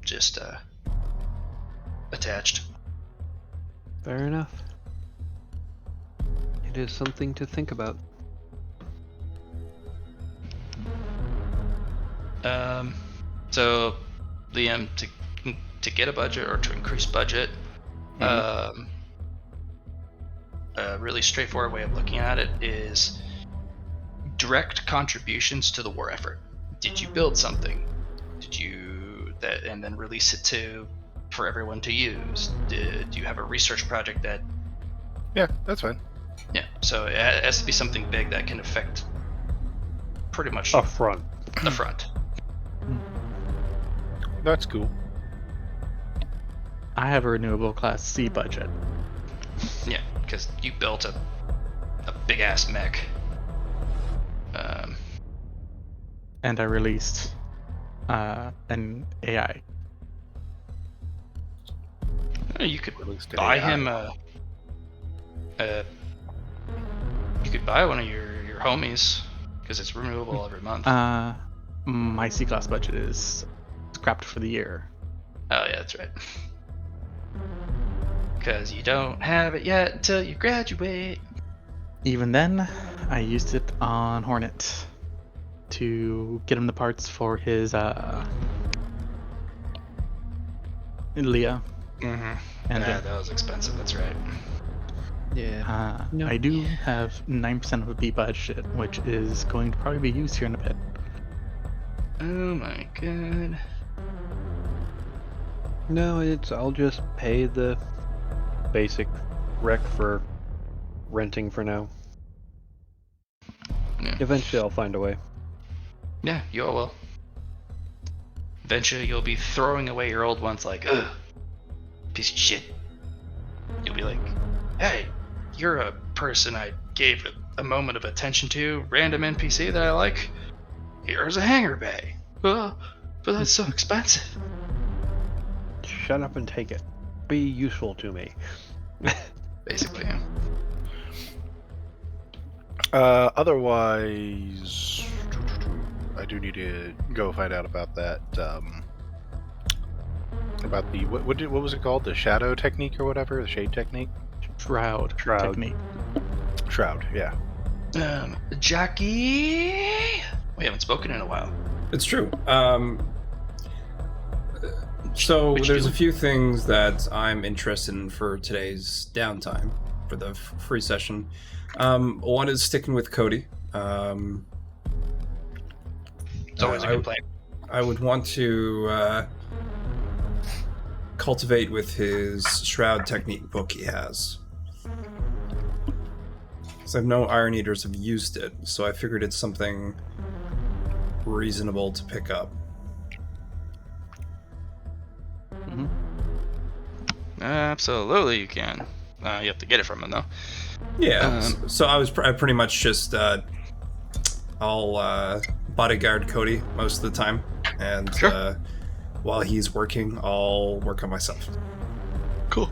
just attached. Fair enough. It is something to think about. So Liam, to get a budget or to increase budget, a really straightforward way of looking at it is direct contributions to the war effort. Did you build something? Did you that and then release it for everyone to use? Did you have a research project that? Yeah, that's fine. Yeah. So it has to be something big that can affect pretty much Up front. the front. That's cool. I have a renewable class C budget. Yeah, because you built a big ass mech. And I released an AI. You could Released an buy AI. him You could buy one of your homies because it's renewable every month. My C-class budget is scrapped for the year. Oh yeah, that's right. Because you don't have it yet until you graduate. Even then, I used it on Hornet to get him the parts for his Leah. Mm-hmm. And Yeah, that was expensive. That's right. Yeah. No. I do have 9% of a B budget, which is going to probably be used here in a bit. Oh my god. No, I'll just pay the basic rec for renting for now. Yeah. Eventually I'll find a way. Yeah, you all will. Eventually, you'll be throwing away your old ones like, ugh, piece of shit. You'll be like, hey, you're a person I gave a moment of attention to, random NPC that I like. Here's a hangar bay. But that's so expensive. Shut up and take it. Be useful to me. Basically, yeah. Otherwise, I do need to go find out about that. About the what was it called? The shadow technique or whatever? The shade technique? Shroud technique. Shroud, yeah. Jackie, we haven't spoken in a while. It's true. So What'd you there's do? a few things that I'm interested in for today's downtime for the free session. One is sticking with Cody. It's always a good plan. I would want to cultivate with his shroud technique book he has. Because I know Iron Eaters have used it, so I figured it's something reasonable to pick up. Absolutely, you can. You have to get it from him, though. Yeah, so I pretty much just I'll bodyguard Cody most of the time, and Sure. While he's working, I'll work on myself. Cool.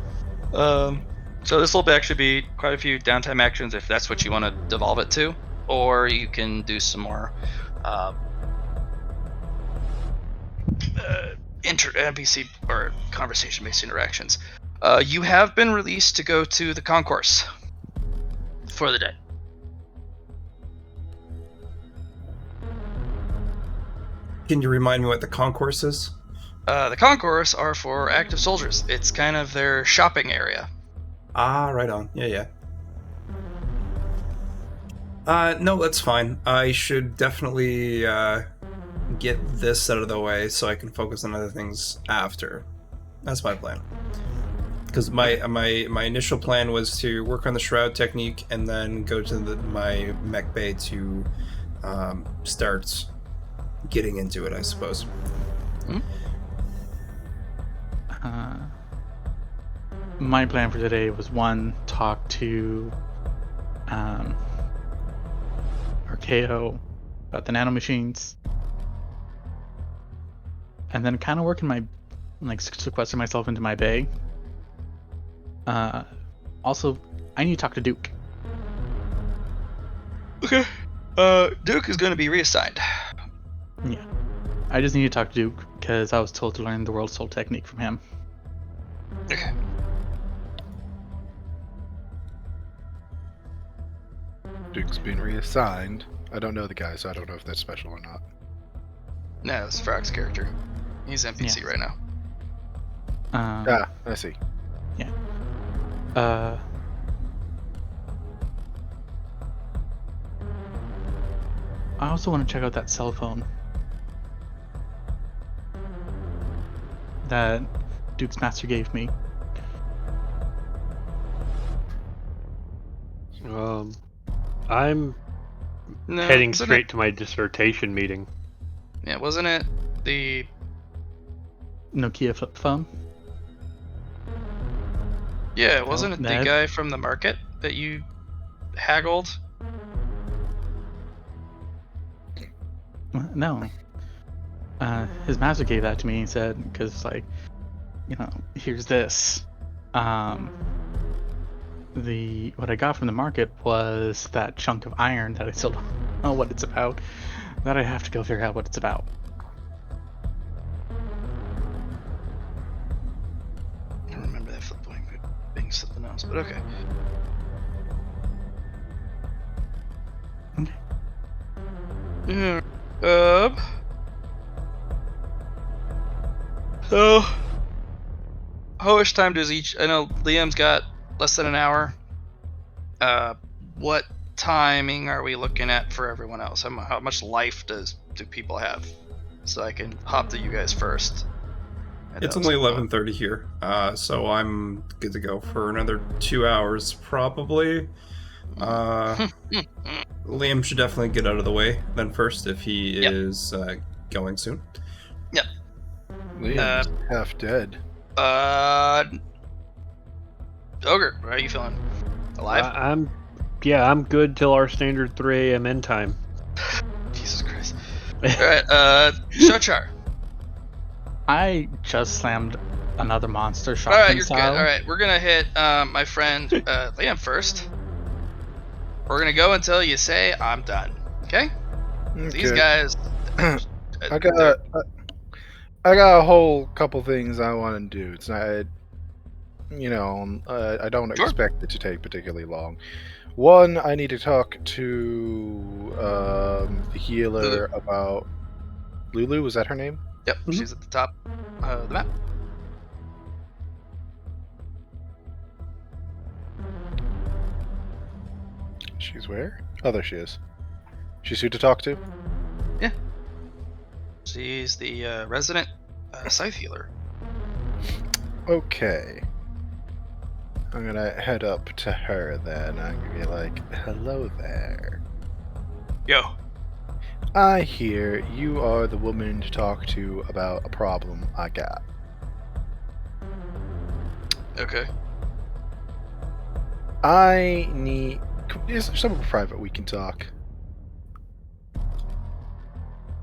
So this will actually be quite a few downtime actions if that's what you want to devolve it to, or you can do some more NPC or conversation-based interactions. You have been released to go to the concourse for the day. Can you remind me what the concourse is? The concourse are for active soldiers. It's kind of their shopping area. Ah, right on. Yeah. No, that's fine. I should definitely get this out of the way so I can focus on other things after. That's my plan. Because my initial plan was to work on the shroud technique and then go to my mech bay to start getting into it, I suppose. Hmm? My plan for today was one, talk to Archeo about the nanomachines, and then kind of working sequester myself into my bay. Also, I need to talk to Duke. Okay. Duke is going to be reassigned. Yeah, I just need to talk to Duke because I was told to learn the World Soul technique from him. Okay. Duke's been reassigned. I don't know the guy, so I don't know if that's special or not. No, that's Frog's character. He's NPC right now. I see. Yeah. I also want to check out that cell phone that Duke's master gave me. I'm No, heading wasn't straight to my dissertation meeting. Yeah, wasn't it the... Nokia flip phone. Yeah, wasn't it the that- guy from the market that you haggled? No. His master gave that to me and said, because here's this. what I got from the market was that chunk of iron that I still don't know what it's about. That I have to go figure out what it's about. I don't remember that flip being something else, but okay. Yeah. So, how much time does each? I know Liam's got less than an hour. What timing are we looking at for everyone else? How much life do people have? So I can hop to you guys first. It's only 11:30 here, so I'm good to go for another 2 hours probably. Liam should definitely get out of the way then first if he is going soon. Yep. Liam's half dead. Ogre, how are you feeling? Alive? I'm good till our standard 3 a.m. end time. Jesus Christ. Alright, Shochar. I just slammed another monster shotgun Alright, you're style. good. Alright, we're gonna hit my friend Liam first. We're gonna go until you say I'm done. Okay? These guys I got a whole couple things I want to do. It's not, I don't expect it to take particularly long. One, I need to talk to the healer about Lulu. Was that her name? Yep, she's at the top of the map. She's where? Oh, there she is. She's who to talk to? Yeah. She's the resident scythe healer. Okay. I'm gonna head up to her then. I'm gonna be like, hello there. Yo. I hear you are the woman to talk to about a problem I got. Okay. I need... Is there somewhere private we can talk?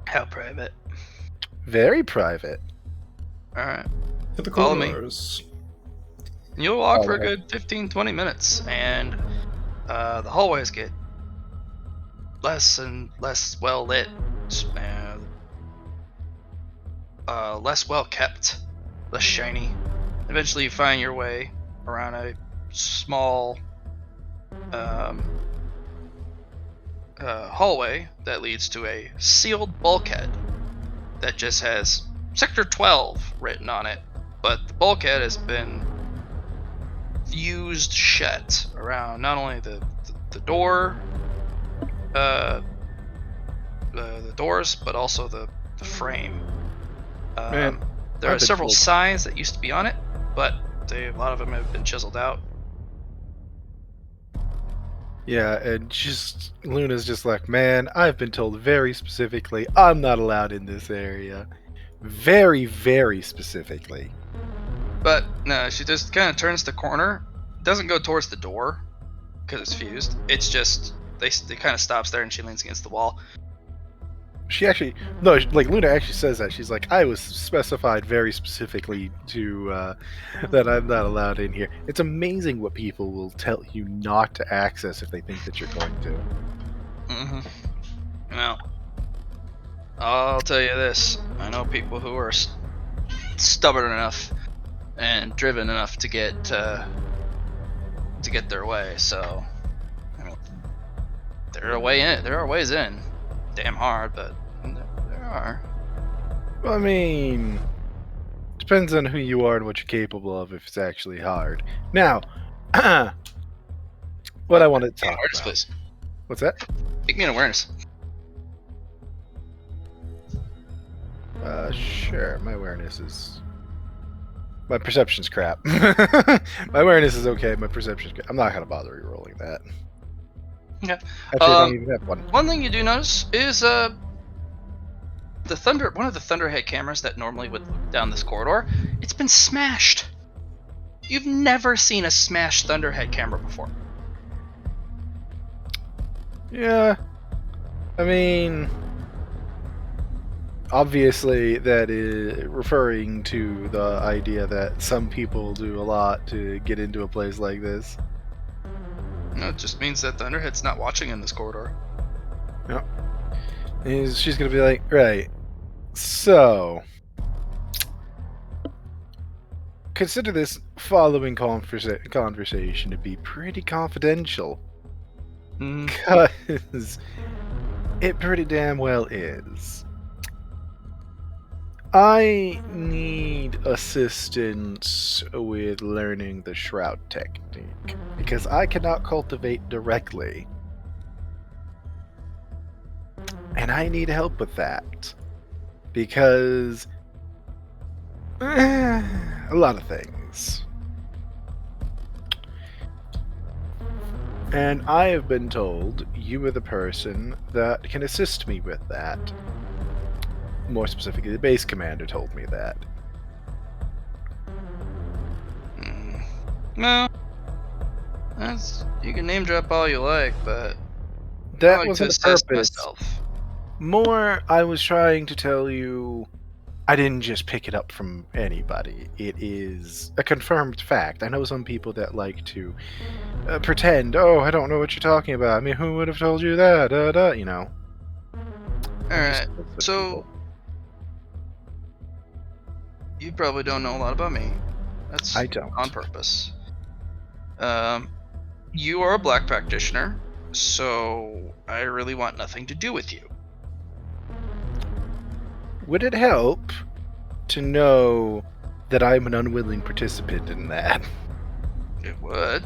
How private? Very private. Alright. Hit the Follow me. corners. You'll walk for a good 15-20 minutes, and the hallways get less and less well lit, less well kept, less shiny. Eventually, you find your way around a small hallway that leads to a sealed bulkhead that just has Sector 12 written on it, but the bulkhead has been fused shut around not only the door, the doors, but also the frame. Man, there I've are been several told. signs that used to be on it, but a lot of them have been chiseled out. Yeah, and just Luna's just like, man, I've been told very specifically I'm not allowed in this area. Very, very specifically. But no, she just kind of turns the corner. Doesn't go towards the door because it's fused. It's just it kind of stops there, and she leans against the wall. She actually, no, like Luna actually says that. She's like, I was specified very specifically to that I'm not allowed in here. It's amazing what people will tell you not to access if they think that you're going to. Mm-hmm. Well, I'll tell you this: I know people who are stubborn enough and driven enough to get their way. So, I mean, there are ways in. Damn hard, but there are. I mean, depends on who you are and what you're capable of. If it's actually hard. Now, what I want to talk Awareness, about. please. What's that? Make me an awareness. Sure. My awareness is. My perception's crap. My awareness is okay. My perception's good. I'm not gonna bother re-rolling that. Okay. Actually, I don't even have one. One thing you do notice is the one of the Thunderhead cameras that normally would look down this corridor, it's been smashed. You've never seen a smashed Thunderhead camera before. Yeah. I mean, obviously that is referring to the idea that some people do a lot to get into a place like this. No, it just means that Thunderhead's not watching in this corridor. She's gonna be like, right. So, consider this following conversation to be pretty confidential, because it pretty damn well is. I need assistance with learning the shroud technique, because I cannot cultivate directly. And I need help with that. Because a lot of things. And I have been told you are the person that can assist me with that. More specifically, the base commander told me that. No. You can name drop all you like, but I That like to wasn't the assess purpose. myself. More, I was trying to tell you I didn't just pick it up from anybody. It is a confirmed fact. I know some people that like to pretend, oh, I don't know what you're talking about. I mean, who would have told you that? You know. Alright, so you probably don't know a lot about me. That's I don't. on purpose. You are a black practitioner, so I really want nothing to do with you. Would it help to know that I'm an unwilling participant in that? It would.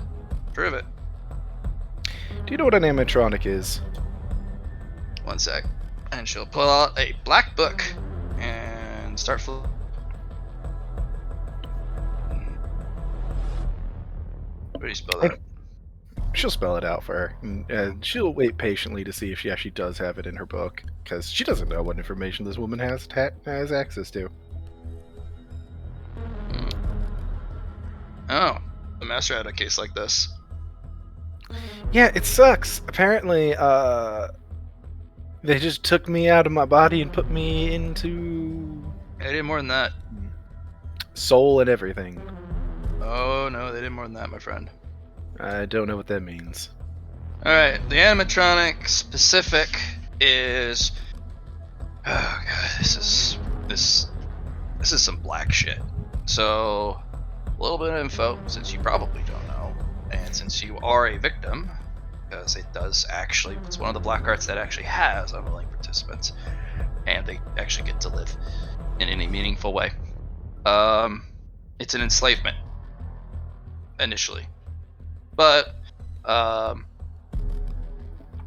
Prove it. Do you know what an animatronic is? One sec. And she'll pull out a black book and start flipping. What do you spell that? She'll spell it out for her. And she'll wait patiently to see if she actually does have it in her book, because she doesn't know what information this woman has access to. Oh, the master had a case like this. Yeah, it sucks. Apparently, they just took me out of my body and put me into They did more than that. soul and everything. Oh no, they did more than that, my friend. I don't know what that means. Alright, the animatronic specific is... Oh god, this is some black shit. So, a little bit of info, since you probably don't know, and since you are a victim, because it does actually, it's one of the black arts that actually has unwilling participants, and they actually get to live in any meaningful way. It's an enslavement, initially. But,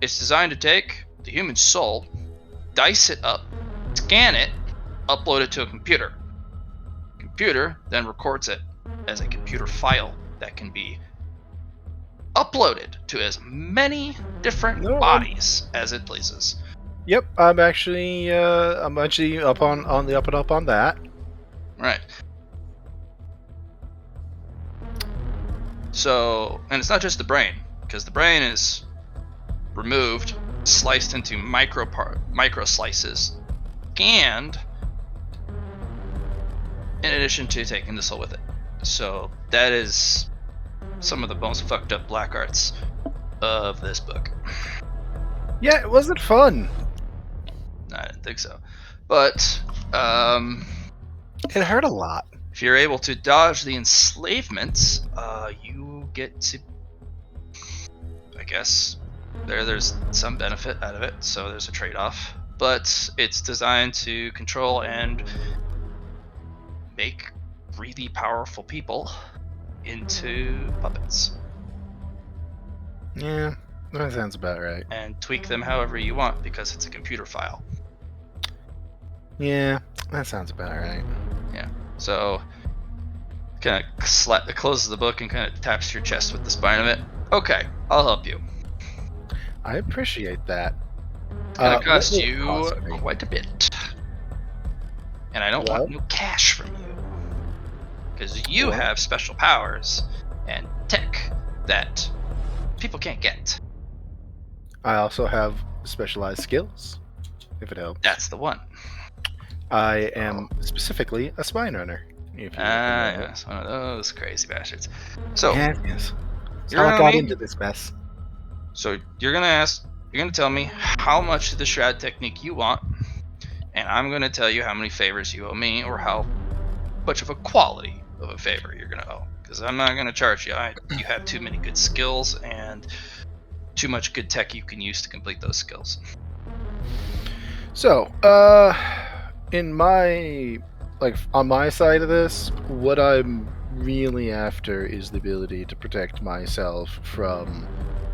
it's designed to take the human soul, dice it up, scan it, upload it to a computer. Computer then records it as a computer file that can be uploaded to as many different bodies as it pleases. Yep, I'm actually up on the up and up on that. Right. So, and it's not just the brain, because the brain is removed, sliced into micro slices, scanned, in addition to taking the soul with it. So that is some of the most fucked up black arts of this book. Yeah, it wasn't fun. I didn't think so. But It hurt a lot. if you're able to dodge the enslavements, you get to, I guess, there's some benefit out of it, so there's a trade-off. But it's designed to control and make really powerful people into puppets. Yeah, that sounds about right. And tweak them however you want, because it's a computer file. Yeah, that sounds about right. So, kind of closes the book and kind of taps your chest with the spine of it. Okay, I'll help you. I appreciate that. It's gonna cost what will it you cost me? quite a bit. And I don't want no cash from you. Because you have special powers and tech that people can't get. I also have specialized skills, if it helps. That's the one. I am specifically a spine runner. If you know. Yes, one of those crazy bastards. So, Yes. you're How I gonna got need- into this mess. So you're gonna tell me how much of the shroud technique you want, and I'm gonna tell you how many favors you owe me, or how much of a quality of a favor you're gonna owe. Because I'm not gonna charge you. You have too many good skills and too much good tech you can use to complete those skills. So, in my, like, on my side of this, what I'm really after is the ability to protect myself from,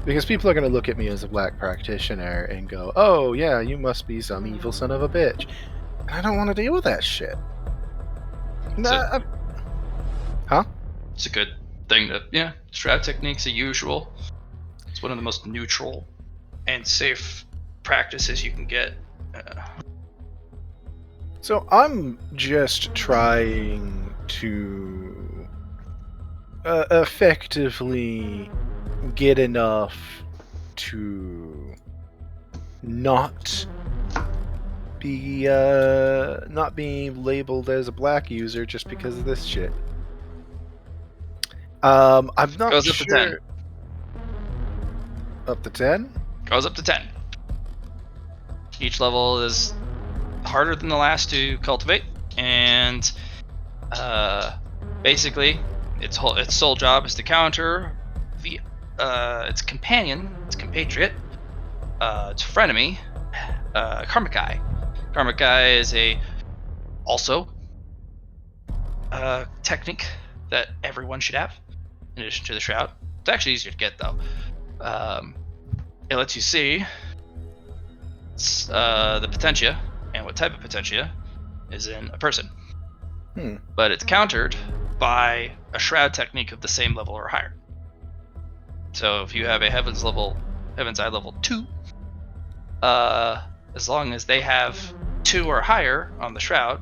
because people are going to look at me as a black practitioner and go, oh yeah, you must be some evil son of a bitch. And I don't want to deal with that shit. It's a good thing to, yeah, shroud technique's a usual. It's one of the most neutral and safe practices you can get. So I'm just trying to effectively get enough to not be labeled as a black user just because of this shit. I'm not Goes up sure. to 10. Up to 10? Goes up to 10. Each level is harder than the last to cultivate, and basically its sole job is to counter the its companion, its compatriot, its frenemy, Karmakai. Karmakai is also technique that everyone should have, in addition to the shroud. It's actually easier to get though. It lets you see the potentia and what type of potentia is in a person. But it's countered by a shroud technique of the same level or higher. So if you have a Heaven's Eye level 2, as long as they have 2 or higher on the shroud,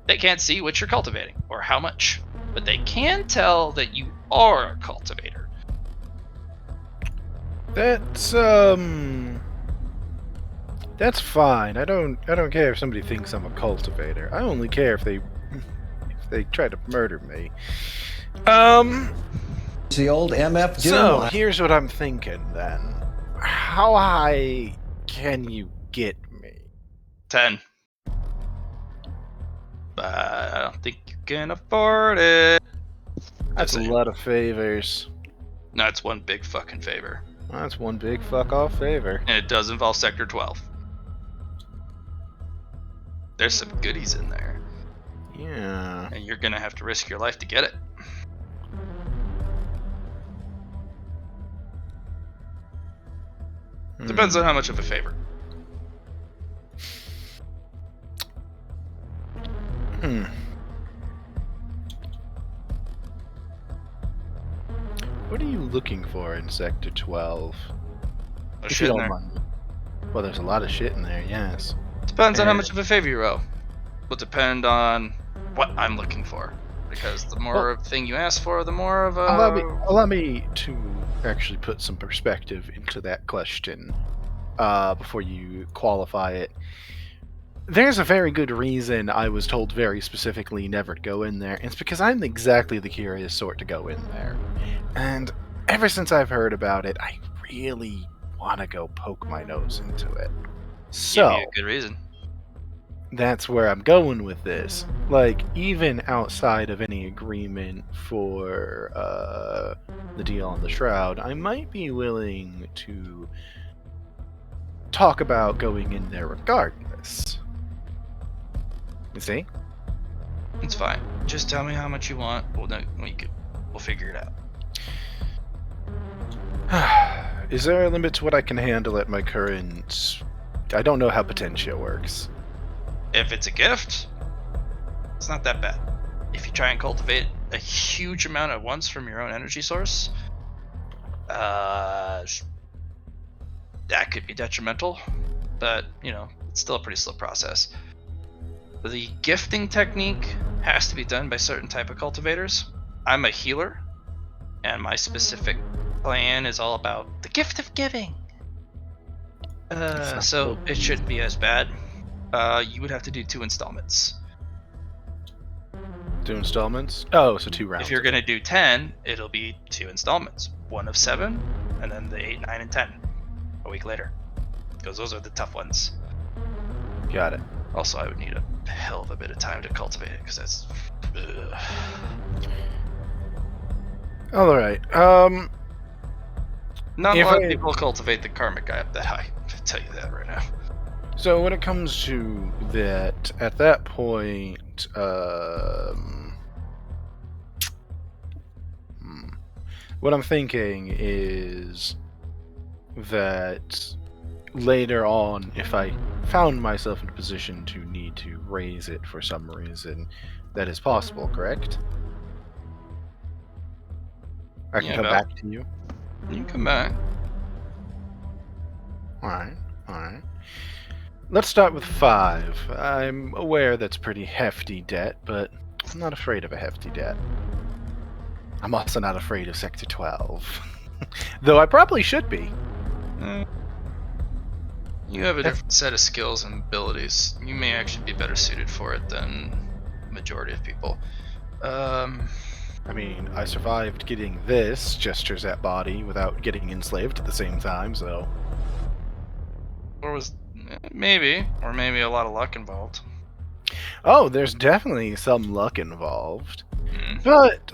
they can't see what you're cultivating or how much, but they can tell that you are a cultivator. That's fine. I don't care if somebody thinks I'm a cultivator. I only care if they try to murder me. It's the old MF Doom. So here's what I'm thinking then. How high can you get me? 10. But I don't think you can afford it. That's a lot of favors. No, it's one big fucking favor. That's one big fuck off favor. And it does involve Sector 12. There's some goodies in there. Yeah. And you're gonna have to risk your life to get it. Depends on how much of a favor. What are you looking for in Sector 12? There's If shit you in don't there. mind. Well, there's a lot of shit in there, yes. Depends on how much of a favor you owe. Will depend on what I'm looking for. Because the more of a thing you ask for, the more of a... Allow me to actually put some perspective into that question before you qualify it. There's a very good reason I was told very specifically never to go in there. It's because I'm exactly the curious sort to go in there. And ever since I've heard about it, I really want to go poke my nose into it. So, Give you a good reason. that's where I'm going with this. Like, even outside of any agreement for the deal on the Shroud, I might be willing to talk about going in there regardless. You see? It's fine. Just tell me how much you want. We'll figure it out. Is there a limit to what I can handle at my current... I don't know how Potentia works. If it's a gift, it's not that bad. If you try and cultivate a huge amount at once from your own energy source, that could be detrimental. But, it's still a pretty slow process. The gifting technique has to be done by certain type of cultivators. I'm a healer, and my specific plan is all about the gift of giving. So it shouldn't be as bad. You would have to do 2 installments. 2 installments? Oh, so 2 rounds. If you're gonna do 10, it'll be 2 installments. 1 of 7 and then the 8, 9, and 10 a week later, because those are the tough ones. Got it. Also, I would need a hell of a bit of time to cultivate it, because that's... All right. Not a If lot I- of people cultivate the karmic guy up that high. I'll tell you that right now. So when it comes to that, at that point, what I'm thinking is that later on, if I found myself in a position to need to raise it for some reason, that is possible, correct? I can Yeah, come about- back to you. You can come back. Alright, alright. Let's start with 5. I'm aware that's pretty hefty debt, but I'm not afraid of a hefty debt. I'm also not afraid of Sector 12. Though I probably should be. You have a different set of skills and abilities. You may actually be better suited for it than majority of people. I mean, I survived getting this, gestures at body, without getting enslaved at the same time, so... Or was maybe, or maybe a lot of luck involved. Oh, there's definitely some luck involved. Mm. But,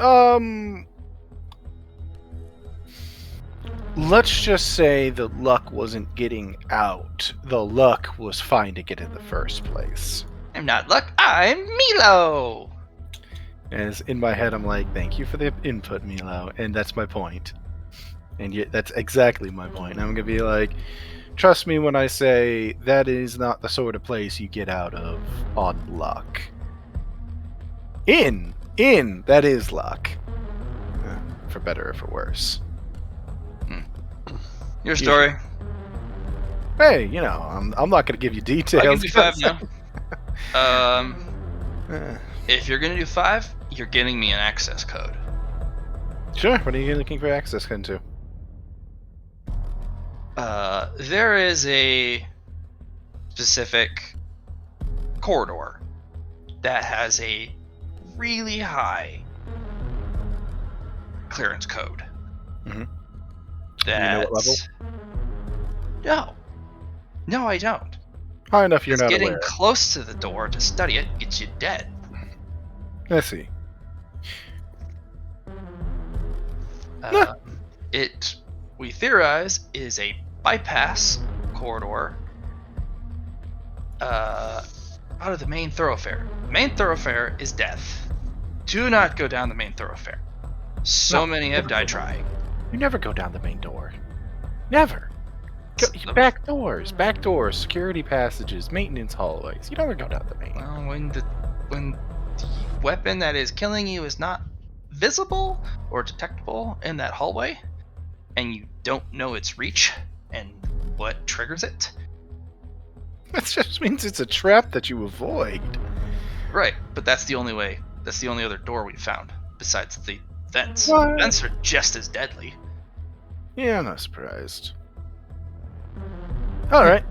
let's just say the luck wasn't getting out. The luck was finding it in the first place. I'm not luck. I'm Milo. As in my head, I'm like, thank you for the input, Milo, and that's my point. And yet, that's exactly my point. And I'm gonna be like, trust me when I say that is not the sort of place you get out of on luck. That is luck. For better or for worse. Your story. Hey, you know, I'm not gonna give you details. I can do 5 now. Uh, If you're gonna do 5, you're getting me an access code. Sure. What are you looking for access into? There is a specific corridor that has a really high clearance code. Mhm. That's... You know what level? No, I don't. High enough you're not Getting aware. close to the door to study it gets you dead. Let's see. It, we theorize, is a bypass corridor out of the main thoroughfare. Main thoroughfare is death. Do not go down the main thoroughfare. So No, many have never died go down. trying. You never go down the main door. Never. The- Back doors, security passages, maintenance hallways. You never go down the main. Well, when the weapon that is killing you is not visible or detectable in that hallway, and you don't know its reach and what triggers it, That just means it's a trap that you avoid. right? But that's the only way. That's the only other door we've found besides the vents. What? Vents are just as deadly. Yeah, I'm not surprised. Alright.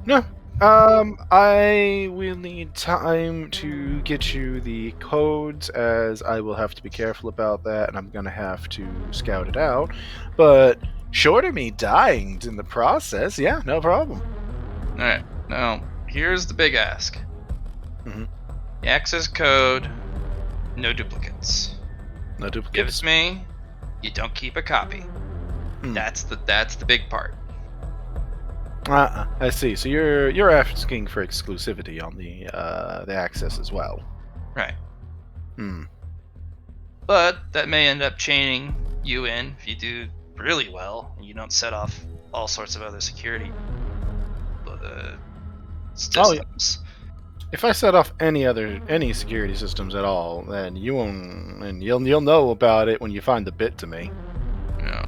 No. I will need time to get you the codes, as I will have to be careful about that, and I'm gonna have to scout it out. But short of me dying in the process, yeah, no problem. All right. Now here's the big ask. Mhm. The access code, no duplicates. No Give it duplicates. to me. You don't keep a copy. Hmm. That's the big part. I see. So you're asking for exclusivity on the access as well. Right. Hmm. But that may end up chaining you in if you do really well and you don't set off all sorts of other security systems. If I set off any security systems at all, then you won't, and you'll know about it when you find the bit to me. No.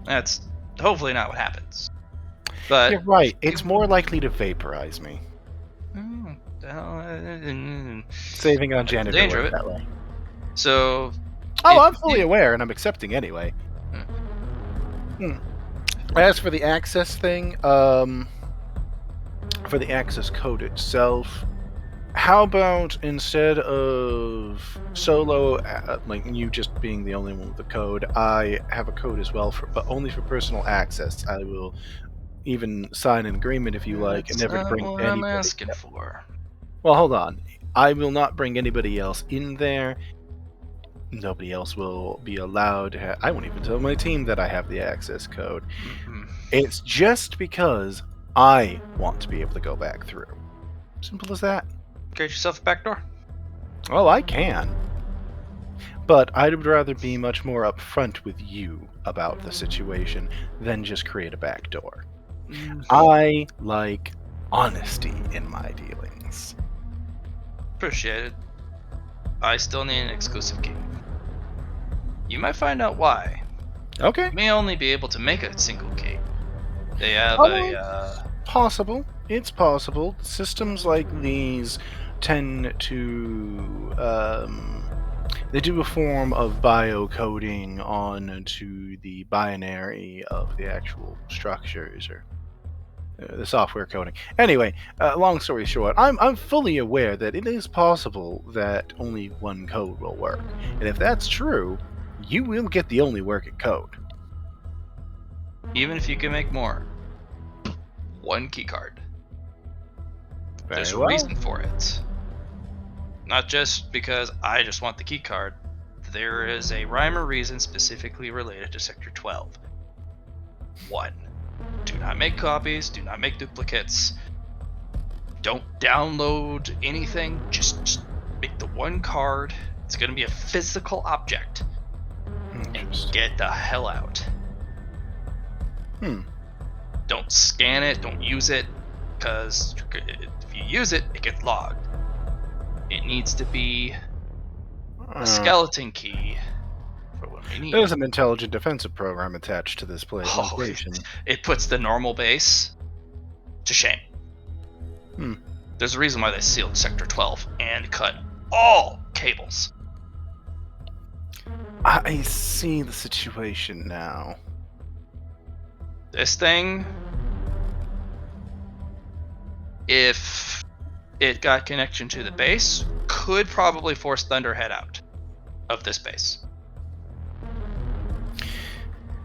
That's hopefully not what happens. But You're right. It's more likely to vaporize me. Saving on janitor danger work of it. that way. So Oh, if I'm fully you- aware, and I'm accepting anyway. As for the access thing, for the access code itself, How about instead of solo, like you just being the only one with the code, I have a code as well, but only for personal access. I will even sign an agreement if you like, and That's never to not bring what I'm anybody. asking for. Well, hold on. I will not bring anybody else in there. Nobody else will be allowed. I won't even tell my team that I have the access code. Mm-mm. It's just because I want to be able to go back through. Simple as that. Create yourself a backdoor. Well, I can. But I'd rather be much more upfront with you about the situation than just create a backdoor. I like honesty in my dealings. Appreciated. I still need an exclusive key. You might find out why. Okay. You may only be able to make a single key. They have Possible. It's possible. Systems like these tend to they do a form of biocoding onto the binary of the actual structures or the software coding. Anyway, long story short, I'm fully aware that it is possible that only one code will work, and if that's true, you will get the only working code. even if you can make more. One key card. There's Very a well. reason for it. Not just because I just want the key card. There is a rhyme or reason specifically related to Sector 12. 1. Do not make copies, do not make duplicates. Don't download anything, just make the one card. It's going to be a physical object. And Interesting. get the hell out. Don't scan it, don't use it, because if you use it, it gets logged. It needs to be a skeleton key for when we need There's it. an intelligent defensive program attached to this place. Oh, it puts the normal base to shame. There's a reason why they sealed Sector 12 and cut all cables. I see the situation now. This thing, if it got connection to the base, could probably force Thunderhead out of this base.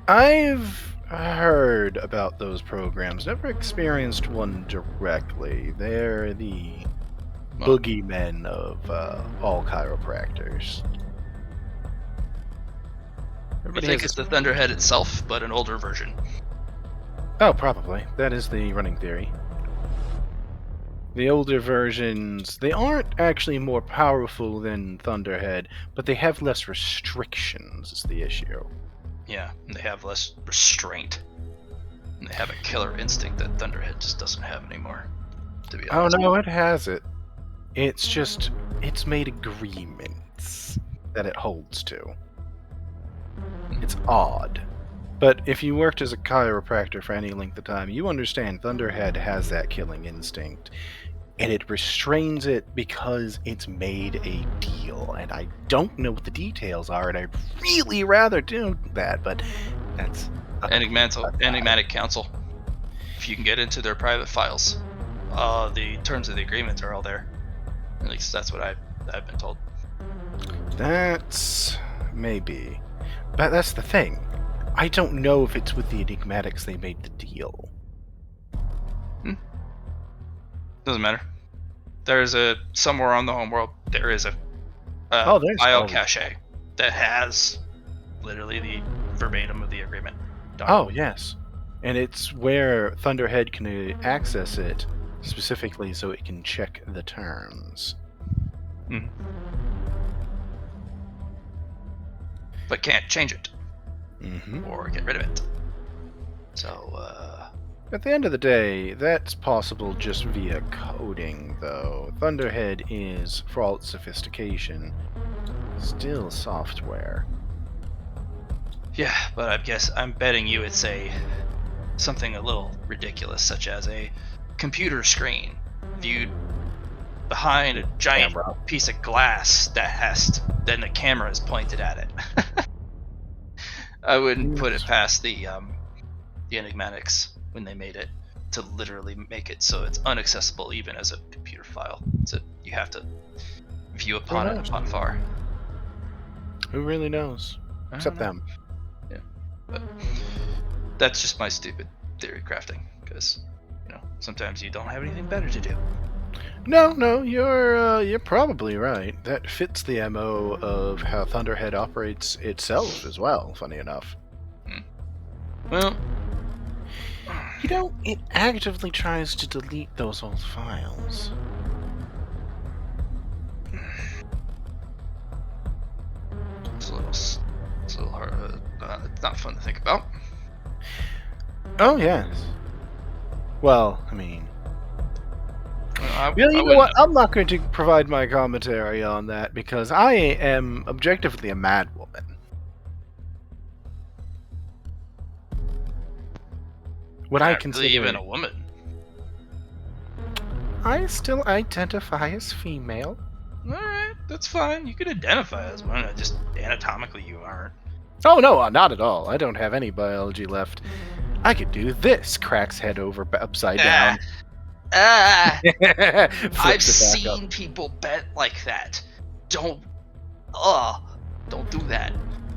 I've heard about those programs, never experienced one directly. They're the boogeymen of all chiropractors. I think it's the Thunderhead itself, but an older version. Oh, probably. That is the running theory. The older versions, they aren't actually more powerful than Thunderhead, but they have less restrictions is the issue. Yeah, and they have less restraint. And they have a killer instinct that Thunderhead just doesn't have anymore, to be honest. Oh no, it has it. It's just, it's made agreements that it holds to. It's odd. But if you worked as a chiropractor for any length of time, you understand Thunderhead has that killing instinct. And it restrains it because it's made a deal. And I don't know what the details are, and I'd really rather do that, but that's... Enigmatic Council. If you can get into their private files, the terms of the agreement are all there. At least that's what I've been told. That's... maybe. But that's the thing. I don't know if it's with the Enigmatics they made the deal. Doesn't matter. There's somewhere on the homeworld, there is a there's biocache that has literally the verbatim of the agreement. Oh, yes. And it's where Thunderhead can access it specifically so it can check the terms. But can't change it. Mm-hmm. Or get rid of it. So, At the end of the day, that's possible just via coding, though. Thunderhead is, for all its sophistication, still software. yeah, but I'm betting you it's something a little ridiculous, such as a computer screen viewed behind a giant piece of glass then the camera is pointed at it. I wouldn't put it past the Enigmatics when they made it. to literally make it so it's unaccessible even as a computer file. So you have to view upon it knows? upon far. Who really knows? I don't Except know. them. Yeah, but that's just my stupid theory crafting, because sometimes you don't have anything better to do. No, you're probably right. That fits the MO of how Thunderhead operates itself as well, funny enough. Well, It actively tries to delete those old files. it's a little hard. It's not fun to think about. Oh, yes. Well, I mean... I you know wouldn't what? I'm not going to provide my commentary on that because I am objectively a mad woman. What I not consider... really even a woman. I still identify as female. Alright, that's fine. You can identify as one, just anatomically you aren't. Oh, no, not at all. I don't have any biology left. I could do this. Cracks head over upside down. I've Flips it back up. seen people bet like that. Don't do that.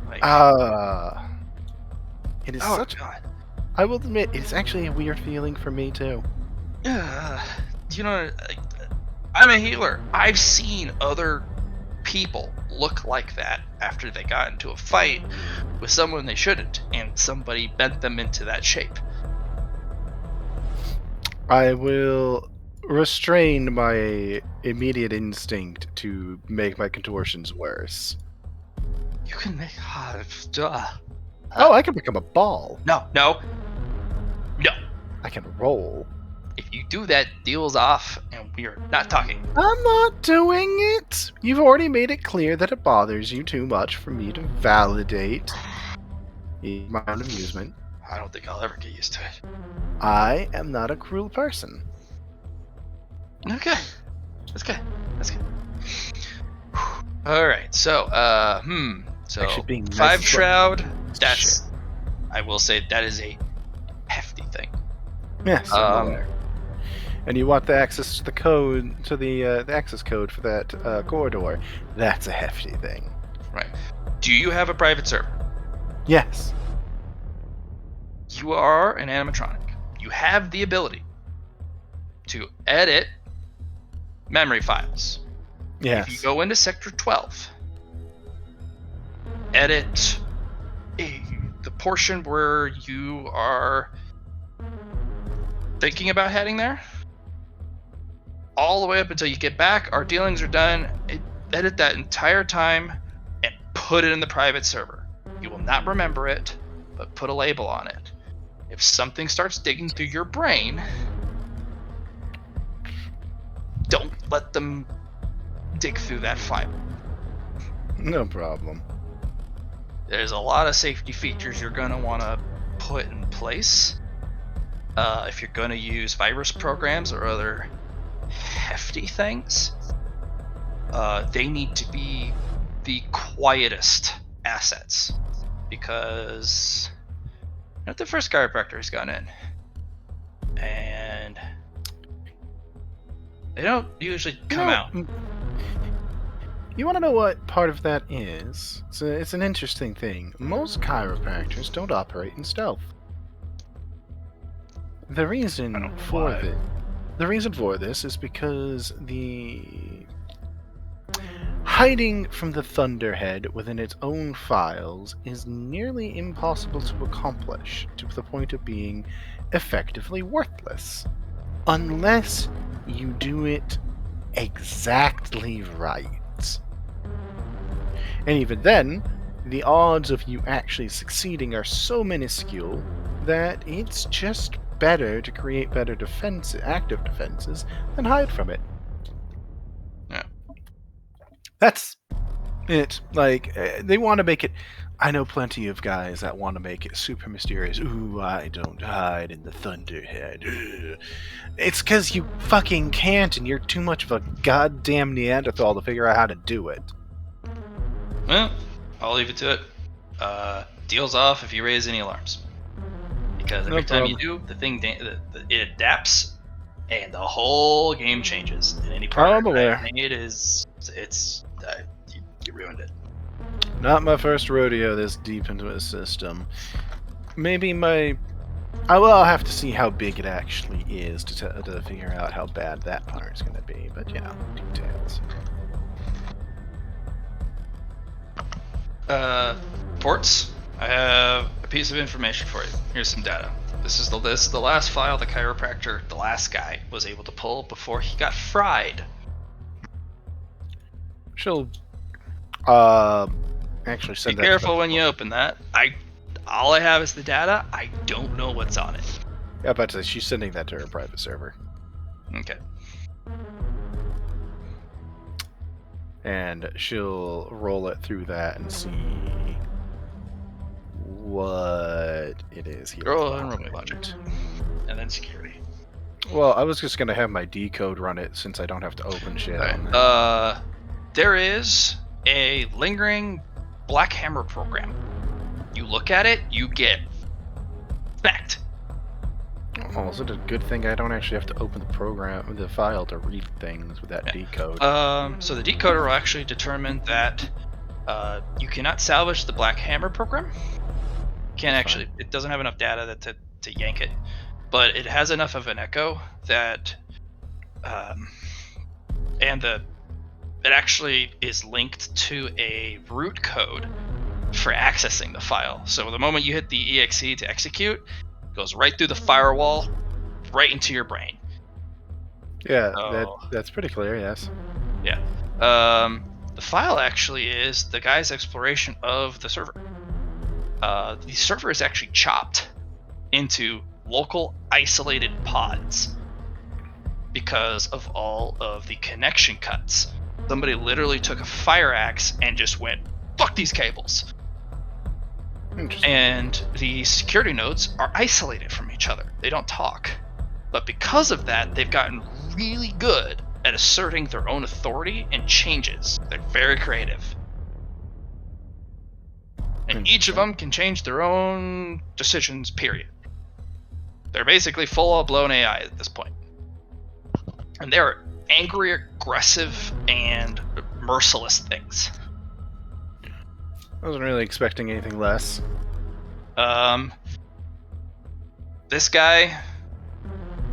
Like, It is oh such... god. I will admit, it's actually a weird feeling for me, too. I'm a healer. I've seen other people look like that after they got into a fight with someone they shouldn't, and somebody bent them into that shape. I will restrain my immediate instinct to make my contortions worse. You can make Oh, I can become a ball. No. I can roll. If you do that, deal's off, and we are not talking. I'm not doing it. You've already made it clear that it bothers you too much for me to validate my own amusement. I don't think I'll ever get used to it. I am not a cruel person. Okay. That's good. Alright, so, So, Actually, being nice 5 is Shroud, what- that's... shit. I will say that is a hefty thing. Yes, I'm aware. And you want the access to the code, to the access code for that corridor. That's a hefty thing. Right. Do you have a private server? Yes. You are an animatronic. You have the ability to edit memory files. Yes. If you go into Sector 12, edit the portion where you are thinking about heading there, all the way up until you get back, our dealings are done, edit that entire time, and put it in the private server. You will not remember it, but put a label on it. If something starts digging through your brain, don't let them dig through that file. No problem. There's a lot of safety features you're going to want to put in place. If you're going to use virus programs or other hefty things, they need to be the quietest assets, because not the first chiropractor's gone in, and they don't usually come out. You want to know what part of that is? It's an interesting thing. Most chiropractors don't operate in stealth. The reason for this is because the hiding from the Thunderhead within its own files is nearly impossible to accomplish, to the point of being effectively worthless, unless you do it exactly right. And even then, the odds of you actually succeeding are so minuscule that it's just better to create better active defenses, than hide from it. Yeah. That's it. Like, they want to make it... I know plenty of guys that want to make it super mysterious. Ooh, I don't hide in the Thunderhead. Ugh. It's because you fucking can't, and you're too much of a goddamn Neanderthal to figure out how to do it. Well, I'll leave it to it. Deals off if you raise any alarms. because No every time you problem. do, the thing it adapts, and the whole game changes. And any part I'm aware. I made is you ruined it. Not my first rodeo this deep into a system. Maybe I'll have to see how big it actually is to figure out how bad that part's going to be. But details. Ports. I have a piece of information for you. Here's some data. This is the last file the chiropractor, the last guy, was able to pull before he got fried. She'll actually Be send that. careful when you open that. All I have is the data. I don't know what's on it. Yeah, but she's sending that to her private server, Okay. and she'll roll it through that and see what it is here. Roll and roll me logic, and then security. Well, I was just gonna have my decode run it since I don't have to open shit. on that. Alright. There is a lingering Black Hammer program. You look at it, you get smacked. Oh, is it a good thing I don't actually have to open the file to read things with that decode? So the decoder will actually determine that you cannot salvage the Black Hammer program. Can't actually. It doesn't have enough data to yank it, but it has enough of an echo that, it actually is linked to a root code for accessing the file. So the moment you hit the exe to execute, it goes right through the firewall, right into your brain. Yeah, Oh. that's pretty clear. Yes. Yeah. The file actually is the guy's exploration of the server. The server is actually chopped into local isolated pods because of all of the connection cuts. Somebody literally took a fire axe and just went, fuck these cables. Interesting. And the security nodes are isolated from each other. They don't talk. But because of that, they've gotten really good at asserting their own authority and changes. They're very creative. And each of them can change their own decisions, period. They're basically full-blown AI at this point. And they're angry, aggressive, and merciless things. I wasn't really expecting anything less. This guy,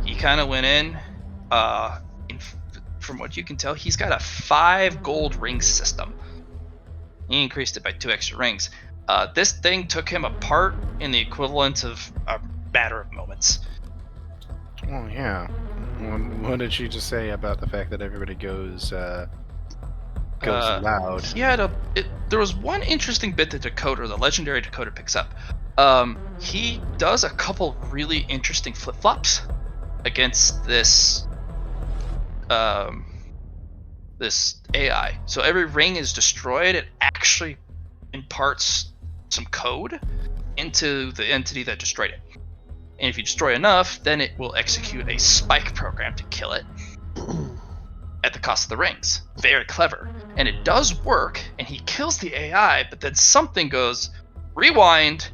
he kind of went in. From what you can tell, he's got a 5 gold ring system. He increased it by 2 extra rings. This thing took him apart in the equivalent of a matter of moments. Oh yeah. What did she just say about the fact that everybody goes loud? Yeah, there was one interesting bit that the legendary decoder picks up. He does a couple really interesting flip-flops against this AI. So every ring is destroyed, it actually imparts some code into the entity that destroyed it. And if you destroy enough, then it will execute a spike program to kill it at the cost of the rings. Very clever. And it does work, and he kills the AI, but then something goes, rewind,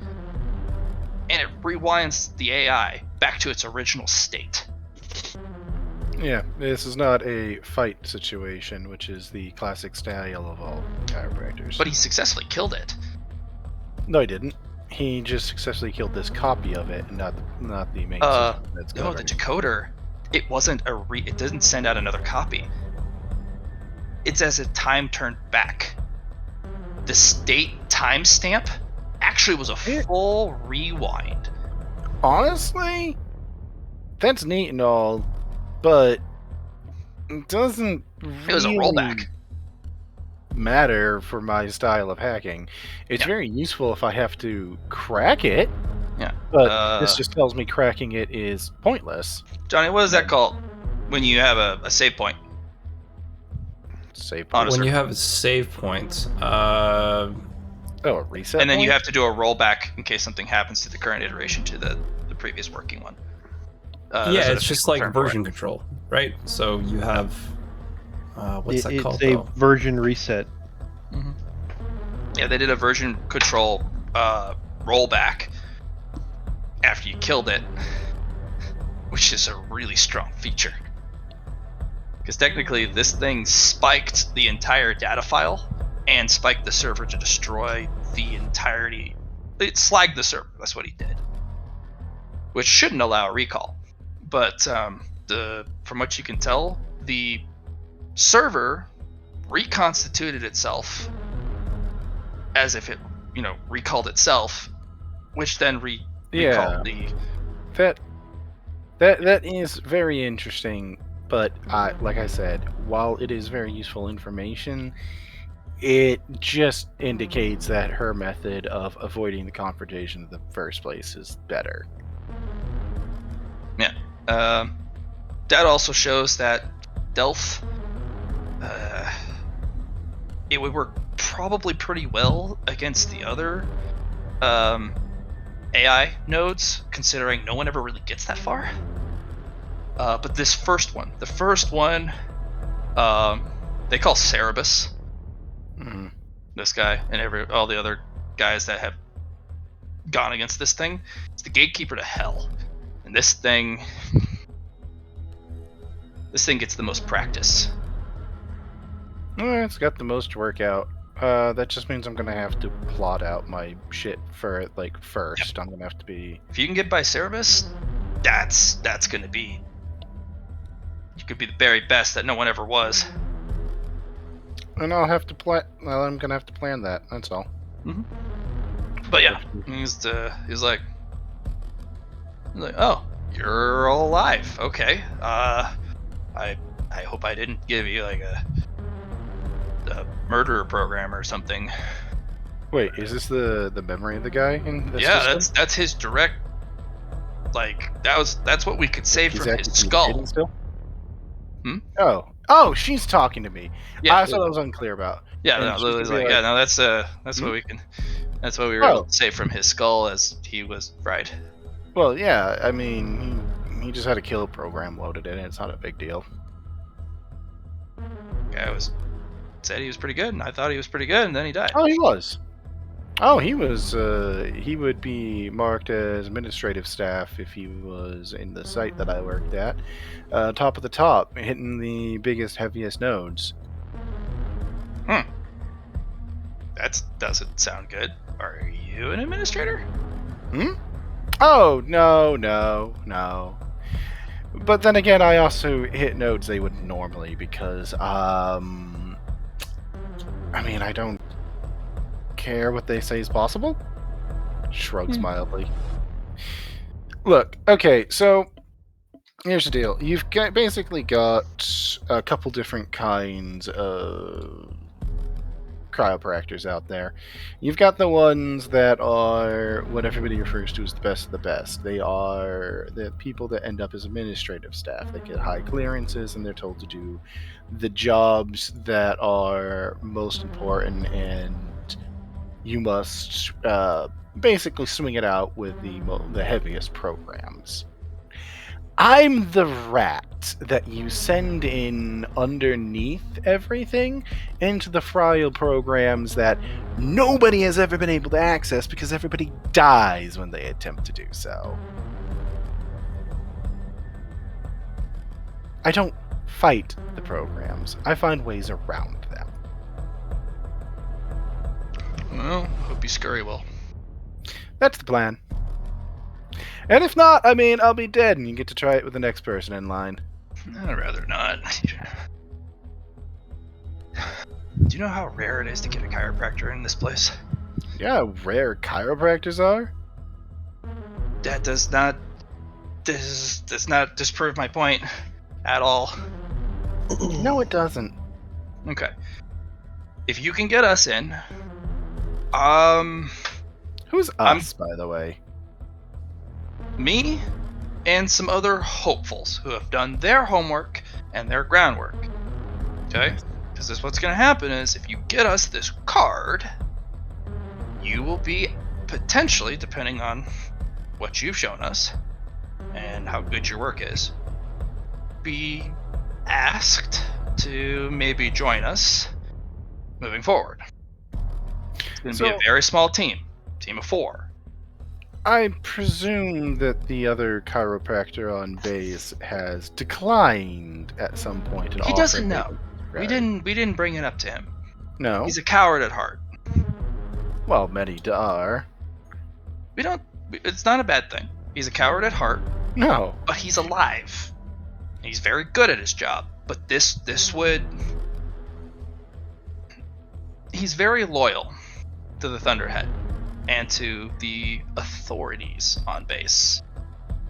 and it rewinds the AI back to its original state. Yeah, this is not a fight situation, which is the classic style of all chiropractors. But he successfully killed it. No, he didn't. He just successfully killed this copy of it, and not the main system that's No, governing. the decoder, it wasn't it didn't send out another copy. It's as if time turned back. The state timestamp actually was a full rewind. Honestly, that's neat and all, but it doesn't It was a rollback. matter for my style of hacking. It's very useful if I have to crack it. Yeah. But this just tells me cracking it is pointless. Johnny, what is that called when you have a save point? Save On a point. When you have a save point, a reset. And then you point? have to do a rollback in case something happens to the current iteration to the previous working one. yeah, it's just like version control, right? So you have what's that called? It's a though? version reset. Mm-hmm. Yeah, they did a version control rollback, after you killed it, which is a really strong feature. Because technically, this thing spiked the entire data file and spiked the server to destroy the entirety. It slagged the server. That's what he did, which shouldn't allow a recall. But from what you can tell, the server reconstituted itself as if it, recalled itself, which then recalled the. That is very interesting. But like I said, while it is very useful information, it just indicates that her method of avoiding the confrontation in the first place is better. Yeah. That also shows that Delph, it would work probably pretty well against the other AI nodes, considering no one ever really gets that far. But the first one, they call Cerebus. Mm-hmm. This guy and all the other guys that have gone against this thing, it's the gatekeeper to hell. And this thing gets the most practice. It's got the most workout. That just means I'm gonna have to plot out my shit for it first. I'm gonna have to be. If you can get by Cerebus, that's gonna be. You could be the very best that no one ever was. And I'll have to plan. Well, I'm gonna have to plan that. That's all. Mm-hmm. But yeah, he's like, oh, you're all alive. Okay. I hope I didn't give you like a murderer program or something. Wait, is this the memory of the guy in this system? that's his direct. Like that's what we could say from his skull. Still? Hmm? Oh, she's talking to me. Yeah, that's what I was unclear about. Yeah, no, Lily's like, yeah, no, that's what we can. That's what we were able to say from his skull as he was fried. Well, yeah, I mean, he just had a kill program loaded in it. It's not a big deal. Guy said he was pretty good, and I thought he was pretty good, and then he died. Oh, he was. Oh, he was. He would be marked as administrative staff if he was in the site that I worked at. Top of the top, hitting the biggest, heaviest nodes. That doesn't sound good. Are you an administrator? Oh, no. But then again, I also hit nodes they wouldn't normally because, I mean, I don't care what they say is possible. Shrugs mildly. Look, okay, so here's the deal. You've basically got a couple different kinds of cryopractors out there. You've got the ones that are what everybody refers to as the best of the best. They are the people that end up as administrative staff. They get high clearances and they're told to do the jobs that are most important, and you must basically swing it out with the heaviest programs. I'm the rat that you send in underneath everything into the fryo programs that nobody has ever been able to access because everybody dies when they attempt to do so. I don't fight the programs. I find ways around them. Well, hope you scurry well. That's the plan. And if not, I mean, I'll be dead and you get to try it with the next person in line. I'd rather not. Do you know how rare it is to get a chiropractor in this place? Yeah, how rare chiropractors are? That does not disprove my point at all. No, it doesn't. Okay. If you can get us in, Who's us, by the way? Me and some other hopefuls who have done their homework and their groundwork. Okay? Because what's going to happen is if you get us this card, you will be potentially, depending on what you've shown us and how good your work is, be asked to maybe join us moving forward. It's going to be a very small team of 4. I presume that the other chiropractor on base has declined at some point. He doesn't know. We didn't bring it up to him. No. He's a coward at heart. Well, many are. We don't. It's not a bad thing. He's a coward at heart, No. but he's alive. He's very good at his job. But this would. He's very loyal to the Thunderhead and to the authorities on base.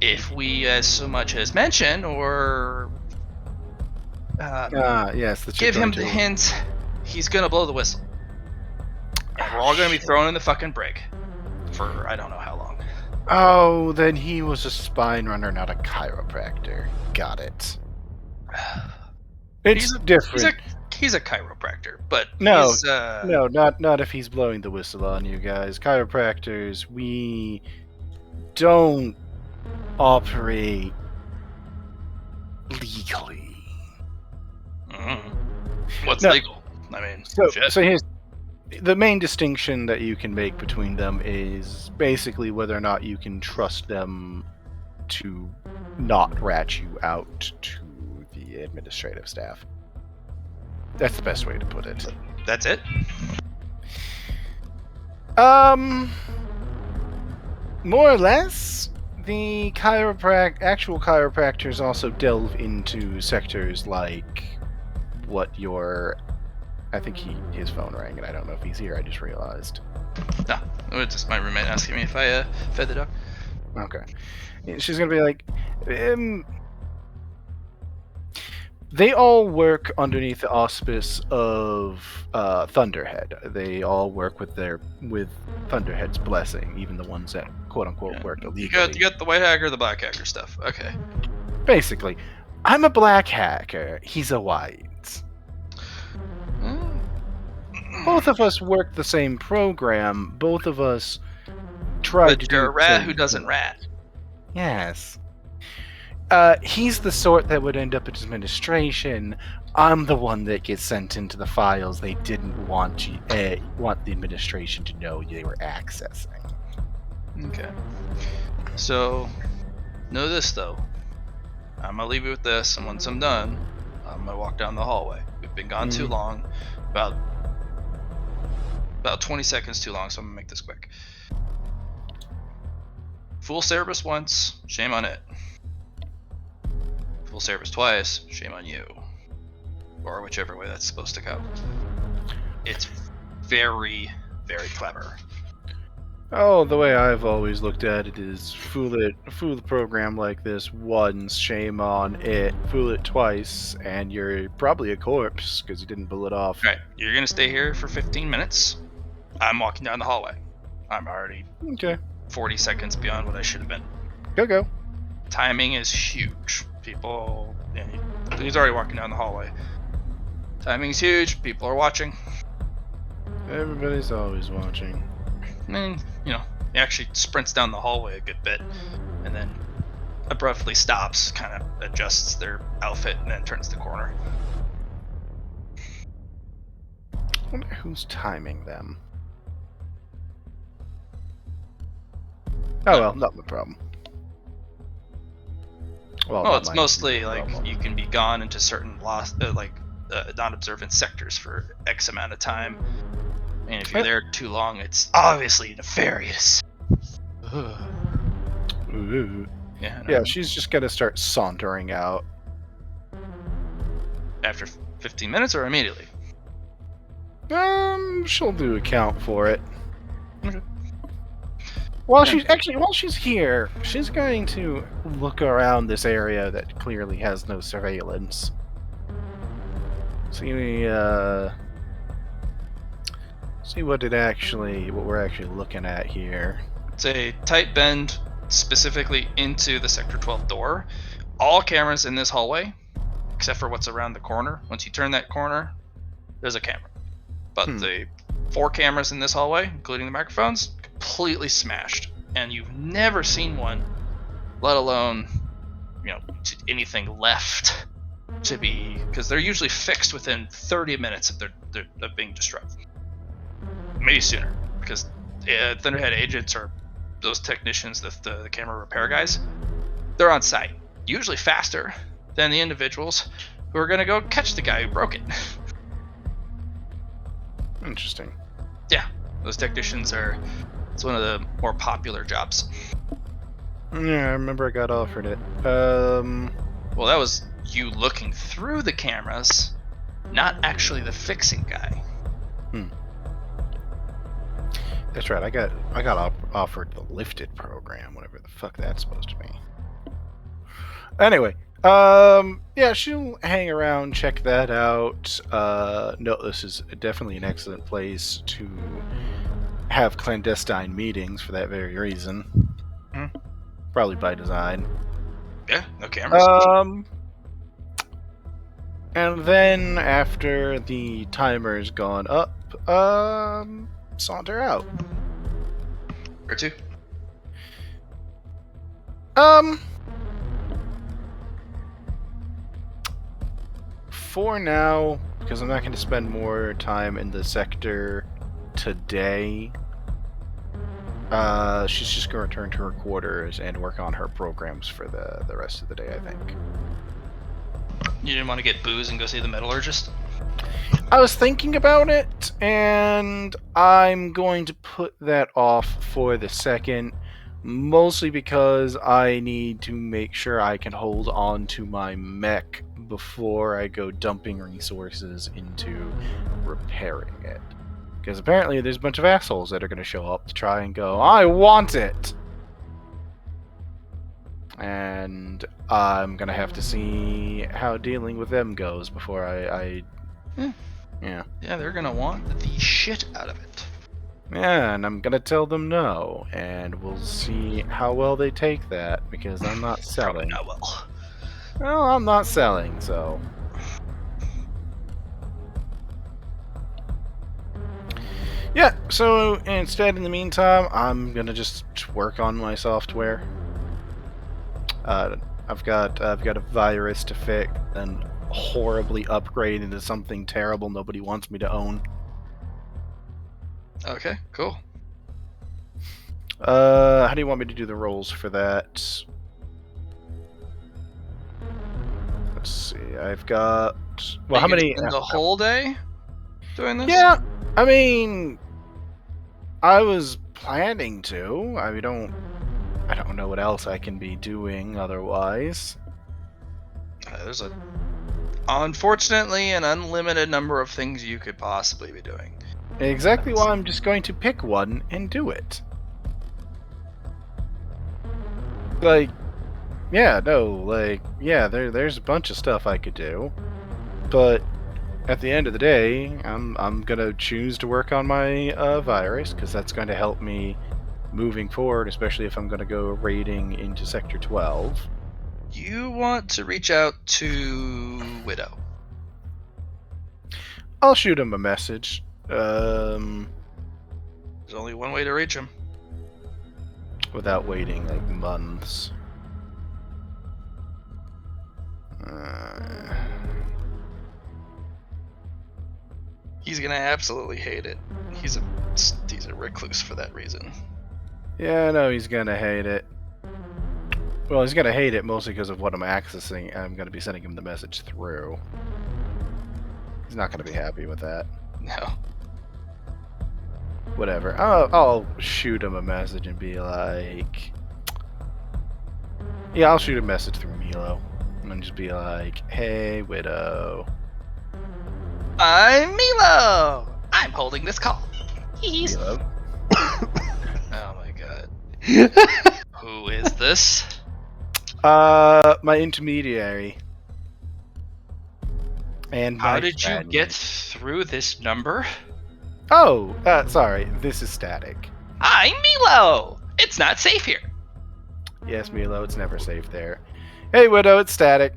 If we as so much as mention or yes, that you're give him going the to- hint, he's gonna blow the whistle. And we're all gonna be thrown in the fucking brig for I don't know how long. Oh, then he was a spine runner, not a chiropractor. Got it. It's different. He's a chiropractor, but No, he's, No, not if he's blowing the whistle on you guys. Chiropractors, we don't operate legally. What's No. legal? I mean, So shit. here's the main distinction that you can make between them is basically whether or not you can trust them to not rat you out to the administrative staff. That's the best way to put it. That's it. More or less. The actual chiropractors also delve into sectors like what your. I think his phone rang, and I don't know if he's here. I just realized. No, it was just my roommate asking me if I fed the dog. Okay. She's gonna be like, they all work underneath the auspice of Thunderhead. They all work with Thunderhead's blessing, even the ones that quote unquote worked illegally. You got the white hacker, the black hacker stuff. Okay. Basically, I'm a black hacker. He's a white. Both of us work the same program. Both of us try to But do you're a rat the who same doesn't thing. rat. Yes. He's the sort that would end up at administration. I'm the one that gets sent into the files they didn't want the administration to know they were accessing. Okay. So, know this though. I'm gonna leave you with this, and once I'm done, I'm gonna walk down the hallway. We've been gone too long, about 20 seconds too long, so I'm gonna make this quick. Fool Cerberus once, shame on it. Fool Cerberus twice, shame on you. Or whichever way that's supposed to go. It's very, very clever. Oh, the way I've always looked at it is fool the program like this once, shame on it. Fool it twice, and you're probably a corpse because you didn't pull it off. Alright, you're gonna stay here for 15 minutes. I'm walking down the hallway. I'm already Okay, 40 seconds beyond what I should have been. go. Timing is huge. People, he's already walking down the hallway. Timing's huge. People are watching. Everybody's always watching. And then, he actually sprints down the hallway a good bit, and then abruptly stops, kind of adjusts their outfit, and then turns the corner. I wonder who's timing them. Oh well, not my problem. Well, not it's my mostly like problem. you can be gone into certain non-observant sectors for X amount of time, and if you're there too long, it's obviously nefarious. Ooh. Yeah. I know. Yeah, she's just gonna start sauntering out. After 15 minutes or immediately? She'll do account for it. Okay. While she's here, she's going to look around this area that clearly has no surveillance. See what we're actually looking at here. It's a tight bend specifically into the Sector 12 door. All cameras in this hallway, except for what's around the corner. Once you turn that corner, there's a camera. But the 4 cameras in this hallway, including the microphones, completely smashed. And you've never seen one, let alone, anything left to be, because they're usually fixed within 30 minutes of being destroyed. Maybe sooner, because Thunderhead agents are those technicians, the camera repair guys, they're on site, usually faster than the individuals who are gonna go catch the guy who broke it. Interesting. Yeah, those technicians it's one of the more popular jobs. Yeah, I remember I got offered it. Well, that was you looking through the cameras, not actually the fixing guy. That's right. I got offered the lifted program, whatever the fuck that's supposed to mean. Anyway, yeah, she'll hang around, check that out. No, this is definitely an excellent place to have clandestine meetings for that very reason. Probably by design. Yeah, no cameras. And then after the timer's gone up, saunter out. Or two. For now, because I'm not going to spend more time in the sector today, she's just going to return to her quarters and work on her programs for the rest of the day, I think. You didn't want to get booze and go see the metallurgist? I was thinking about it, and I'm going to put that off for the second, mostly because I need to make sure I can hold on to my mech before I go dumping resources into repairing it. Because apparently there's a bunch of assholes that are going to show up to try and go, I want it! And I'm going to have to see how dealing with them goes before I yeah. Yeah, they're gonna want the shit out of it. Yeah, and I'm gonna tell them no, and we'll see how well they take that, because I'm not Probably selling. not well. Well, I'm not selling, so... Yeah, so instead, in the meantime, I'm gonna just work on my software. I've got a virus to fix and horribly upgrade into something terrible nobody wants me to own. Okay, cool. How do you want me to do the rolls for that? Let's see. I've got. Well, how many? The whole day doing this? Yeah, I mean, I was planning to. I don't know what else I can be doing otherwise. There's unfortunately an unlimited number of things you could possibly be doing. Exactly why I'm just going to pick one and do it. Like, yeah, there's a bunch of stuff I could do, but at the end of the day, I'm gonna choose to work on my virus, because that's going to help me moving forward, especially if I'm going to go raiding into Sector 12. You want to reach out to Widow. I'll shoot him a message. There's only one way to reach him. Without waiting like months. He's gonna absolutely hate it. He's a recluse for that reason. Yeah, I know he's gonna hate it. Well, he's gonna hate it mostly because of what I'm accessing. I'm gonna be sending him the message through. He's not gonna be happy with that. No. Whatever. I'll shoot him a message and be like... Yeah, I'll shoot a message through Milo. And just be like, hey, Widow. I'm Milo! I'm holding this call. Milo? Oh my god. Who is this? My intermediary. And How my did you friend. get through this number? Oh, sorry. This is static. I'm Milo! It's not safe here. Yes, Milo, it's never safe there. Hey, Widow, it's static.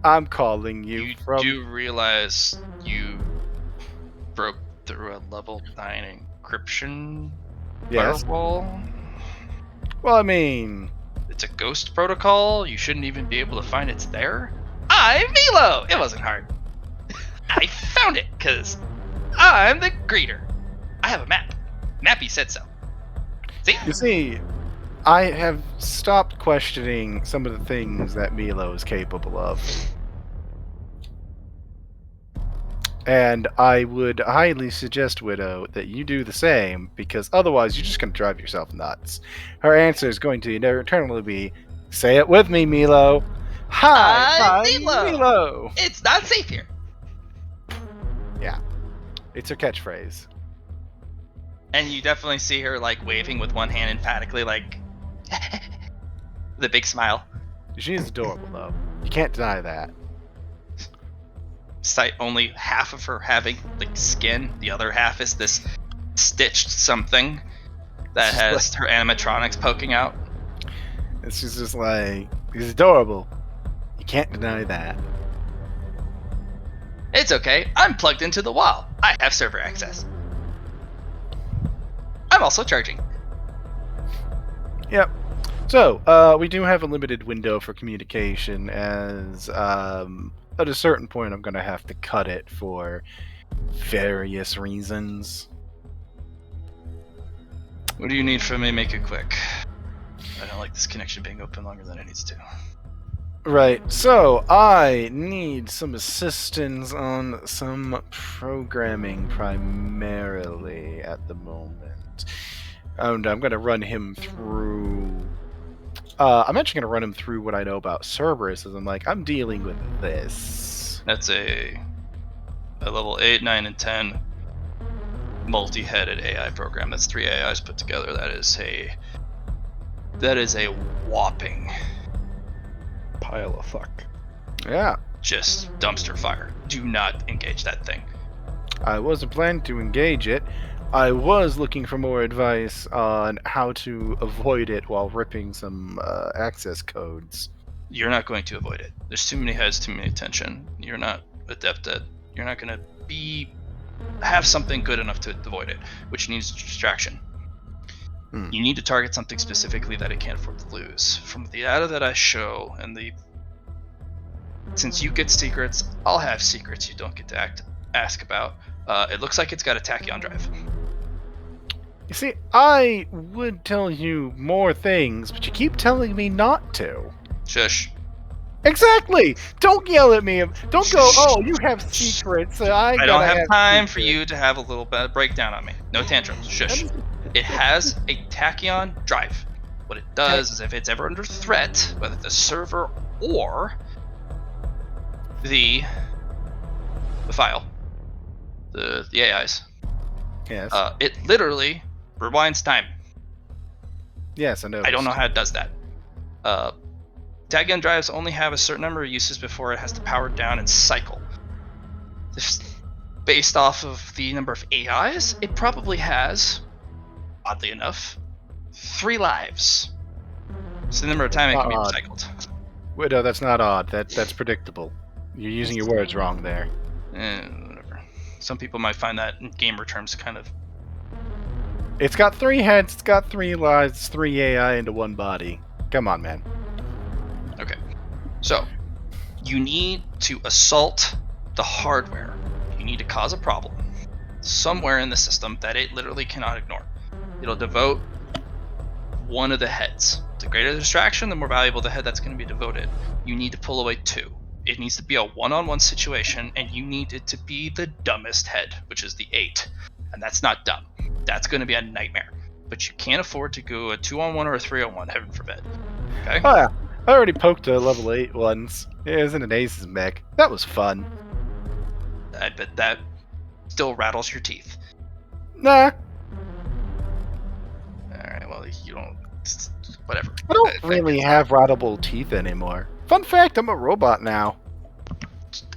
I'm calling you, You from... do realize you broke through a level 9 encryption Yes. firewall? Well, I mean... It's a ghost protocol. You shouldn't even be able to find it's there. I'm Milo! It wasn't hard. I found it, because I'm the greeter. I have a map. Mappy said so. See? You see, I have stopped questioning some of the things that Milo is capable of. And I would highly suggest, Widow, that you do the same, because otherwise you're just going to drive yourself nuts. Her answer is going to eternally be, say it with me, Milo. Hi, I'm Milo. It's not safe here. It's her catchphrase. And you definitely see her like waving with one hand emphatically, like the big smile. She's adorable, though. You can't deny that. Despite only half of her having like skin, the other half is this stitched something that has her animatronics poking out. And she's just like, he's adorable. You can't deny that. It's okay. I'm plugged into the wall. I have server access. I'm also charging. Yep. So, we do have a limited window for communication, as at a certain point I'm going to have to cut it for various reasons. What do you need from me? Make it quick. I don't like this connection being open longer than it needs to. Right, so I need some assistance on some programming primarily at the moment. And I'm going to run him through... I'm actually going to run him through what I know about Cerberus, as I'm like, I'm dealing with this. That's a level 8, 9, and 10 multi-headed AI program. That's 3 AIs put together. That is a whopping Pile of fuck. Yeah, just dumpster fire. Do not engage that thing. I wasn't planning to engage it. I was looking for more advice on how to avoid it while ripping some access codes. You're not going to avoid it. There's too many heads, too many attention. You're not adept at. You're not going to have something good enough to avoid it, which needs distraction. You need to target something specifically that it can't afford to lose. From the data that I show, and since you get secrets, I'll have secrets you don't get to ask about. It looks like it's got a tachyon drive. You see, I would tell you more things, but you keep telling me not to. Shush. Exactly! Don't yell at me. Don't go, oh, you have secrets. I don't have time for you to have a little bit of breakdown on me. No tantrums. Shush. It has a tachyon drive. What it does is if it's ever under threat, whether the server or the file, the AIs, Yes. it literally rewinds time. Yes, I know. I don't know how it does that. Tachyon drives only have a certain number of uses before it has to power down and cycle. Based off of the number of AIs, it probably has, oddly enough, 3 lives. It's the number of time it can be recycled. Widow, that's not odd. That's predictable. You're using your words wrong there. Whatever. Some people might find that in gamer terms kind of... It's got 3 heads, it's got 3 lives, it's 3 AI into 1 body. Come on, man. Okay. So, you need to assault the hardware. You need to cause a problem somewhere in the system that it literally cannot ignore. It'll devote one of the heads. The greater the distraction, the more valuable the head that's going to be devoted. You need to pull away 2. It needs to be a one-on-one situation, and you need it to be the dumbest head, which is the 8. And that's not dumb. That's going to be a nightmare. But you can't afford to go a 2-on-1 or a 3-on-1, heaven forbid. Okay? Oh yeah, I already poked a level 8 once. It was in an Ace's mech. That was fun. I bet that still rattles your teeth. Nah, Alright, well, you don't... Whatever. I don't really have rattable teeth anymore. Fun fact, I'm a robot now.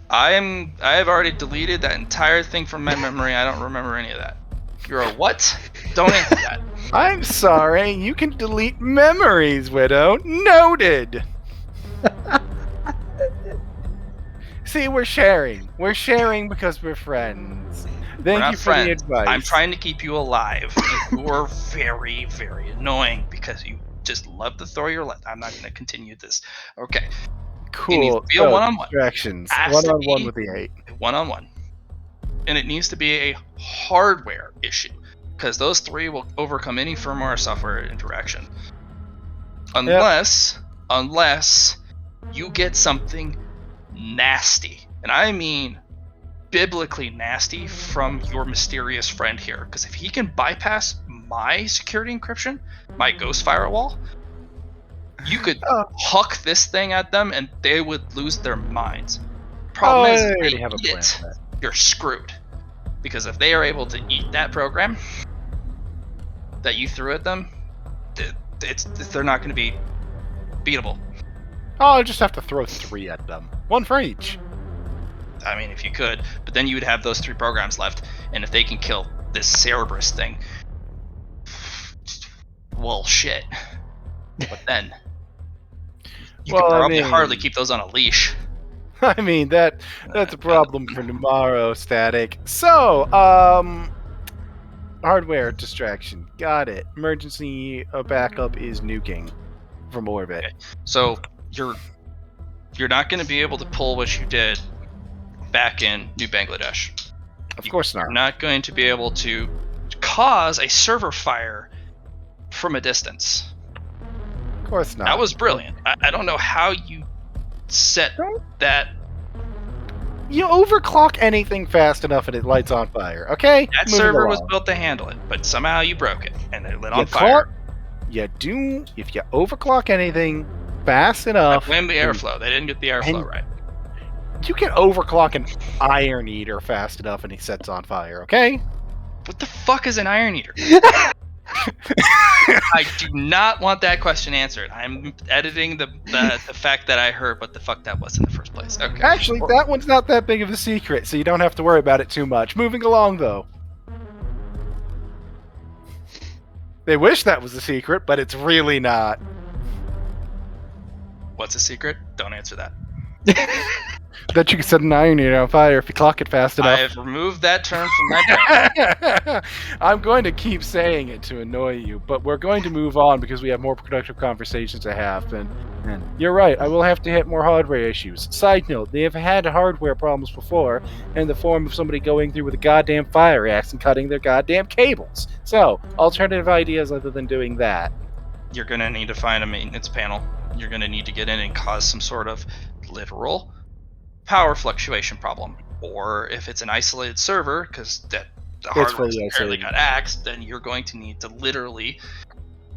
I have already deleted that entire thing from my memory. I don't remember any of that. You're a what? Don't answer that. I'm sorry, you can delete memories, Widow. Noted! See, we're sharing. We're sharing because we're friends. Thank you for the advice. I'm trying to keep you alive. You're very, very annoying because you just love to throw your left. I'm not going to continue this. Okay. Cool. It needs to be a one-on-one. Distractions. Has to One-on-one be with the 8. One-on-one. and it needs to be a hardware issue, because those three will overcome any firmware or software interaction. Unless you get something nasty, and I mean biblically nasty, from your mysterious friend here. Because if he can bypass my security encryption, my ghost firewall, you could huck this thing at them and they would lose their minds. Problem is, I if already they have a eat plan it, for that. you're screwed. Because if they are able to eat that program that you threw at them, they're not going to be beatable. Oh, I just have to throw 3 at them. 1 for each. I mean, if you could, but then you would have those 3 programs left, and if they can kill this Cerberus thing, well, shit. But then you could probably hardly keep those on a leash. I mean, that's a problem for tomorrow, Static. So, hardware distraction. Got it. Emergency backup is nuking from orbit. Okay. So you're not going to be able to pull what you did back in New Bangladesh. Of course not. You're not going to be able to cause a server fire from a distance. Of course not. That was brilliant. I don't know how you set that. You overclock anything fast enough and it lights on fire, okay? That Moving server was along. built to handle it, but somehow you broke it and it lit You on fire. if you overclock anything fast enough. I blame the airflow. They didn't get the airflow right. You can overclock an iron eater fast enough and he sets on fire, okay? What the fuck is an iron eater? I do not want that question answered. I'm editing the fact that I heard what the fuck that was in the first place. Okay. Actually, that one's not that big of a secret, so you don't have to worry about it too much. Moving along, though. They wish that was a secret, but it's really not. What's a secret? Don't answer that. That you can set an iron eater on fire if you clock it fast enough. I have removed that term from my brain. I'm going to keep saying it to annoy you, but we're going to move on because we have more productive conversations to have. And you're right, I will have to hit more hardware issues. Side note, they have had hardware problems before in the form of somebody going through with a goddamn fire axe and cutting their goddamn cables. So, alternative ideas other than doing that. You're going to need to find a maintenance panel. You're going to need to get in and cause some sort of literal power fluctuation problem. Or if it's an isolated server, because the hardware apparently got axed, then you're going to need to literally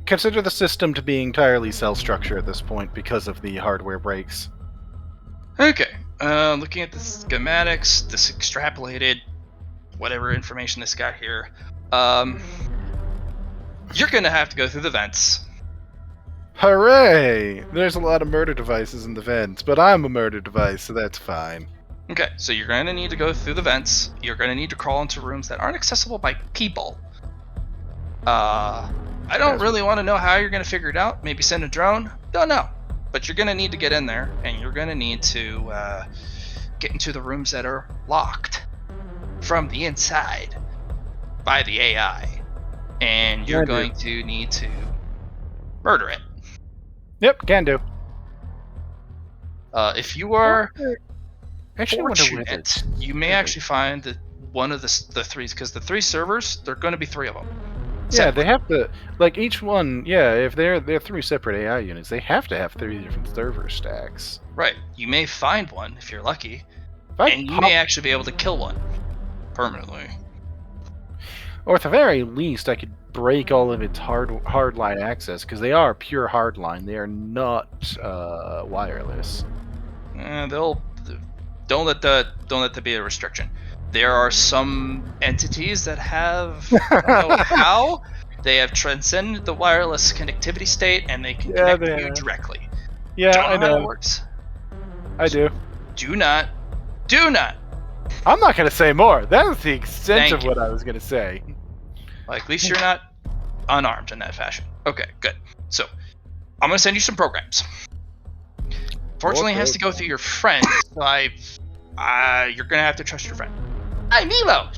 consider the system to be entirely cell structure at this point because of the hardware breaks. Okay, looking at the schematics, this extrapolated whatever information this got here, you're gonna have to go through the vents. Hooray! There's a lot of murder devices in the vents, but I'm a murder device, so that's fine. Okay, so you're going to need to go through the vents. You're going to need to crawl into rooms that aren't accessible by people. I don't really want to know how you're going to figure it out. Maybe send a drone? Don't know. But you're going to need to get in there, and you're going to need to get into the rooms that are locked from the inside by the AI. And you're going to need to murder it. Yep, can do. If you are actually fortunate, you may actually find that one of the 3s, because the 3 servers, there are going to be 3 of them. Yeah, they have to, like, each one, yeah, if they're 3 separate AI units, they have to have 3 different server stacks. Right. You may find one, if you're lucky, and you may actually be able to kill one permanently. Or at the very least, I could break all of its hardline access, because they are pure hardline. They are not wireless. Don't let that be a restriction. There are some entities that have, I don't know how, they have transcended the wireless connectivity state, and they can connect to you directly. Yeah, I know. How it works. I do. Do not. I'm not going to say more. That is the extent of what I was going to say. Like, at least you're not unarmed in that fashion. Okay, good. So, I'm going to send you some programs. Fortunately, it has to go through your friend, so you're going to have to trust your friend. Hi, Milo!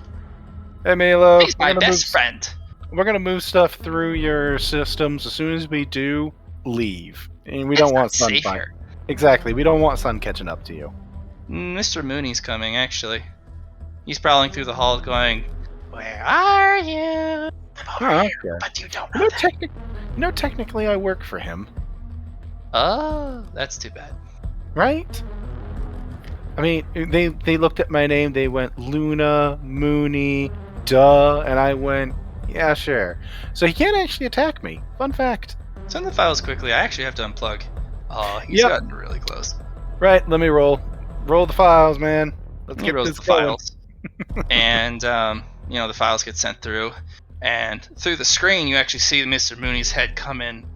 Hey, Milo. He's my best friend. We're going to move stuff through your systems. As soon as we do, leave. And we don't want sun Exactly. We don't want sun catching up to you. Mr. Mooney's coming, actually. He's prowling through the halls going, "Where are you? I'm over here, okay. but you don't know that." Technically I work for him, Oh, that's too bad. right? I mean, they looked at my name, they went Luna, Mooney, duh, and I went, yeah, sure. So he can't actually attack me. Fun fact. Send the files quickly. I actually have to unplug. Oh, he's Yep. gotten really close. Right, let me roll. Roll the files, man. Let's He get rolls this the going. files, and the files get sent through, and through the screen you actually see Mr. Mooney's head come in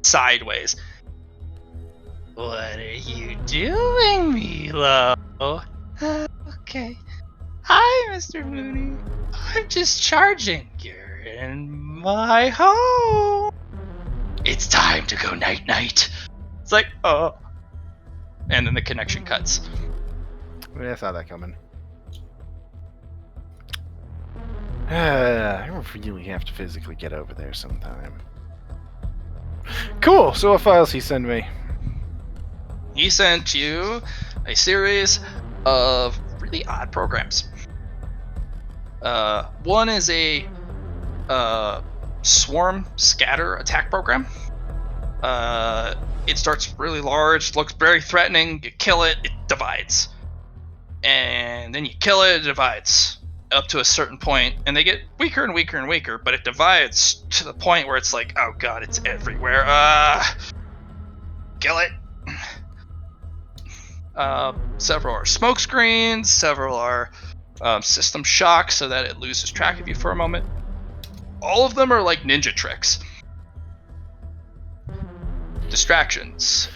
sideways. What are you doing, Milo? Okay. Hi, Mr. Mooney. I'm just charging. You're in my home. It's time to go night-night. It's like, oh. And then the connection cuts. I saw that coming. I really have to physically get over there sometime. Cool, so what files he send me? He sent you a series of really odd programs. One is a swarm scatter attack program. It starts really large, looks very threatening. You kill it, it divides. And then you kill it, it divides up to a certain point, and they get weaker and weaker and weaker, but it divides to the point where it's like, oh god, it's everywhere. Kill it. Several are smoke screens, several are system shock so that it loses track of you for a moment. All of them are like ninja tricks. Distractions,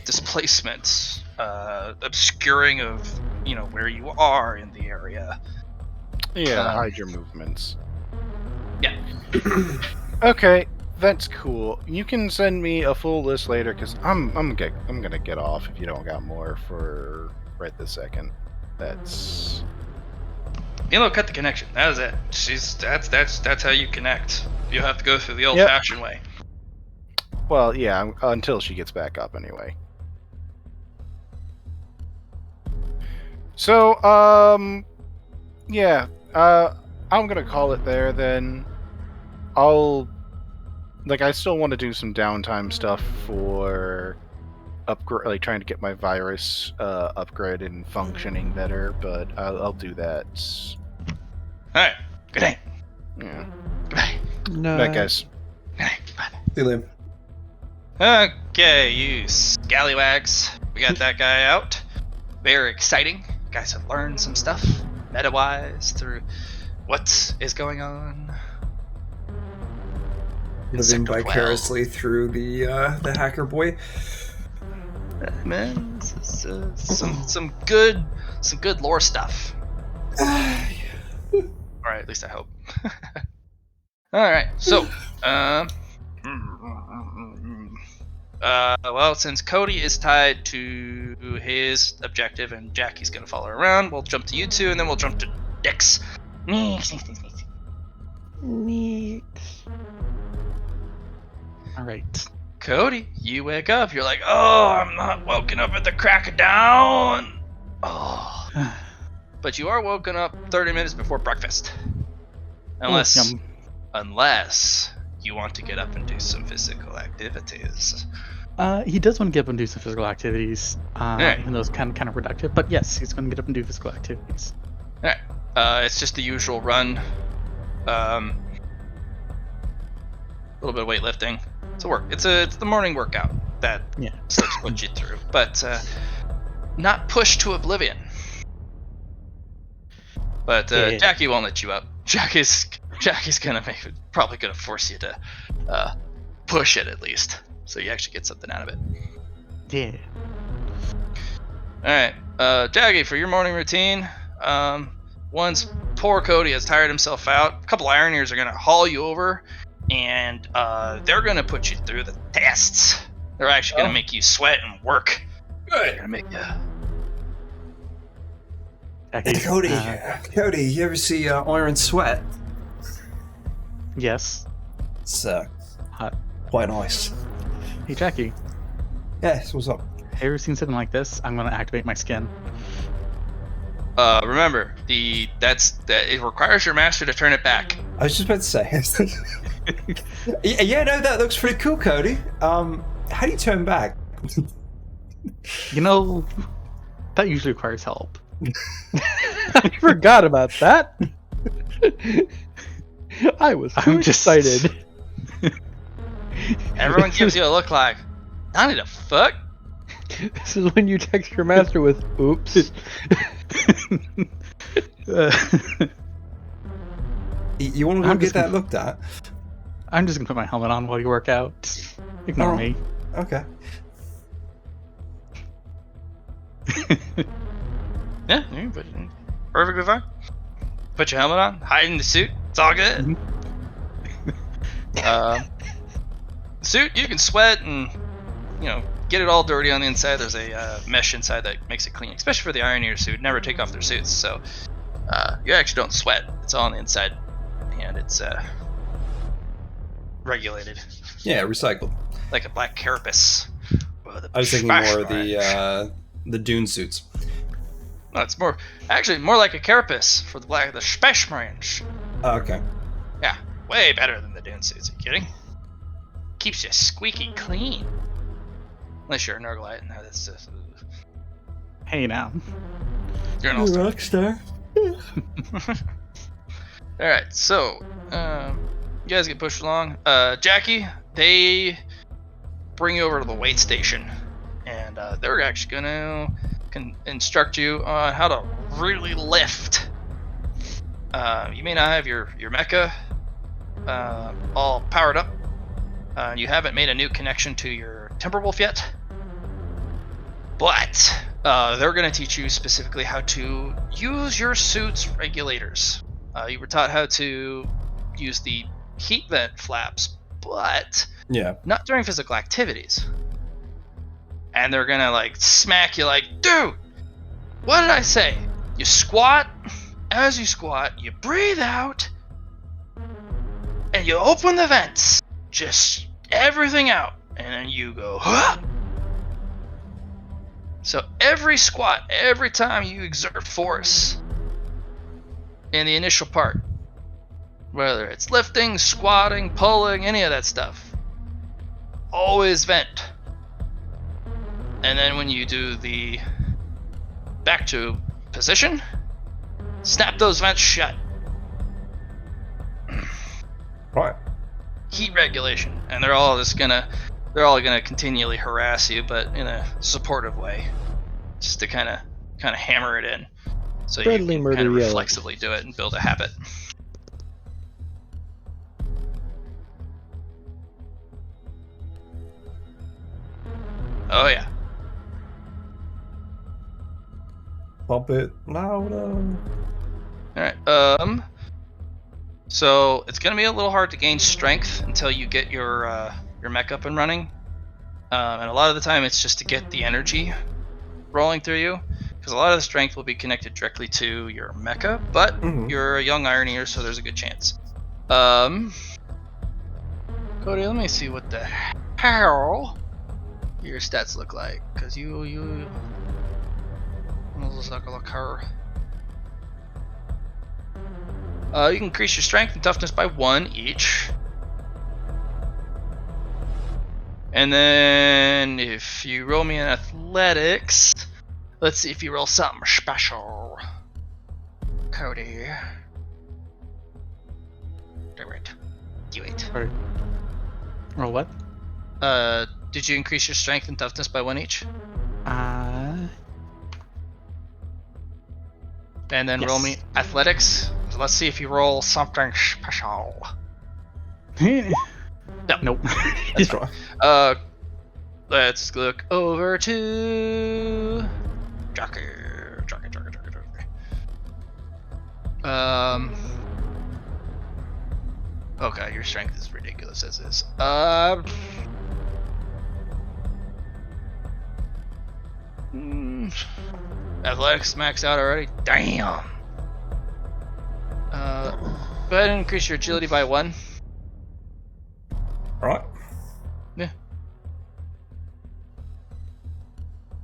displacement, obscuring of where you are in the area. Yeah, hide your movements. Yeah. Okay, that's cool. You can send me a full list later, because I'm gonna get off if you don't got more for right this second. That's... Milo cut the connection. That was it. That's how you connect. You have to go through the old-fashioned way. Well, yeah, until she gets back up anyway. So, yeah, I'm gonna call it there then. I still want to do some downtime stuff for upgrade, like trying to get my virus upgraded and functioning better, but I'll do that. Alright, good night. Yeah. Goodbye. No. Bye, guys. Good night. Bye. See you later. Okay, you scallywags. We got that guy out. Very exciting. You guys have learned some stuff, meta-wise, through what is going on. Living vicariously through the hacker boy. Man, this is some good lore stuff. Alright, at least I hope. Alright, so well, since Cody is tied to his objective and Jackie's gonna follow her around, we'll jump to you two and then we'll jump to Dix. Neat. Alright. Cody, you wake up, you're like, oh, I'm not woken up at the crack of dawn. Oh. But you are woken up 30 minutes before breakfast. Unless you want to get up and do some physical activities. He does want to get up and do some physical activities, Alright. even though it's kind of reductive. But yes, he's going to get up and do physical activities. Alright. It's just the usual run. A little bit of weightlifting. It's the morning workout that Slips put you through, but not pushed to oblivion. But Jackie won't let you up. Jackie's probably gonna force you to push it at least, so you actually get something out of it. Yeah. All right, Jackie, for your morning routine, once poor Cody has tired himself out, a couple iron ears are gonna haul you over, and they're gonna put you through the tests. They're actually gonna make you sweat and work. Good. They're gonna make you. Hey, Cody, you ever see Iron Sweat? Yes. It's Hot. quite nice. Hey, Jackie. Yes, what's up? Have you ever seen something like this? I'm going to activate my skin. Remember, that it requires your master to turn it back. I was just about to say. Yeah, no, that looks pretty cool, Cody. How do you turn back? You know, that usually requires help. I forgot about that. I was too I'm just excited. Everyone gives you a look like, I need a fuck. This is when you text your master with "oops." You want to go I'm get just that looked at? I'm just gonna put my helmet on while you work out. Just ignore Oh. me. Okay. Yeah, perfectly fine. Put your helmet on, hide in the suit. It's all good. Suit, you can sweat and get it all dirty on the inside. There's a mesh inside that makes it clean, especially for the Iron Eater suit. Never take off their suits, so you actually don't sweat. It's all on the inside, and it's regulated Yeah, recycled. like a black carapace. I was thinking more of the Dune suits. No, it's more like a carapace for the Space Marines. Oh, okay. Yeah, way better than the Dune suits. Are you kidding? Keeps you squeaky clean. Unless you're a Nurglite, and that's just. Hey now. You're an all-star. Rockstar. Alright, so you guys get pushed along. Jackie, they bring you over to the weight station, and they're actually gonna instruct you on how to really lift. You may not have your mecha all powered up. You haven't made a new connection to your Timberwolf yet, but they're going to teach you specifically how to use your suit's regulators. You were taught how to use the heat vent flaps, but not during physical activities. And they're going to smack you like, dude, what did I say? You squat. As you squat, you breathe out, and you open the vents. Just everything out, and then you go, huh? So every squat, every time you exert force in the initial part, whether it's lifting, squatting, pulling, any of that stuff, always vent. And then when you do the back to position, snap those vents shut. Right. Heat regulation, and they're all gonna continually harass you, but in a supportive way, just to kind of hammer it in, so Friendly you can murder kind of yelling. reflexively do it and build a habit. Oh yeah. Pump it louder. All right. So it's gonna be a little hard to gain strength until you get your mech up and running, and a lot of the time it's just to get the energy rolling through you, because a lot of the strength will be connected directly to your mecha. But you're a young Iron Eater, so there's a good chance. Cody, let me see what the hell your stats look like, because you looks like a her. You can increase your strength and toughness by 1 each. And then if you roll me in athletics, let's see if you roll something special. Cody. Do it. Sorry. Roll what? Did you increase your strength and toughness by 1 each? And then roll me athletics. So let's see if you roll something special. Nope. That's right. Let's look over to Jockey. Okay, your strength is ridiculous as is. Athletics maxed out already. Damn. Go ahead and increase your agility by 1. Alright. Yeah.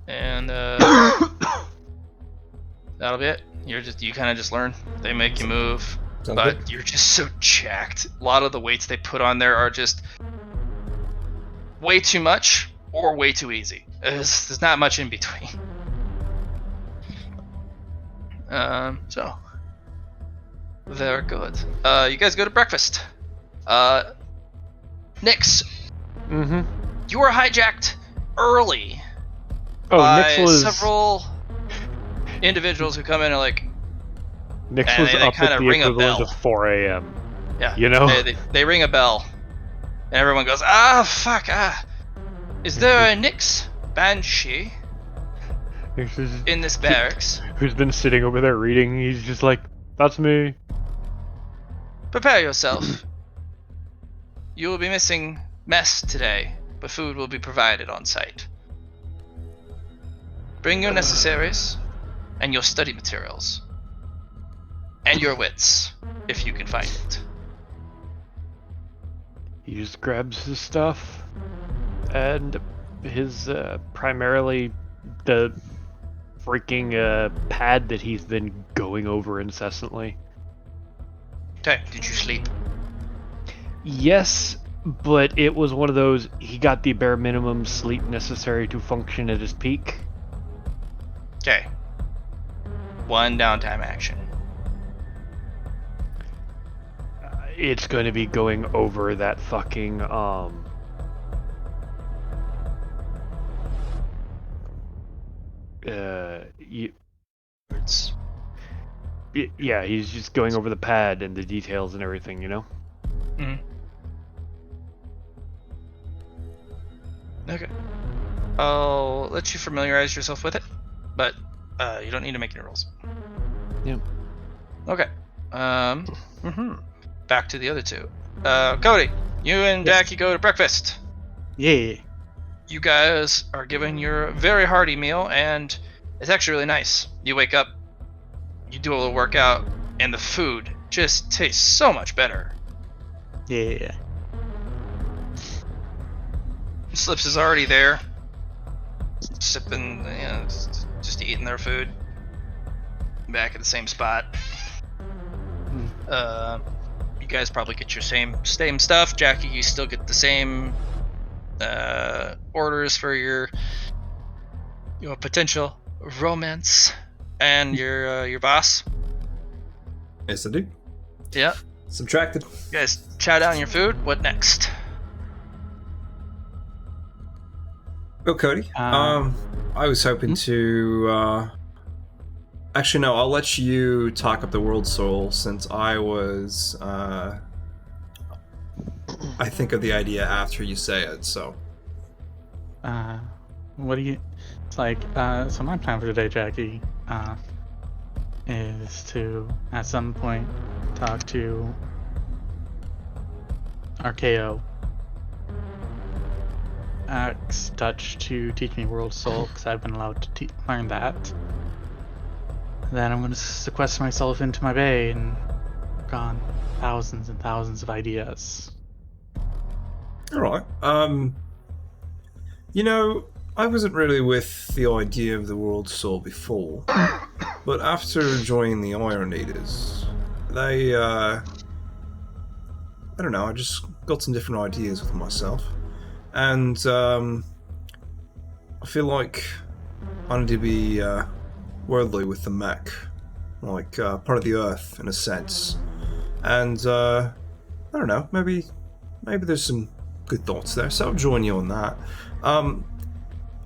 And that'll be it. you kind of just learn. They make you move, Sounds but good. you're just so jacked. A lot of the weights they put on there are just way too much or way too easy. There's not much in between. So very good. You guys go to breakfast. Nix, Mm-hmm. you were hijacked early Oh, by Nix was several individuals who come in and like, Nix and was they up kind at of the ring a equivalent bell. of 4 a.m. Yeah, You know? they ring a bell, and everyone goes, fuck, is there a Nix Banshee Nix is, in this barracks? who's been sitting over there reading. He's just like, that's me. Prepare yourself. You will be missing mess today, but food will be provided on site. Bring your necessaries and your study materials. And your wits, if you can find it. He just grabs his stuff and his primarily the freaking pad that he's been going over incessantly. Okay, did you sleep? Yes, but it was one of those, he got the bare minimum sleep necessary to function at his peak. Okay. One downtime action. It's going to be going over that fucking It's yeah, he's just going over the pad and the details and everything, you know? okay. I'll let you familiarize yourself with it, but you don't need to make any rolls. Yep. Okay. Back to the other two. Cody, you and Jackie go to breakfast. Yeah. You guys are given your very hearty meal, and it's actually really nice. You wake up, you do a little workout, and the food just tastes so much better. Yeah. Slips is already there, sipping, just eating their food. Back at the same spot. You guys probably get your same stuff. Jackie, you still get the same orders for your potential romance and your boss. Yes, I do. Yeah. Subtracted. You guys chow down your food. What next? Well, Cody. I was hoping to. Actually, no. I'll let you talk up the world soul since I was. I think of the idea after you say it. So. What do you? It's like, so my plan for today, Jackie, is to at some point talk to Archeo. Ask Dutch to teach me World Soul because I've been allowed to learn that. Then I'm going to sequester myself into my bay and work on thousands and thousands of ideas. All right. I wasn't really with the idea of the World Soul before, but after joining the Iron Eaters, they, I don't know, I just got some different ideas with myself, and I feel like I need to be worldly with the mech, like part of the Earth in a sense, and I don't know, maybe there's some good thoughts there, so I'll join you on that.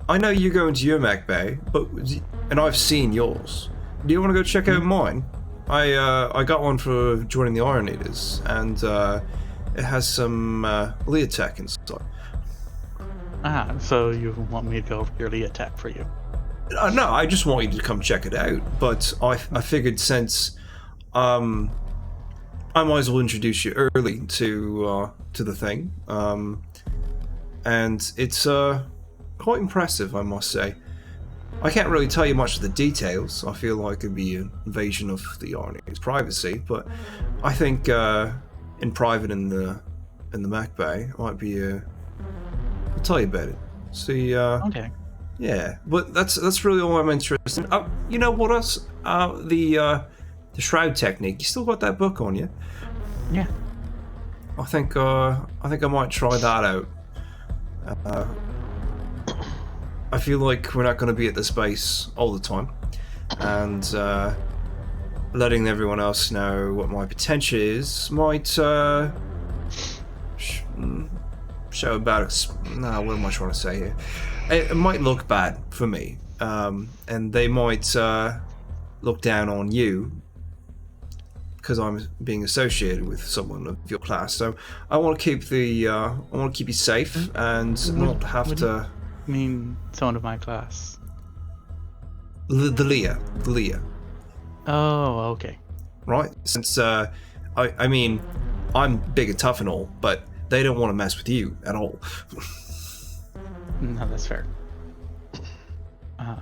I know you go into your mech bay, and I've seen yours. Do you want to go check out mine? I got one for joining the Iron Eaters, and it has some Leah tech inside. So you want me to go over your Leah tech for you? No, I just want you to come check it out. But I figured since I might as well introduce you early to the thing, and it's quite impressive, I must say. I can't really tell you much of the details. I feel like it'd be an invasion of the Army's privacy, but I think in private in the Mac Bay might be. I'll tell you about it. See. Okay. Yeah, but that's really all I'm interested in. You know what else? The shroud technique. You still got that book on you? Yeah. I think I might try that out. I feel like we're not going to be at this base all the time, and letting everyone else know what my potential is might show about. No, what am I trying to say here? It might look bad for me, and they might look down on you because I'm being associated with someone of your class. So I want to keep you safe and not have what do to. I mean, someone of my class. The Leah, Oh, okay. right? Since I mean, I'm big and tough and all, but they don't want to mess with you at all. No, that's fair. I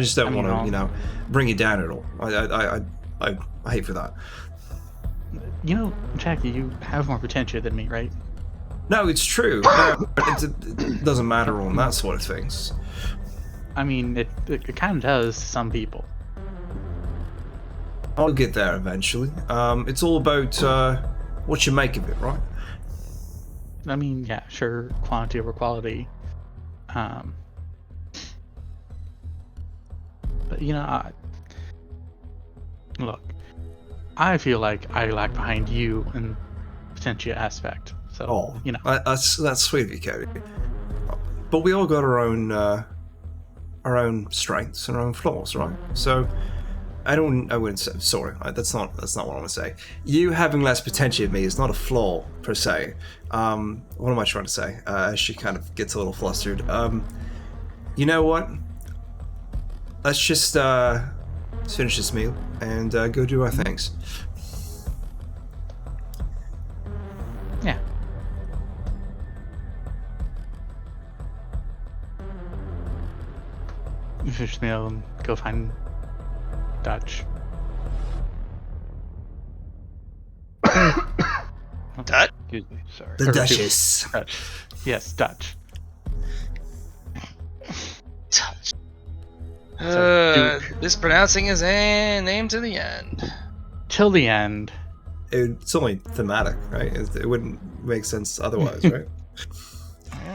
just don't I mean, want to, bring you down at all. I hate for that. Jackie, you have more potential than me, right? No, it's true. No, it doesn't matter on that sort of things. I mean, it kind of does to some people. I'll get there eventually. It's all about what you make of it, right? I mean, yeah, sure, quantity over quality. But look, I feel like I lag behind you in potential aspect. So, that's sweet of you, Cody. But we all got our own strengths and our own flaws, right? So I wouldn't say. Sorry, that's not what I want to say. You having less potential of me is not a flaw per se. What am I trying to say? As she kind of gets a little flustered. You know what? Let's just finish this meal and go do our things. Yeah. You finish the meal and go find Dutch. Dutch? Excuse me, sorry. The Duchess. Dutch. Yes, Dutch. Touch. So, Mispronouncing his name to the end. till the end. It's only thematic, right? It wouldn't make sense otherwise, right?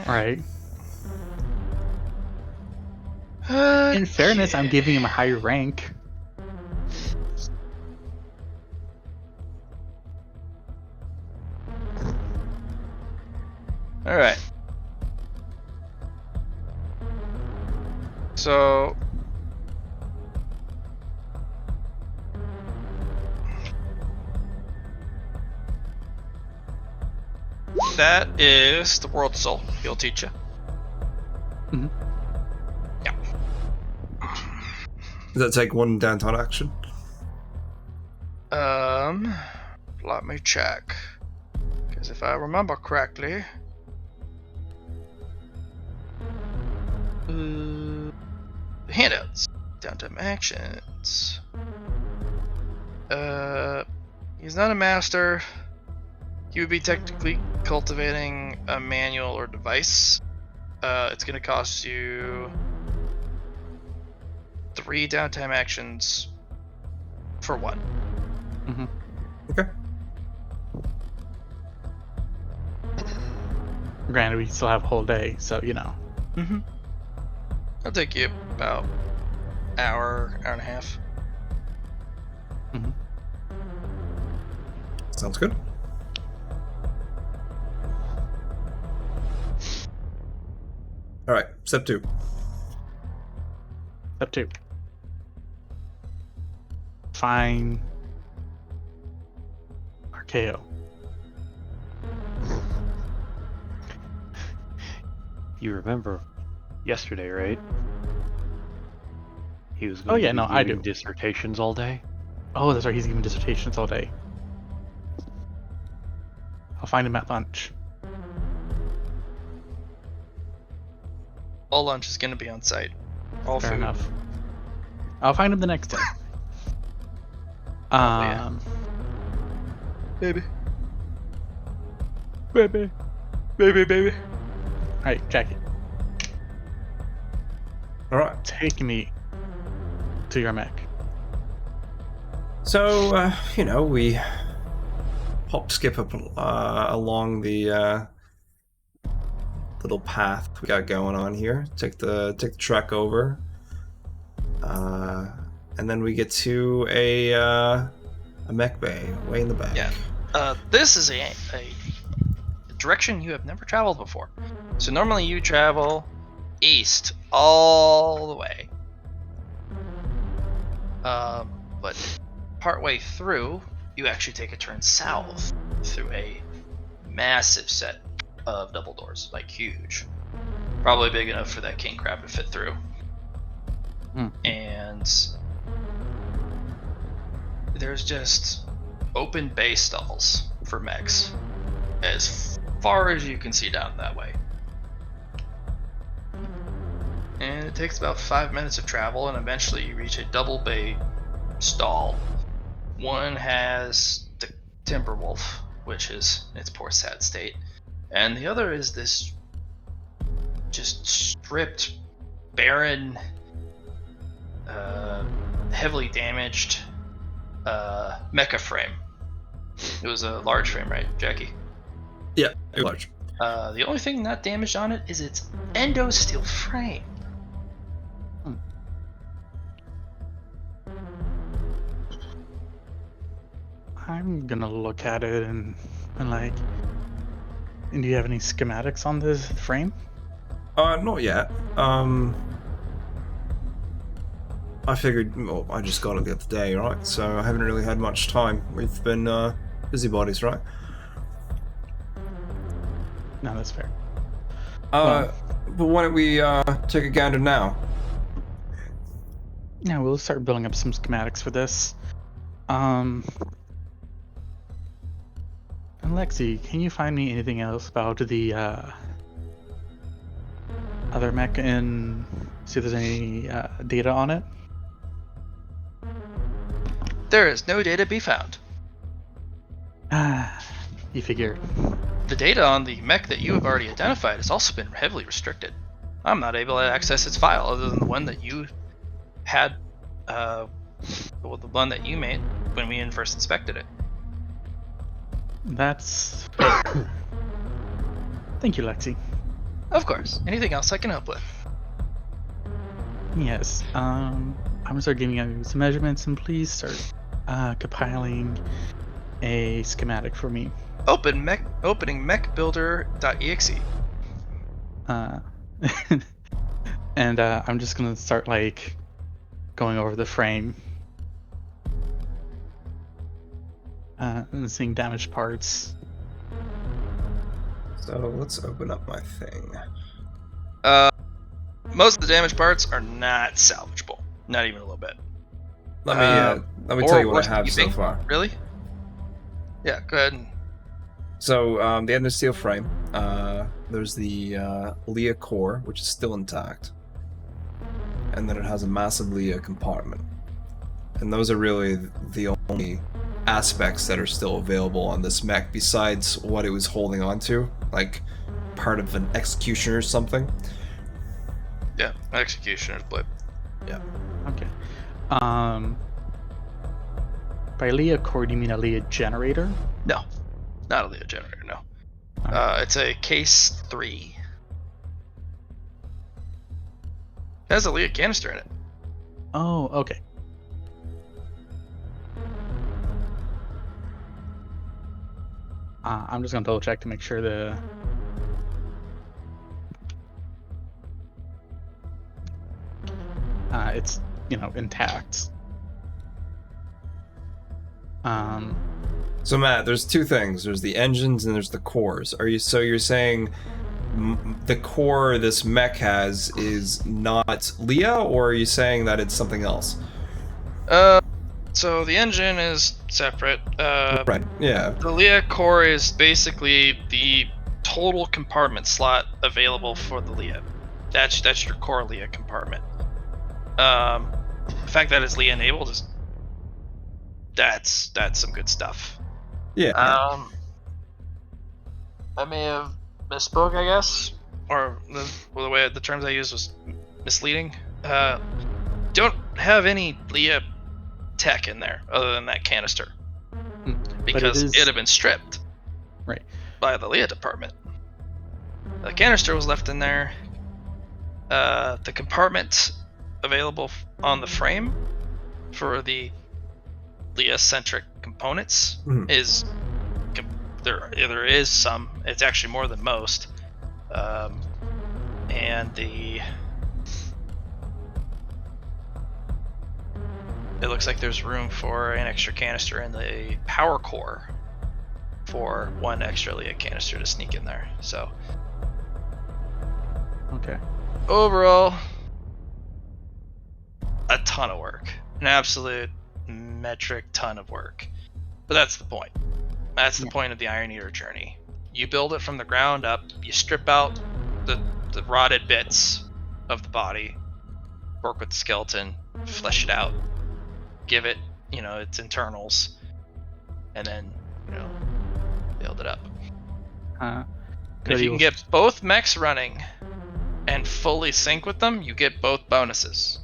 Right. In fairness, I'm giving him a higher rank. All right. So that is the world soul. He'll teach you. Mhm. Yeah. Does that take one downtown action? Let me check. Because if I remember correctly, handouts, downtime actions. He's not a master. He would be technically cultivating a manual or device. It's going to cost you 3 downtime actions for 1. Mm-hmm. Okay. Granted, we still have a whole day, so Mm-hmm. It'll take you about hour and a half. Mm-hmm. Sounds good. All right, step 2. Step 2. Find Archeo. You remember yesterday, right? He was Oh, going yeah, to be no, I giving do. dissertations all day. Oh, that's right. He's giving dissertations all day. I'll find him at lunch. All lunch is going to be on site. All Fair food. enough. I'll find him the next day. yeah. Baby. Baby. Baby, baby. Alright, Jackie. All right. take me to your mech. So, we skip up along the little path we got going on here. Take the trek over, and then we get to a mech bay way in the back. Yeah. This is a direction you have never traveled before. So normally you travel east all the way. But partway through, you actually take a turn south through a massive set of double doors, like huge. Probably big enough for that king crab to fit through. And there's just open bay stalls for mechs as far as you can see down that way. And it takes about 5 minutes of travel, and eventually you reach a double bay stall. One has the Timberwolf, which is its poor sad state, and the other is this just stripped, barren, heavily damaged mecha frame. It was a large frame, right, Jackie? Yeah, large. The only thing not damaged on it is its endo steel frame. I'm gonna look at it and like. And do you have any schematics on this frame? Not yet. I figured, well, I just got it the other day, right? So I haven't really had much time. We've been busybodies, right? No, that's fair. But why don't we take a gander now? Yeah, we'll start building up some schematics for this. And Lexi, can you find me anything else about the other mech and see if there's any data on it? There is no data to be found. You figured. The data on the mech that you have already identified has also been heavily restricted. I'm not able to access its file other than the one that you had, the one that you made when we first inspected it. That's fair. Thank you, Lexi. Of course. Anything else I can help with? Yes. I'm gonna start giving you some measurements, and please start compiling a schematic for me. Opening mechbuilder.exe. And I'm just gonna start like going over the frame and seeing damaged parts. So let's open up my thing. Most of the damaged parts are not salvageable. Not even a little bit. Let me tell you what I have so far. Really? Yeah, go ahead. So the endo steel frame. There's the Leah core, which is still intact, and then it has a massive Leah compartment. And those are really the only aspects that are still available on this mech, besides what it was holding on to, like part of an executioner or something. Yeah, executioner's blade. Yeah. Okay. By Leah core, do you mean a Leah generator? No, not a Leah generator. No. It's a case 3. It has a Leah canister in it. Oh, okay. I'm just gonna double check to make sure it's intact. So Matt, there's two things. There's the engines and there's the cores. You're saying the core this mech has is not Leah, or are you saying that it's something else? So the engine is separate. Right. Yeah. The Leah core is basically the total compartment slot available for the Leah. That's your core Leah compartment. The fact that it's Leah enabled is that's some good stuff. Yeah. I may have misspoke, I guess, or the way the terms I used was misleading. don't have any Leah tech in there other than that canister. Because it had been stripped. Right. By the Leah department. The canister was left in there. The compartment available on the frame for the Leah-centric components is there is some. It's actually more than most. And it looks like there's room for an extra canister in the power core for one extra Leah canister to sneak in there. So Okay. overall, a ton of work. An absolute metric ton of work. But that's the point. That's the point of the Iron Eater journey. You build it from the ground up, you strip out the rotted bits of the body, work with the skeleton, flesh it out, give it, its internals, and then, build it up. And if you can get both mechs running and fully sync with them, you get both bonuses.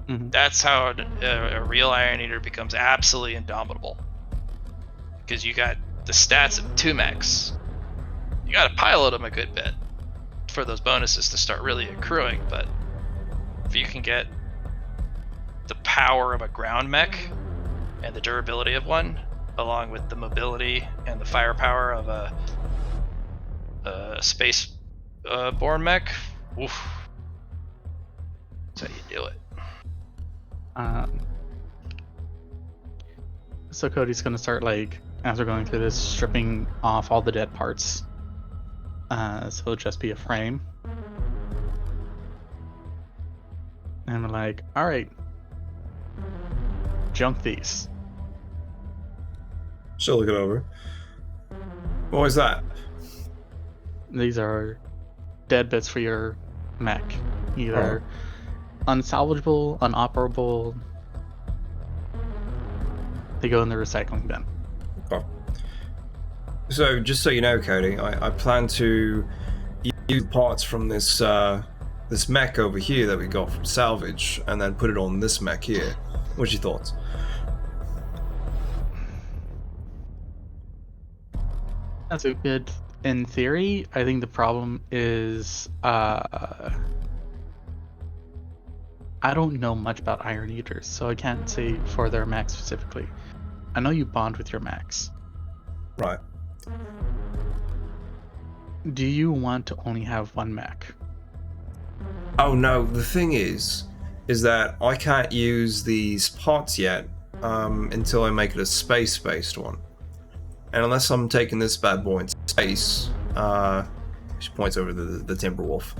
That's how a real Iron Eater becomes absolutely indomitable. Because you got the stats of 2 mechs. You got to pilot them a good bit for those bonuses to start really accruing, but if you can get the power of a ground mech and the durability of one, along with the mobility and the firepower of a space born mech, oof, that's how you do it. So Cody's gonna start, as we're going through this, stripping off all the dead parts. So it'll just be a frame. And we're like, alright. Junk these. She'll look it over. What was that? These are dead bits for your mech. Either unsalvageable, unoperable. They go in the recycling bin. Oh. So, just so you know, Cody, I plan to use parts from this this mech over here that we got from salvage, and then put it on this mech here. What's your thoughts? That's a good. In theory, I think the problem is I don't know much about Iron Eaters, so I can't say for their mechs specifically. I know you bond with your mechs. Right. Do you want to only have one mech? Oh no, the thing is that I can't use these parts yet until I make it a space-based one. And unless I'm taking this bad boy in space, she points over the Timberwolf,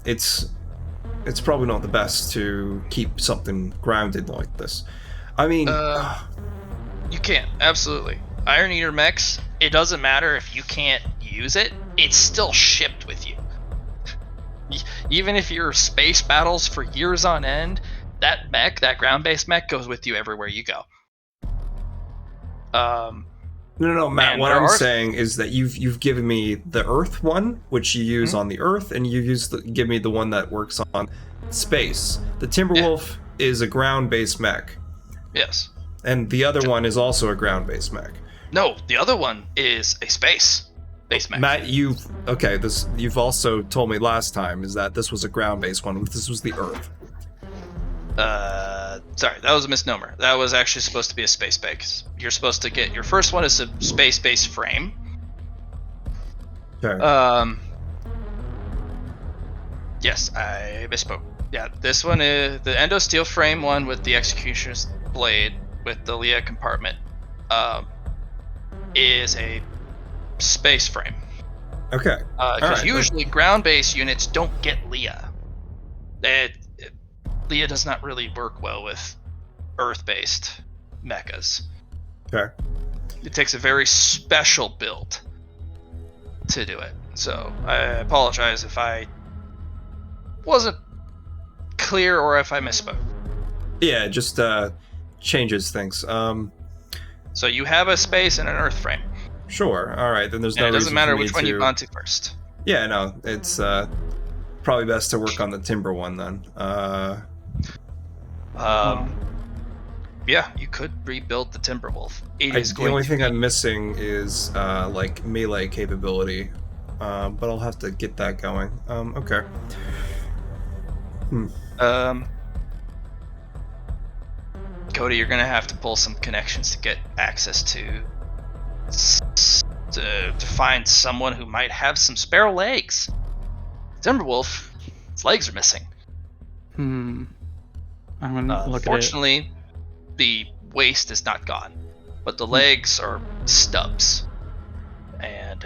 it's probably not the best to keep something grounded like this. I mean... you can't, absolutely. Iron Eater mechs, it doesn't matter if you can't use it, it's still shipped with you. Even if you're space battles for years on end, that mech, that ground-based mech, goes with you everywhere you go. No, Matt. What I'm saying is that you've given me the Earth one, which you use on the Earth, and you give me the one that works on space. The Timberwolf is a ground-based mech. Yes. And the other one is also a ground-based mech. No, the other one is a space-based mech. Matt, you've also told me last time is that this was a ground-based one. This was the Earth. Sorry, that was a misnomer. That was actually supposed to be a space base. You're supposed to get your first one is a space-based frame. Okay. Yes, I misspoke. Yeah, this one is the endo steel frame one with the executioner's blade with the Leah compartment. Is a space frame. Okay. Because usually ground-based units don't get Leah. Leah does not really work well with Earth-based mechas. Okay. It takes a very special build to do it. So I apologize if I wasn't clear or if I misspoke. Yeah, it just changes things. So you have a space and an Earth frame. Sure. All right. Then there's no reason. It doesn't matter for me which one to... you bond to first. Yeah. No. It's probably best to work on the timber one then. Yeah, you could rebuild the Timberwolf. It is The going only to thing be... I'm missing is like melee capability, but I'll have to get that going. Okay. Cody, you're gonna have to pull some connections to get access to find someone who might have some spare legs. Timberwolf, its legs are missing. I'm gonna look at it. Fortunately, the waist is not gone, but the legs are stubs. And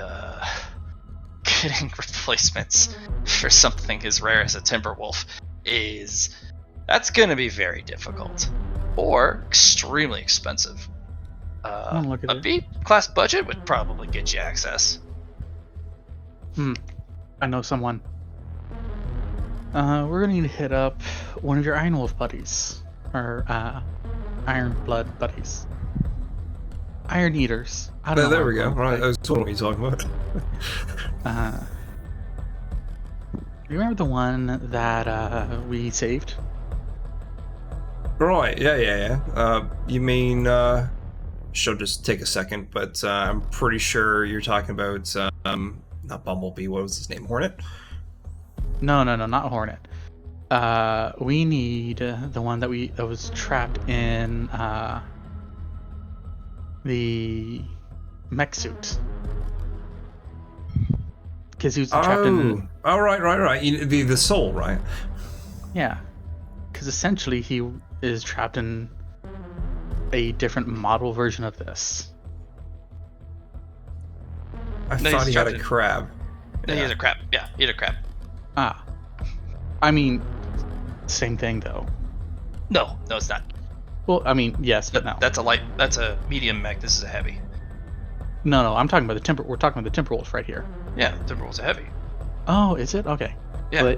getting replacements for something as rare as a Timberwolf that's gonna be very difficult. Or extremely expensive. Look at A it. B class budget would probably get you access. I know someone. We're gonna need to hit up one of your Iron Wolf buddies, or Iron Blood buddies, Iron Eaters. I don't know. There we go. Right, I was wondering what you're talking about. You remember the one that we saved? Right. Yeah. You mean? She'll just take a second, but I'm pretty sure you're talking about not Bumblebee. What was his name? Hornet. No, not Hornet. We need the one that was trapped in the mech suit. Because he was trapped in. Oh, right. The soul, right? Yeah. Because essentially he is trapped in a different model version of this. I thought he had a crab. No, he has a crab. Yeah, he had a crab. I mean, same thing though. No, it's not. Well, I mean, yes, but no. That's a medium mech. This is a heavy. No, I'm talking about we're talking about the Timberwolf right here. Yeah, the Timberwolf's a heavy. Oh, is it? Okay. Yeah.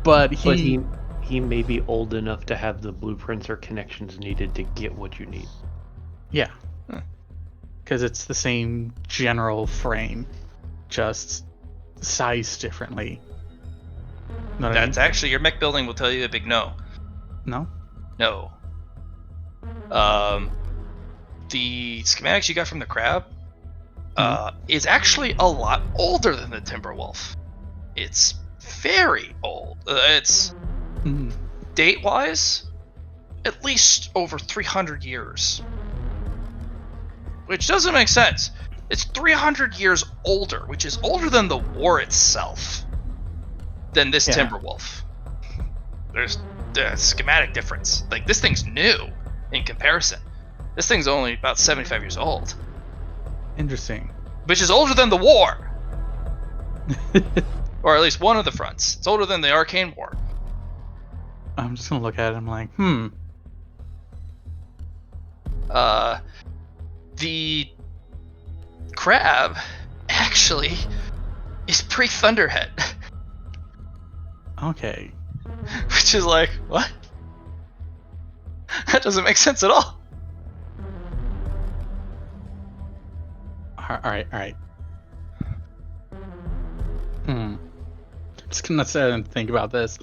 But he may be old enough to have the blueprints or connections needed to get what you need. Yeah. Because it's the same general frame, just sized differently. Know what I mean? Actually, your mech building will tell you a big no. No? No. The schematics you got from the crab is actually a lot older than the Timberwolf. It's very old. It's date-wise, at least over 300 years. Which doesn't make sense. It's 300 years older, which is older than the war itself, than this Timberwolf. There's a schematic difference. Like, this thing's new in comparison. This thing's only about 75 years old. Interesting. Which is older than the war. Or at least one of the fronts. It's older than the Arcane War. I'm just gonna look at it, I'm like, The crab actually is pre-Thunderhead. Okay. Which is like, what? That doesn't make sense at all. Alright. Just gonna sit and think about this.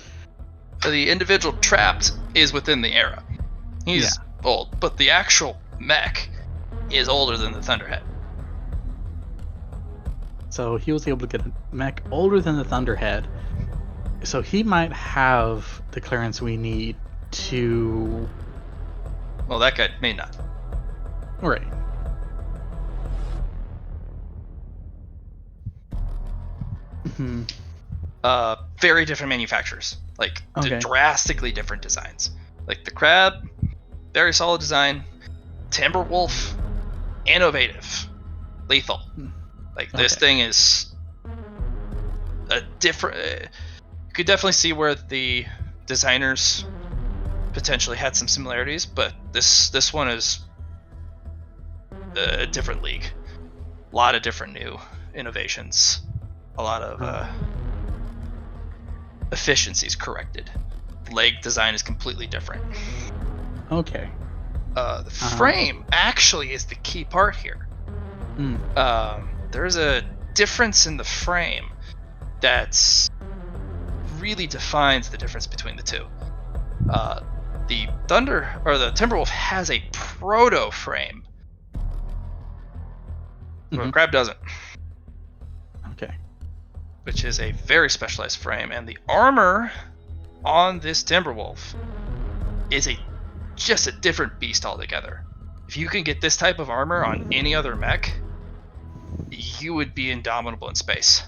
The individual trapped is within the era. He's old, but the actual mech is older than the Thunderhead. So he was able to get a mech older than the Thunderhead. So he might have the clearance we need to... Well, that guy may not. Right. Very different manufacturers. Like, drastically different designs. Like, the crab, very solid design. Timberwolf, innovative. Lethal. Like, this thing is a different... you could definitely see where the designers potentially had some similarities, but this one is a different league. A lot of different new innovations. A lot of efficiencies corrected. Leg design is completely different. Okay. The frame actually is the key part here. There's a difference in the frame that's really defines the difference between the two. The Timberwolf has a proto frame. Well, Mhm. Crab doesn't, Okay. which is a very specialized frame, and the armor on this Timberwolf is just a different beast altogether. If you can get this type of armor on any other mech, you would be indomitable in space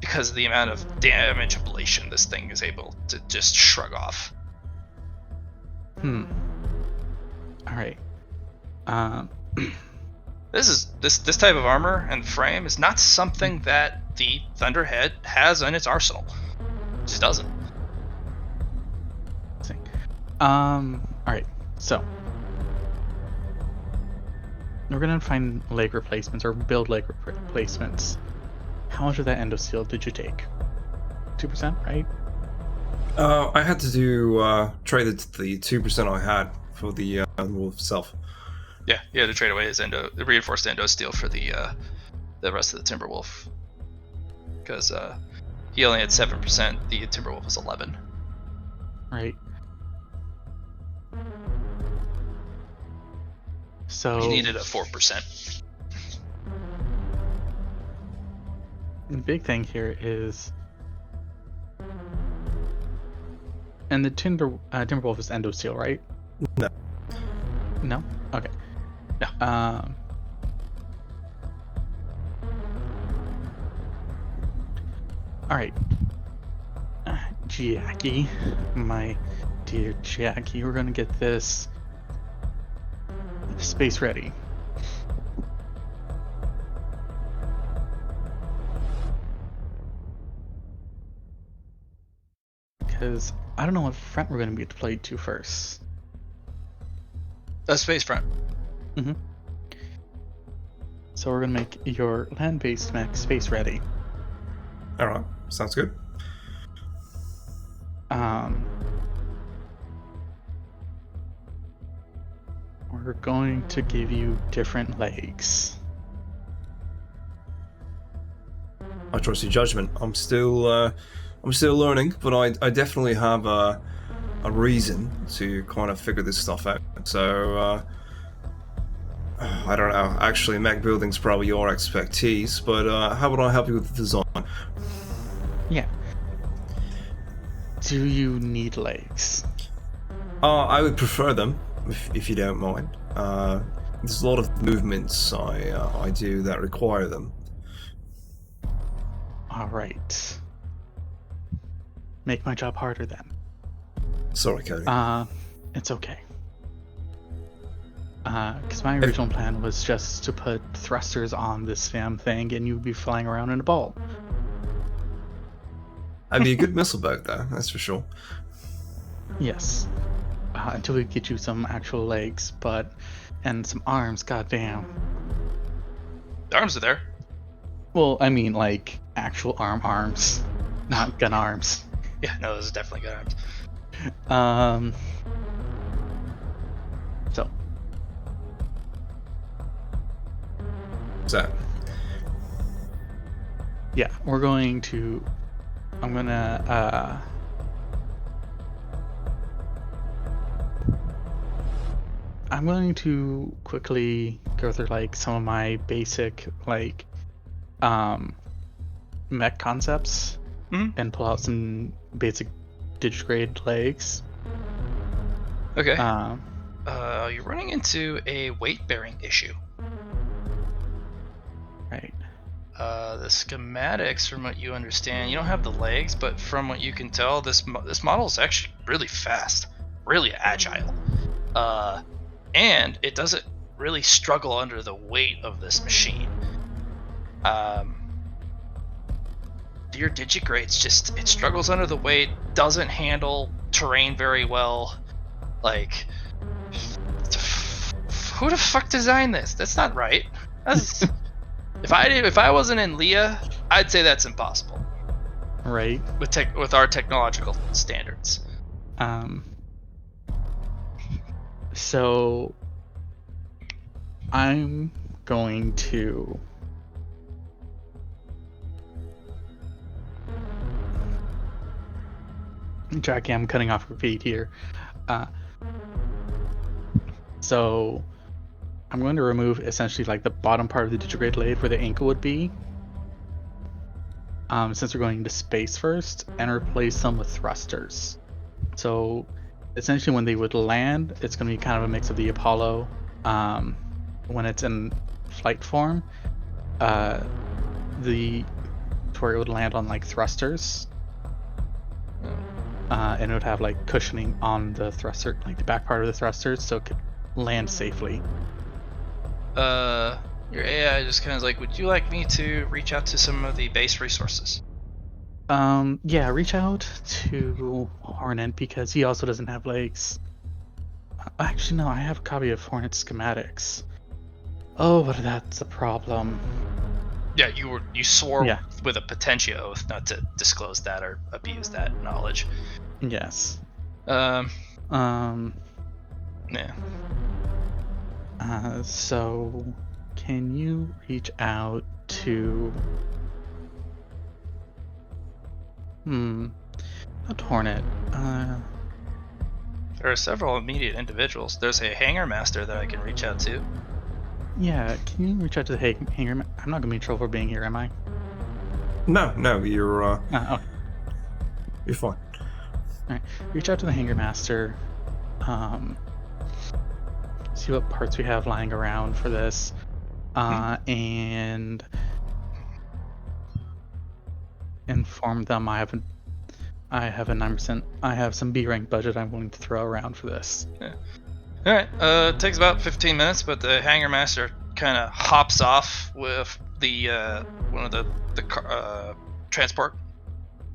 because of the amount of damage ablation this thing is able to just shrug off. All right. This type of armor and frame is not something that the Thunderhead has in its arsenal. It just doesn't. All right. So we're gonna find leg replacements or build leg replacements. How much of that endosteel did you take? 2%, right? I had to do traded the 2% I had for the wolf itself. Yeah, you had to trade away his the reinforced endo steel for the rest of the Timberwolf, because he only had 7%. The Timberwolf was 11. Right. So He needed a 4%. the big thing here is, and the Timberwolf is endosteel, right? No. No. Okay. No. All right. Jackie, my dear Jackie, we're gonna get this space ready. Because I don't know what front we're gonna be deployed to first. Space front. So we're gonna make your land-based mech space ready. All right, sounds good. We're going to give you different legs. I trust your judgment. I'm still learning, but I definitely have a reason to kind of figure this stuff out. So I don't know. Actually, mech building's probably your expertise, but how about I help you with the design? Yeah. Do you need legs? I would prefer them if you don't mind. There's a lot of movements I do that require them. All right. Make my job harder then. Sorry, Cody. It's okay. Because my original plan was just to put thrusters on this damn thing and you'd be flying around in a ball. I'd be a good missile boat, though. That's for sure. Yes. Until we get you some actual legs, and some arms, goddamn. The arms are there. Well, I mean, like, actual arms, not gun arms. Yeah, no, those are definitely good arms. So. What's that? Yeah, I'm gonna, I'm going to quickly go through, like, some of my basic, like, mech concepts and pull out some basic digigrade legs. Okay. You're running into a weight-bearing issue. Right. The schematics, from what you understand, you don't have the legs, but from what you can tell, this model is actually really fast, really agile, and it doesn't really struggle under the weight of this machine. Your digigrade's it struggles under the weight, doesn't handle terrain very well. Like, who the fuck designed this? That's not right. That's if I wasn't in Leah, I'd say that's impossible. Right. With our technological standards. So I'm going to Jackie, I'm cutting off your feed here. So I'm going to remove essentially like the bottom part of the digigrade blade where the ankle would be. Since we're going to space first, and replace them with thrusters. So essentially when they would land, it's going to be kind of a mix of the Apollo when it's in flight form. To where it would land on like thrusters. And it would have like cushioning on the thruster, like the back part of the thrusters, so it could land safely. Your AI just kind of like, would you like me to reach out to some of the base resources? Yeah, reach out to Hornet because he also doesn't have legs. Actually, no, I have a copy of Hornet schematics. Oh, but that's a problem. Yeah, you swore Yeah. with a potentia oath not to disclose that or abuse that knowledge. Yes. Yeah. So can you reach out to not Hornet. There are several immediate individuals. There's a hangar master that I can reach out to. Yeah, can you reach out to the hangar? I'm not gonna be in trouble for being here, am I? No, you're Okay. you're fine. Alright, reach out to the hangar master. See what parts we have lying around for this, and inform them I have a 9%. I have some B rank budget I'm willing to throw around for this. Yeah. All right. It takes about 15 minutes, but the hangar master kind of hops off with the one of the transport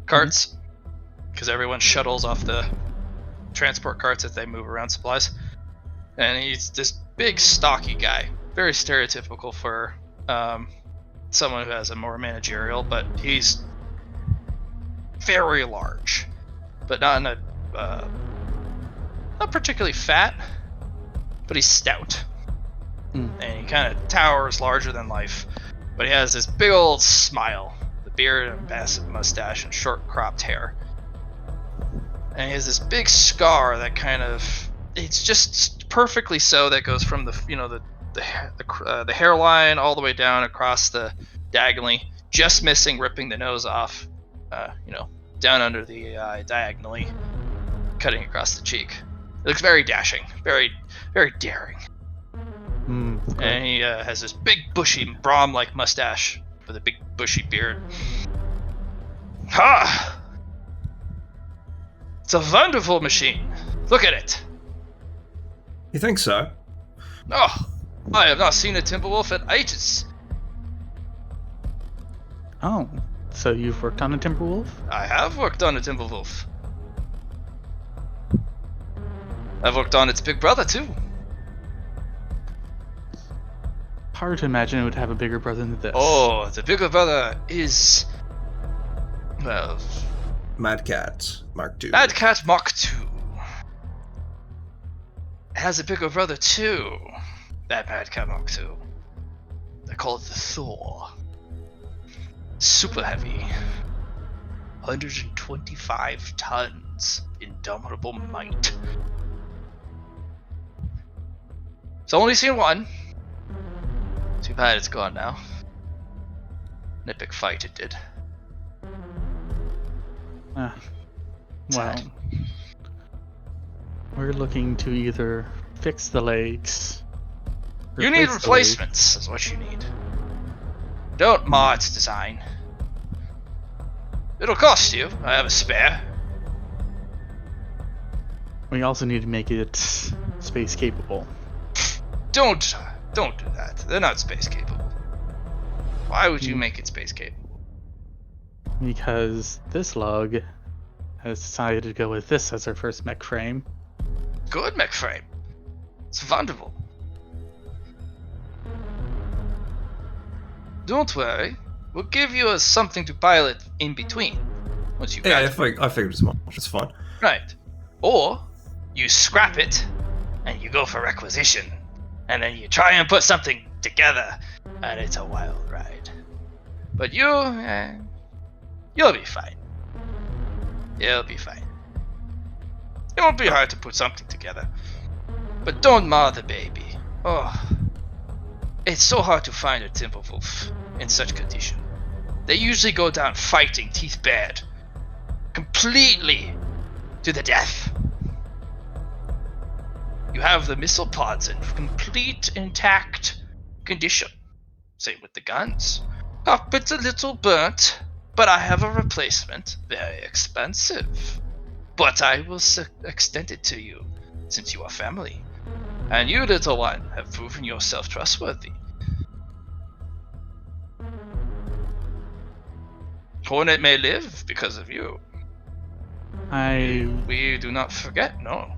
carts, because everyone shuttles off the transport carts as they move around supplies. And he's this big, stocky guy, very stereotypical for someone who has a more managerial, but he's very large, but not in a not particularly fat, but he's stout. And he kind of towers larger than life, but he has this big old smile, the beard and massive mustache and short cropped hair, and he has this big scar that kind of, it's just perfectly so, that goes from the the hairline all the way down across the diagonally, just missing ripping the nose off, down under the eye diagonally, cutting across the cheek. It looks very dashing, very, very daring. And he has this big, bushy, Brahm-like mustache with a big, bushy beard. Ha! It's a wonderful machine. Look at it. You think so? Oh, I have not seen a Timberwolf in ages. Oh, so you've worked on a Timberwolf? I have worked on a Timberwolf. I've worked on its big brother, too. Hard to imagine it would have a bigger brother than this. Oh, the bigger brother is, well, Mad Cat Mark II. Mad Cat Mark II. It has a bigger brother too. That Mad Cat Mark II. They call it the Thor. Super heavy. 125 tons. Indomitable might. It's only seen one. Too bad it's gone now. An epic fight it did. Well, Sad. we're looking to either fix the legs. You need replace the legs. replacements, is what you need. Don't mar its design. It'll cost you. I have a spare. We also need to make it space capable. Don't do that. They're not space capable. Why would you make it space capable? Because this lug has decided to go with this as our first mech frame. Good mech frame. It's wonderful. Don't worry. We'll give you something to pilot in between. Once you Yeah, got I figured as much. It's fun. Right. Or you scrap it and you go for requisition. And then you try and put something together, and it's a wild ride. But you'll be fine. You'll be fine. It won't be hard to put something together. But don't mar the baby. Oh, it's so hard to find a timber wolf in such condition. They usually go down fighting, teeth bared, completely to the death. You have the missile pods in complete intact condition. Same with the guns. Cockpit's a little burnt, but I have a replacement. Very expensive. But I will extend it to you, since you are family. And you, little one, have proven yourself trustworthy. Hornet may live because of you. We do not forget, no.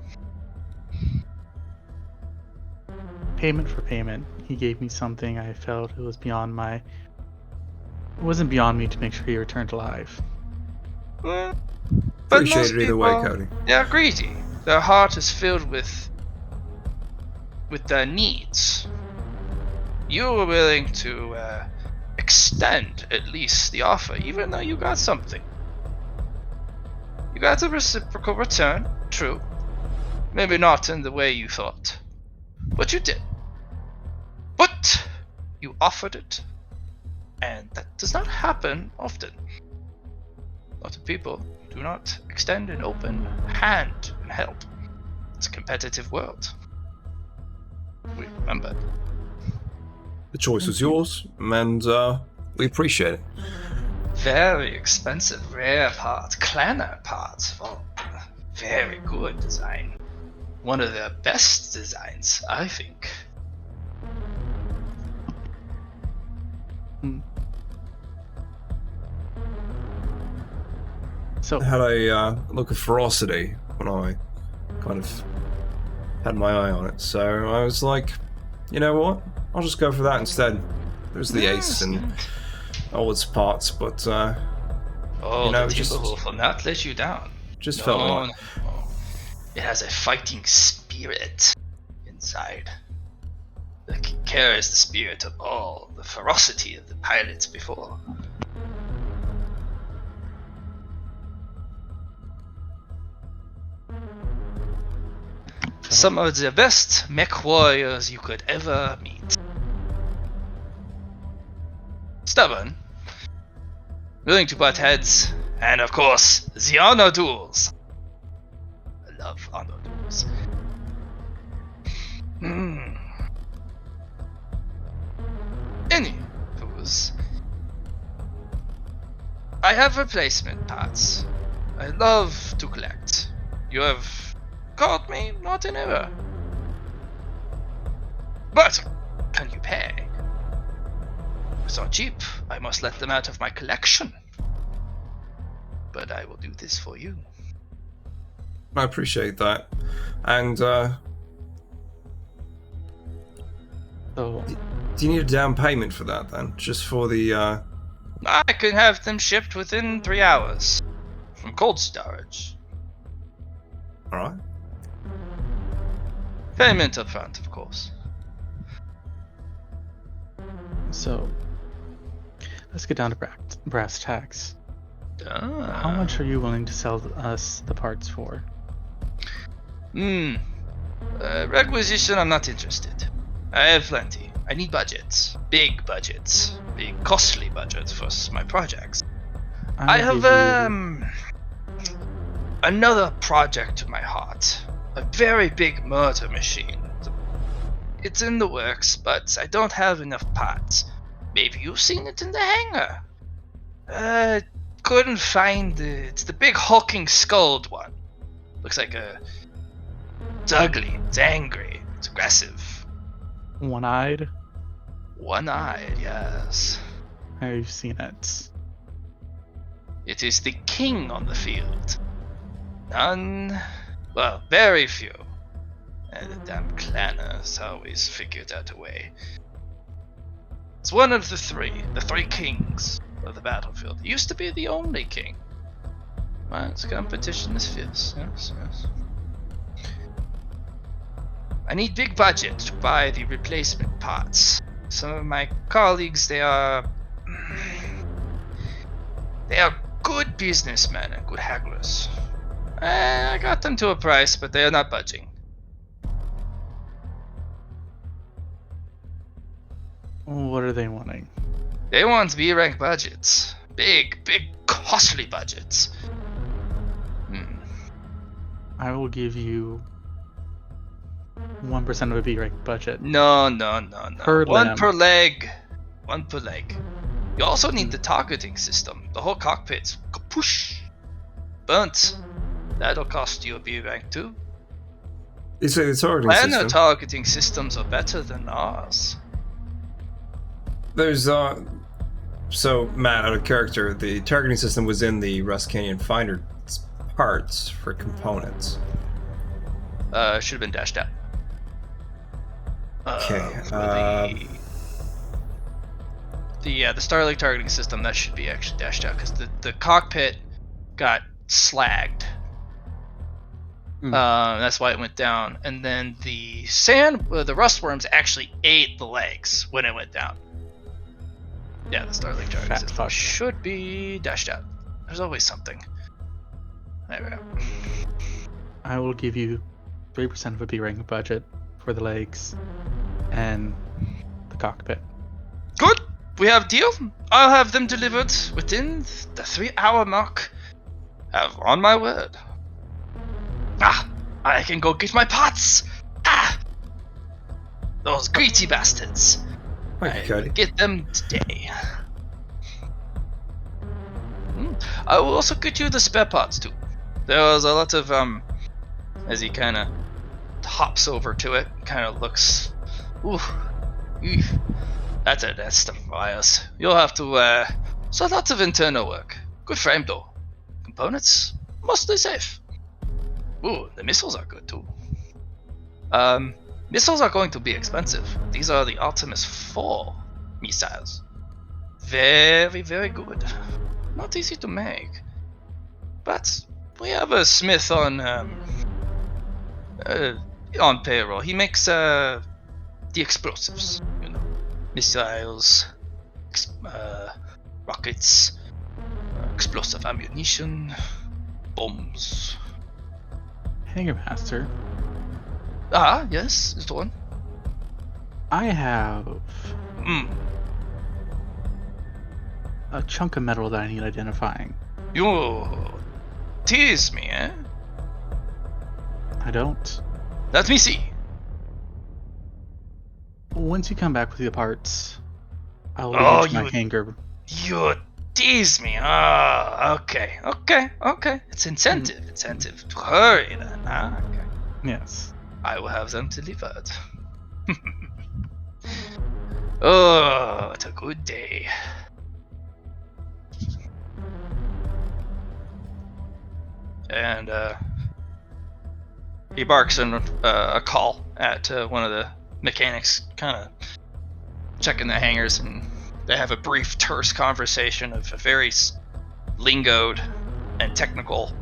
Payment for payment. He gave me something I felt it was beyond my... It wasn't beyond me to make sure he returned alive. But Appreciate most it either way, people, Cody. they're greedy. Their heart is filled with their needs. You were willing to extend at least the offer, even though you got something. You got a reciprocal return, true. Maybe not in the way you thought, but you did. But you offered it, and that does not happen often. A lot of people do not extend an open hand and help. It's a competitive world. We remember. The choice was yours, and we appreciate it. Very expensive, rare parts, Clanner parts. Oh, very good design. One of their best designs, I think. So I had a look of ferocity when I kind of had my eye on it, so I was like, you know what? I'll just go for that instead. There's the ace and all its parts, but Oh, you know, the just- Timberwolf will not let you down. just felt like No. It has a fighting spirit inside. It carries the spirit of all the ferocity of the pilots before. Some of the best mech warriors you could ever meet. Stubborn, willing to butt heads, and of course, the honor duels. I love honor duels. Anywho's, I have replacement parts. I love to collect. You have caught me not in error. But can you pay? It's not cheap. I must let them out of my collection. But I will do this for you. I appreciate that, and so do you need a down payment for that then? Just for the I can have them shipped within 3 hours from cold storage. Alright. Payment up front, of course. So let's get down to brass tacks. Ah. How much are you willing to sell us the parts for? Requisition, I'm not interested. I have plenty. I need budgets. Big, costly budgets for my projects. I have another project to my heart. A very big murder machine. It's in the works, but I don't have enough parts. Maybe you've seen it in the hangar. Couldn't find it. It's the big hulking skulled one. Looks like it's ugly, it's angry, it's aggressive. One-eyed? One-eyed, yes. I've seen it. It is the king on the field. None, well, very few. And the damn clanners always figured out a way. It's one of the three kings of the battlefield. It used to be the only king. Well, its competition is fierce, yes. I need big budget to buy the replacement parts. Some of my colleagues, they are good businessmen and good hagglers. I got them to a price, but they are not budging. What are they wanting? They want B rank budgets. Big, costly budgets. I will give you 1% of a B rank budget. No. Per One limb. per leg. One per leg. You also need the targeting system. The whole cockpit's push. Burnt. That'll cost you a B rank too. It's a targeting Planet system. targeting systems are better than ours. There's so Matt, out of character, the targeting system was in the Rust Canyon Finder parts for components. Should have been dashed out. Okay, the Starlink targeting system, that should be actually dashed out because the cockpit got slagged. That's why it went down. And then the the rust worms actually ate the legs when it went down. Yeah, the Starlink targeting Fat system fuck. should be dashed out. There's always something. There we go. I will give you 3% of a B rank budget for the legs and the cockpit. Good. We have a deal. I'll have them delivered within the 3-hour mark. On my word. I can go get my pots. Those greedy bastards. Thank you, I will Cody. get them today. I will also get you the spare parts too. There was a lot of as he kind of hops over to it, kind of looks. Ooh, that's a nest of wires. You'll have to. So lots of internal work. Good frame though. Components mostly safe. Ooh, the missiles are good too. Missiles are going to be expensive. These are the Artemis 4 missiles. Very, very good. Not easy to make. But we have a smith on payroll. He makes the explosives, you know, missiles, rockets, explosive ammunition, bombs. Hangar Master, Yes, is the one. I have a chunk of metal that I need identifying. You tease me, eh? I don't. Let me see. Once you come back with the parts, I will Oh, leave it to my you- hangar. You tease me. Okay. It's incentive to hurry then. Okay. Yes. I will have them delivered. Oh, what a good day. And he barks in a call at one of the mechanics, kind of checking the hangars, and they have a brief, terse conversation of a very lingoed and technical,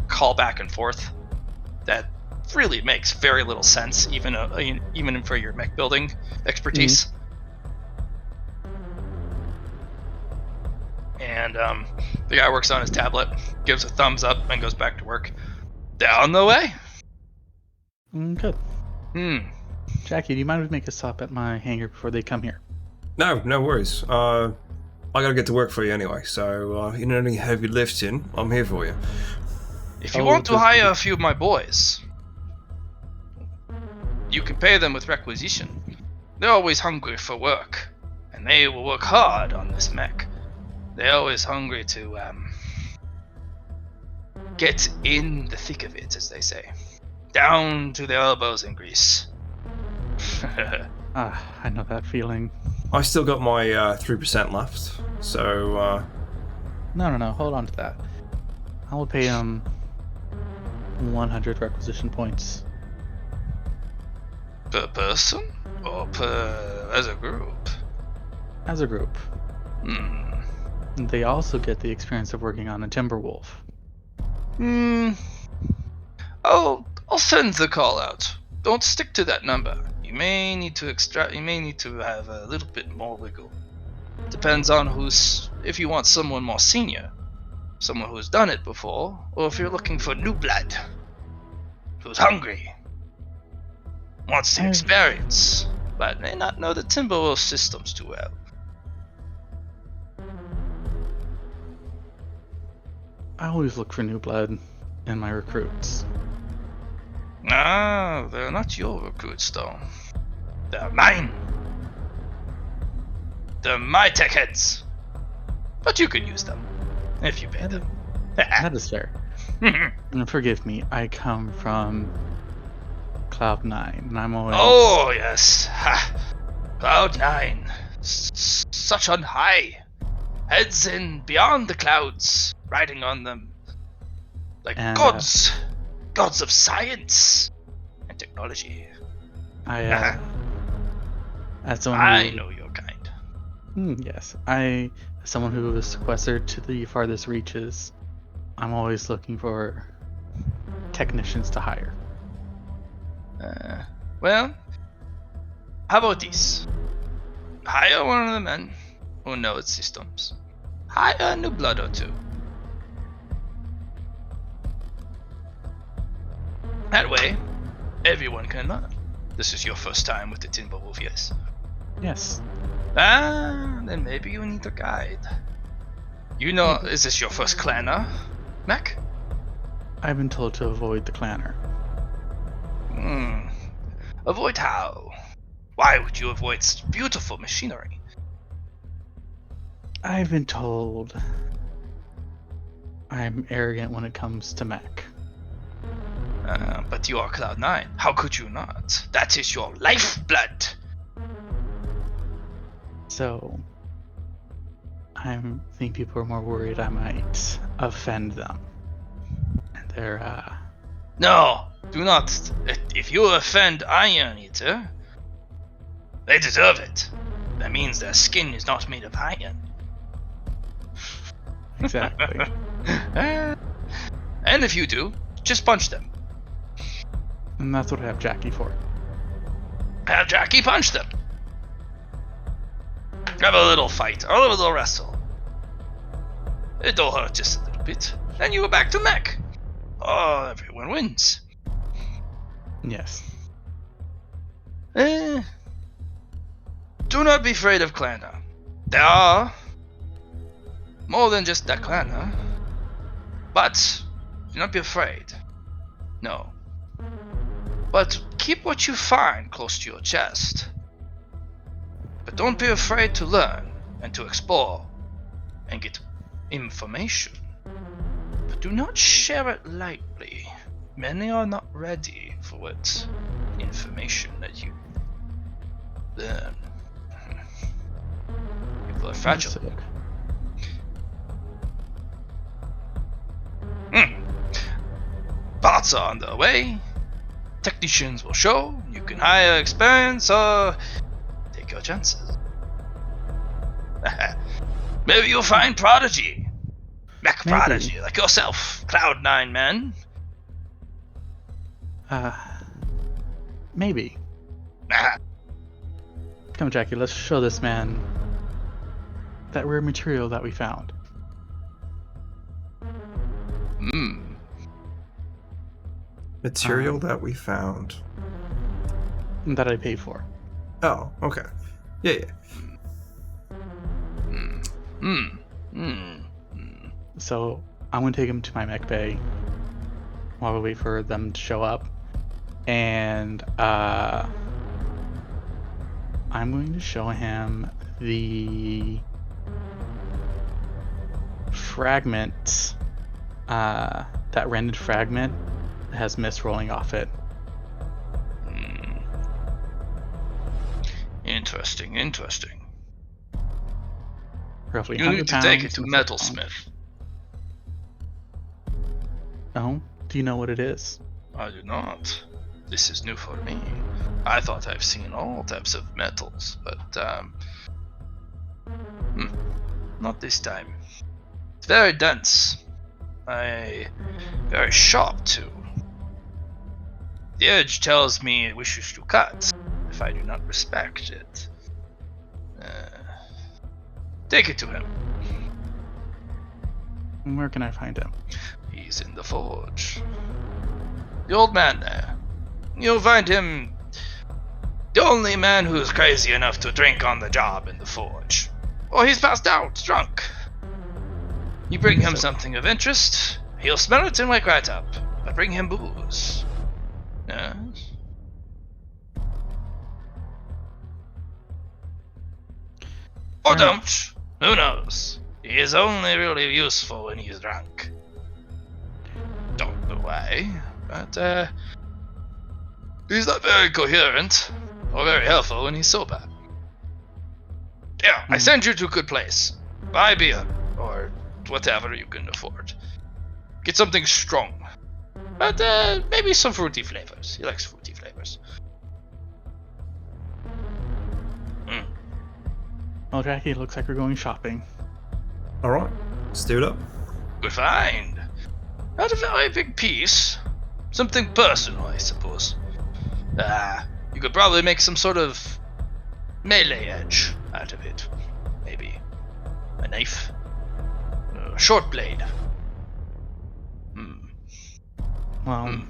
call back and forth that really makes very little sense, even for your mech building expertise. And the guy works on his tablet, gives a thumbs up, and goes back to work. Down the way. Good. Jackie, do you mind if we make a stop at my hangar before they come here? No worries. I gotta get to work for you anyway, so you know, any heavy lifting, I'm here for you. If you Oh, want to just- hire a few of my boys, you can pay them with requisition. They're always hungry for work, and they will work hard on this mech. They're always hungry to get in the thick of it, as they say. Down to their elbows in grease. I know that feeling. I still got my 3% left, so No, hold on to that. I will pay 100 requisition points. Per person? Or as a group? As a group. They also get the experience of working on a Timberwolf. I'll send the call out. Don't stick to that number. You may need to have a little bit more wiggle. Depends on if you want someone more senior. someone who's done it before, or if you're looking for new blood, who's hungry, wants the I've- experience, but may not know the Timberwolf systems too well. I always look for new blood in my recruits. Ah, they're not your recruits, though. They're mine. They're my tech heads. But you could use them, if you pay them. That is fair. And forgive me, I come from Cloud9, and I'm always... Oh, yes. Ha. Cloud9. Such on high. Heads in beyond the clouds, riding on them. Like And, gods. Gods of science and technology. as someone I who, know your kind. Yes, as someone who is sequestered to the farthest reaches, I'm always looking for technicians to hire. Well, how about this? Hire one of the men who know its systems. Hire a new blood or two. That way, everyone can learn. This is your first time with the Timberwolf, yes? Yes, Then maybe you need a guide. You know, is this your first clanner, Mac? I've been told to avoid the clanner. Avoid how? Why would you avoid such beautiful machinery? I've been told I'm arrogant when it comes to mech. But you are Cloud9. How could you not? That is your lifeblood. So, I think people are more worried I might offend them. And they're, No, do not. If you offend Iron Eater, they deserve it. That means their skin is not made of iron. exactly. And if you do, just punch them. And that's what I have Jackie for. Have Jackie punch them. Have a little fight, or a little wrestle. It'll hurt just a little bit. Then you go back to mech. Oh, everyone wins. Yes. Do not be afraid of Clanner. There are more than just that Clanner. But do not be afraid. No. But keep what you find close to your chest. But don't be afraid to learn and to explore and get information. But do not share it lightly. Many are not ready for what information that you learn. People are fragile. Sick. Parts are on their way. Technicians will show. You can hire experience or take your chances. Maybe you'll find prodigy. Mech Maybe. prodigy like yourself. Cloud9 man. Maybe. Ah, Come, Jackie, let's show this man that rare material that we found. Material that we found. That I paid for. Oh, okay. Yeah. So I'm gonna take him to my mech bay while we wait for them to show up, and I'm going to show him the fragment, that rendered fragment that has mist rolling off it. Interesting. Roughly You 100 need to take it pounds to and Metalsmith. Oh, do you know what it is? I do not. This is new for me. I thought I've seen all types of metals, but not this time. It's very dense. Very sharp too. The edge tells me it wishes to cut if I do not respect it. Take it to him. Where can I find him? He's in the forge. The old man there. You'll find him the only man who's crazy enough to drink on the job in the forge. Or he's passed out, drunk. You bring him something of interest, he'll smell it and wake right up. But bring him booze. Yes. Or don't. Who knows? He is only really useful when he's drunk. Don't know why, but he's not very coherent or very helpful when he's sober. Yeah, I send you to a good place. Buy beer or whatever you can afford. Get something strong, but maybe some fruity flavors. He likes fruity flavors. Well, Jackie, it looks like we're going shopping. All right, let's do it up. Good find. Not a very big piece. Something personal, I suppose. You could probably make some sort of melee edge out of it. Maybe a knife, a short blade. Well,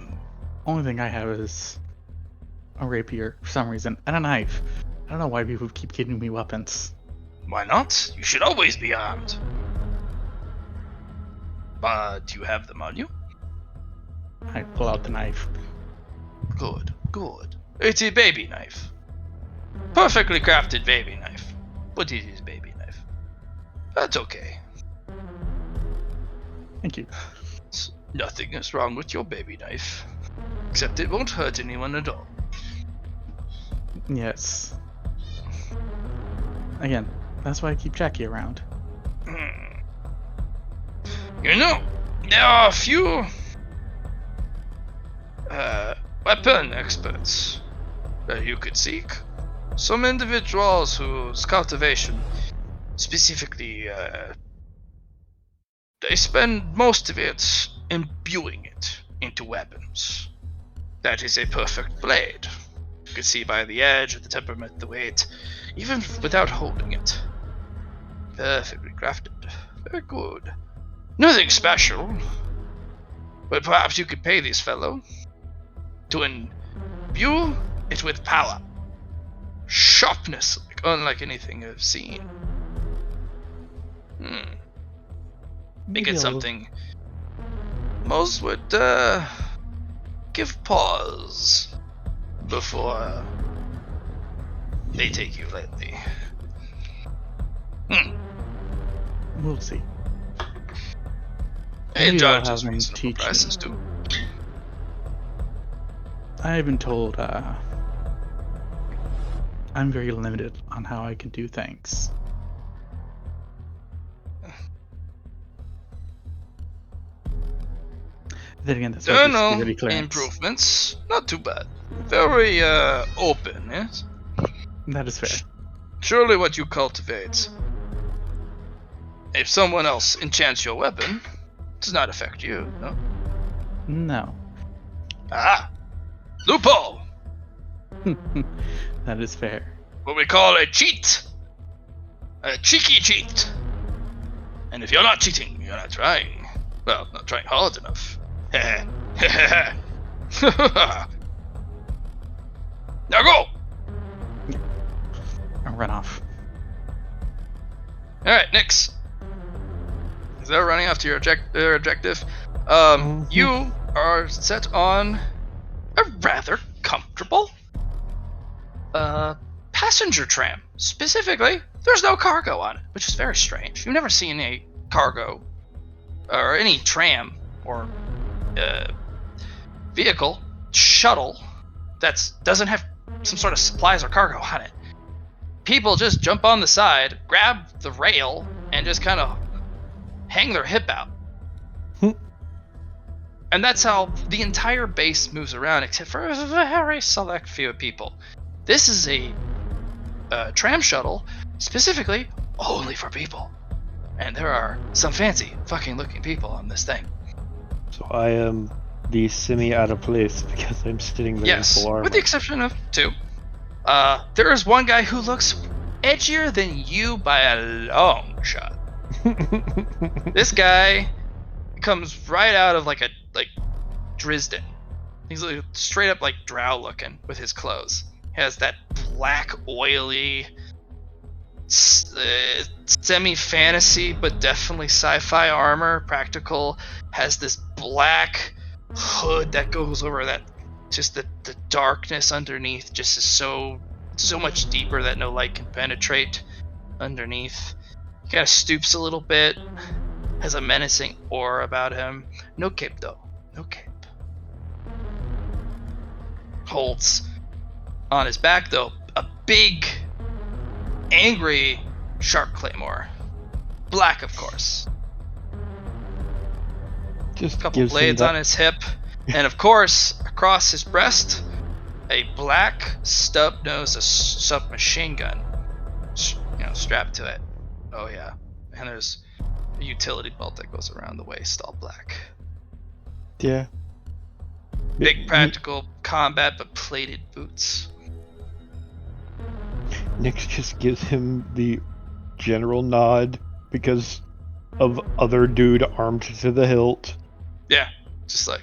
only thing I have is a rapier for some reason and a knife. I don't know why people keep giving me weapons. Why not? You should always be armed. But you have them on you? I pull out the knife. Good, good. It's a baby knife. Perfectly crafted baby knife. But it is baby knife. That's okay. Thank you. Nothing is wrong with your baby knife. Except it won't hurt anyone at all. Yes. Again, that's why I keep Jackie around. You know, there are a few weapon experts that you could seek. Some individuals whose cultivation, specifically, they spend most of it imbuing it into weapons. That is a perfect blade. You can see by the edge, the temperament, the weight, even without holding it. Perfectly crafted. Very good. Nothing special. But perhaps you could pay this fellow to imbue it with power. Sharpness, unlike anything I've seen. Make Maybe it a something most would give pause before they take you lightly. We'll see. And Maybe I'll charges have him reasonable teach prices me. too. I have been told I'm very limited on how I can do things. Then again, that's why the Internal security clearance. improvements, not too bad. Very open, yes? That is fair. Surely what you cultivate, if someone else enchants your weapon, does not affect you, no? No. Ah! Loophole! That is fair. What we call a cheat! A cheeky cheat! And if you're not cheating, you're not trying. Well, not trying hard enough. Now go! I'll run off. Alright, Nix. Is that running after your objective? You are set on a rather comfortable passenger tram. Specifically, there's no cargo on it, which is very strange. You've never seen a cargo or any tram or vehicle shuttle that doesn't have some sort of supplies or cargo on it. People just jump on the side, grab the rail, and just kind of hang their hip out. And that's how the entire base moves around, except for a very select few people. This is a tram shuttle, specifically only for people. And there are some fancy fucking looking people on this thing. So I am the semi out of place because I'm sitting there in Yes, full armor. with the exception of two. There is one guy who looks edgier than you by a long shot. This guy comes right out of like Dresden. He's like straight up like drow looking with his clothes. He has that black, oily, semi-fantasy but definitely sci-fi armor, practical. Has this black hood that goes over that. Just the darkness underneath just is so much deeper that no light can penetrate underneath. He kind of stoops a little bit. Has a menacing aura about him. No cape though. No cape. Holds on his back though a big, angry sharp claymore. Black, of course. Just A couple gives him blades that- on his hip, and of course across his breast, a black stub-nosed submachine gun, strapped to it. Oh yeah, and there's a utility belt that goes around the waist, all black. Yeah. Big practical combat, but plated boots. Nyx just gives him the general nod because of other dude armed to the hilt, Yeah, just like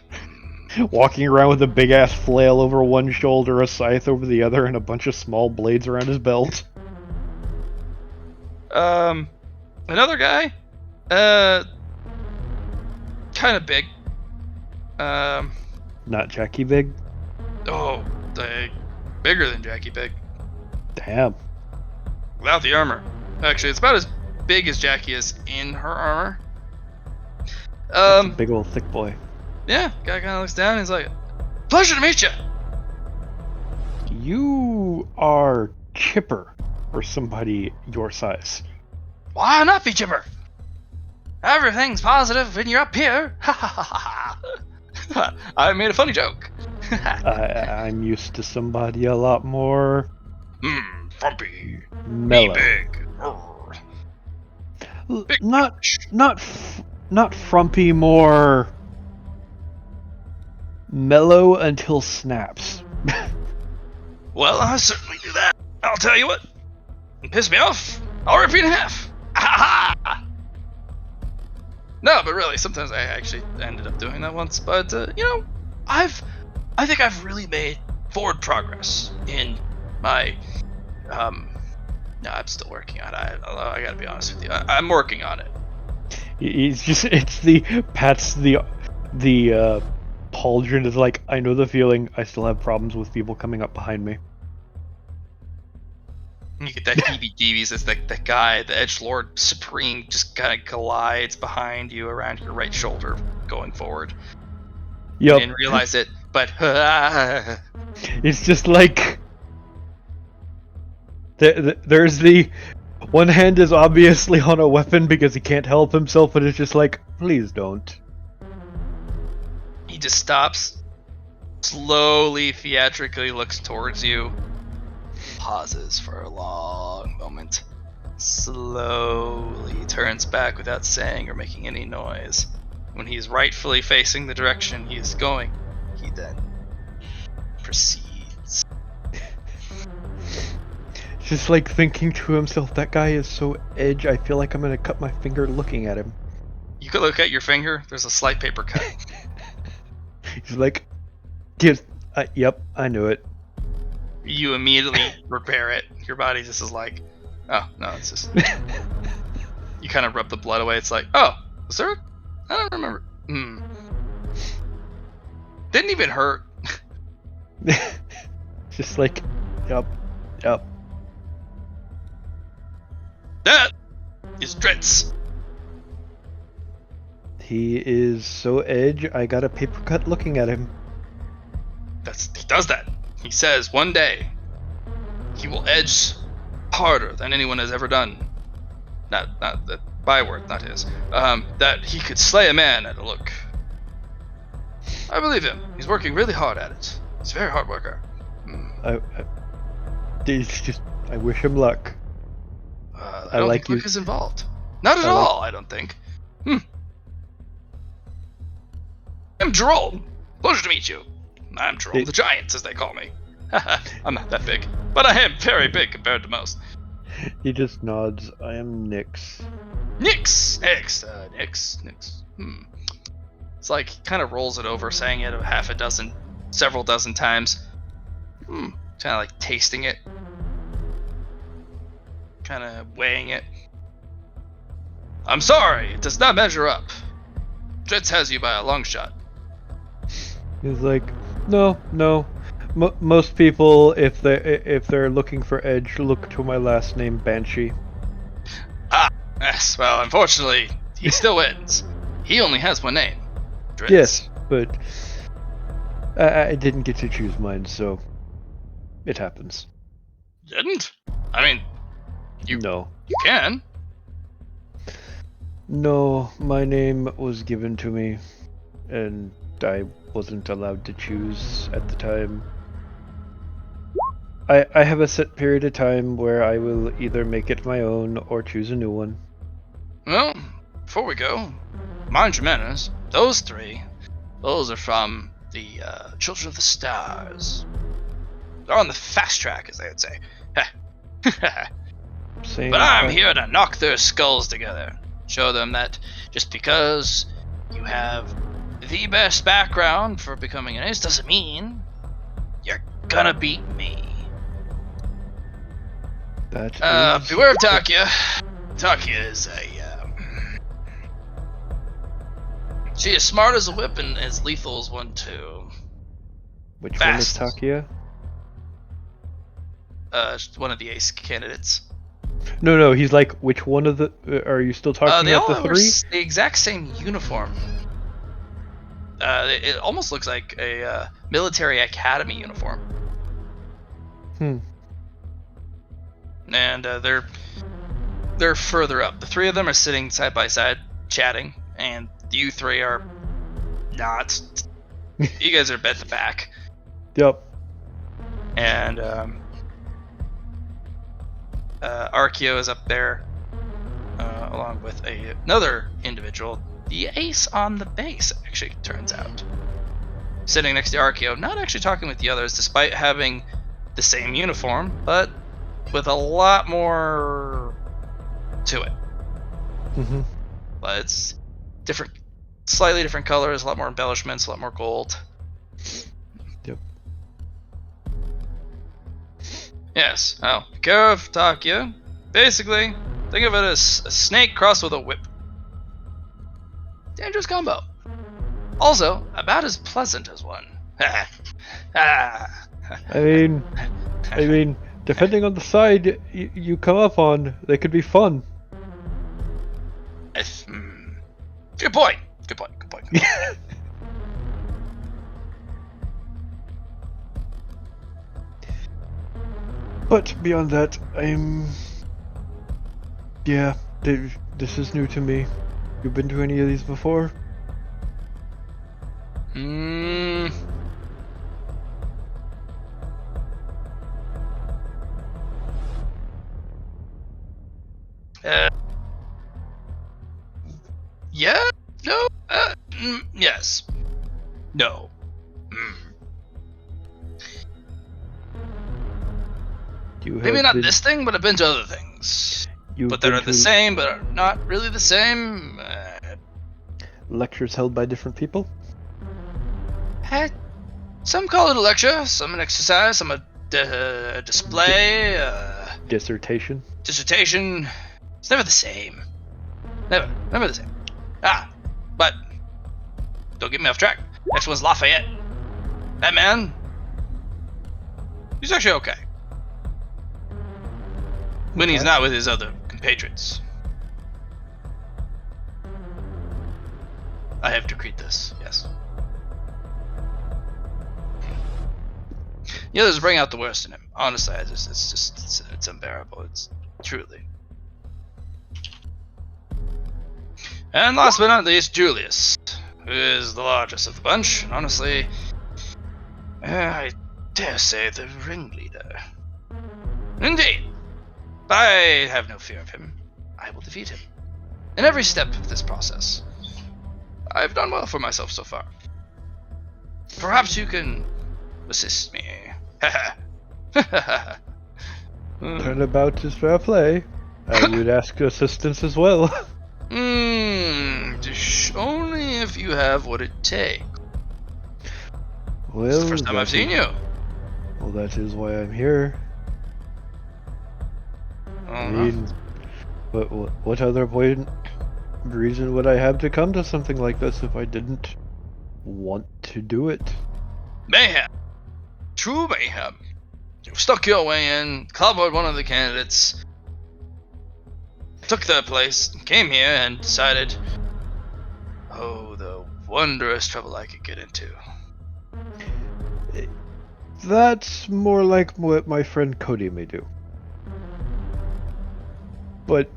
walking around with a big ass flail over one shoulder, a scythe over the other, and a bunch of small blades around his belt. another guy, kind of big. Not Jackie Big. Oh, bigger than Jackie Big. Damn. Without the armor. Actually, it's about as big as Jackie is in her armor. That's a big old thick boy. Yeah, guy kind of looks down and he's like, "Pleasure to meet you." You are chipper for somebody your size. Why not be chipper? Everything's positive when you're up here. Ha ha ha ha. I made a funny joke. I'm used to somebody a lot more Frumpy. Be mellow. big. Big Not frumpy, more mellow until snaps. Well, I'll certainly do that. I'll tell you what. Piss me off, I'll repeat in half. Ha ha! No, but really, sometimes I actually ended up doing that once. But I think I've really made forward progress in my. No, I'm still working on it. I gotta be honest with you. I'm working on it. It's the pats the pauldron is like, I know the feeling. I still have problems with people coming up behind me. You get that heebie-jeebies as that guy, the Edgelord Supreme, just kind of glides behind you around your right shoulder, going forward. Yep. I didn't realize it, but It's just like there's the one hand is obviously on a weapon because he can't help himself, but it's just like, please don't. he just stops, slowly, theatrically looks towards you, pauses for a long moment, slowly turns back without saying or making any noise. When he is rightfully facing the direction he is going, he then proceeds. Just like thinking to himself, that guy is so edge, I feel like I'm gonna cut my finger looking at him. You could look at your finger, there's a slight paper cut. He's like, yep, I knew it. You immediately repair it. Your body just is like, oh, no, it's just... You kind of rub the blood away, it's like, oh, was there... I don't remember. Didn't even hurt. Just like, yep. That is Dritz. He is so edge, I got a paper cut looking at him. He does that. He says one day he will edge harder than anyone has ever done. Not the byword, not his. That he could slay a man at a look. I believe him. He's working really hard at it. He's a very hard worker. I wish him luck. I don't think luck is involved. Not at all, I don't think. I'm Jerome. Pleasure to meet you. I'm Jerome the Giant, as they call me. I'm not that big, but I am very big compared to most. He just nods. I am Nyx. Nyx. It's like he kind of rolls it over, saying it several dozen times. Kind of like tasting it, kind of weighing it. I'm sorry, it does not measure up. Dritz has you by a long shot. He's like, no. Most people, if they're looking for edge, look to my last name, Banshee. Ah, yes. Well, unfortunately, he still wins. He only has one name. Dritz. Yes, but I didn't get to choose mine, so it happens. Didn't? I mean, No. you can. No, my name was given to me, and I wasn't allowed to choose at the time. I have a set period of time where I will either make it my own or choose a new one. Well, before we go, mind your manners. Those three, those are from the Children of the Stars. They're on the fast track, as they would say. Same. But I'm here to knock their skulls together. Show them that just because you have the best background for becoming an ace doesn't mean you're gonna beat me. That is... Beware of Takia. Takia is she is smart as a whip and as lethal as one too. Which Fast. one is Takia? One of the ace candidates. No, he's like, which one of the... are you still talking They about all the wear three? the exact same uniform. It almost looks like a military academy uniform. And they're further up. The three of them are sitting side by side, chatting, and you three are not. You guys are at the back. Yep. And Archeo is up there, along with another individual. The ace on the base, actually, turns out. Sitting next to Archeo, not actually talking with the others, despite having the same uniform, but with a lot more to it. Mm-hmm. But it's different, slightly different colors, a lot more embellishments, a lot more gold. Yep. Yes. Oh, Karov Takia. Basically, think of it as a snake crossed with a whip. Dangerous combo. Also, about as pleasant as one. I mean, depending on the side you come up on, they could be fun. Good point. Good point. Good point. But beyond that, yeah, this is new to me. You've been to any of these before? Yeah? No? Yes. No. Maybe not this thing, but I've been to other things. But that are the same, but are not really the same. Lectures held by different people? Some call it a lecture, some an exercise, some a display, dissertation. Dissertation. It's never the same. Never the same. But don't get me off track. Next one's Lafayette. That man, he's actually okay. When he's not with his other compatriots. I have decreed this, yes. The others bring out the worst in him. Honestly, it's unbearable. It's truly. And last but not least, Julius, who is the largest of the bunch, and honestly, I dare say the ringleader. Indeed. But I have no fear of him. I will defeat him. In every step of this process. I've done well for myself so far. Perhaps you can assist me. Turnabout is fair play. I would ask assistance as well. Only if if you have what it takes. Well, It's the first time I've seen you. Well, that is why I'm here. I mean, what other reason would I have to come to something like this if I didn't want to do it? Mayhem. True mayhem. You stuck your way in, clobbered one of the candidates, took their place, came here and decided, oh, the wondrous trouble I could get into. That's more like what my friend Cody may do. But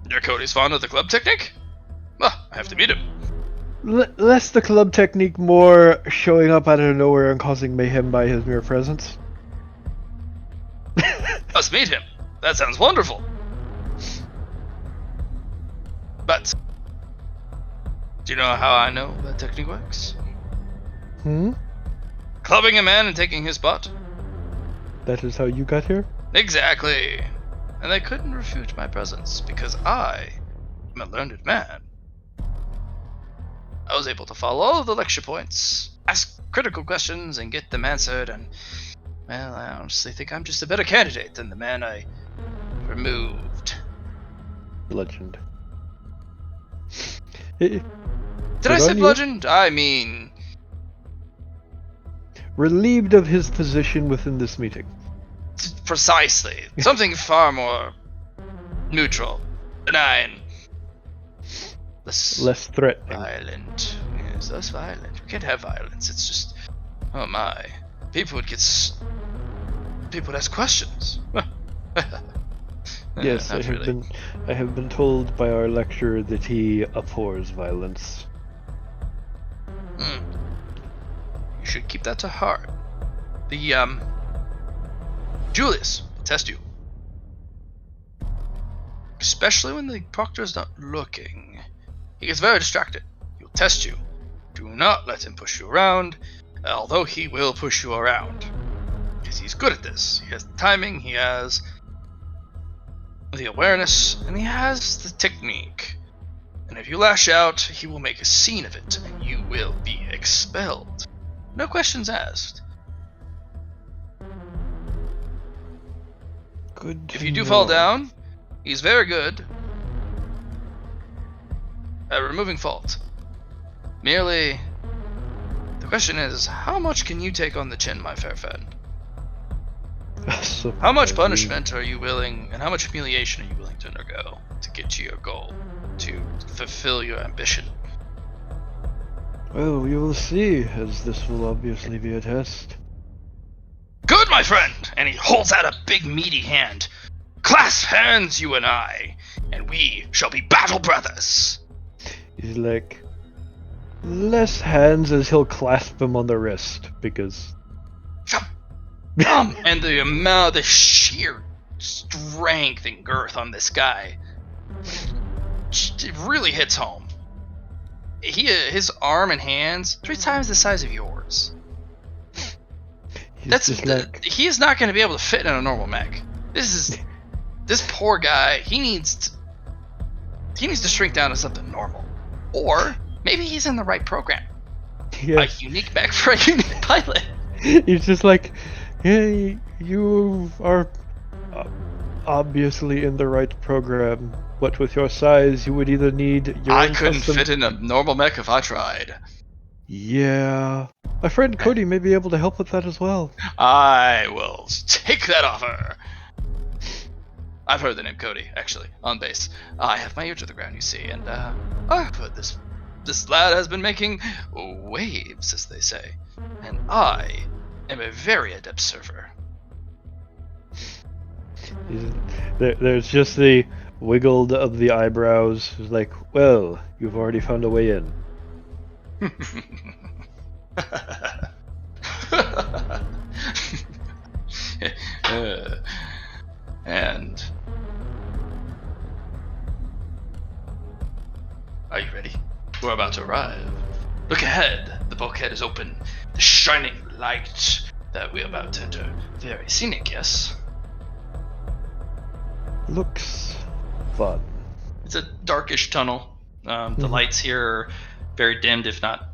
Your Cody's fond of the club technique? Well, I have to meet him. less the club technique, more showing up out of nowhere and causing mayhem by his mere presence. Let's meet him. That sounds wonderful. But, do you know how I know that technique works? Clubbing a man and taking his spot? That is how you got here? Exactly. And they couldn't refute my presence because I am a learned man. I was able to follow all of the lecture points, ask critical questions, and get them answered, and, well, I honestly think I'm just a better candidate than the man I removed. Legend. Did I say bludgeoned? I mean... Relieved of his position within this meeting. Precisely. Something far more neutral, benign, less threatening. Violent. Yes, less violent. We can't have violence. It's just, oh my. People would ask questions. Yes, Not really. I have been told by our lecturer that he abhors violence. You should keep that to heart. Julius will test you. Especially when the proctor's not looking. He gets very distracted. He'll test you. Do not let him push you around, although he will push you around. Because he's good at this. He has the timing, he has the awareness, and he has the technique. And if you lash out, he will make a scene of it, and you will be expelled. No questions asked. Good. If you do fall down, he's very good at removing fault. Merely, the question is, how much can you take on the chin, my fair friend? How much punishment are you willing, and how much humiliation are you willing to undergo to get to your goal, to fulfill your ambition? Well, we will see, as this will obviously be a test. Good, my friend! And he holds out a big meaty hand. Clasp hands, you and I, and we shall be battle brothers. He's like, less hands as he'll clasp him on the wrist, because... And the sheer strength and girth on this guy, it really hits home. His arm and hands, 3 times the size of yours. He is not going to be able to fit in a normal mech. This poor guy. He needs to shrink down to something normal, or maybe he's in the right program. Yeah. A unique mech for a unique pilot. He's just like, hey, you are obviously in the right program. What with your size, you would either need your I couldn't fit in a normal mech if I tried. Yeah. My friend Cody may be able to help with that as well. I will take that offer. I've heard the name Cody, actually, on base. I have my ear to the ground, you see, and I've heard this lad has been making waves, as they say, and I am a very adept surfer. There's just the wiggled of the eyebrows. It's like, well, you've already found a way in. And are you ready? We're about to arrive. Look ahead. The bulkhead is open. The shining light that we're about to enter. Very scenic, yes? Looks fun. It's a darkish tunnel. The lights here are very dimmed, if not,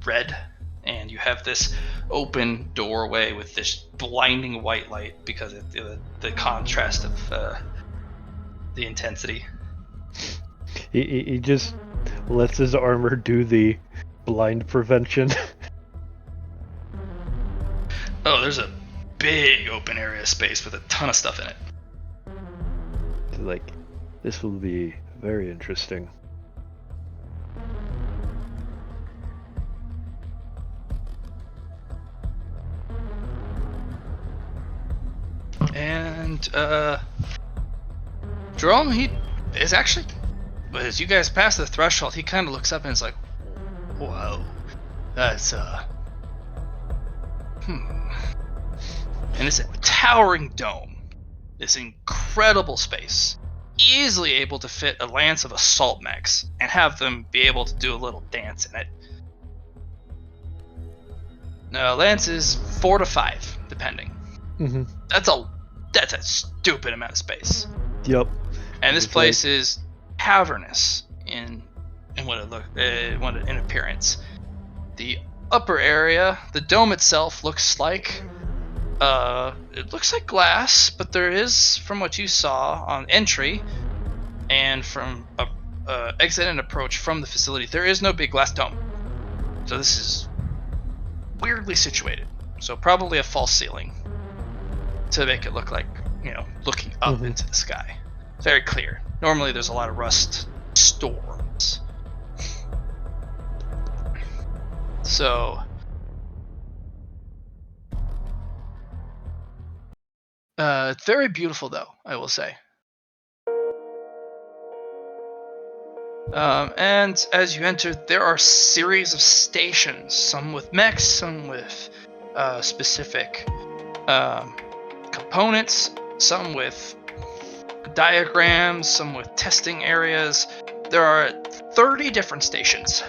red. And you have this open doorway with this blinding white light because of the contrast of the intensity. He just lets his armor do the blind prevention. Oh, there's a big open area space with a ton of stuff in it. Like, this will be very interesting. And Jerome, he is actually, as you guys pass the threshold, he kind of looks up and is like, whoa, that's And it's a towering dome, this incredible space, easily able to fit a lance of assault mechs and have them be able to do a little dance in it. Now, lance is 4 to 5, depending. Mm-hmm. That's a stupid amount of space. Yep. And this It's place is cavernous in what it in appearance. The upper area, the dome itself looks like glass, but there is, from what you saw on entry and from exit and approach from the facility, there is no big glass dome. So this is weirdly situated. So probably a false ceiling to make it look like, looking up into the sky. Very clear. Normally there's a lot of rust storms. So it's very beautiful, though, I will say. And as you enter, there are a series of stations, some with mechs, some with specific components, some with diagrams, some with testing areas. There are 30 different stations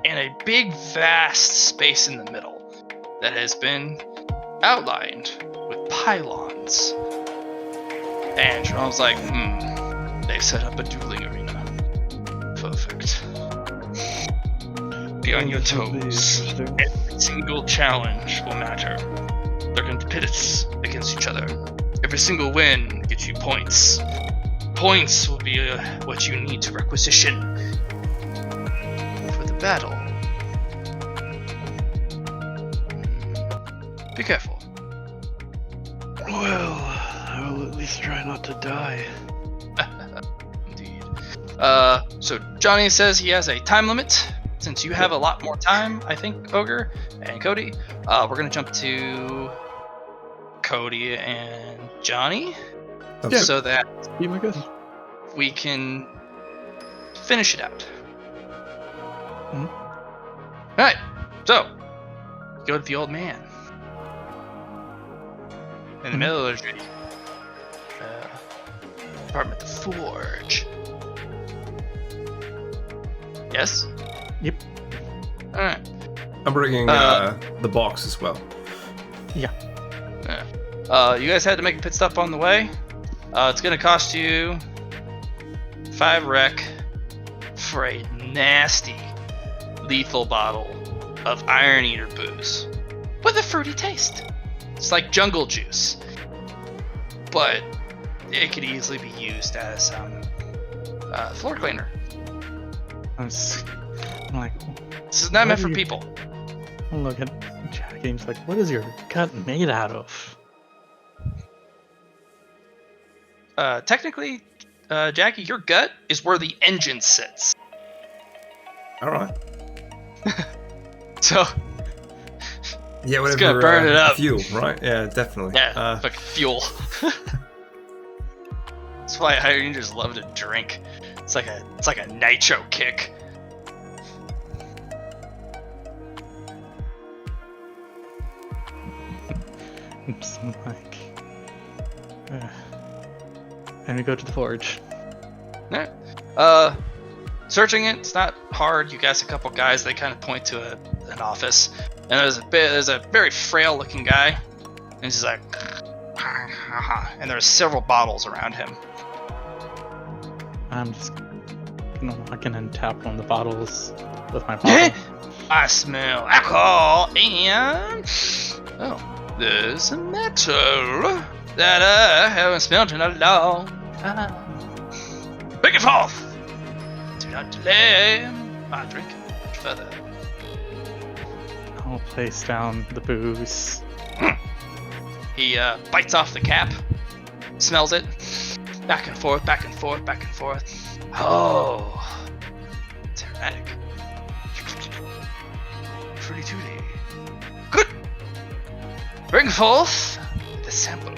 and a big, vast space in the middle that has been outlined with pylons. And Jerome's like, they've set up a dueling arena. Perfect. Be on your toes. Every single challenge will matter. They're going to pit us against each other. Every single win gets you points. Points will be what you need to requisition for the battle. Be careful. Well, I will at least try not to die. Indeed. So Johnny says he has a time limit. Since you have a lot more time, I think, Ogre and Cody, we're gonna jump to Cody and Johnny, so that Be my guest. we can finish it out. All right. So go to the old man in the metallurgy department, the forge. Yes. Yep. All right. I'm bringing the box as well. Yeah. You guys had to make a pit stop on the way. It's gonna cost you 5 rec for a nasty, lethal bottle of Iron Eater booze with a fruity taste. It's like jungle juice, but it could easily be used as floor cleaner. I'm like, This is not meant What for do you- people. I look at Jackie and he's like, what is your gut made out of? Technically, Jackie, your gut is where the engine sits. All right. So Yeah, whatever. gonna burn it up. Fuel, right? Yeah, definitely. yeah, fucking fuel. That's why Iron Eaters love to drink. It's like a nitro kick. So I'm like, and we go to the forge. Alright. Searching it, it's not hard. You guys, a couple guys, they kind of point to an office, and there's a very frail looking guy, and he's like, and there's several bottles around him. I'm just gonna gonna walk in and tap one of the bottles with my bottle. I smell alcohol and there's a metal that I haven't smelled in a long time. Bring it forth! Do not delay my drinking much further. I'll place down the booze. He bites off the cap, smells it, back and forth, back and forth, back and forth. Oh, it's aromatic. Fruity tooty. Good. Bring forth the sample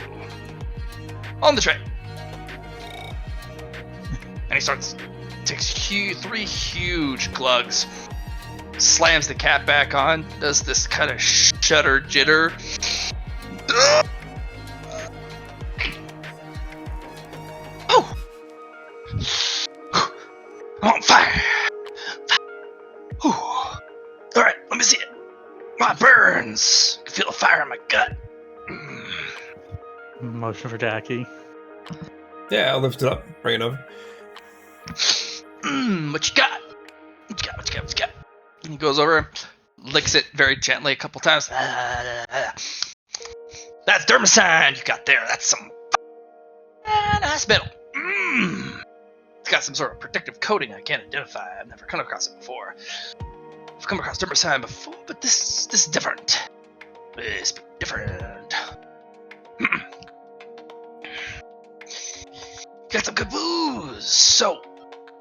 on the tray. And he takes 3 huge glugs, slams the cap back on, does this kind of shudder jitter. Oh! I'm on fire! Alright, let me see it. My burns! I can feel the fire in my gut. Motion for Jackie. Yeah, I'll lift it up, bring it over. What you got? What you got? And he goes over, licks it very gently a couple times. That's dermicide you got there. That's some nice metal. It's got some sort of protective coating I can't identify. I've never come across it before. I've come across dermicide before, but this is different. It's different. Got some good booze. So,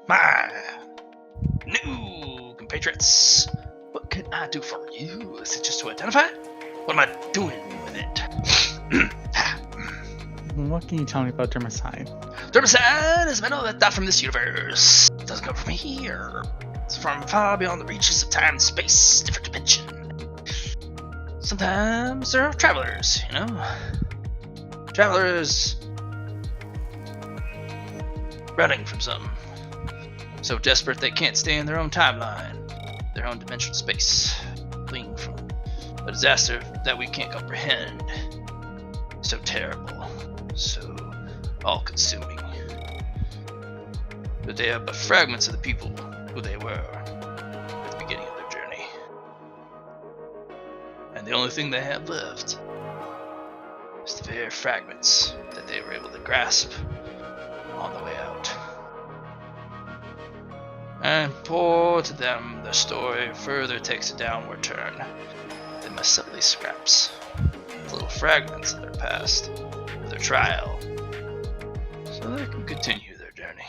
my new compatriots, what can I do for you? Is it just to identify it? What am I doing with it? What can you tell me about dermicide? Dermicide is metal that's not from this universe. It doesn't come from here. It's from far beyond the reaches of time and space, different dimension. Sometimes there are travelers, you know? Travelers running from something. So desperate they can't stay in their own timeline, their own dimensional space, fleeing from a disaster that we can't comprehend. So terrible, so all-consuming. But they are but fragments of the people who they were at the beginning of their journey. And the only thing they have left is the very fragments that they were able to grasp on the way out. And poor to them, their story further takes a downward turn. They must sell these scraps, little fragments of their past, of their trial, so they can continue their journey.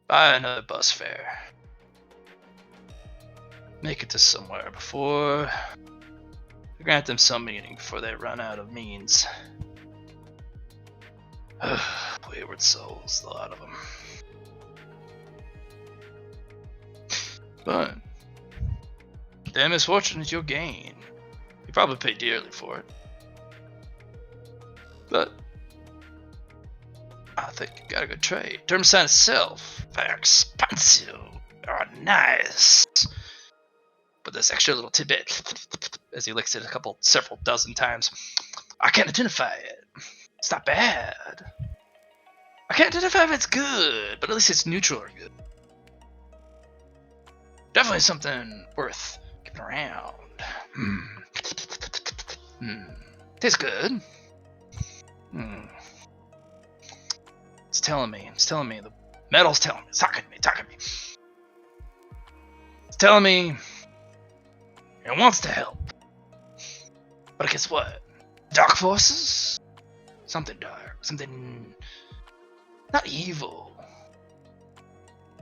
Buy another bus fare. Make it to somewhere before... grant them some meaning before they run out of means. Wayward souls, the lot of them. But their misfortune is your gain. You probably pay dearly for it. But I think you got a good trade. Dermicide itself, very expensive, very nice. But this extra little tidbit, as he licks it several dozen times, I can't identify it. It's not bad. I can't identify if it's good, but at least it's neutral or good. Definitely something worth keeping around. Tastes good. It's telling me. The metal's telling me. It's talking to me. It's telling me it wants to help. But guess what? Dark forces? Something dark. Something not evil.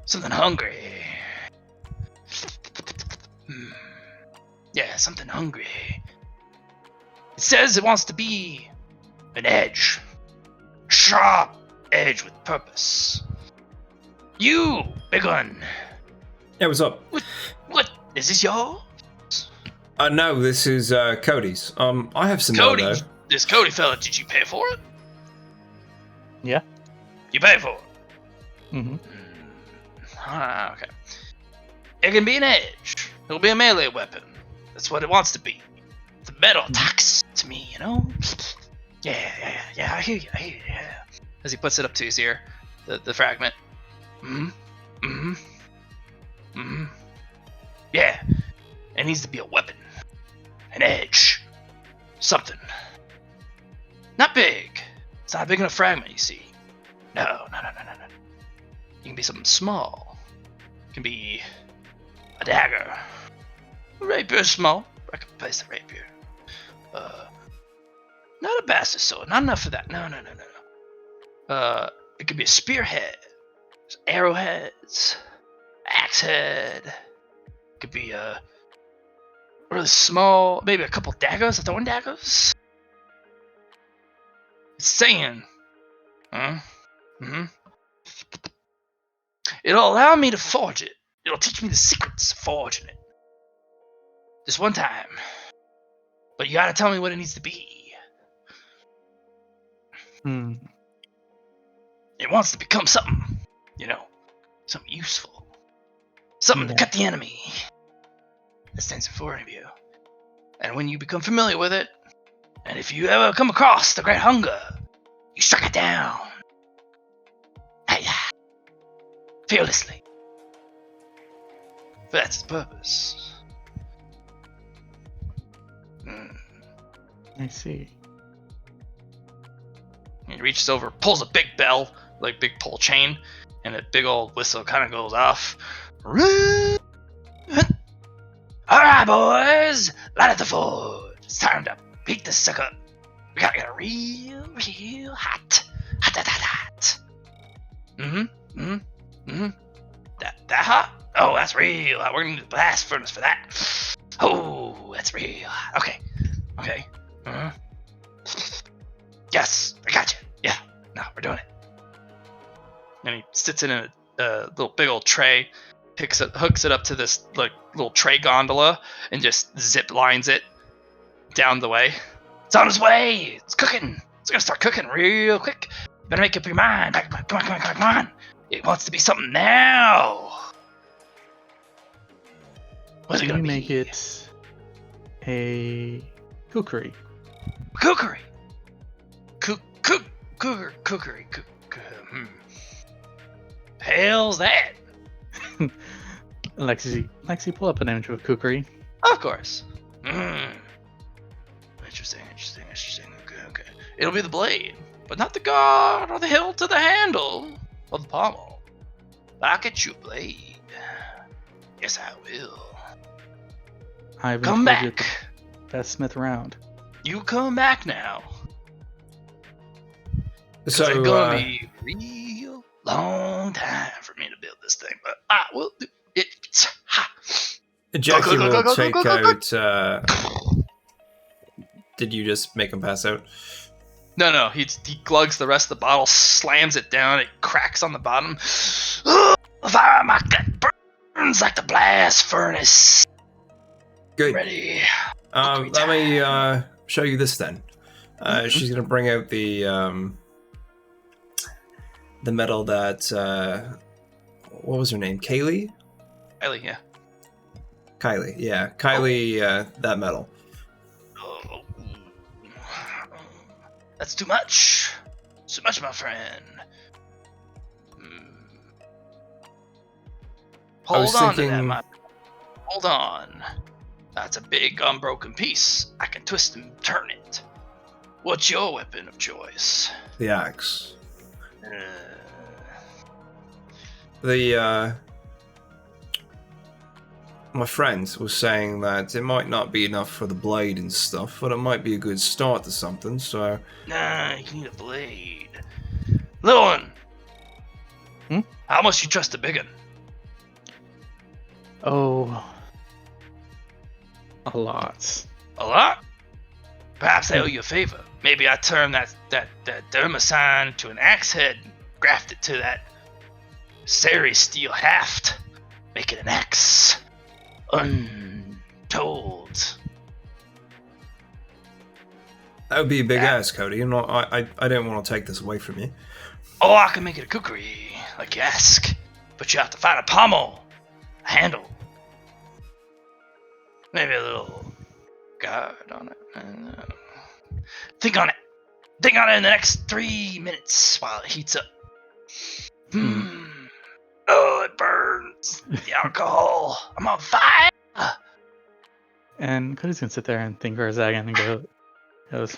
Something hungry. Yeah, something hungry. It says it wants to be an edge. Sharp edge with purpose. You, big one. Yeah, what's up? What? Is this yours? No, this is Cody's. I have some Cody, more, though. this Cody fella, did you pay for it? Yeah. You pay for it? Mm-hmm. Okay. It can be an edge. It'll be a melee weapon. That's what it wants to be. The metal attacks to me, you know? Yeah, I hear you, yeah. As he puts it up to his ear, the fragment. Yeah, it needs to be a weapon, an edge, something. Not big. It's not big enough fragment, you see. No. It can be something small. It can be a dagger. A rapier is small. I can place a rapier. Not a bastard sword. Not enough for that. No. It could be a spearhead. Arrowheads. Axe head. It could be a really small, maybe a couple daggers, throwing daggers. It's saying, it'll allow me to forge it. It'll teach me the secrets of forging it. Just one time. But you gotta tell me what it needs to be. It wants to become something, something useful. Something to cut the enemy that stands in front of you. And when you become familiar with it, and if you ever come across the Great Hunger, you strike it down. Fearlessly. But that's its purpose. I see. He reaches over, pulls a big bell, like big pull chain, and a big old whistle kind of goes off. Alright, boys, light at the forge. It's time to beat this sucker. We gotta get it real hot. Hot. That hot? Oh, that's real hot. We're gonna need a blast furnace for that. Oh, that's real hot. Okay. Yes, I got you. Yeah, no, we're doing it. And he sits in a little big old tray, hooks it up to this like little tray gondola, and just zip lines it down the way. It's on its way. It's cooking. It's gonna start cooking real quick. You better make up your mind. Come on. It wants to be something now. What's it gonna be? Make it a kukri. Cookery. Hell's that? Lexi, pull up an image of a kukri. Of course. Interesting. Okay. It'll be the blade, but not the guard or the hilt or the handle or the pommel. I'll get you a blade. Yes, I will. I've Come back. Best smith around. You come back now. So it's gonna be a real long time for me to build this thing, but I will do it. Jackie will take out. Did you just make him pass out? No. He glugs the rest of the bottle, slams it down, it cracks on the bottom. The fire in my gut burns like the blast furnace. Good. Ready. Let me show you this then. She's gonna bring out the metal that what was her name? Kaylee, yeah. Kylie, yeah. Kylie, that metal. Oh. That's too much. Too much, my friend. Hold on to that, my. Hold on. That's a big unbroken piece. I can twist and turn it. What's your weapon of choice? The axe. The my friend was saying that it might not be enough for the blade and stuff, but it might be a good start to something, so... Nah, you need a blade. Little one! How much you trust the big one? Oh... a lot. A lot? Perhaps I owe you a favor. Maybe I turn that dermasign to an axe head, graft it to that Sari steel haft, make it an axe. Untold. That would be a big ask, Cody, and I don't want to take this away from you. Oh, I can make it a kukri, like you ask. But you have to find a pommel, a handle. Maybe a little guard on it. Think on it. Think on it in the next 3 minutes while it heats up. Oh, it burns. The alcohol. I'm on fire. And Cody's gonna sit there and think for a second and goes,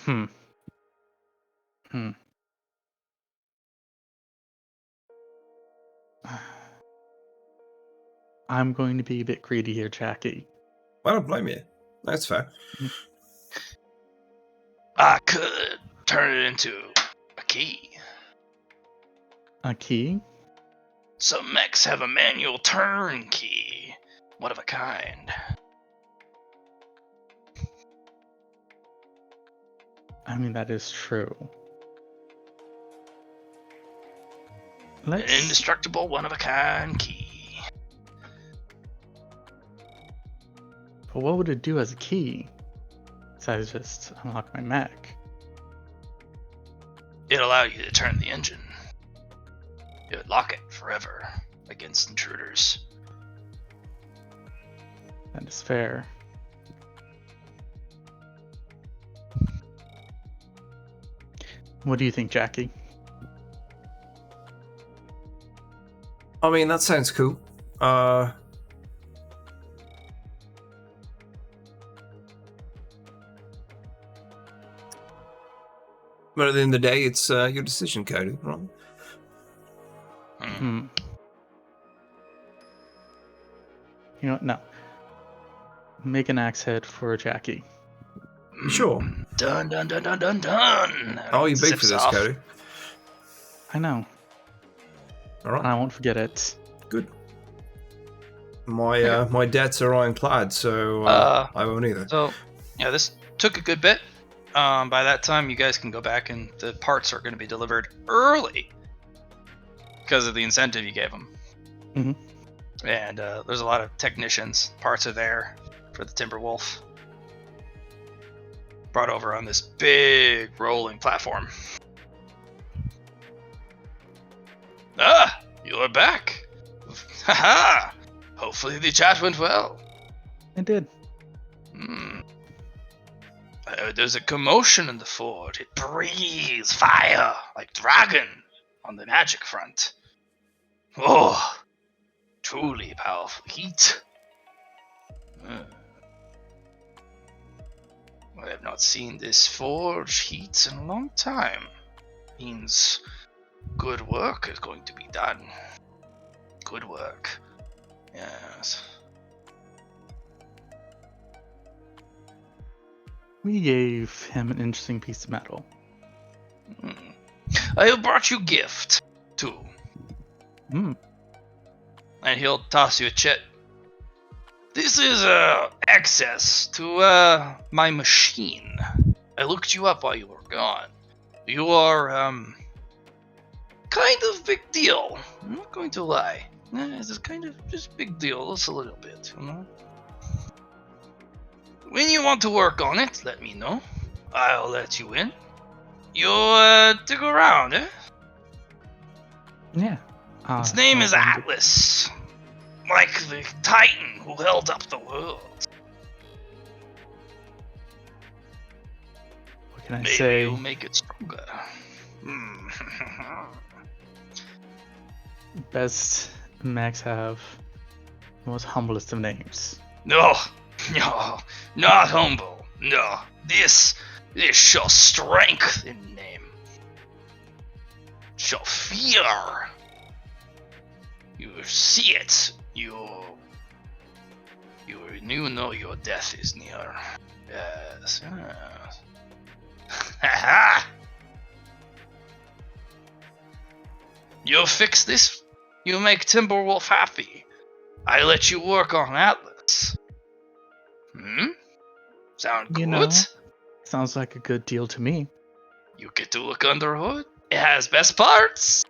I'm going to be a bit greedy here, Jackie. I don't blame you. That's fair. I could turn it into a key. A key? Some mechs have a manual turn key. One of a kind. I mean, that is true. An indestructible, one of a kind key. But what would it do as a key? Besides just unlock my mech. It'll allow you to turn the engine. It would lock it forever against intruders. That is fair. What do you think, Jackie? I mean, that sounds cool. But at the end of the day, it's your decision, Cody, right? You know what? No. Make an axe head for Jackie. Sure. Dun dun dun dun dun dun. Oh, you big for Zips this, off. Cody. I know. All right. And I won't forget it. Good. My my debts are ironclad, so I won't either. So, yeah, this took a good bit. By that time, you guys can go back and the parts are going to be delivered early because of the incentive you gave them. Mhm. And there's a lot of technicians. Parts are there for the Timberwolf. Brought over on this big rolling platform. Ah, you are back. Haha. Hopefully the chat went well. It did. There's a commotion in the fort. It breathes fire like dragon on the magic front. Oh, truly powerful heat. I have not seen this forge heat in a long time. Means good work is going to be done. Good work. Yes. We gave him an interesting piece of metal. I have brought you gift, too. Hmm. And he'll toss you a chit. This is access to my machine. I looked you up while you were gone. You are kind of big deal. I'm not going to lie. It's kind of just big deal, just a little bit, you know. When you want to work on it, let me know. I'll let you in. You'll dig around, eh? Yeah. Its name is Atlas. Like the Titan who held up the world. What can I Maybe say? you'll make it stronger. Best Max have the most humblest of names. No, not humble. No, this shall strength in name. Shall fear. You see it. You know your death is near. Yes. Haha. You fix this. You make Timberwolf happy. I let you work on Atlas. Sound good? You know, sounds like a good deal to me. You get to look under hood. It has best parts.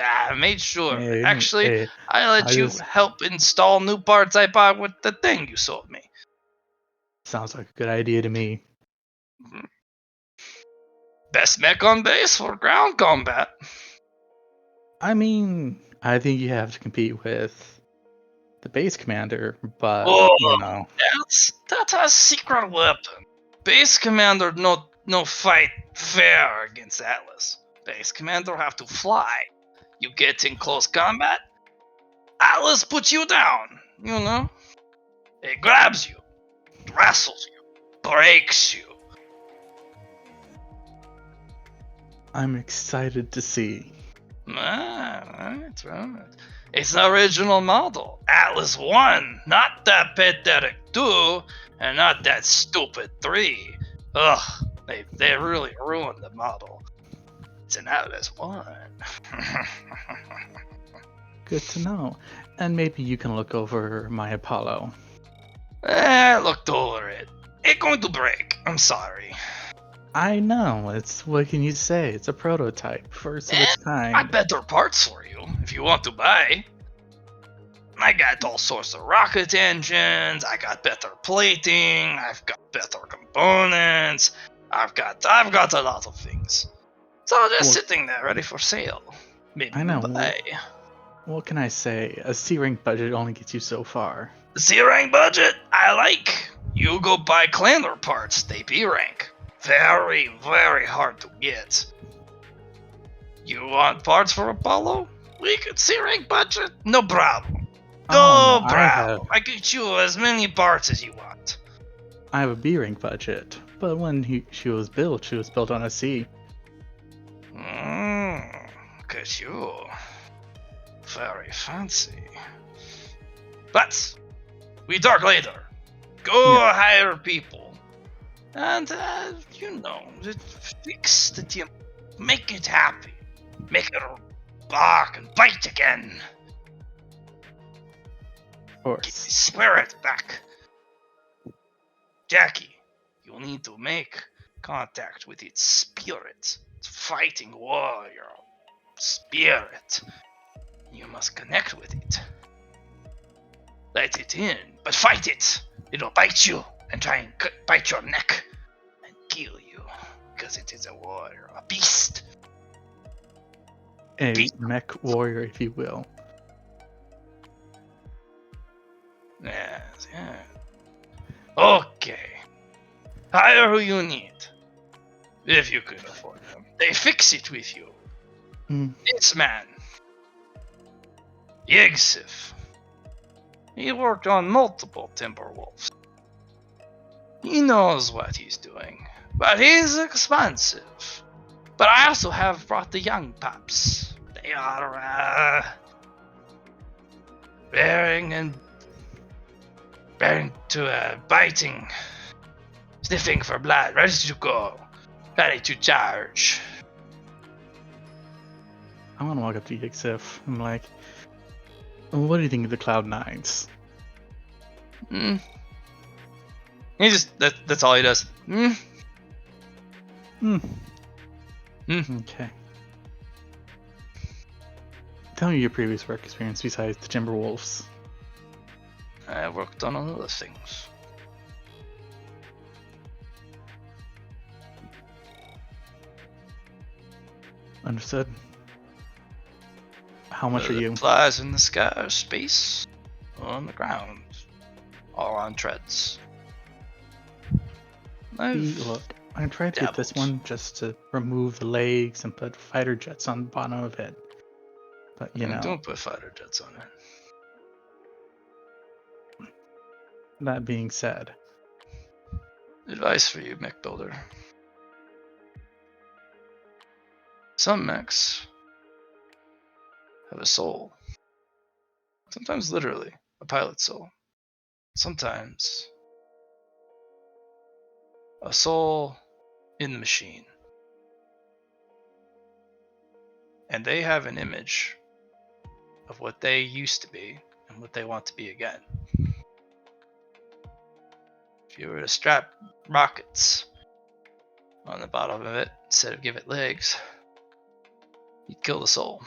I made sure. Hey, Actually, hey, I let you help install new parts I bought with the thing you sold me. Sounds like a good idea to me. Best mech on base for ground combat. I mean, I think you have to compete with the base commander, but you know. That's a secret weapon. Base commander no fight fair against Atlas. Base commander have to fly. You get in close combat, Atlas puts you down. You know, it grabs you, wrestles you, breaks you. I'm excited to see. Right. It's an original model. Atlas 1, not that pathetic 2, and not that stupid 3. Ugh, they really ruined the model. It's an Atlas 1. Good to know. And maybe you can look over my Apollo. I looked over it. It's going to break. I'm sorry. I know. It's what can you say? It's a prototype, first of its I kind. better parts for you if you want to buy. I got all sorts of rocket engines. I got better plating. I've got better components. I've got a lot of things. It's all just Well, sitting there ready for sale. Maybe I you know. buy. What can I say? A C rank budget only gets you so far. The C rank budget I like. You go buy Clanner parts. They B rank. Very, very hard to get. You want parts for Apollo? We could C rank budget. No problem. Oh, No no, problem. I get you as many parts as you want. I have a B rank budget, but when she was built on a C. Look at you. Very fancy. But we talk later. Go hire people. And, fix the team. Make it happy. Make it bark and bite again. Of Get the course. spirit back. Jackie, you'll need to make contact with its spirit. Its fighting warrior spirit. You must connect with it. Let it in, but fight it. It'll bite you and try and bite your neck and kill you because it is a warrior, a beast. A Beast. mech warrior, if you will. Yes, yeah. Okay. Hire who you need. If you could afford them. They fix it with you. This man. Yigsif. He worked on multiple Timberwolves. He knows what he's doing. But he's expensive. But I also have brought the young pups. They are, bearing to biting, sniffing for blood, ready to go, ready to charge. I want to walk up to Yixif. I'm like, what do you think of the Cloud9s? He just, that's all he does. Okay. Tell me your previous work experience besides the Timberwolves. I worked on other things. Understood. How much are you? Flies in the sky, or space, or on the ground, or on treads. Look, I tried to get this dabbled. one just to remove the legs and put fighter jets on the bottom of it. But you know, Don't put fighter jets on it. that being said, Advice for you, mech builder. Some mechs have a soul. Sometimes literally, a pilot soul. Sometimes a soul in the machine. And they have an image of what they used to be and what they want to be again. If you were to strap rockets on the bottom of it instead of give it legs, you'd kill the soul.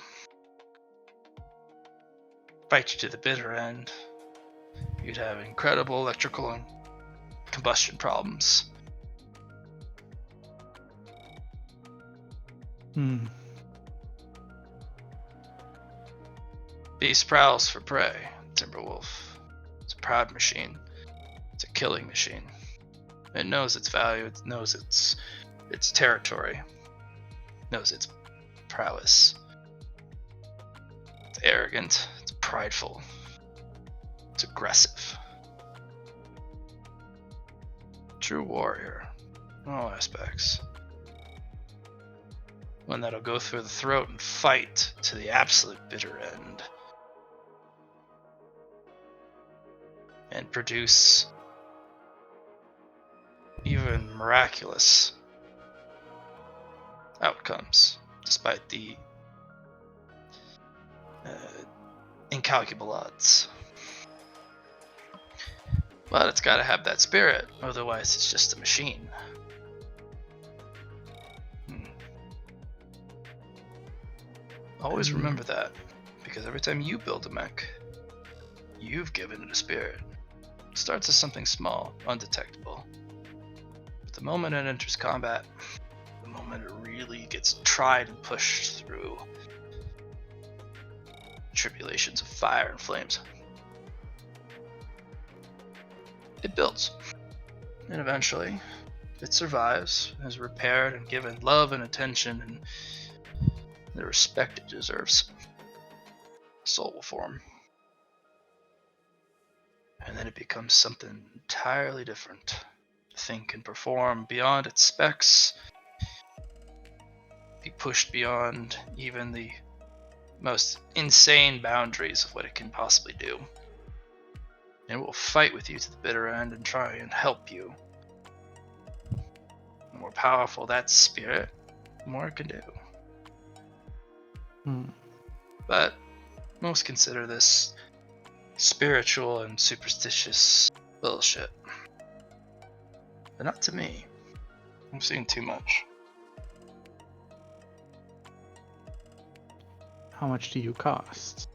Bite you to the bitter end. You'd have incredible electrical and combustion problems. Beast prowls for prey. Timberwolf. It's a proud machine. It's a killing machine. It knows its value. It knows its territory. It knows its prowess. It's arrogant. It's prideful. It's aggressive. true warrior in all aspects. One that'll go through the throat and fight to the absolute bitter end. And produce even miraculous outcomes, despite the incalculable odds. But it's got to have that spirit, otherwise it's just a machine. Always remember that, because every time you build a mech, you've given it a spirit. It starts as something small, undetectable. But the moment it enters combat, the moment it really gets tried and pushed through tribulations of fire and flames, it builds. And eventually, it survives, is repaired, and given love and attention and the respect it deserves. Soul will form. And then it becomes something entirely different. Think and perform beyond its specs. Be pushed beyond even the most insane boundaries of what it can possibly do. And it will fight with you to the bitter end and try and help you. The more powerful that spirit, the more it can do. But most consider this spiritual and superstitious bullshit. But not to me. I've seen too much. How much do you cost?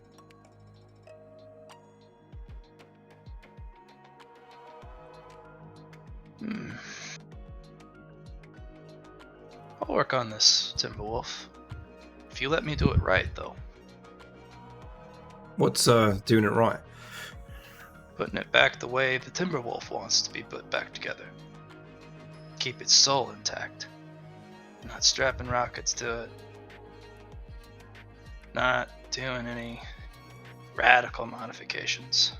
I'll work on this, Timberwolf. If you let me do it right, though. What's doing it right? Putting it back the way the Timberwolf wants to be put back together. Keep its soul intact. Not strapping rockets to it. Not doing any radical modifications.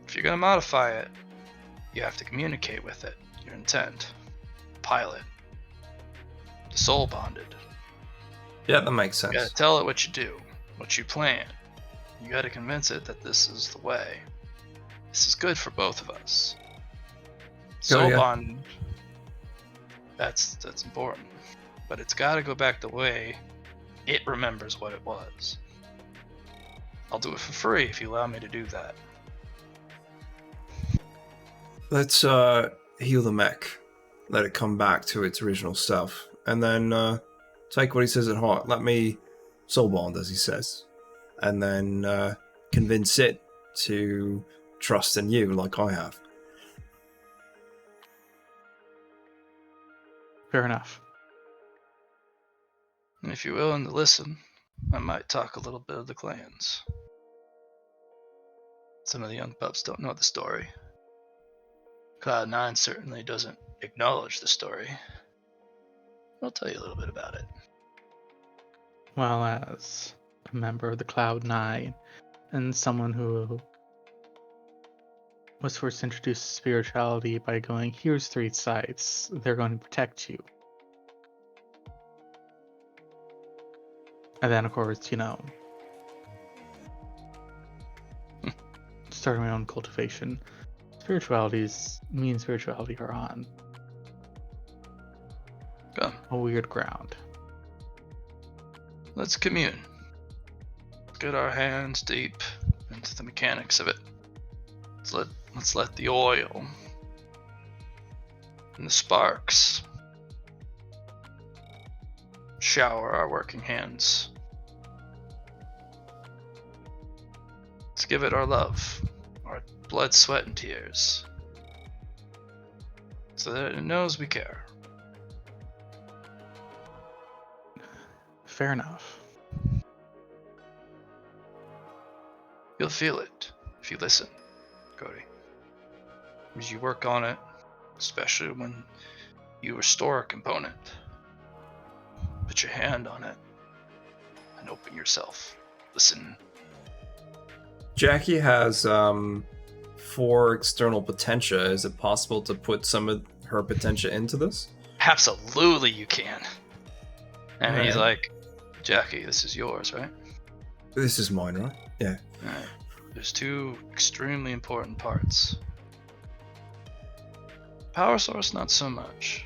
If you're going to modify it, you have to communicate with it, your intent. Pilot. The soul bonded. Yeah, that makes sense. You gotta tell it what you do, what you plan. You gotta convince it that this is the way. This is good for both of us. Soul bond, that's important. But it's gotta go back the way it remembers what it was. I'll do it for free if you allow me to do that. Let's heal the mech. Let it come back to its original self. And then take what he says at heart. Let me soul bond, as he says. And then convince it to trust in you like I have. Fair enough. And if you're willing to listen, I might talk a little bit of the clans. Some of the young pups don't know the story. Cloud9 certainly doesn't acknowledge the story. I'll tell you a little bit about it. Well, as a member of the Cloud9 and someone who was first introduced to spirituality by going, here's 3 sites, they're going to protect you. And then, of course, starting my own cultivation. Me and spirituality are on a weird ground. Let's commune. Get our hands deep into the mechanics of it. Let's let the oil and the sparks shower our working hands. Let's give it our love, our blood, sweat, and tears, so that it knows we care. Fair enough. You'll feel it if you listen, Cody. As you work on it, especially when you restore a component, put your hand on it and open yourself. Listen. Jackie has 4 external potentia. Is it possible to put some of her potentia into this? Absolutely, you can. And he's Alright. like, Jackie, this is yours, right? This is mine, right? Yeah. Alright. There's two extremely important parts. Power source, not so much.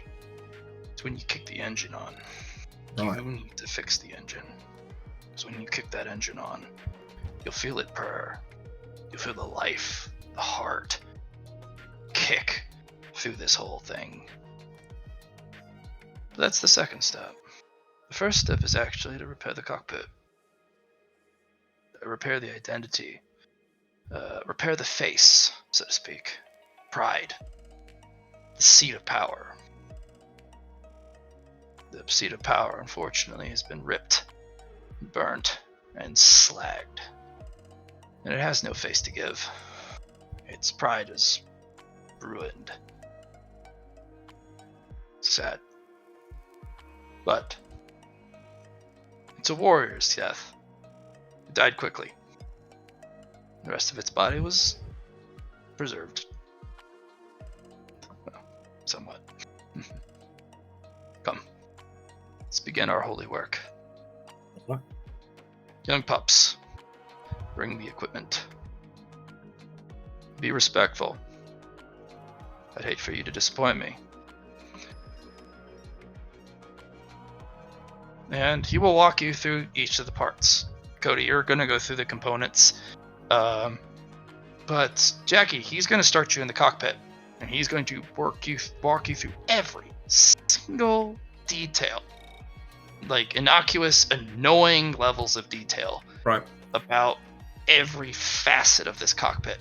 It's when you kick the engine on. Right. You need to fix the engine. Because when you kick that engine on, you'll feel it purr. You'll feel the life, the heart, kick through this whole thing. But that's the second step. The first step is actually to repair the cockpit. Repair the identity. Repair the face, so to speak. Pride. The seat of power. The seat of power, unfortunately, has been ripped, burnt, and slagged. And it has no face to give. Its pride is ruined. Sad. But it's a warrior's death. It died quickly. The rest of its body was preserved. Well, somewhat. Come. Let's begin our holy work. What? Young pups, bring the equipment. Be respectful. I'd hate for you to disappoint me. And he will walk you through each of the parts. Cody, you're going to go through the components. But Jackie, he's going to start you in the cockpit. And he's going to walk you through every single detail. Like innocuous, annoying levels of detail. Right. About every facet of this cockpit.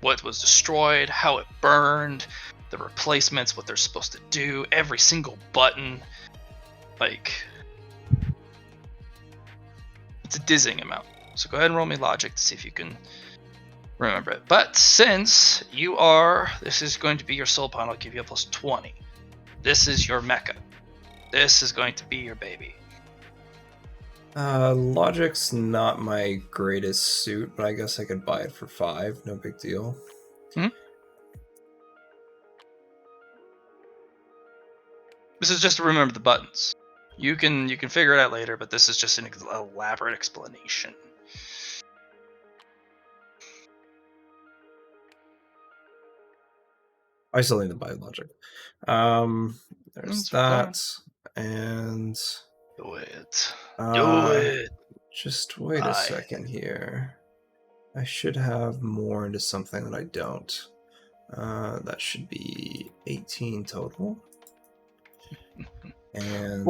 What was destroyed, how it burned, the replacements, what they're supposed to do, every single button. Like, it's a dizzying amount. So go ahead and roll me logic to see if you can remember it. But since this is going to be your soul pawn, I'll give you a plus 20. This is your mecha. This is going to be your baby. Logic's not my greatest suit, but I guess I could buy it for 5. No big deal. This is just to remember the buttons. You can figure it out later, but this is just an elaborate explanation. I still need to buy logic. There's That's that, and Do it. uh, Do it. just wait a second here. I should have more into something that I don't. That should be 18 total. And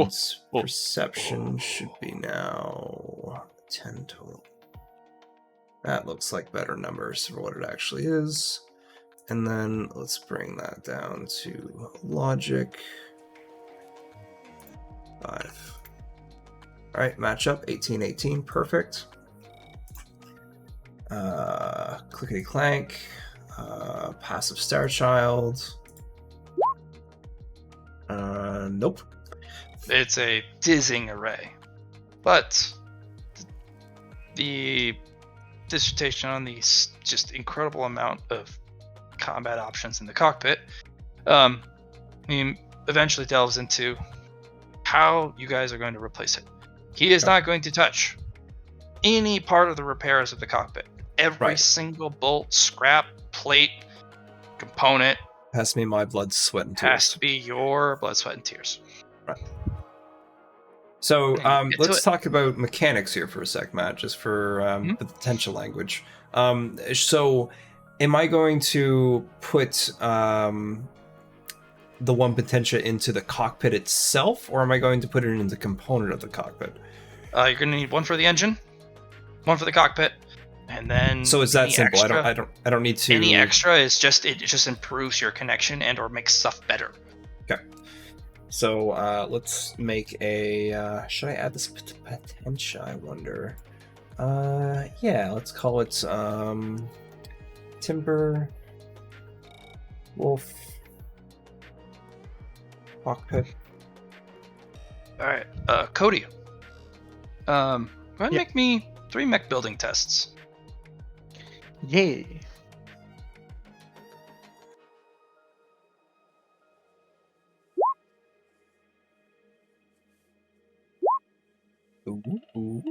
perception should be now 10 total. That looks like better numbers for what it actually is. And then let's bring that down to logic. 5. Alright, matchup 18-18, perfect. Clickety clank. Passive Star Child. Nope. It's a dizzying array. But the dissertation on the just incredible amount of combat options in the cockpit he eventually delves into how you guys are going to replace it. He is not going to touch any part of the repairs of the cockpit. Every single bolt, scrap, plate, component Has to be my blood, sweat, and tears. has to be your blood, sweat, and tears. Right. So Get to let's it. talk about mechanics here for a sec, Matt, just for the potential language. So am I going to put the one potentia into the cockpit itself, or am I going to put it into the component of the cockpit? You're going to need one for the engine, one for the cockpit, and then. So it's that any simple. Extra, I don't need to. Any extra is just it just improves your connection and or makes stuff better. Okay. So let's make a. Should I add this potentia? I wonder. Yeah, let's call it Timber Wolf Cockpit. All right, Cody. Go ahead and make me 3 mech building tests. Yay. I'm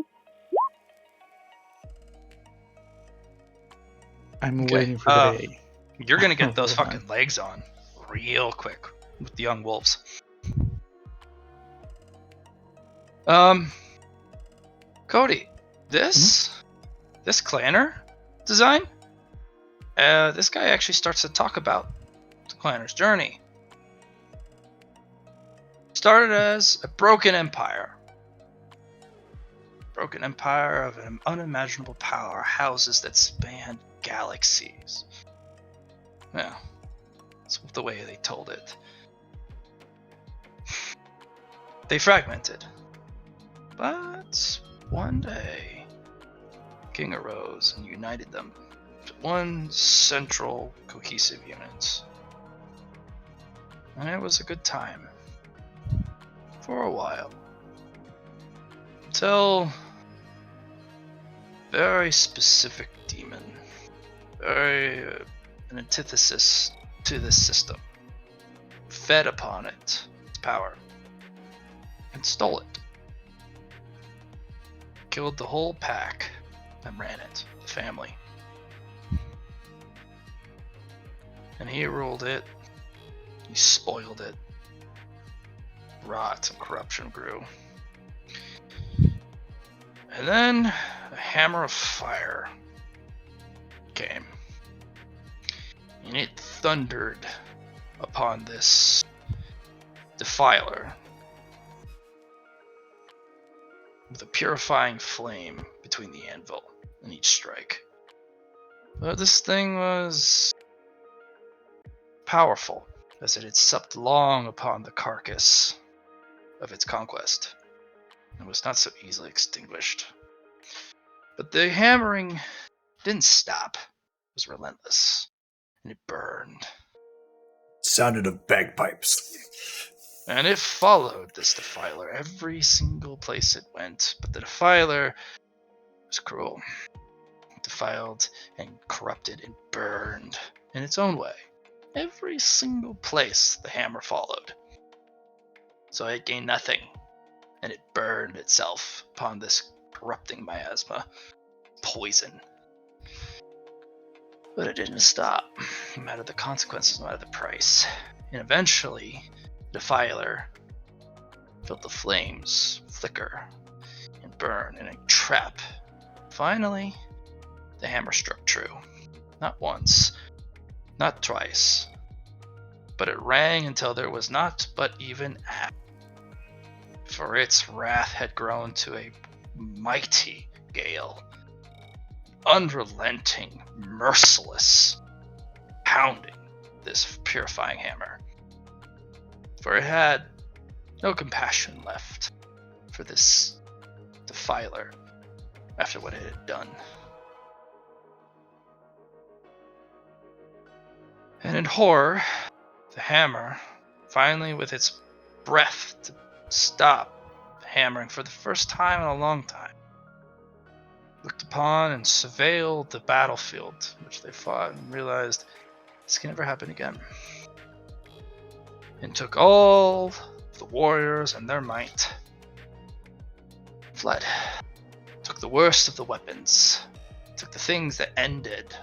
Okay, waiting for the day. You're gonna get those Hold on. fucking legs on real quick with the young wolves. Cody, this clanner design, this guy actually starts to talk about the clanner's journey. Started as a broken empire of an unimaginable power, houses that spanned galaxies. Yeah, that's the way they told it. They fragmented, but one day, King arose and united them to one central, cohesive unit. And it was a good time. For a while. Until very specific demon, very an antithesis to this system, fed upon it, its power, and stole it. Killed the whole pack that ran it, the family. And he ruled it, he spoiled it. Rot and corruption grew. And then a hammer of fire came. And it thundered upon this defiler with a purifying flame between the anvil and each strike. But this thing was powerful, as it had supped long upon the carcass of its conquest, and was not so easily extinguished. But the hammering didn't stop. It was relentless, and it burned. Sounded of bagpipes. And it followed this defiler every single place it went. But the defiler was cruel. It defiled and corrupted and burned in its own way. Every single place the hammer followed. So it gained nothing, and it burned itself upon this corrupting miasma. Poison. But it didn't stop, no matter the consequences, no matter the price. And eventually, the defiler felt the flames flicker and burn in a trap. Finally, the hammer struck true. Not once, not twice, but it rang until there was not but even ash. For its wrath had grown to a mighty gale, unrelenting, merciless, pounding this purifying hammer. For it had no compassion left for this defiler after what it had done. And in horror, the hammer, finally with its breath to stop hammering for the first time in a long time, looked upon and surveilled the battlefield in which they fought and realized this can never happen again. And took all the warriors and their might, fled, took the worst of the weapons, took the things that ended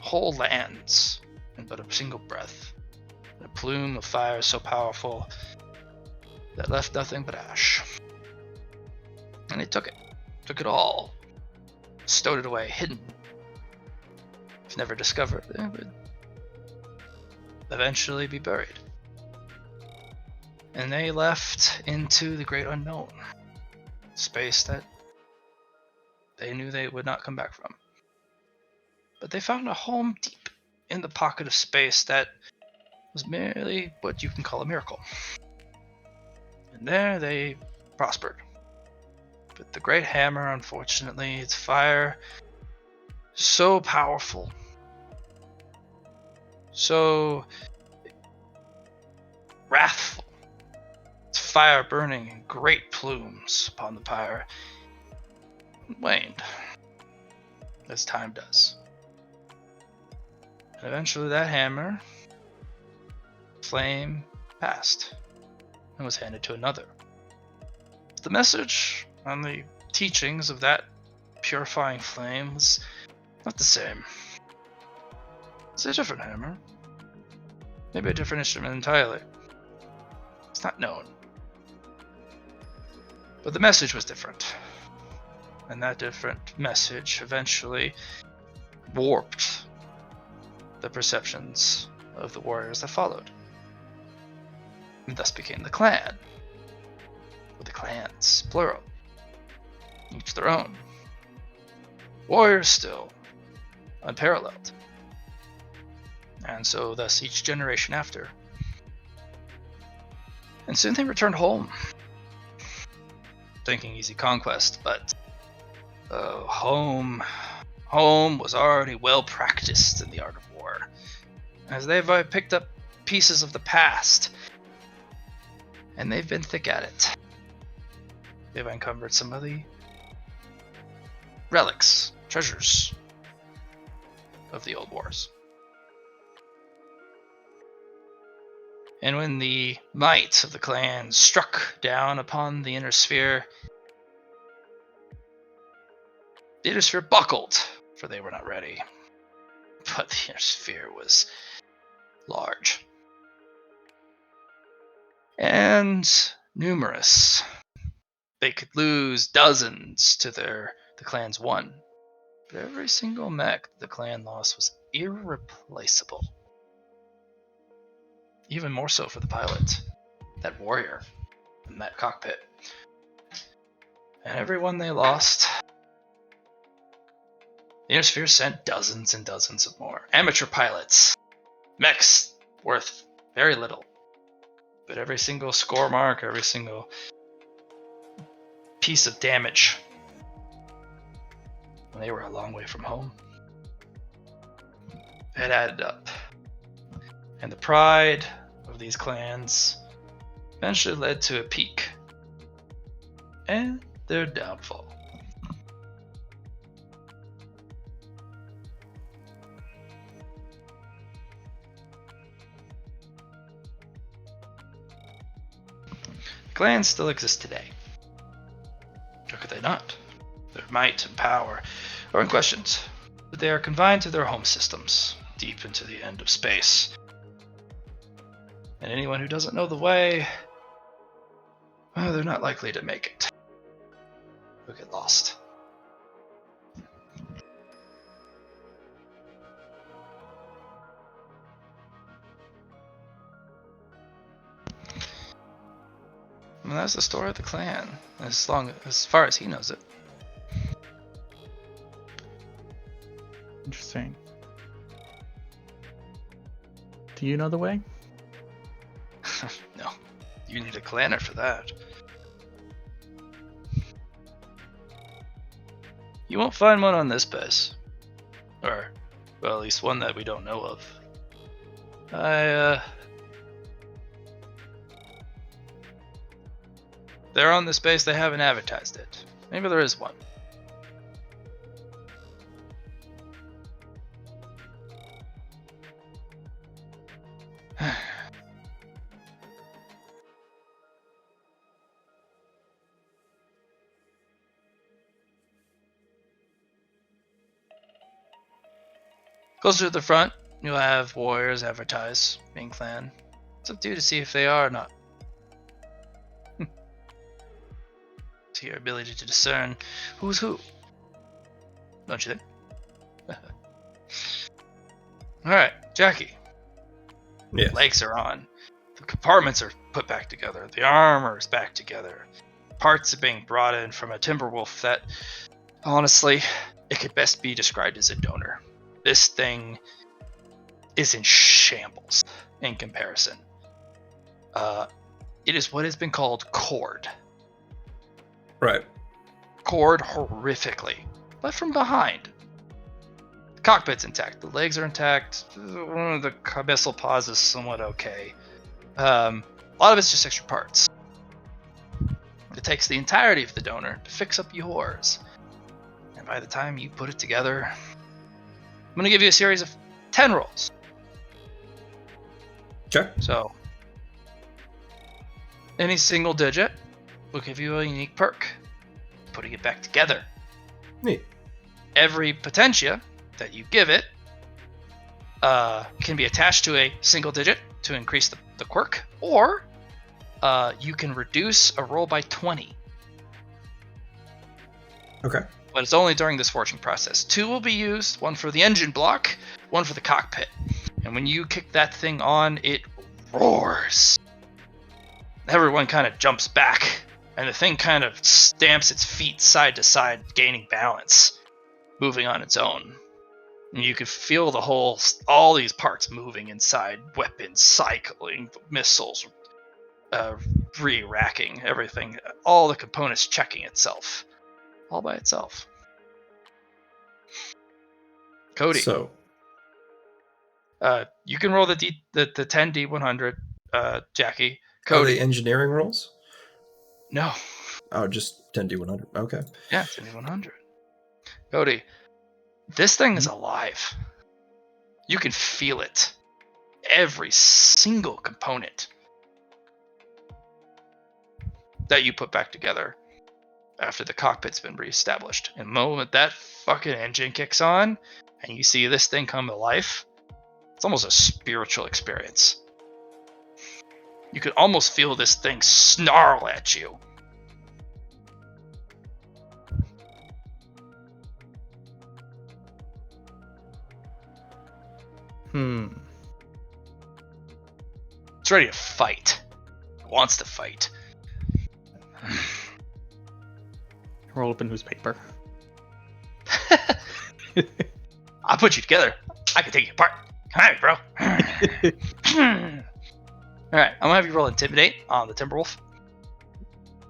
whole lands in but a single breath, and a plume of fire so powerful that left nothing but ash. And they took it all, stowed it away, hidden. If never discovered, it would eventually be buried. And they left into the great unknown, space that they knew they would not come back from. But they found a home deep in the pocket of space that was merely what you can call a miracle. And there they prospered. But the great hammer, unfortunately, its fire, so powerful, so wrathful, its fire burning in great plumes upon the pyre, waned, as time does. And eventually that hammer, flame, passed, and was handed to another. the message and the teachings of that purifying flame was not the same. It's a different hammer. Maybe a different instrument entirely. It's not known. But the message was different. And that different message eventually warped the perceptions of the warriors that followed. And thus became the clan. With the clans, plural. Each their own. Warriors still, unparalleled. And so thus each generation after. And soon they returned home. Thinking easy conquest, but home was already well practiced in the art of war, as they've picked up pieces of the past, and they've been thick at it. They've uncovered some of the relics, treasures of the old wars. And when the might of the clan struck down upon the inner sphere, the inner sphere buckled, for they were not ready. But the inner sphere was large and numerous. They could lose dozens to the clan's one. But every single mech the clan lost was irreplaceable. Even more so for the pilot, that warrior, in that cockpit. And every one they lost, the Inner Sphere sent dozens and dozens of more. Amateur pilots, mechs worth very little. But every single score mark, every single piece of damage, when they were a long way from home, it added up. And the pride of these clans eventually led to a peak and their downfall. The clans still exist today. Or could they not? Their might and power are unquestioned, but they are confined to their home systems, deep into the end of space. And anyone who doesn't know the way, well, they're not likely to make it. They'll get lost. And that's the story of the clan, as far as he knows it. Interesting. Do you know the way? No, you need a clanner for that. You won't find one on this base. Or, well, at least one that we don't know of. They're on this base, they haven't advertised it. Maybe there is one. Closer to the front, you'll have warriors advertise being clan. It's up to you to see if they are or not. To your ability to discern who's who. Don't you think? Alright, Jackie. Yeah. Legs are on. The compartments are put back together. The armor is back together. Parts are being brought in from a Timberwolf that, honestly, it could best be described as a donor. This thing is in shambles in comparison. It is what has been called cord. Right. Cord horrifically, but from behind. The cockpit's intact. The legs are intact. One of the missile pods is somewhat okay. A lot of it's just extra parts. It takes the entirety of the donor to fix up yours. And by the time you put it together, I'm going to give you a series of 10 rolls. Okay. So, any single digit will give you a unique perk, putting it back together. Neat. Every potentia that you give it can be attached to a single digit to increase the quirk, or you can reduce a roll by 20. Okay. But it's only during this forging process. 2 will be used, 1 for the engine block, 1 for the cockpit. And when you kick that thing on, it roars. Everyone kind of jumps back, and the thing kind of stamps its feet side to side, gaining balance, moving on its own. And you can feel all these parts moving inside, weapons cycling, missiles re-racking, everything, all the components checking itself, all by itself. Cody, So, you can roll the 10 D100, Jackie. are Cody, they engineering rolls? no, Oh, just 10D100. Okay. yeah, 10 D100. Cody, this thing is alive. You can feel it. Every single component that you put back together after the cockpit's been reestablished. And the moment that fucking engine kicks on and you see this thing come to life, it's almost a spiritual experience. You can almost feel this thing snarl at you. It's ready to fight. It wants to fight. Roll up a newspaper. I'll put you together. I can take you apart. Come at me, bro. Alright, I'm gonna have you roll Intimidate on the Timberwolf.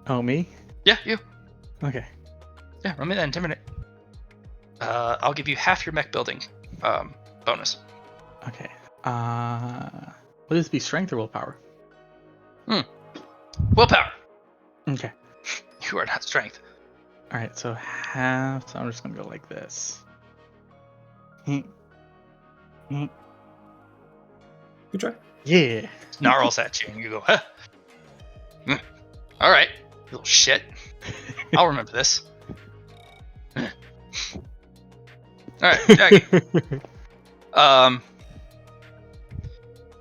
Oh, me? Yeah, you. Okay. Yeah, run me that Intimidate. I'll give you half your mech building bonus. Okay. Would this be strength or willpower? Willpower. Okay. You are not strength. All right. So half. So I'm just gonna go like this. Good try. Yeah. Snarls at you and you go, huh? Alright, little shit. I'll remember this. Alright, Jackie.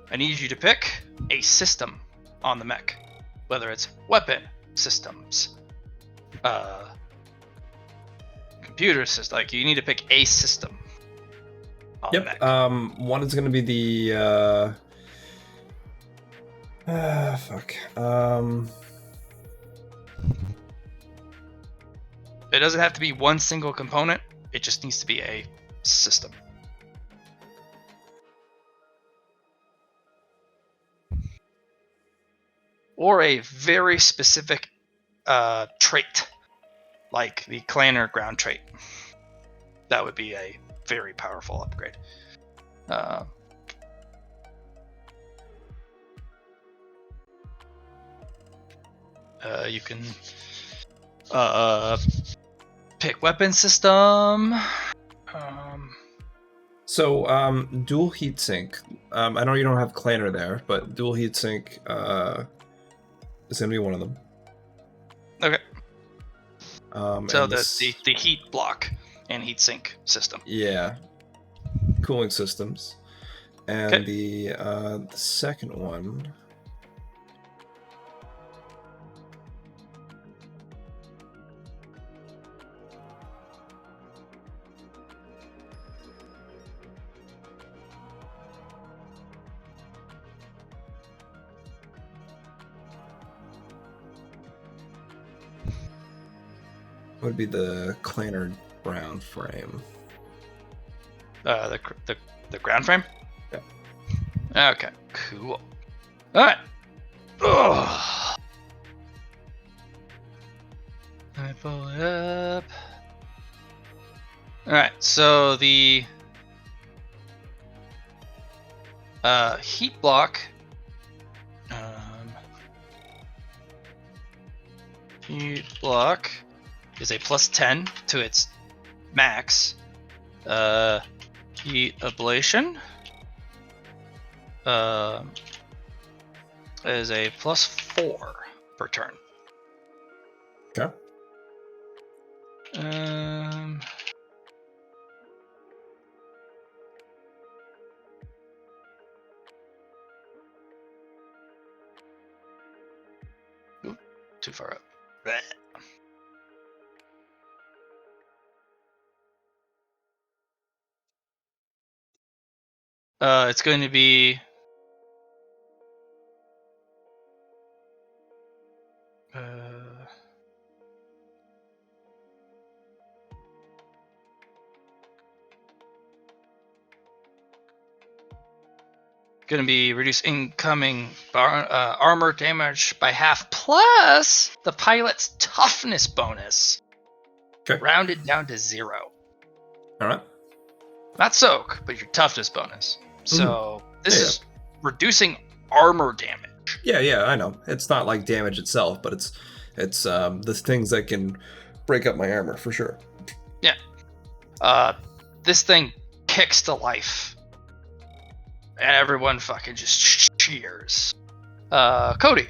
I need you to pick a system on the mech. Whether it's weapon systems, computer system, like you need to pick a system on the mech. One is going to be the It doesn't have to be one single component, it just needs to be a system. Or a very specific trait, like the Clanner ground trait. That would be a very powerful upgrade. You can pick weapon system. Dual heatsink. I know you don't have Clanner there, but dual heatsink is going to be one of them. Okay. So and the heat block and heat sink system. Yeah. Cooling systems. And Okay. the second one would be the Clanner ground frame. The ground frame? Yeah. Okay, cool. Alright. Ugh. Let me pull it up. Alright, so the heat block is a plus 10 to its max. Heat ablation is a plus 4 per turn. Okay. Um. Oop, too far up. Bleh. It's going to be. Going to be reduce incoming armor damage by half, plus the pilot's toughness bonus, Okay. rounded down to 0. All right. Not soak, but your toughness bonus. So this Yeah. is reducing armor damage. Yeah, I know. It's not like damage itself, but it's the things that can break up my armor for sure. This thing kicks to life, and everyone fucking just cheers. Cody,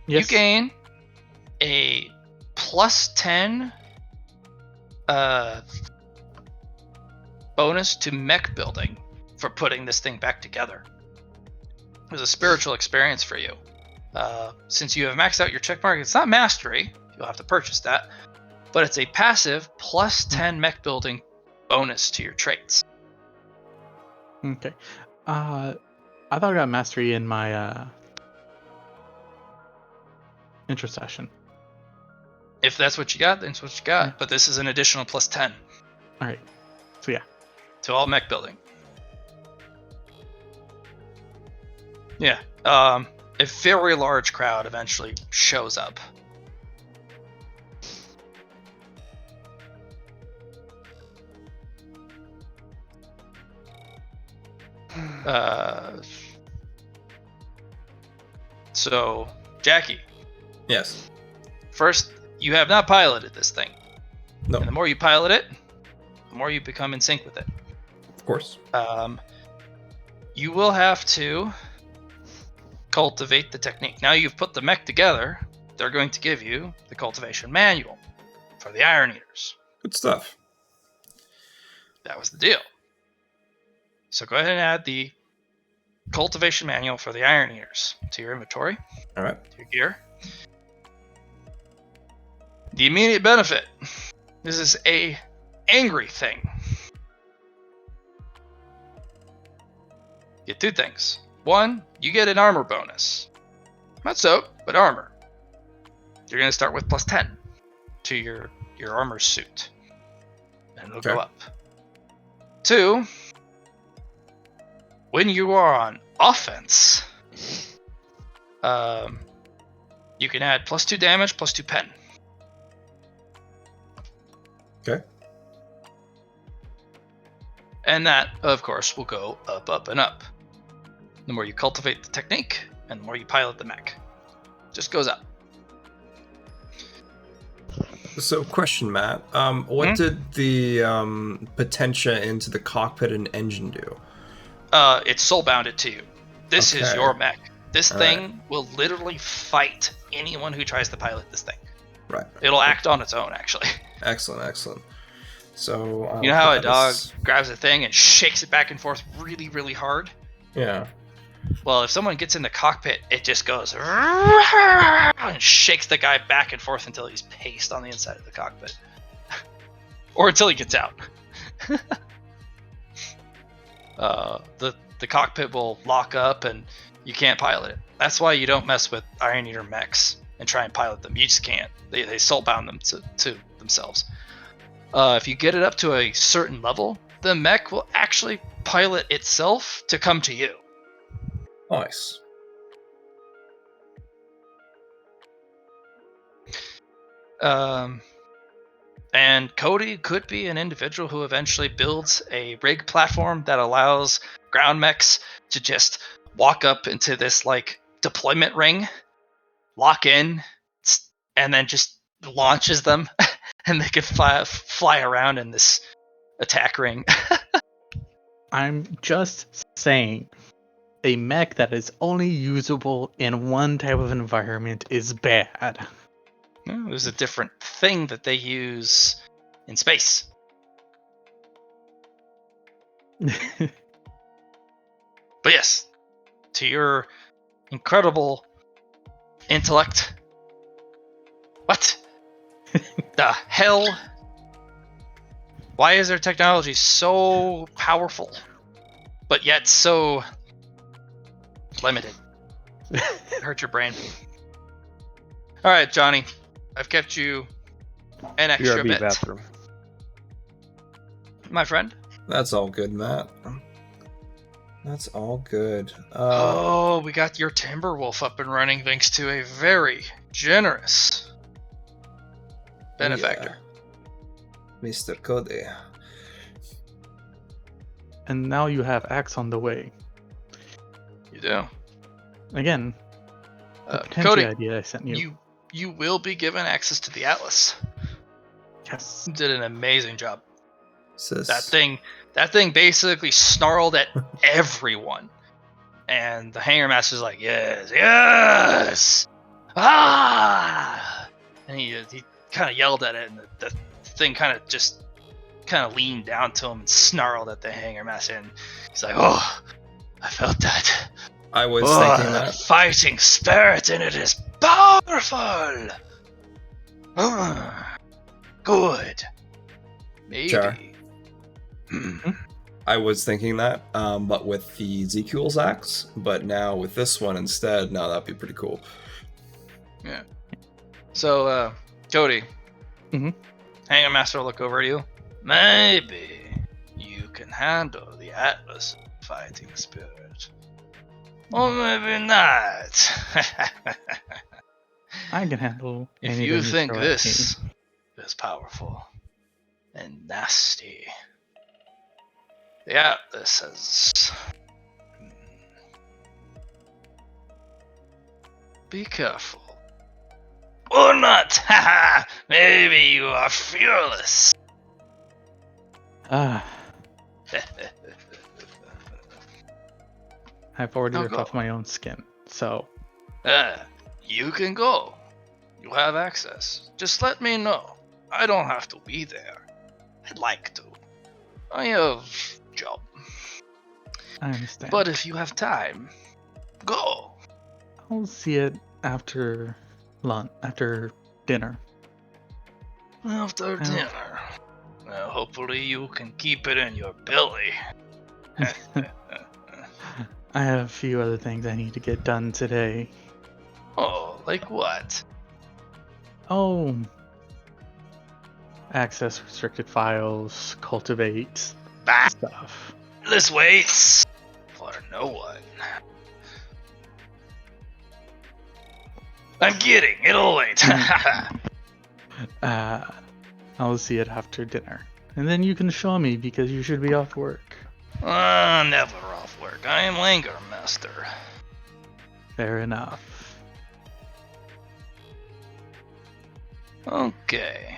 Yes. you gain a +10 bonus to mech building for putting this thing back together. It was a spiritual experience for you. Since you have maxed out your check mark, it's not mastery. You'll have to purchase that. But it's a passive +10 mech building bonus to your traits. Okay. I thought I got mastery in my intercession. If that's what you got, then it's what you got. Yeah. But this is an additional +10 All right. So yeah. to all mech building. Yeah. A very large crowd eventually shows up. So, Jackie, Yes. first, you have not piloted this thing. No. And the more you pilot it, the more you become in sync with it. Of course. You will have to cultivate the technique. Now you've put the mech together, they're going to give you the cultivation manual for the Iron Eaters. Good stuff. That was the deal. So go ahead and add the cultivation manual for the Iron Eaters to your inventory, All right. to your gear. The immediate benefit. This is a angry thing. Get 2 things. 1, you get an armor bonus. Not soak, but armor. You're going to start with +10 to your armor suit. And it'll go Okay. up. 2, when you are on offense, you can add +2 damage, +2 pen. Okay. And that, of course, will go up, up, and up. The more you cultivate the technique, and the more you pilot the mech. Just goes up. So, question, Matt. What did the potentia into the cockpit and engine do? It's soul bounded to you. This is Okay. your mech. This All thing will literally fight anyone who tries to pilot this thing. Right. It'll act on its own, actually. Excellent. So You know how a that dog is- grabs a thing and shakes it back and forth really, really hard? Yeah. Well, if someone gets in the cockpit, it just goes and shakes the guy back and forth until he's paced on the inside of the cockpit. Or until he gets out. The cockpit will lock up and you can't pilot it. That's why you don't mess with Iron Eater mechs and try and pilot them. You just can't. They soul bound them to themselves. If you get it up to a certain level, the mech will actually pilot itself to come to you. Nice. And Cody could be an individual who eventually builds a rig platform that allows ground mechs to just walk up into this like deployment ring, lock in, and then just launches them, and they could fly around in this attack ring. I'm just saying, a mech that is only usable in one type of environment is bad. No, there's a different thing that they use in space. But yes, to your incredible intellect. What the hell? Why is their technology so powerful, but yet so limited? It hurt your brain. All right, Johnny, I've kept you an extra BRB bit, bathroom. my friend. That's all good, Matt. That's all good. Oh, we got your Timberwolf up and running thanks to a very generous benefactor. Yeah. Mr. Cody. And now you have Axe on the way. You do. Again, the potential Cody, idea I sent you. you will be given access to the Atlas. Yes. You did an amazing job. Sis. That thing basically snarled at everyone. And the Hanger Master's like, yes, ah! And he kind of yelled at it, and the thing kind of leaned down to him and snarled at the Hanger Master, and he's like, oh, I felt that. I was thinking The that. fighting spirit in it is powerful. Good. Maybe. Sure. Hmm. I was thinking that, but with the Ezekiel's axe. But now with this one instead, no, that'd be pretty cool. Yeah. So, Cody. Mhm. Hanger Master will look over at you. Maybe you can handle the Atlas fighting spirit. Or maybe not. I can handle If anything you think throw at me. this is powerful and nasty, the Atlas has... Be careful. Or not! Haha! Maybe you are fearless! Ah, I've already Now ripped go. off my own skin, so You can go. You have access. Just let me know. I don't have to be there. I'd like to. I have job. I understand. But if you have time, go. I'll see it after lunch, after dinner. After Oh. dinner. Well, hopefully you can keep it in your belly. I have a few other things I need to get done today. Oh, like what? Oh, access restricted files, cultivate Bah! stuff. This waits for no one. I'm kidding. It'll wait. I'll see it after dinner, and then you can show me because you should be off work. Never off work. I am Langer Master. Fair enough. Okay.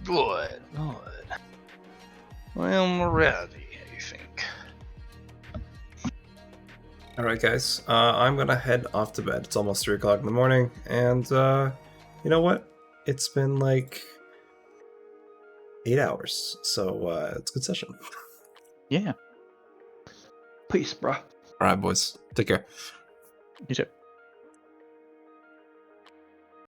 Good, good. I am ready, I think. Alright, guys. I'm gonna head off to bed. It's almost 3 o'clock in the morning, and you know what? It's been like 8 hours, so it's a good session. Yeah, Peace, bro. Alright, boys. Take care. you too.